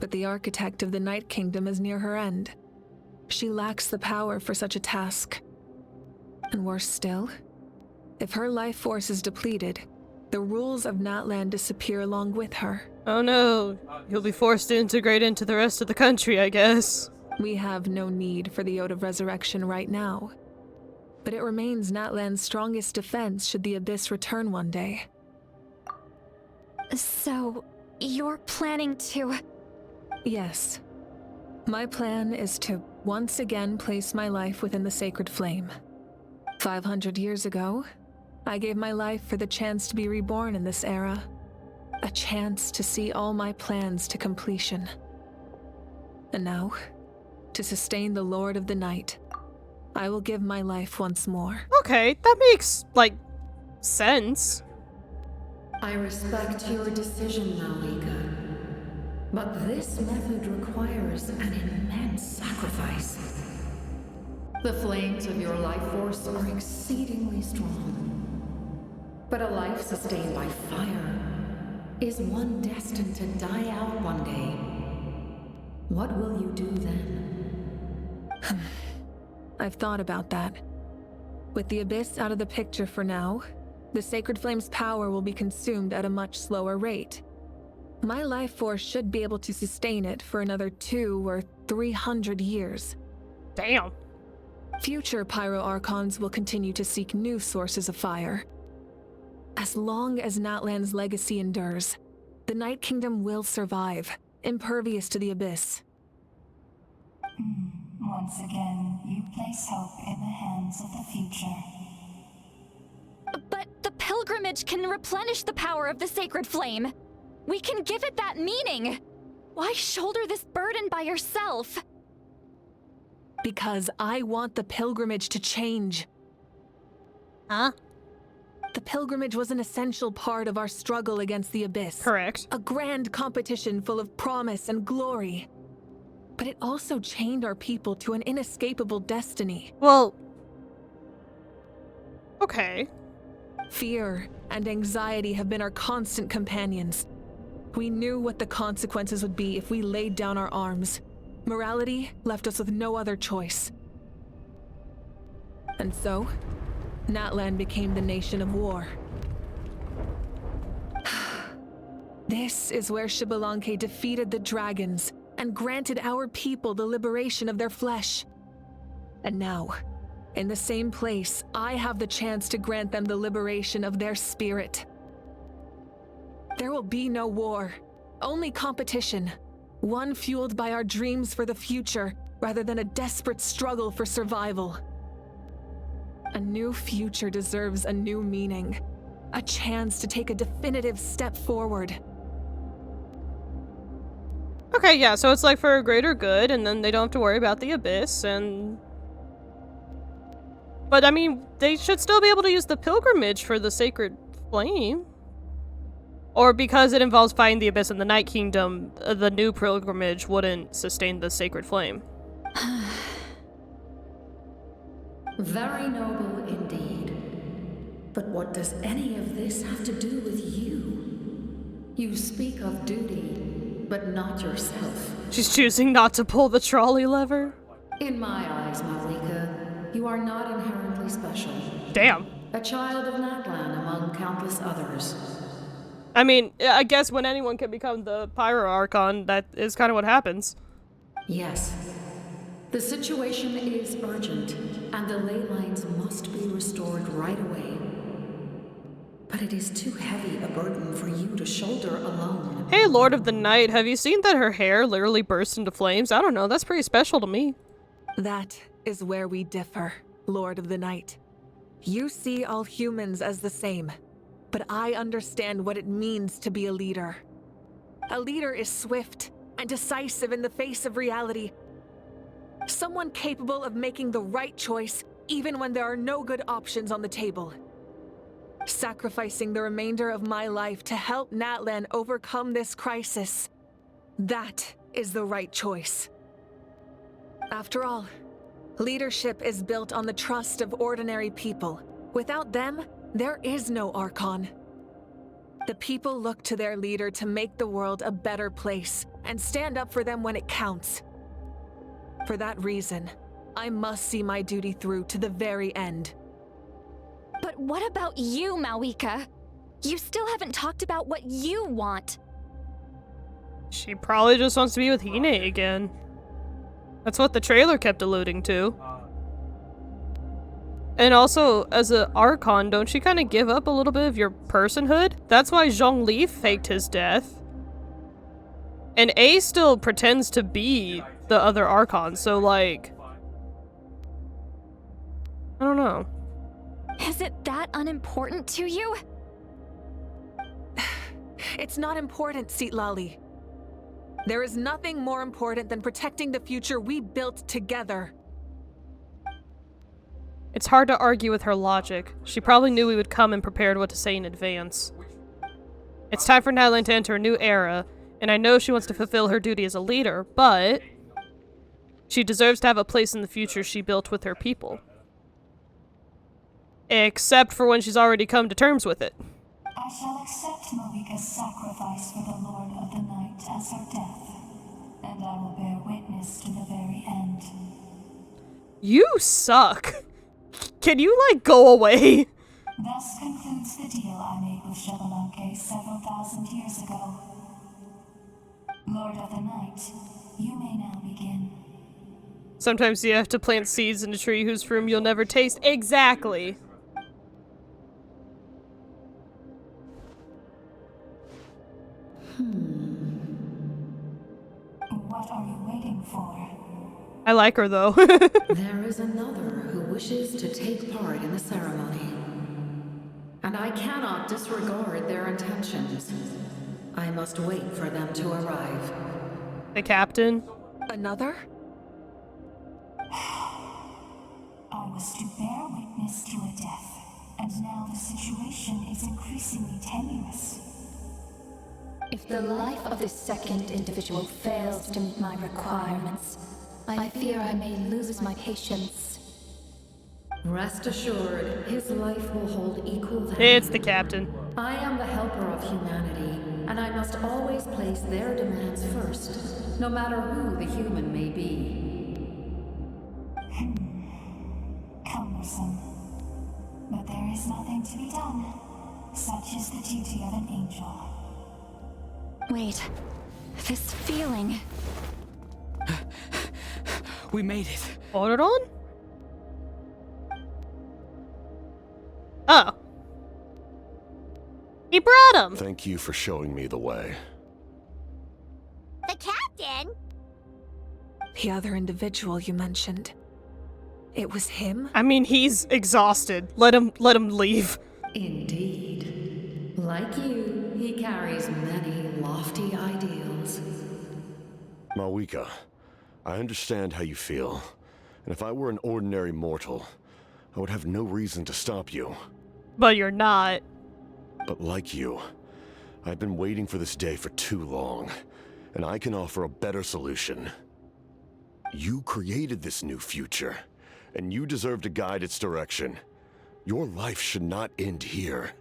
Speaker 7: But the architect of the Night Kingdom is near her end. She lacks the power for such a task. And worse still, if her life force is depleted, the rules of Natlan disappear along with her.
Speaker 1: Oh no, you'll be forced to integrate into the rest of the country, I guess.
Speaker 7: We have no need for the Ode of Resurrection right now, but it remains Natlan's strongest defense should the Abyss return one day.
Speaker 3: So, you're planning to...
Speaker 7: Yes. My plan is to once again place my life within the sacred flame. 500 years ago, I gave my life for the chance to be reborn in this era. A chance to see all my plans to completion. And now, to sustain the Lord of the Night, I will give my life once more.
Speaker 1: Okay, that makes, sense.
Speaker 10: I respect your decision, Malika. But this method requires an immense sacrifice. The flames of your life force are exceedingly strong. But a life sustained by fire is one destined to die out one day. What will you do then?
Speaker 7: I've thought about that. With the Abyss out of the picture for now, the Sacred Flame's power will be consumed at a much slower rate. My life force should be able to sustain it for another 200 or 300 years.
Speaker 1: Damn.
Speaker 7: Future Pyro Archons will continue to seek new sources of fire. As long as Natlan's legacy endures, the Night Kingdom will survive, impervious to the Abyss.
Speaker 9: Once again, you place hope in the hands of the future.
Speaker 3: But the pilgrimage can replenish the power of the sacred flame. We can give it that meaning. Why shoulder this burden by yourself?
Speaker 7: Because I want the pilgrimage to change.
Speaker 1: Huh?
Speaker 7: The pilgrimage was an essential part of our struggle against the Abyss.
Speaker 1: Correct.
Speaker 7: A grand competition full of promise and glory. but it also chained our people to an inescapable destiny.
Speaker 1: Well, okay.
Speaker 7: Fear and anxiety have been our constant companions. We knew what the consequences would be if we laid down our arms. Morality left us with no other choice. And so, Natlan became the nation of war. This is where Xbalanque defeated the dragons and granted our people the liberation of their flesh. And now, in the same place, I have the chance to grant them the liberation of their spirit. There will be no war, only competition. One fueled by our dreams for the future, rather than a desperate struggle for survival. A new future deserves a new meaning. A chance to take a definitive step forward.
Speaker 1: Okay, yeah, so it's like for a greater good, and then they don't have to worry about the abyss, and... But, I mean, they should still be able to use the pilgrimage for the sacred flame. Or because it involves fighting the abyss in the Night Kingdom, the new pilgrimage wouldn't sustain the sacred flame.
Speaker 10: Very noble indeed. But what does any of this have to do with you? You speak of duty, but not yourself.
Speaker 1: She's choosing not to pull the trolley lever?
Speaker 10: In my eyes, Malika, you are not inherently special.
Speaker 1: Damn.
Speaker 10: A child of Natlan among countless others.
Speaker 1: I mean, I guess when anyone can become the Pyro Archon, that is kind of what happens.
Speaker 10: Yes. The situation is urgent, and the ley lines must be restored right away. But it is too heavy a burden for you to shoulder alone.
Speaker 1: Hey, Lord of the Night, have you seen that her hair literally burst into flames? I don't know, that's pretty special to me.
Speaker 7: That is where we differ, Lord of the Night. You see all humans as the same, but I understand what it means to be a leader. A leader is swift and decisive in the face of reality. Someone capable of making the right choice even when there are no good options on the table. Sacrificing the remainder of my life to help Natlan overcome this crisis. That is the right choice. After all, leadership is built on the trust of ordinary people. Without them, there is no Archon. The people look to their leader to make the world a better place and stand up for them when it counts. For that reason, I must see my duty through to the very end.
Speaker 3: But what about you, Malika? You still haven't talked about what you want.
Speaker 1: She probably just wants to be with Hine again. That's what the trailer kept alluding to. And also, as an Archon, don't you kind of give up a little bit of your personhood? That's why Zhongli faked his death. And A still pretends to be the other Archon, so like... I don't know.
Speaker 3: Is it that unimportant to you?
Speaker 7: It's not important, Citlali. There is nothing more important than protecting the future we built together.
Speaker 1: It's hard to argue with her logic. She probably knew we would come and prepared what to say in advance. It's time for Natlan to enter a new era, and I know she wants to fulfill her duty as a leader, but she deserves to have a place in the future she built with her people. Except for when she's already come to terms with it.
Speaker 9: I shall accept Malika's sacrifice for the Lord of the Night as her death, and I will bear witness to the very end.
Speaker 1: You suck. Can you, like, go away?
Speaker 9: Thus concludes the deal I made with Xbalanque several thousand years ago. Lord of the Night, you may now begin.
Speaker 1: Sometimes you have to plant seeds in a tree whose fruit you'll never taste. Exactly.
Speaker 9: What are you waiting for?
Speaker 1: I like her, though.
Speaker 10: There is another who wishes to take part in the ceremony. And I cannot disregard their intentions. I must wait for them to arrive.
Speaker 1: The captain?
Speaker 7: Another?
Speaker 9: I was to bear witness to a death, and now the situation is increasingly tenuous. If the life of this second individual fails to meet my requirements, I fear I may lose my patience.
Speaker 10: Rest assured, his life will hold equal value.
Speaker 1: It's the captain.
Speaker 10: I am the helper of humanity, and I must always place their demands first, no matter who the human may be.
Speaker 9: Cumbersome. But there is nothing to be done. Such is the duty of an angel.
Speaker 3: Wait, this feeling.
Speaker 23: We made it.
Speaker 1: Hold it on? Oh. He brought him.
Speaker 16: Thank you for showing me the way.
Speaker 8: The captain?
Speaker 7: The other individual you mentioned. It was him?
Speaker 1: I mean, he's exhausted. Let him leave.
Speaker 10: Indeed. Like you, he carries many lofty ideals.
Speaker 16: Malwika, I understand how you feel. And if I were an ordinary mortal, I would have no reason to stop you.
Speaker 1: But you're not.
Speaker 16: But like you, I've been waiting for this day for too long, and I can offer a better solution. You created this new future, and you deserve to guide its direction. Your life should not end here.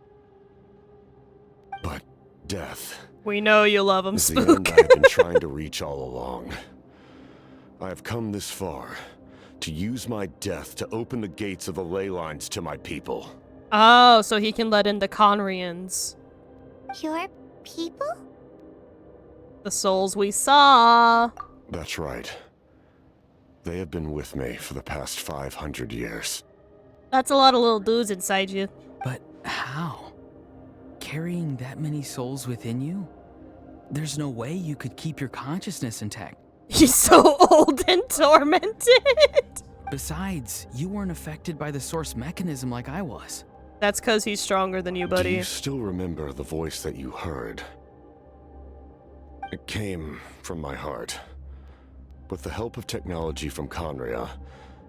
Speaker 16: But death...
Speaker 1: We know you love him,
Speaker 16: is the
Speaker 1: Spook.
Speaker 16: end I have been trying to reach all along. I have come this far to use my death to open the gates of the ley lines to my people.
Speaker 1: Oh, so he can let in the Conrians.
Speaker 8: Your people?
Speaker 1: The souls we saw.
Speaker 16: That's right. They have been with me for the past 500 years.
Speaker 1: That's a lot of little dudes inside you.
Speaker 23: But how? Carrying that many souls within you? There's no way you could keep your consciousness intact.
Speaker 1: He's so old and tormented.
Speaker 23: Besides, you weren't affected by the source mechanism like I was.
Speaker 1: That's because he's stronger than you, buddy.
Speaker 16: Do you still remember the voice that you heard? It came from my heart. With the help of technology from Conria,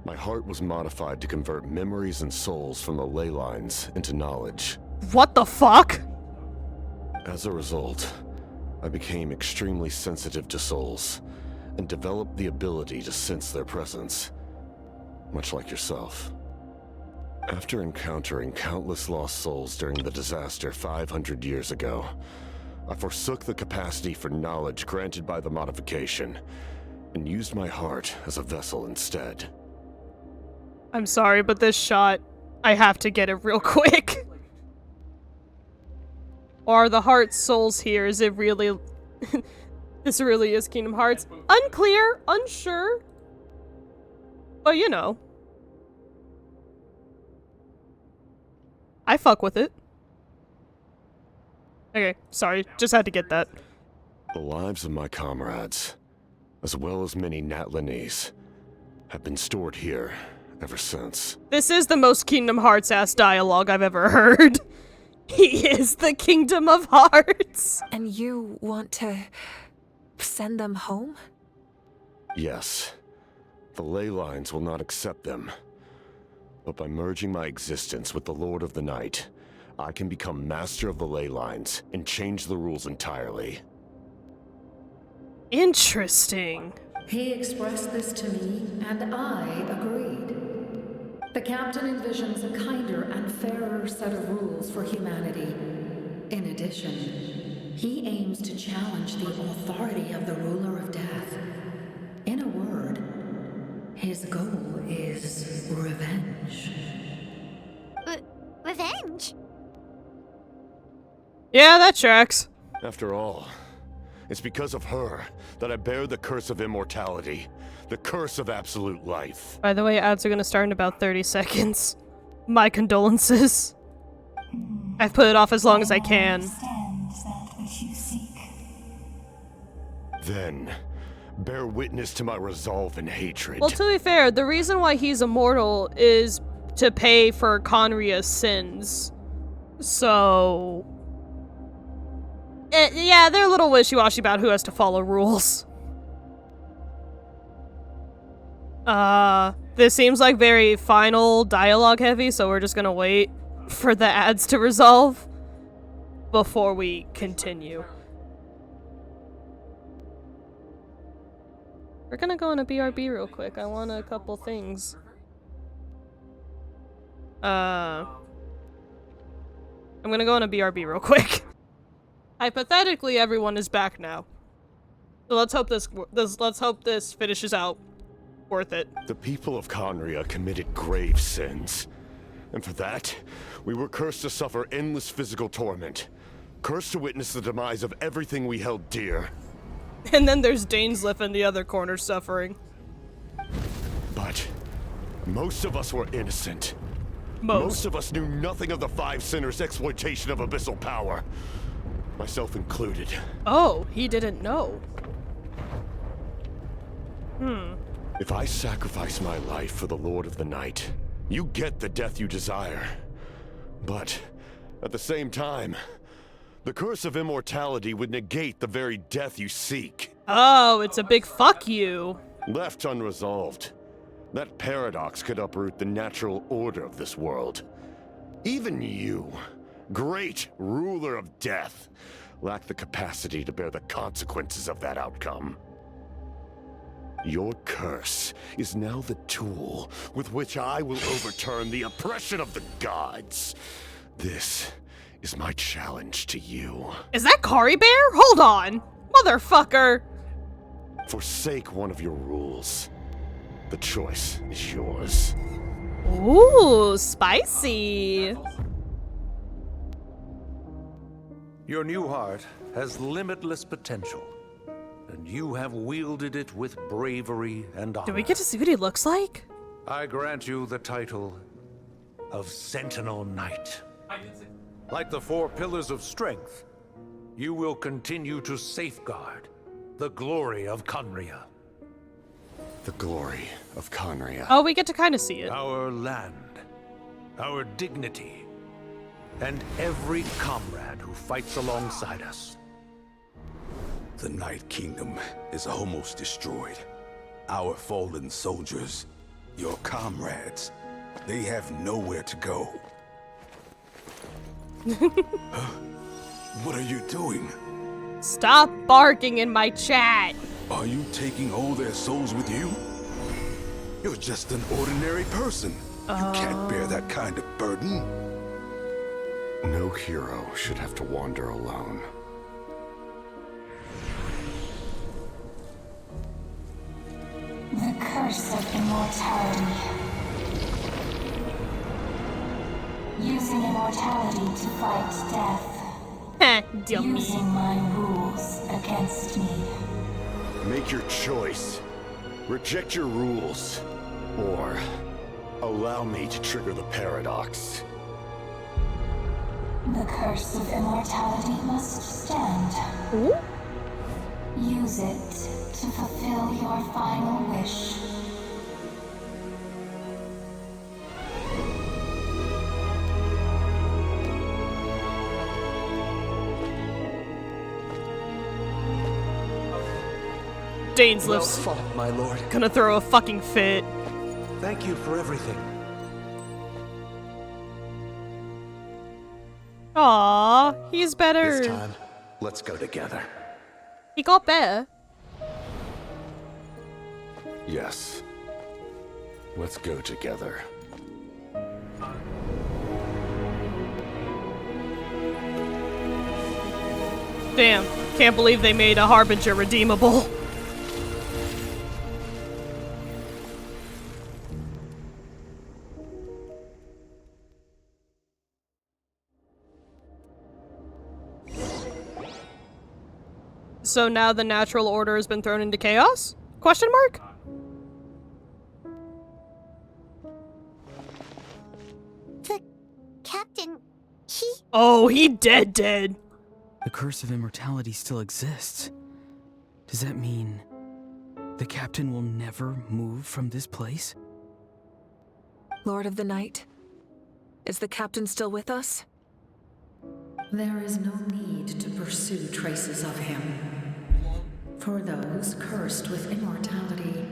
Speaker 16: my heart was modified to convert memories and souls from the ley lines into knowledge.
Speaker 1: What the fuck?
Speaker 16: As a result, I became extremely sensitive to souls, and developed the ability to sense their presence, much like yourself. After encountering countless lost souls during the disaster 500 years ago, I forsook the capacity for knowledge granted by the modification, and used my heart as a vessel instead.
Speaker 1: I'm sorry, but this shot, I have to get it real quick. Are the heart souls here? Is it really... This really is Kingdom Hearts? Unclear, unsure. But you know. I fuck with it. Okay, sorry, just had to get that.
Speaker 16: The lives of my comrades, as well as many Natlanese, have been stored here ever since.
Speaker 1: This is the most Kingdom Hearts-ass dialogue I've ever heard. He is the Kingdom of Hearts.
Speaker 7: And you want to send them home?
Speaker 16: Yes. The ley lines will not accept them. But by merging my existence with the Lord of the Night, I can become master of the ley lines and change the rules entirely.
Speaker 1: Interesting.
Speaker 10: He expressed this to me, and I agreed. The captain envisions a kinder and fairer set of rules for humanity. In addition, he aims to challenge the authority of the ruler of death. In a word, his goal is revenge.
Speaker 8: Revenge?
Speaker 1: Yeah, that tracks.
Speaker 16: After all, it's because of her that I bear the curse of immortality, the curse of absolute life.
Speaker 1: By the way, ads are gonna start in about 30 seconds. My condolences. I've put it off as long as I can.
Speaker 9: That which you seek.
Speaker 16: Then, bear witness to my resolve and hatred.
Speaker 1: Well, to be fair, the reason why he's immortal is to pay for Conria's sins. So... yeah, they're a little wishy-washy about who has to follow rules. This seems like very final dialogue heavy, so we're just gonna wait for the ads to resolve before we continue. We're gonna go on a BRB real quick. I want a couple things. I'm gonna go on a BRB real quick. Hypothetically, everyone is back now. So let's hope this finishes out worth it.
Speaker 16: The people of Conria committed grave sins. And for that, we were cursed to suffer endless physical torment. Cursed to witness the demise of everything we held dear.
Speaker 1: And then there's Dainsleif in the other corner suffering.
Speaker 16: But most of us were innocent.
Speaker 1: Most
Speaker 16: of us knew nothing of the Five Sinners' exploitation of abyssal power. Myself included.
Speaker 1: Oh, he didn't know.
Speaker 16: If I sacrifice my life for the Lord of the Night, you get the death you desire. But at the same time, the curse of immortality would negate the very death you seek.
Speaker 1: Oh, it's a big fuck you.
Speaker 16: Left unresolved, that paradox could uproot the natural order of this world. Even you, great ruler of death, lack the capacity to bear the consequences of that outcome. Your curse is now the tool with which I will overturn the oppression of the gods. This is my challenge to you.
Speaker 1: Is that Kari Bear? Hold on. Motherfucker.
Speaker 16: Forsake one of your rules. The choice is yours.
Speaker 1: Ooh, spicy.
Speaker 14: Your new heart has limitless potential, and you have wielded it with bravery and honor.
Speaker 1: Do we get to see what he looks like?
Speaker 14: I grant you the title of Sentinel Knight. Like the four pillars of strength, you will continue to safeguard the glory of Conria.
Speaker 16: The glory of Conria.
Speaker 1: Oh, we get to kind of see it.
Speaker 14: Our land, our dignity, and every comrade who fights alongside us.
Speaker 6: The Night Kingdom is almost destroyed. Our fallen soldiers, your comrades, they have nowhere to go. What are you doing?
Speaker 1: Stop barking in my chat.
Speaker 6: Are you taking all their souls with you? You're just an ordinary person. You can't bear that kind of burden.
Speaker 16: No hero should have to wander alone.
Speaker 9: The curse of immortality. Using immortality to fight death.
Speaker 1: Dummy.
Speaker 9: Using my rules against me.
Speaker 16: Make your choice. Reject your rules. Or allow me to trigger the paradox.
Speaker 9: The curse of immortality must stand.
Speaker 1: Ooh?
Speaker 9: Use it to fulfill your final wish.
Speaker 1: Dainsleif's
Speaker 17: Well fought, my lord.
Speaker 1: gonna throw a fucking fit.
Speaker 17: Thank you for everything.
Speaker 1: Aww, he's better.
Speaker 17: This time, let's go together.
Speaker 1: He got better.
Speaker 16: Yes. Let's go together.
Speaker 1: Damn, can't believe they made a Harbinger redeemable. So now the natural order has been thrown into chaos? Question mark?
Speaker 8: The captain, he...
Speaker 1: Oh, he dead.
Speaker 23: The curse of immortality still exists. Does that mean the captain will never move from this place?
Speaker 7: Lord of the Night, is the captain still with us?
Speaker 10: There is no need to pursue traces of him. For those cursed with immortality,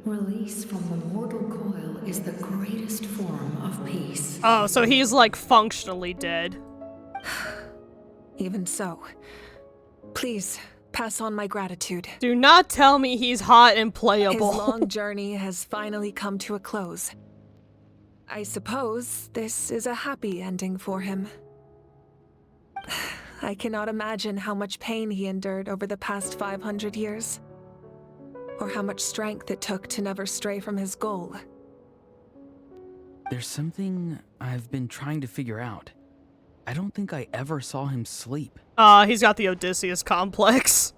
Speaker 10: release from the mortal coil is the greatest form of peace.
Speaker 1: Oh, so he's like functionally dead.
Speaker 7: Even so, please pass on my gratitude.
Speaker 1: Do not tell me he's hot and playable.
Speaker 7: His long journey has finally come to a close. I suppose this is a happy ending for him. I cannot imagine how much pain he endured over the past 500 years, or how much strength it took to never stray from his goal.
Speaker 23: There's something I've been trying to figure out. I don't think I ever saw him sleep.
Speaker 1: He's got the Odysseus complex.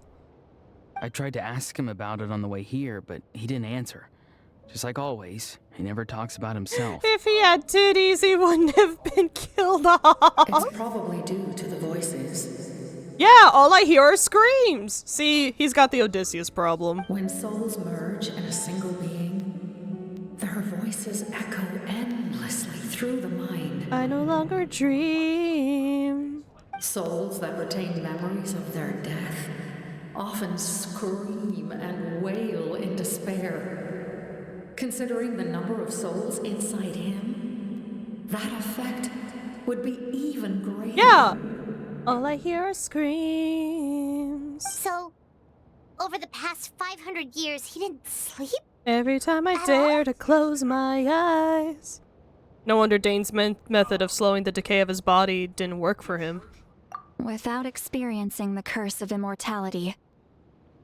Speaker 23: I tried to ask him about it on the way here, but he didn't answer. Just like always, he never talks about himself.
Speaker 1: If he had titties, he wouldn't have been killed off.
Speaker 10: It's probably due to the voices.
Speaker 1: Yeah, all I hear are screams. See, he's got the Odysseus problem.
Speaker 10: When souls merge in a single being, their voices echo endlessly through the mind.
Speaker 1: I no longer dream.
Speaker 10: Souls that retain memories of their death often scream and wail in despair. Considering the number of souls inside him, that effect would be even greater.
Speaker 1: Yeah! All I hear are screams.
Speaker 8: So, over the past 500 years, he didn't sleep?
Speaker 1: Every time I dare to close my eyes. No wonder Dane's method of slowing the decay of his body didn't work for him.
Speaker 3: Without experiencing the curse of immortality,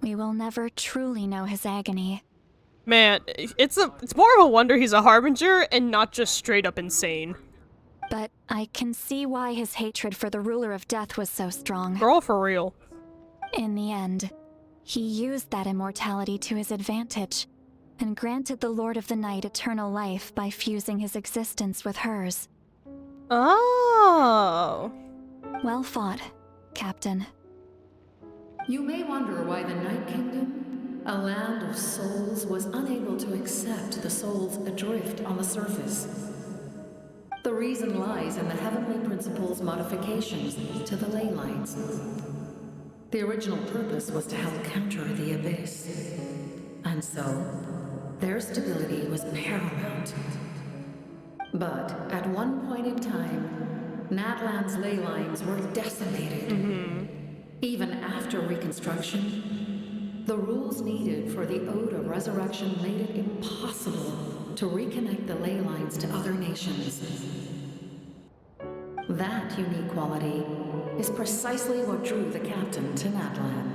Speaker 3: we will never truly know his agony.
Speaker 1: Man, it's more of a wonder he's a harbinger and not just straight up insane.
Speaker 3: But I can see why his hatred for the ruler of death was so strong.
Speaker 1: Girl, for real.
Speaker 3: In the end, he used that immortality to his advantage, and granted the Lord of the Night eternal life by fusing his existence with hers.
Speaker 1: Oh.
Speaker 3: Well fought, Captain.
Speaker 10: You may wonder why the Night Kingdom, a land of souls, was unable to accept the souls adrift on the surface. The reason lies in the Heavenly Principle's modifications to the ley lines. The original purpose was to help counter the Abyss, and so their stability was paramount. But at one point in time, Natlan's ley lines were decimated. Even after reconstruction, the rules needed for the Ode of Resurrection made it impossible to reconnect the ley lines to other nations. That unique quality is precisely what drew the captain to Natlan.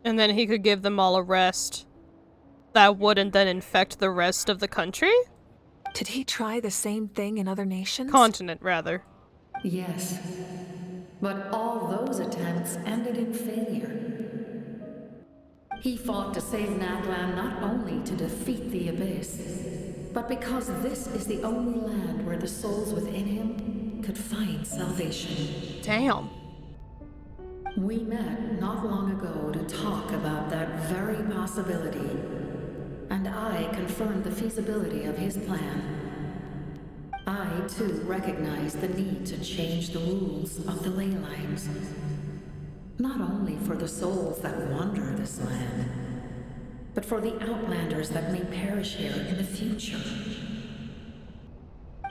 Speaker 1: And then he could give them all a rest. That wouldn't then infect the rest of the country?
Speaker 7: Did he try the same thing in other nations?
Speaker 1: Continent, rather.
Speaker 10: Yes. But all those attempts ended in failure. He fought to save Natlan not only to defeat the Abyss, but because this is the only land where the souls within him could find salvation.
Speaker 1: Damn.
Speaker 10: We met not long ago to talk about that very possibility, and I confirmed the feasibility of his plan. I, too, recognize the need to change the rules of the ley lines. Not only for the souls that wander this land, but for the outlanders that may perish here in the future.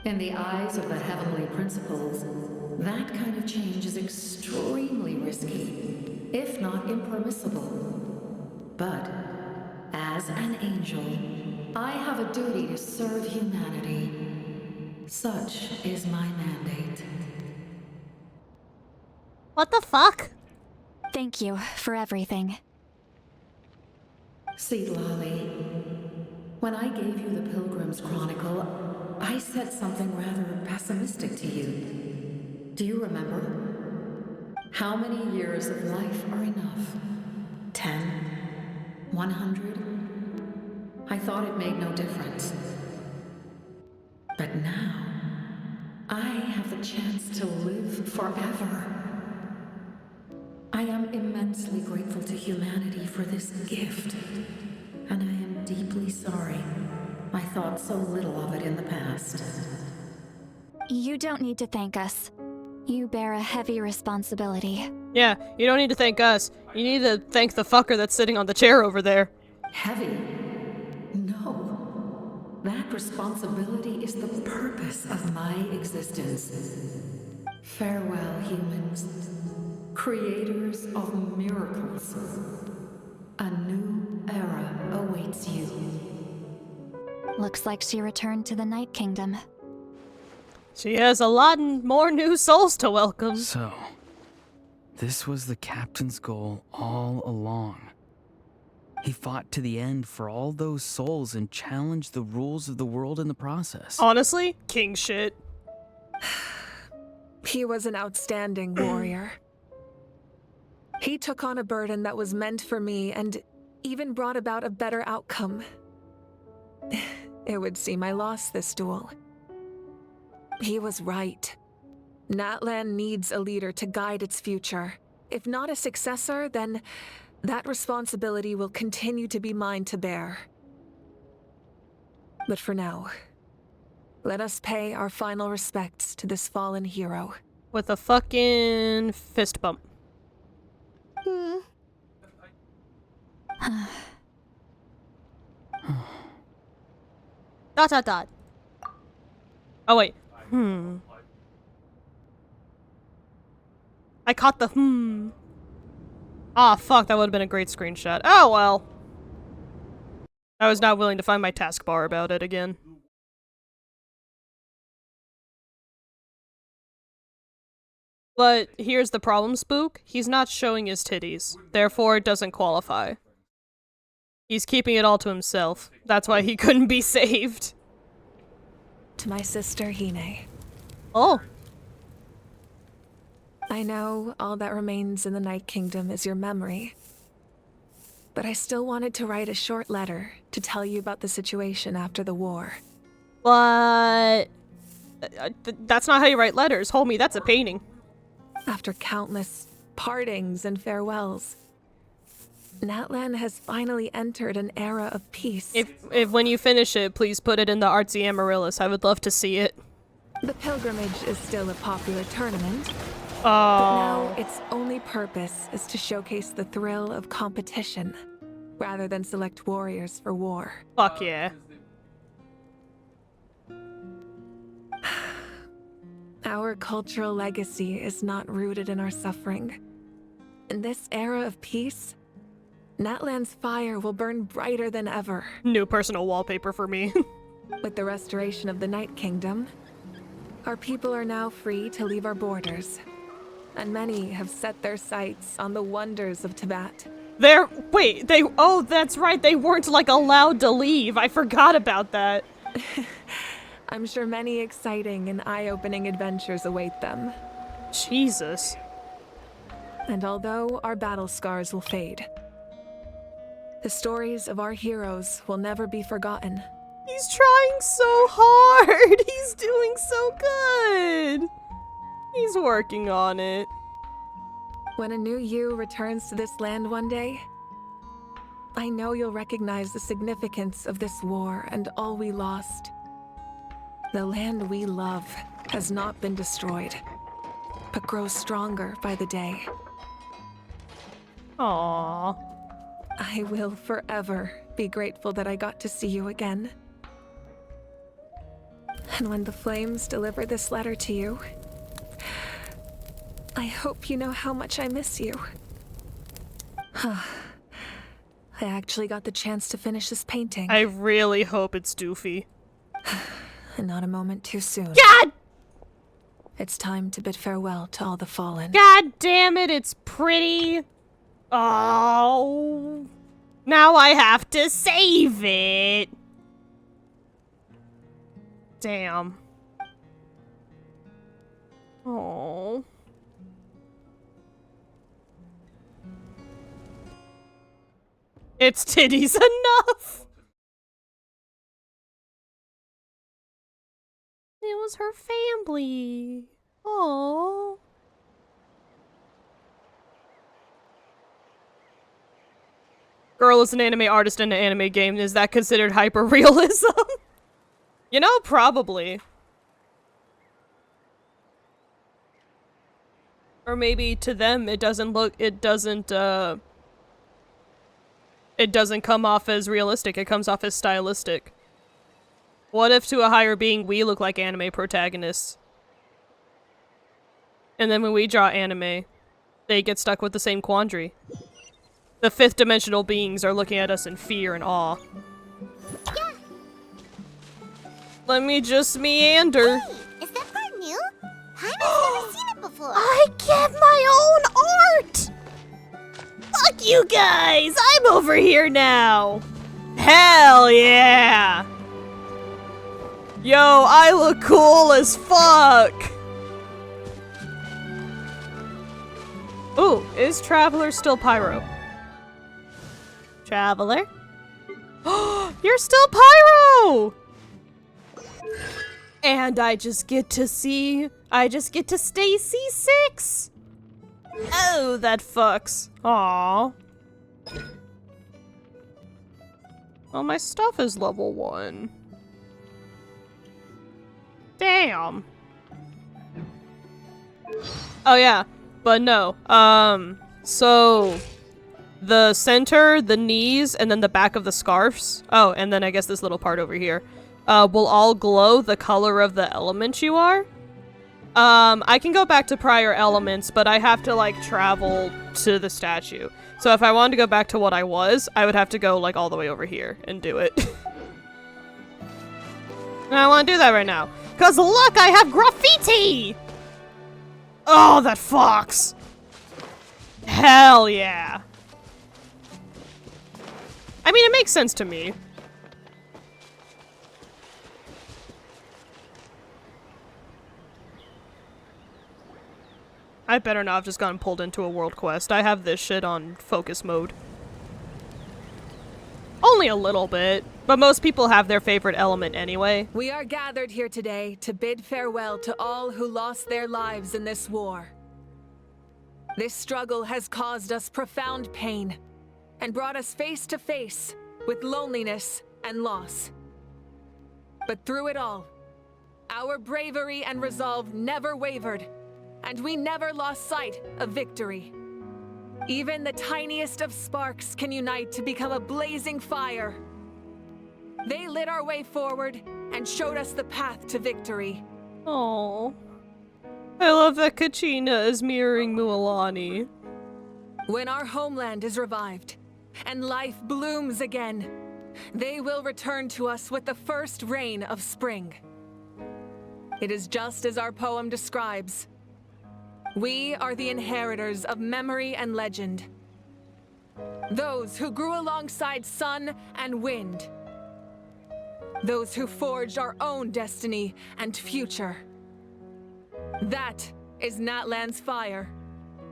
Speaker 10: In the eyes of the Heavenly Principles, that kind of change is extremely risky, if not impermissible. But, as an angel, I have a duty to serve humanity. Such is my mandate.
Speaker 22: What the fuck?
Speaker 3: Thank you for everything.
Speaker 10: See, Lolly, when I gave you the Pilgrim's Chronicle, I said something rather pessimistic to you. Do you remember? How many years of life are enough? 10? 100? I thought it made no difference. But now, I have the chance to live forever. I am immensely grateful to humanity for this gift, and I am deeply sorry I thought so little of it in the past.
Speaker 3: You don't need to thank us. You bear a heavy responsibility.
Speaker 1: Yeah, you don't need to thank us. You need to thank the fucker that's sitting on the chair over there.
Speaker 10: Heavy? No. That responsibility is the purpose of my existence. Farewell, humans. Creators of miracles, a new era awaits you.
Speaker 3: Looks like she returned to the Night Kingdom.
Speaker 1: She has a lot more new souls to welcome.
Speaker 23: So, this was the captain's goal all along. He fought to the end for all those souls and challenged the rules of the world in the process.
Speaker 1: Honestly, king shit.
Speaker 7: He was an outstanding warrior. He took on a burden that was meant for me and even brought about a better outcome. It would seem I lost this duel. He was right. Natlan needs a leader to guide its future. If not a successor, then that responsibility will continue to be mine to bear. But for now, let us pay our final respects to this fallen hero.
Speaker 1: With a fucking fist bump. Dot dot dot. Oh wait. I caught the Ah, fuck, that would have been a great screenshot. Oh well. I was not willing to find my taskbar about it again. But here's the problem, Spook. He's not showing his titties. Therefore, it doesn't qualify. He's keeping it all to himself. That's why he couldn't be saved.
Speaker 7: To my sister, Hine.
Speaker 1: Oh.
Speaker 7: I know all that remains in the Night Kingdom is your memory. But I still wanted to write a short letter to tell you about the situation after the war.
Speaker 1: But... that's not how you write letters. Hold me, that's a painting.
Speaker 7: After countless partings and farewells, Natlan has finally entered an era of peace.
Speaker 1: If when you finish it, please put it in the Artsy Amaryllis. I would love to see it.
Speaker 7: The pilgrimage is still a popular tournament.
Speaker 1: Oh.
Speaker 7: But now its only purpose is to showcase the thrill of competition, rather than select warriors for war.
Speaker 1: Fuck yeah.
Speaker 7: Our cultural legacy is not rooted in our suffering. In this era of peace, Natlan's fire will burn brighter than ever.
Speaker 1: New personal wallpaper for me.
Speaker 7: With the restoration of the Night Kingdom, our people are now free to leave our borders. And many have set their sights on the wonders of Tibet.
Speaker 1: Oh, that's right, they weren't, like, allowed to leave. I forgot about that.
Speaker 7: I'm sure many exciting and eye-opening adventures await them.
Speaker 1: Jesus.
Speaker 7: And although our battle scars will fade, the stories of our heroes will never be forgotten.
Speaker 1: He's trying so hard. He's doing so good. He's working on it.
Speaker 7: When a new you returns to this land one day, I know you'll recognize the significance of this war and all we lost. The land we love has not been destroyed, but grows stronger by the day.
Speaker 1: Aww.
Speaker 7: I will forever be grateful that I got to see you again. And when the flames deliver this letter to you, I hope you know how much I miss you. I actually got the chance to finish this painting.
Speaker 1: I really hope it's doofy.
Speaker 7: And not a moment too soon.
Speaker 1: God!
Speaker 7: It's time to bid farewell to all the fallen.
Speaker 1: God damn it, it's pretty. Oh. Now I have to save it. Damn. Oh. It's titties enough. It was her family. Oh. Girl is an anime artist in an anime game. Is that considered hyper-realism? You know, probably. Or maybe to them it doesn't come off as realistic, it comes off as stylistic. What if to a higher being we look like anime protagonists? And then when we draw anime, they get stuck with the same quandary. The fifth dimensional beings are looking at us in fear and awe.
Speaker 8: Yeah.
Speaker 1: Let me just meander.
Speaker 8: Hey, is that part new? I've never seen it before.
Speaker 22: I get my own art!
Speaker 1: Fuck you guys! I'm over here now! Hell yeah! Yo, I look cool as fuck! Ooh, is Traveler still Pyro? Traveler? You're still Pyro! And I just get to stay C6! Oh, that fucks. Aww. Oh, my stuff is level 1. Damn. Oh yeah, but no. So the center, the knees, and then the back of the scarves. Oh, and then I guess this little part over here. Will all glow the color of the element you are. I can go back to prior elements, but I have to, like, travel to the statue. So if I wanted to go back to what I was, I would have to go, like, all the way over here and do it. And I want to do that right now. Because look, I have graffiti! Oh, that fucks! Hell yeah. I mean, it makes sense to me. I better not have just gotten pulled into a world quest. I have this shit on focus mode. Only a little bit, but most people have their favorite element anyway.
Speaker 7: We are gathered here today to bid farewell to all who lost their lives in this war. This struggle has caused us profound pain and brought us face to face with loneliness and loss. But through it all, our bravery and resolve never wavered, and we never lost sight of victory. Even the tiniest of sparks can unite to become a blazing fire. They lit our way forward and showed us the path to victory.
Speaker 1: Oh, I love that Kachina is mirroring Mualani.
Speaker 7: When our homeland is revived and life blooms again, they will return to us with the first rain of spring. It is just as our poem describes. We are the inheritors of memory and legend. Those who grew alongside sun and wind. Those who forged our own destiny and future. That is Natlan's fire,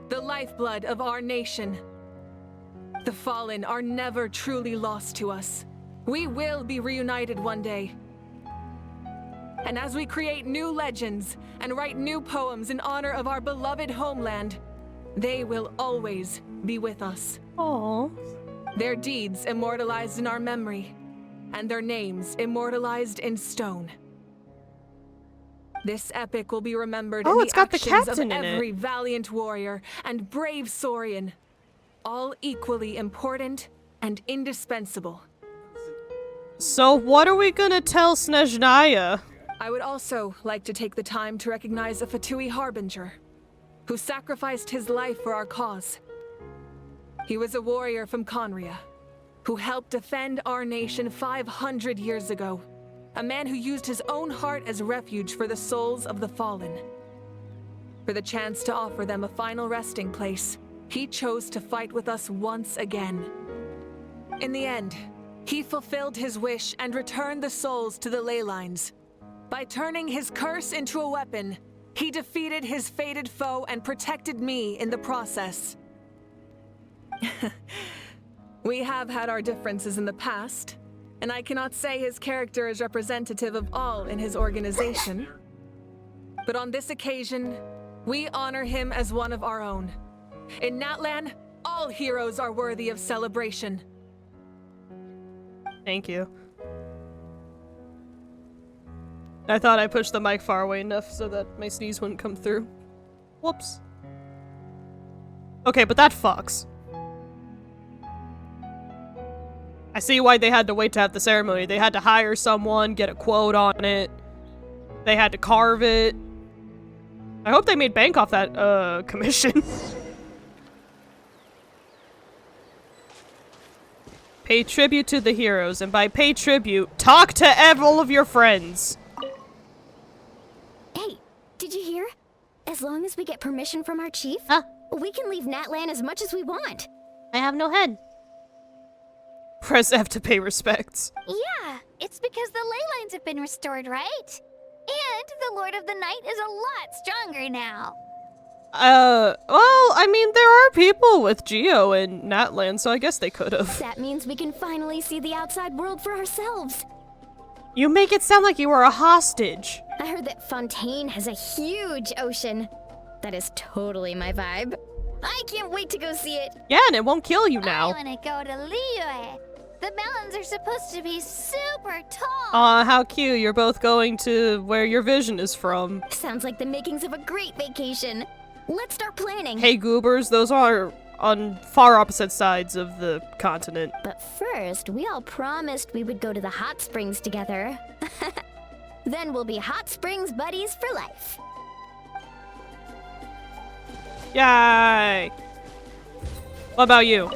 Speaker 7: the lifeblood of our nation. The fallen are never truly lost to us. We will be reunited one day. And as we create new legends and write new poems in honor of our beloved homeland, they will always be with us.
Speaker 1: Aww.
Speaker 7: Their deeds immortalized in our memory, and their names immortalized in stone. This epic will be remembered in the actions of every valiant warrior and brave Saurian, all equally important and indispensable.
Speaker 1: So what are we gonna tell Snezhnaya?
Speaker 7: I would also like to take the time to recognize a Fatui Harbinger, who sacrificed his life for our cause. He was a warrior from Conria, who helped defend our nation 500 years ago. A man who used his own heart as refuge for the souls of the fallen. For the chance to offer them a final resting place, he chose to fight with us once again. In the end, he fulfilled his wish and returned the souls to the ley lines. By turning his curse into a weapon, he defeated his fated foe and protected me in the process. We have had our differences in the past, and I cannot say his character is representative of all in his organization. But on this occasion, we honor him as one of our own. In Natlan, all heroes are worthy of celebration.
Speaker 1: Thank you. I thought I pushed the mic far away enough so that my sneeze wouldn't come through. Whoops. Okay, but that fucks. I see why they had to wait to have the ceremony. They had to hire someone, get a quote on it. They had to carve it. I hope they made bank off that, commission. Pay tribute to the heroes, and by pay tribute, talk to all of your friends.
Speaker 15: Hey, did you hear? As long as we get permission from our chief, we can leave Natlan as much as we want.
Speaker 22: I have no head.
Speaker 1: Press F to pay respects.
Speaker 2: Yeah, it's because the ley lines have been restored, right? And the Lord of the Night is a lot stronger now.
Speaker 1: Well, I mean, there are people with Geo in Natlan, so I guess they could have.
Speaker 15: That means we can finally see the outside world for ourselves.
Speaker 1: You make it sound like you were a hostage.
Speaker 15: I heard that Fontaine has a huge ocean. That is totally my vibe. I can't wait to go see it.
Speaker 1: Yeah, and it won't kill you now.
Speaker 2: I want to go to Liyue. The mountains are supposed to be super tall.
Speaker 1: Aw, how cute. You're both going to where your vision is from.
Speaker 15: Sounds like the makings of a great vacation. Let's start planning.
Speaker 1: Hey, goobers, those are on far opposite sides of the continent.
Speaker 15: But first, we all promised we would go to the hot springs together. Then we'll be hot springs buddies for life.
Speaker 1: Yay! What about you?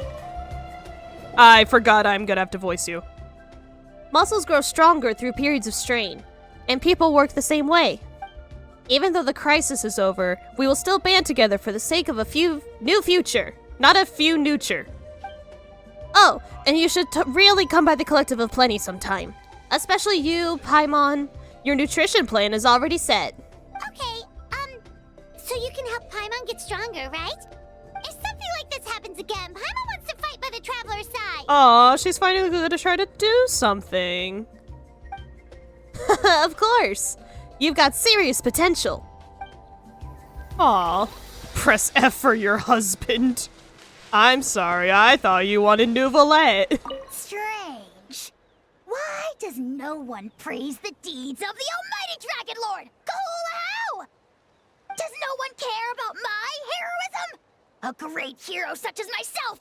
Speaker 1: I forgot I'm gonna have to voice you.
Speaker 22: Muscles grow stronger through periods of strain, and people work the same way. Even though the crisis is over, we will still band together for the sake of a new future, not a few nurture. Oh, and you should really come by the Collective of Plenty sometime. Especially you, Paimon. Your nutrition plan is already set.
Speaker 8: Okay, so you can help Paimon get stronger, right? If something like this happens again, Paimon wants to fight by the Traveler's side.
Speaker 1: Aw, she's finally gonna try to do something.
Speaker 22: Of course. You've got serious potential.
Speaker 1: Aw, press F for your husband. I'm sorry, I thought you wanted Nouvelette.
Speaker 8: Strange. Why does no one praise the deeds of the Almighty Dragon Lord, Kahula? Does no one care about my heroism? A great hero such as myself,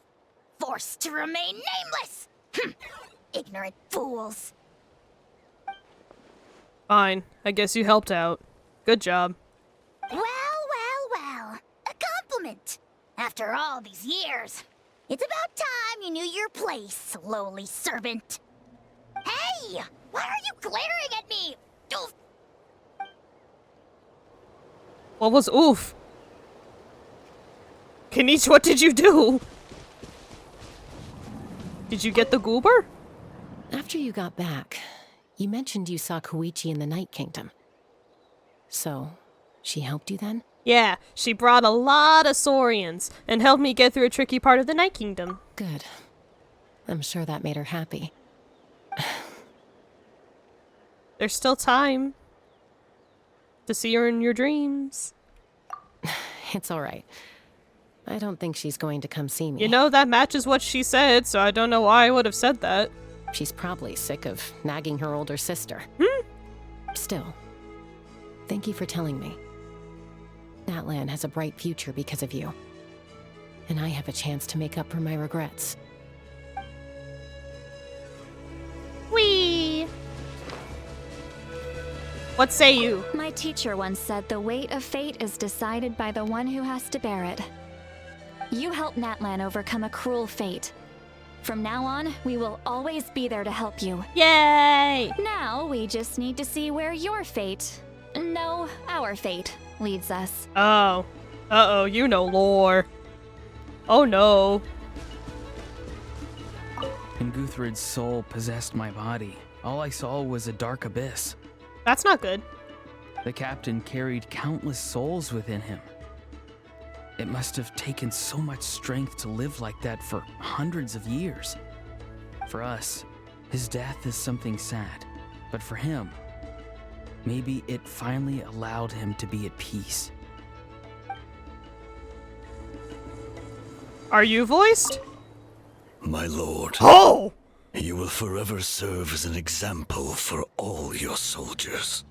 Speaker 8: forced to remain nameless. Ignorant fools.
Speaker 1: Fine, I guess you helped out. Good job.
Speaker 8: Well. A compliment. After all these years, it's about time you knew your place, lowly servant. Hey! Why are you glaring at me? Oof.
Speaker 1: What was oof? Kenichi, what did you do? Did you get the goober?
Speaker 11: After you got back, you mentioned you saw Koichi in the Night Kingdom. So, she helped you then?
Speaker 1: Yeah, she brought a lot of Saurians and helped me get through a tricky part of the Night Kingdom.
Speaker 11: Good. I'm sure that made her happy.
Speaker 1: There's still time to see her in your dreams.
Speaker 11: It's all right. I don't think she's going to come see me.
Speaker 1: You know, that matches what she said, so I don't know why I would have said that.
Speaker 11: She's probably sick of nagging her older sister. Still, thank you for telling me. Natlan has a bright future because of you. And I have a chance to make up for my regrets.
Speaker 22: Whee!
Speaker 1: What say you?
Speaker 3: My teacher once said the weight of fate is decided by the one who has to bear it. You helped Natlan overcome a cruel fate. From now on, we will always be there to help you.
Speaker 22: Yay!
Speaker 3: Now, we just need to see where your fate, no, our fate, leads us.
Speaker 1: Oh. Uh-oh, you know lore. Oh no.
Speaker 23: When Guthred's soul possessed my body, all I saw was a dark abyss.
Speaker 1: That's not good.
Speaker 23: The captain carried countless souls within him. It must have taken so much strength to live like that for hundreds of years. For us, his death is something sad, but for him, maybe it finally allowed him to be at peace.
Speaker 1: Are you voiced?
Speaker 19: My lord.
Speaker 1: Oh!
Speaker 19: You will forever serve as an example for all your soldiers.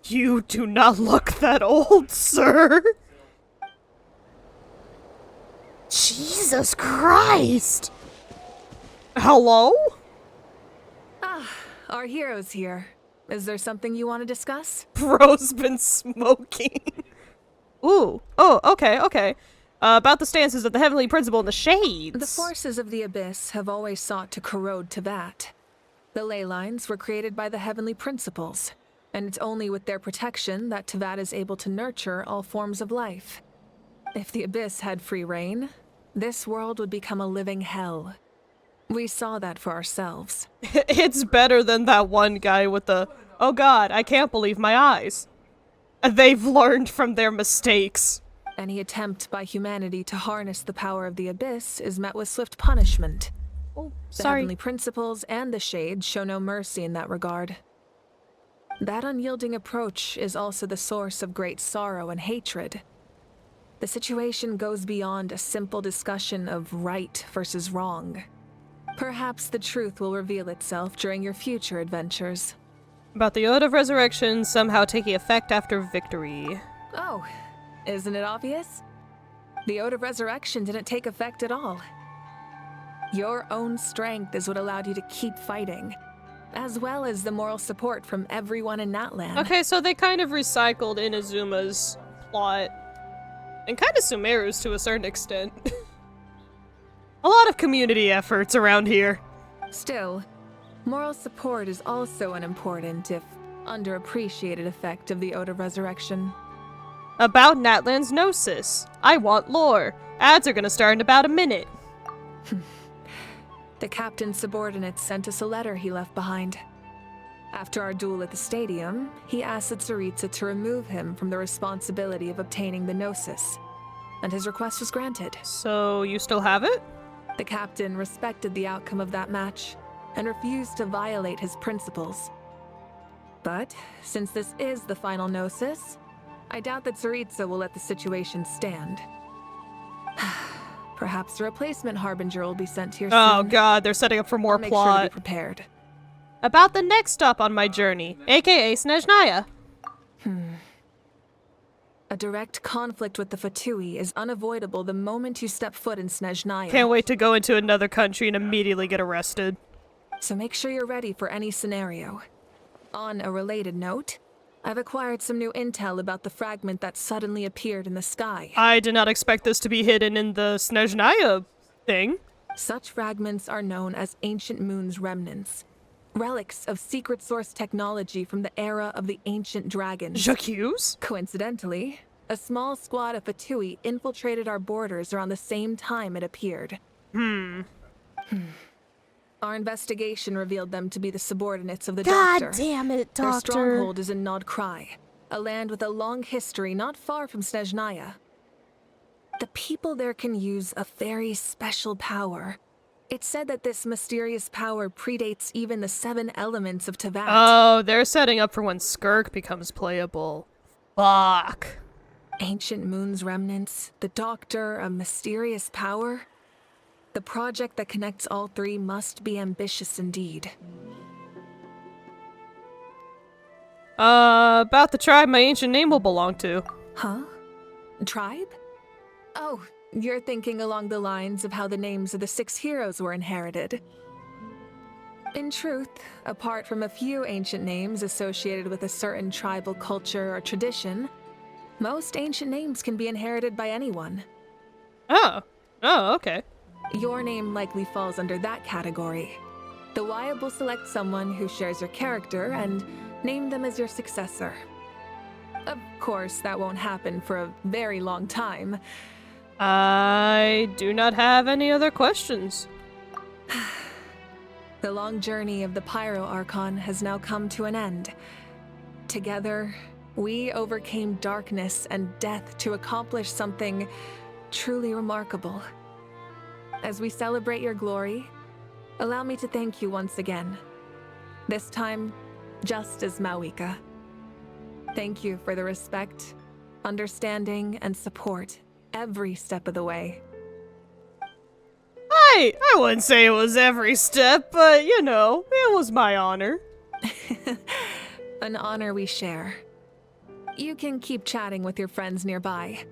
Speaker 1: You do not look that old, sir. Jesus Christ! Hello?
Speaker 7: Our hero's here. Is there something you want to discuss?
Speaker 1: Bro's been smoking. Ooh. Oh, okay. About the stances of the Heavenly Principle and the Shades.
Speaker 7: The forces of the Abyss have always sought to corrode Tevat. The ley lines were created by the Heavenly Principles, and it's only with their protection that Tevat is able to nurture all forms of life. If the Abyss had free reign, this world would become a living hell. We saw that for ourselves.
Speaker 1: It's better than that one guy with the, oh god, I can't believe my eyes. They've learned from their mistakes.
Speaker 7: Any attempt by humanity to harness the power of the Abyss is met with swift punishment.
Speaker 1: Oh,
Speaker 7: the
Speaker 1: sorry.
Speaker 7: Heavenly Principles and the Shades show no mercy in that regard. That unyielding approach is also the source of great sorrow and hatred. The situation goes beyond a simple discussion of right versus wrong. Perhaps the truth will reveal itself during your future adventures.
Speaker 1: About the Ode of Resurrection somehow taking effect after victory.
Speaker 7: Oh, isn't it obvious? The Ode of Resurrection didn't take effect at all. Your own strength is what allowed you to keep fighting, as well as the moral support from everyone in Natlan.
Speaker 1: Okay, so they kind of recycled Inazuma's plot, and kind of Sumeru's to a certain extent. A lot of community efforts around here.
Speaker 7: Still, moral support is also an important, if underappreciated, effect of the Ode of Resurrection.
Speaker 1: About Natlan's Gnosis. I want lore. Ads are gonna start in about a minute.
Speaker 7: The captain's subordinates sent us a letter he left behind. After our duel at the stadium, he asked Tsaritsa to remove him from the responsibility of obtaining the Gnosis, and his request was granted.
Speaker 1: So you still have it?
Speaker 7: The captain respected the outcome of that match, and refused to violate his principles. But, since this is the final Gnosis, I doubt that Tsaritsa will let the situation stand. Perhaps a replacement Harbinger will be sent here soon.
Speaker 1: Oh god, they're setting up for more
Speaker 7: I'll make
Speaker 1: plot.
Speaker 7: sure to be prepared.
Speaker 1: About the next stop on my journey, aka Snezhnaya.
Speaker 7: A direct conflict with the Fatui is unavoidable the moment you step foot in Snezhnaya.
Speaker 1: Can't wait to go into another country and immediately get arrested.
Speaker 7: So make sure you're ready for any scenario. On a related note, I've acquired some new intel about the fragment that suddenly appeared in the sky.
Speaker 1: I did not expect this to be hidden in the Snezhnaya thing.
Speaker 7: Such fragments are known as Ancient Moon's remnants. Relics of secret source technology from the era of the ancient dragons.
Speaker 1: J'accuse?
Speaker 7: Coincidentally, a small squad of Fatui infiltrated our borders around the same time it appeared. Our investigation revealed them to be the subordinates of the Doctor.
Speaker 1: God damn it, Doctor.
Speaker 7: Their stronghold is in Nod Krai, a land with a long history not far from Snezhnaya. The people there can use a very special power. It's said that this mysterious power predates even the 7 elements of Tevat.
Speaker 1: Oh, they're setting up for when Skirk becomes playable. Fuck.
Speaker 7: Ancient Moon's remnants, the Doctor, a mysterious power. The project that connects all 3 must be ambitious indeed.
Speaker 1: About the tribe my ancient name will belong to.
Speaker 7: Huh? Tribe? Oh, you're thinking along the lines of how the names of the 6 heroes were inherited. In truth, apart from a few ancient names associated with a certain tribal culture or tradition, most ancient names can be inherited by anyone.
Speaker 1: Oh, okay.
Speaker 7: Your name likely falls under that category. The Wyab will select someone who shares your character and name them as your successor. Of course, that won't happen for a very long time.
Speaker 1: I do not have any other questions.
Speaker 7: The long journey of the Pyro Archon has now come to an end. Together, we overcame darkness and death to accomplish something truly remarkable. As we celebrate your glory, allow me to thank you once again. This time, just as Mawika. Thank you for the respect, understanding, and support every step of the way.
Speaker 1: I wouldn't say it was every step, but you know, it was my honor.
Speaker 7: An honor we share. You can keep chatting with your friends nearby.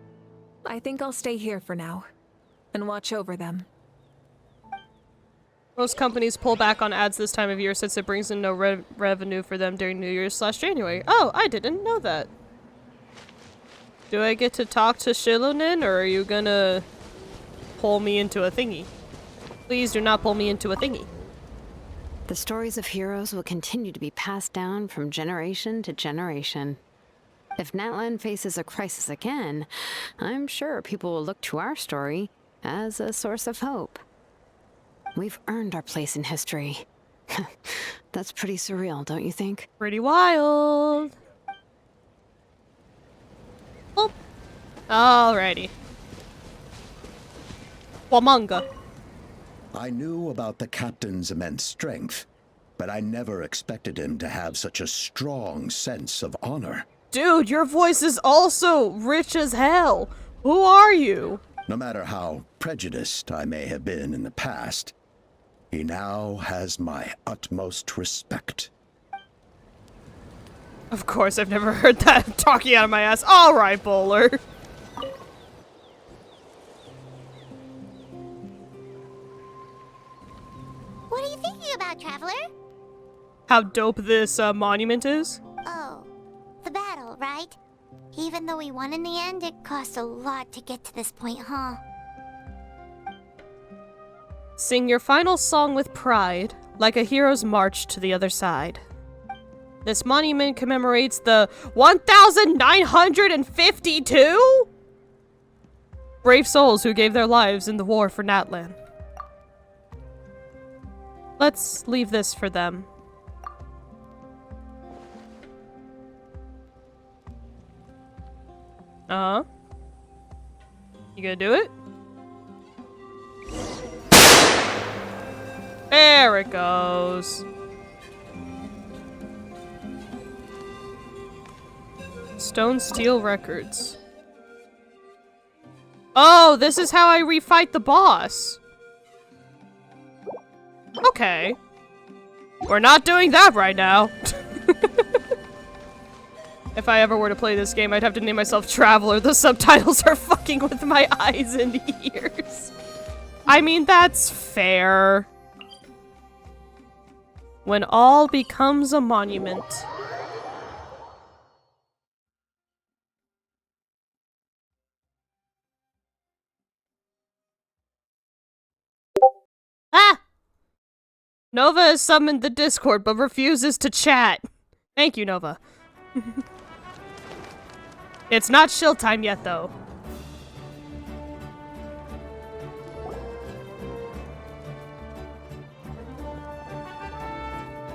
Speaker 7: I think I'll stay here for now and watch over them.
Speaker 1: Most companies pull back on ads this time of year since it brings in no revenue for them during New Year's/January. Oh, I didn't know that. Do I get to talk to Shilonin, or are you gonna pull me into a thingy? Please do not pull me into a thingy.
Speaker 4: The stories of heroes will continue to be passed down from generation to generation. If Natlan faces a crisis again, I'm sure people will look to our story as a source of hope. We've earned our place in history. That's pretty surreal, don't you think?
Speaker 1: Pretty wild. Oh. Alrighty. Wamanga.
Speaker 12: I knew about the captain's immense strength, but I never expected him to have such a strong sense of honor.
Speaker 1: Dude, your voice is also rich as hell. Who are you?
Speaker 12: No matter how prejudiced I may have been in the past, he now has my utmost respect.
Speaker 1: Of course, I've never heard that talking out of my ass. Alright, Bowler.
Speaker 8: What are you thinking about, Traveler?
Speaker 1: How dope this monument is?
Speaker 8: Oh, the battle, right? Even though we won in the end, it cost a lot to get to this point, huh?
Speaker 1: Sing your final song with pride, like a hero's march to the other side. This monument commemorates the 1,952 brave souls who gave their lives in the war for Natlan. Let's leave this for them. Uh-huh. You gonna do it? There it goes. Stone Steel Records. Oh, this is how I refight the boss. Okay. We're not doing that right now. If I ever were to play this game, I'd have to name myself Traveler. The subtitles are fucking with my eyes and ears. I mean, that's fair. When all becomes a monument. Ah! Nova has summoned the Discord, but refuses to chat. Thank you, Nova. It's not shill time yet, though.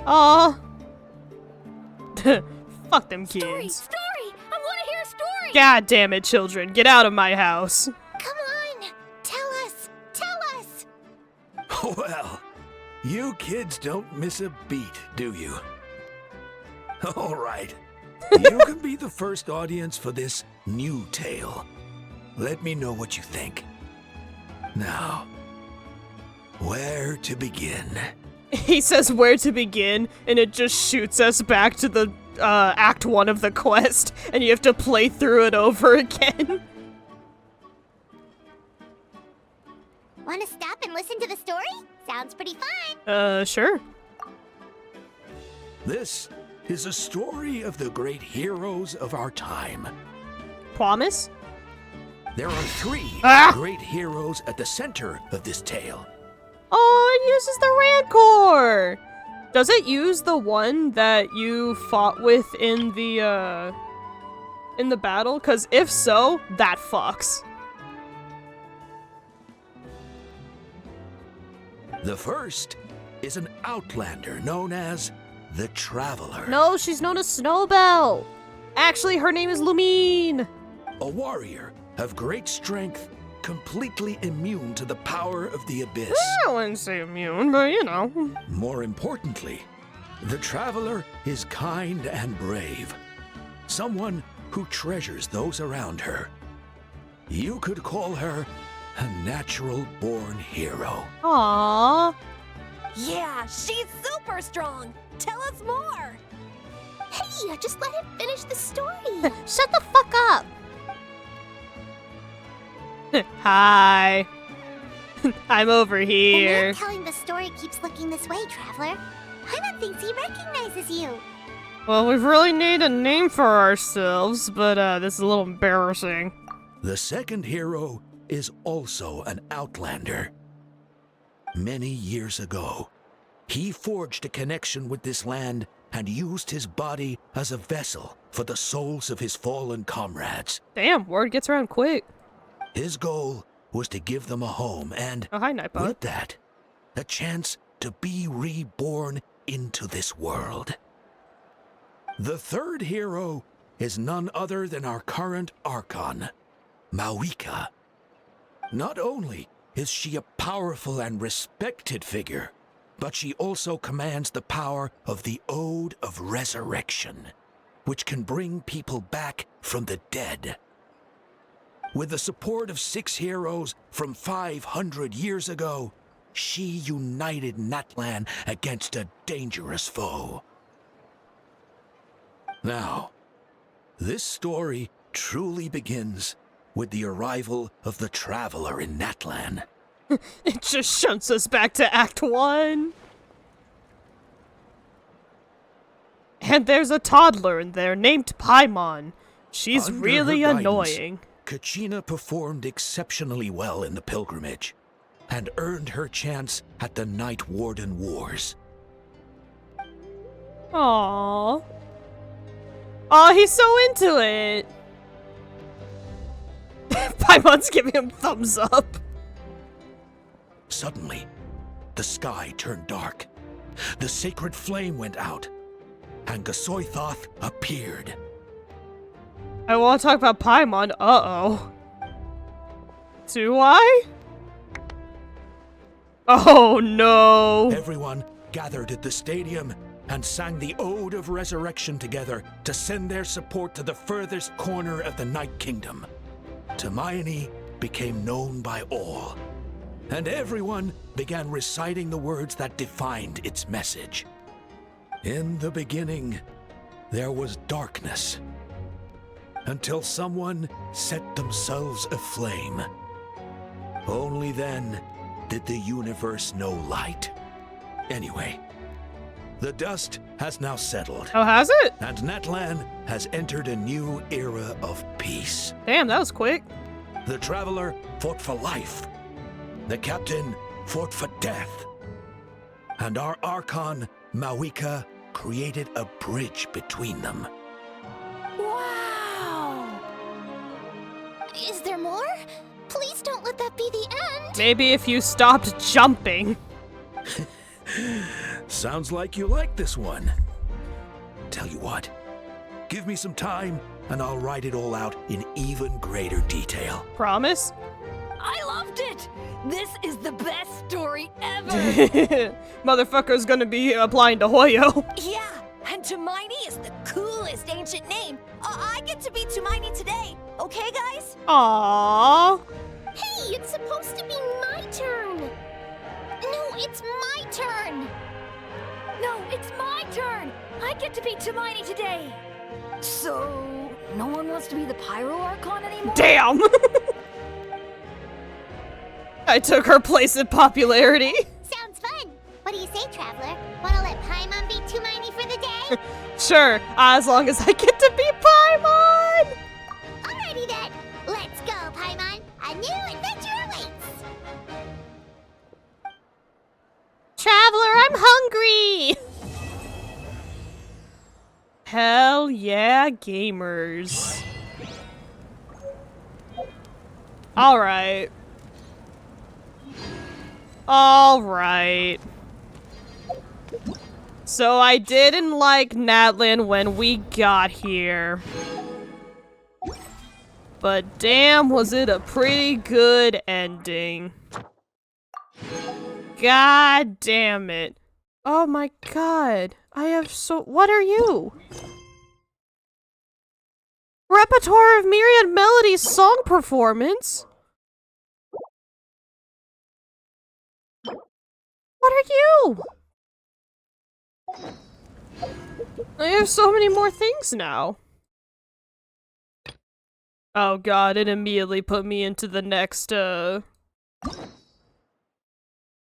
Speaker 1: Aw. Fuck them kids.
Speaker 2: Story! I want to hear a story!
Speaker 1: God damn it, children. Get out of my house.
Speaker 8: Come on! Tell us! Tell us!
Speaker 13: Well, you kids don't miss a beat, do you? All right. You can be the first audience for this new tale. Let me know what you think. Now, where to begin?
Speaker 1: He says where to begin, and it just shoots us back to the Act 1 of the quest, and you have to play through it over again.
Speaker 8: Want to stop and listen to the story? Sounds pretty fun.
Speaker 1: Sure.
Speaker 13: This is a story of the great heroes of our time.
Speaker 1: Promise?
Speaker 13: There are three great heroes at the center of this tale.
Speaker 1: Oh, it uses the Rancor! Does it use the one that you fought with in the battle? Because if so, that fucks.
Speaker 13: The first is an outlander known as the Traveler.
Speaker 1: No, she's known as Snowbell. Actually, her name is Lumine.
Speaker 13: A warrior of great strength, completely immune to the power of the abyss.
Speaker 1: I wouldn't say immune, but you know.
Speaker 13: More importantly, the Traveler is kind and brave. Someone who treasures those around her. You could call her a natural-born hero.
Speaker 1: Aww.
Speaker 2: Yeah, she's super strong. Tell us more. Hey, just let him finish the story.
Speaker 8: Shut the fuck up.
Speaker 1: Hi. I'm over
Speaker 8: The
Speaker 1: here.
Speaker 8: man telling the story keeps looking this way, Traveler. Paimon thinks he recognizes you.
Speaker 1: Well, we really need a name for ourselves, but this is a little embarrassing.
Speaker 13: The second hero is also an outlander. Many years ago, he forged a connection with this land and used his body as a vessel for the souls of his fallen comrades.
Speaker 1: Damn, word gets around quick.
Speaker 13: His goal was to give them a home and, with that, a chance to be reborn into this world. The third hero is none other than our current archon, Mawika. Not only is she a powerful and respected figure, but she also commands the power of the Ode of Resurrection, which can bring people back from the dead. With the support of 6 heroes from 500 years ago, she united Natlan against a dangerous foe. Now, this story truly begins with the arrival of the Traveler in Natlan.
Speaker 1: It just shunts us back to Act 1. And there's a toddler in there named Paimon. She's
Speaker 13: Under
Speaker 1: really
Speaker 13: her guidance,
Speaker 1: annoying.
Speaker 13: Kachina performed exceptionally well in the pilgrimage and earned her chance at the Night Warden Wars.
Speaker 1: Aww. Oh, he's so into it. Paimon's giving him thumbs up.
Speaker 13: Suddenly, the sky turned dark. The sacred flame went out, and Gasoithoth appeared.
Speaker 1: I want to talk about Paimon. Uh-oh. Do I? Oh, no.
Speaker 13: Everyone gathered at the stadium and sang the Ode of Resurrection together to send their support to the furthest corner of the Night Kingdom. Hermione became known by all, and everyone began reciting the words that defined its message. In the beginning, there was darkness, until someone set themselves aflame. Only then did the universe know light. Anyway, the dust has now settled.
Speaker 1: Oh, has it?
Speaker 13: And Natlan has entered a new era of peace.
Speaker 1: Damn, that was quick.
Speaker 13: The Traveler fought for life. The Captain fought for death. And our Archon, Mawika, created a bridge between them.
Speaker 2: Wow! Is there more? Please don't let that be the end!
Speaker 1: Maybe if you stopped jumping.
Speaker 13: Sounds like you like this one. Tell you what, give me some time and I'll write it all out in even greater detail.
Speaker 1: Promise?
Speaker 18: I loved it! This is the best story ever!
Speaker 1: Motherfucker's gonna be applying to Hoyo.
Speaker 18: Yeah, and Tumaini is the coolest ancient name. I get to be Tumaini today, okay guys?
Speaker 1: Aww.
Speaker 2: Hey, it's supposed to be my turn! No, it's my turn!
Speaker 18: No, it's my turn! I get to be Tumaini today! So, no one wants to be the Pyro Archon anymore?
Speaker 1: Damn! I took her place in popularity.
Speaker 8: Sounds fun. What do you say, Traveler? Wanna let Paimon be Tumaini for the day?
Speaker 1: Sure, as long as I get to be Paimon!
Speaker 8: Alrighty then. Let's go, Paimon. A new adventure awaits.
Speaker 1: Traveler, I'm hungry! Hell yeah, gamers. Alright. Alright. So I didn't like Natlan when we got here. But damn, was it a pretty good ending. God damn it. Oh my god. I have so- what are you? Repertoire of Myriad Melodies song performance? What are you? I have so many more things now. Oh god, it immediately put me into the next, the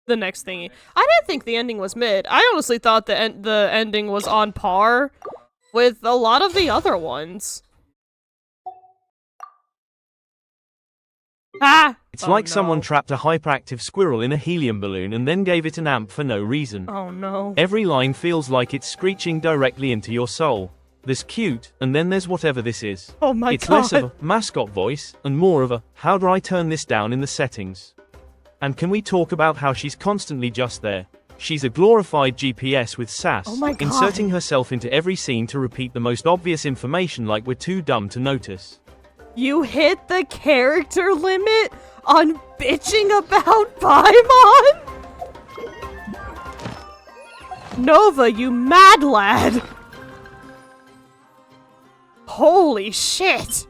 Speaker 1: next thingy. I didn't think the ending was mid. I honestly thought the ending was on par with a lot of the other ones. Ah!
Speaker 5: It's like someone trapped a hyperactive squirrel in a helium balloon and then gave it an amp for no reason.
Speaker 1: Oh no.
Speaker 5: Every line feels like it's screeching directly into your soul. There's cute, and then there's whatever this is.
Speaker 1: Oh my
Speaker 5: It's
Speaker 1: god.
Speaker 5: less of a mascot voice, and more of a, how do I turn this down in the settings? And can we talk about how she's constantly just there? She's a glorified GPS with sass,
Speaker 1: Oh my god.
Speaker 5: inserting herself into every scene to repeat the most obvious information like we're too dumb to notice.
Speaker 1: You hit the character limit on bitching about Paimon? Nova, you mad lad! Holy shit!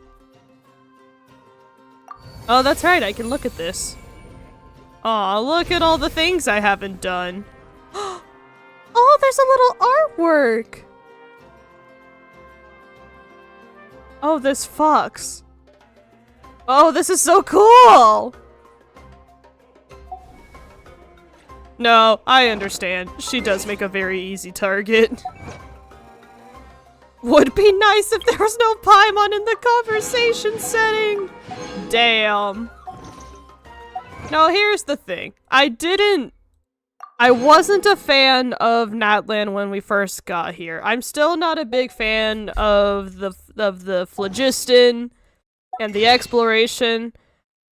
Speaker 1: Oh, that's right, I can look at this. Aw, look at all the things I haven't done. Oh, there's a little artwork! Oh, this fox. Oh, this is so cool! No, I understand. She does make a very easy target. Would be nice if there was no Paimon in the conversation setting. Damn. Now, here's the thing. I wasn't a fan of Natlan when we first got here. I'm still not a big fan of the phlogiston and the exploration,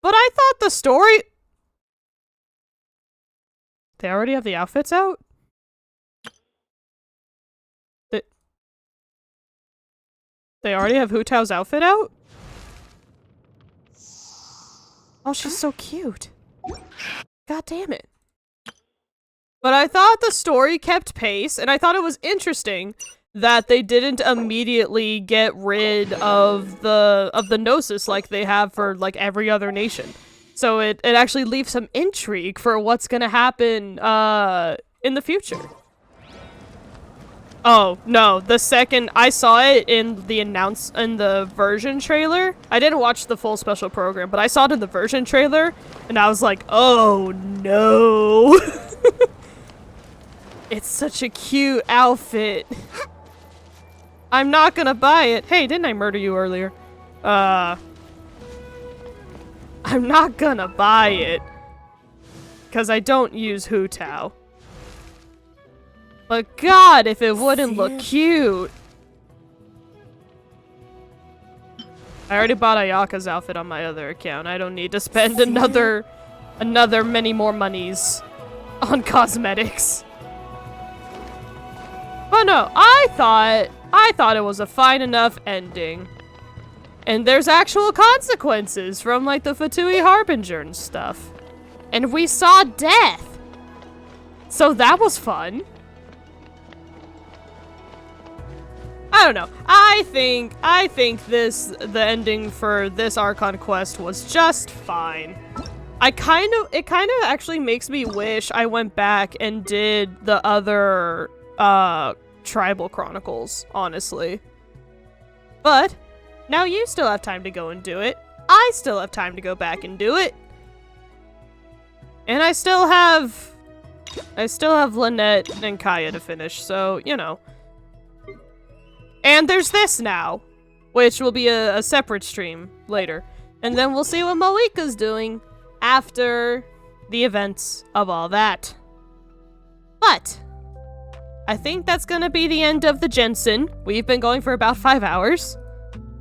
Speaker 1: but I thought the story... They already have the outfits out? They already have Hu Tao's outfit out? Oh, she's so cute. God damn it. But I thought the story kept pace, and I thought it was interesting that they didn't immediately get rid of the Gnosis like they have for like every other nation. So it actually leaves some intrigue for what's gonna happen in the future. Oh, no, the second I saw it in the version trailer. I didn't watch the full special program, but I saw it in the version trailer, and I was like, oh no. It's such a cute outfit. I'm not gonna buy it. Hey, didn't I murder you earlier? I'm not gonna buy it. Because I don't use Hu Tao. But god, if it wouldn't look cute. I already bought Ayaka's outfit on my other account. I don't need to spend another many more monies on cosmetics. But no, I thought it was a fine enough ending. And there's actual consequences from like the Fatui Harbinger and stuff. And we saw death. So that was fun. I don't know. I think the ending for this Archon quest was just fine. It kind of actually makes me wish I went back and did the other Tribal Chronicles, honestly. But now you still have time to go and do it. I still have time to go back and do it. And I still have Lynette and Kaya to finish, so, you know. And there's this now, which will be a separate stream later. And then we'll see what Malika's doing after the events of all that. But I think that's gonna be the end of the Genshin. We've been going for about 5 hours.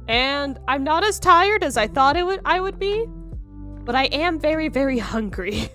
Speaker 1: And I'm not as tired as I thought I would be. But I am very, very hungry.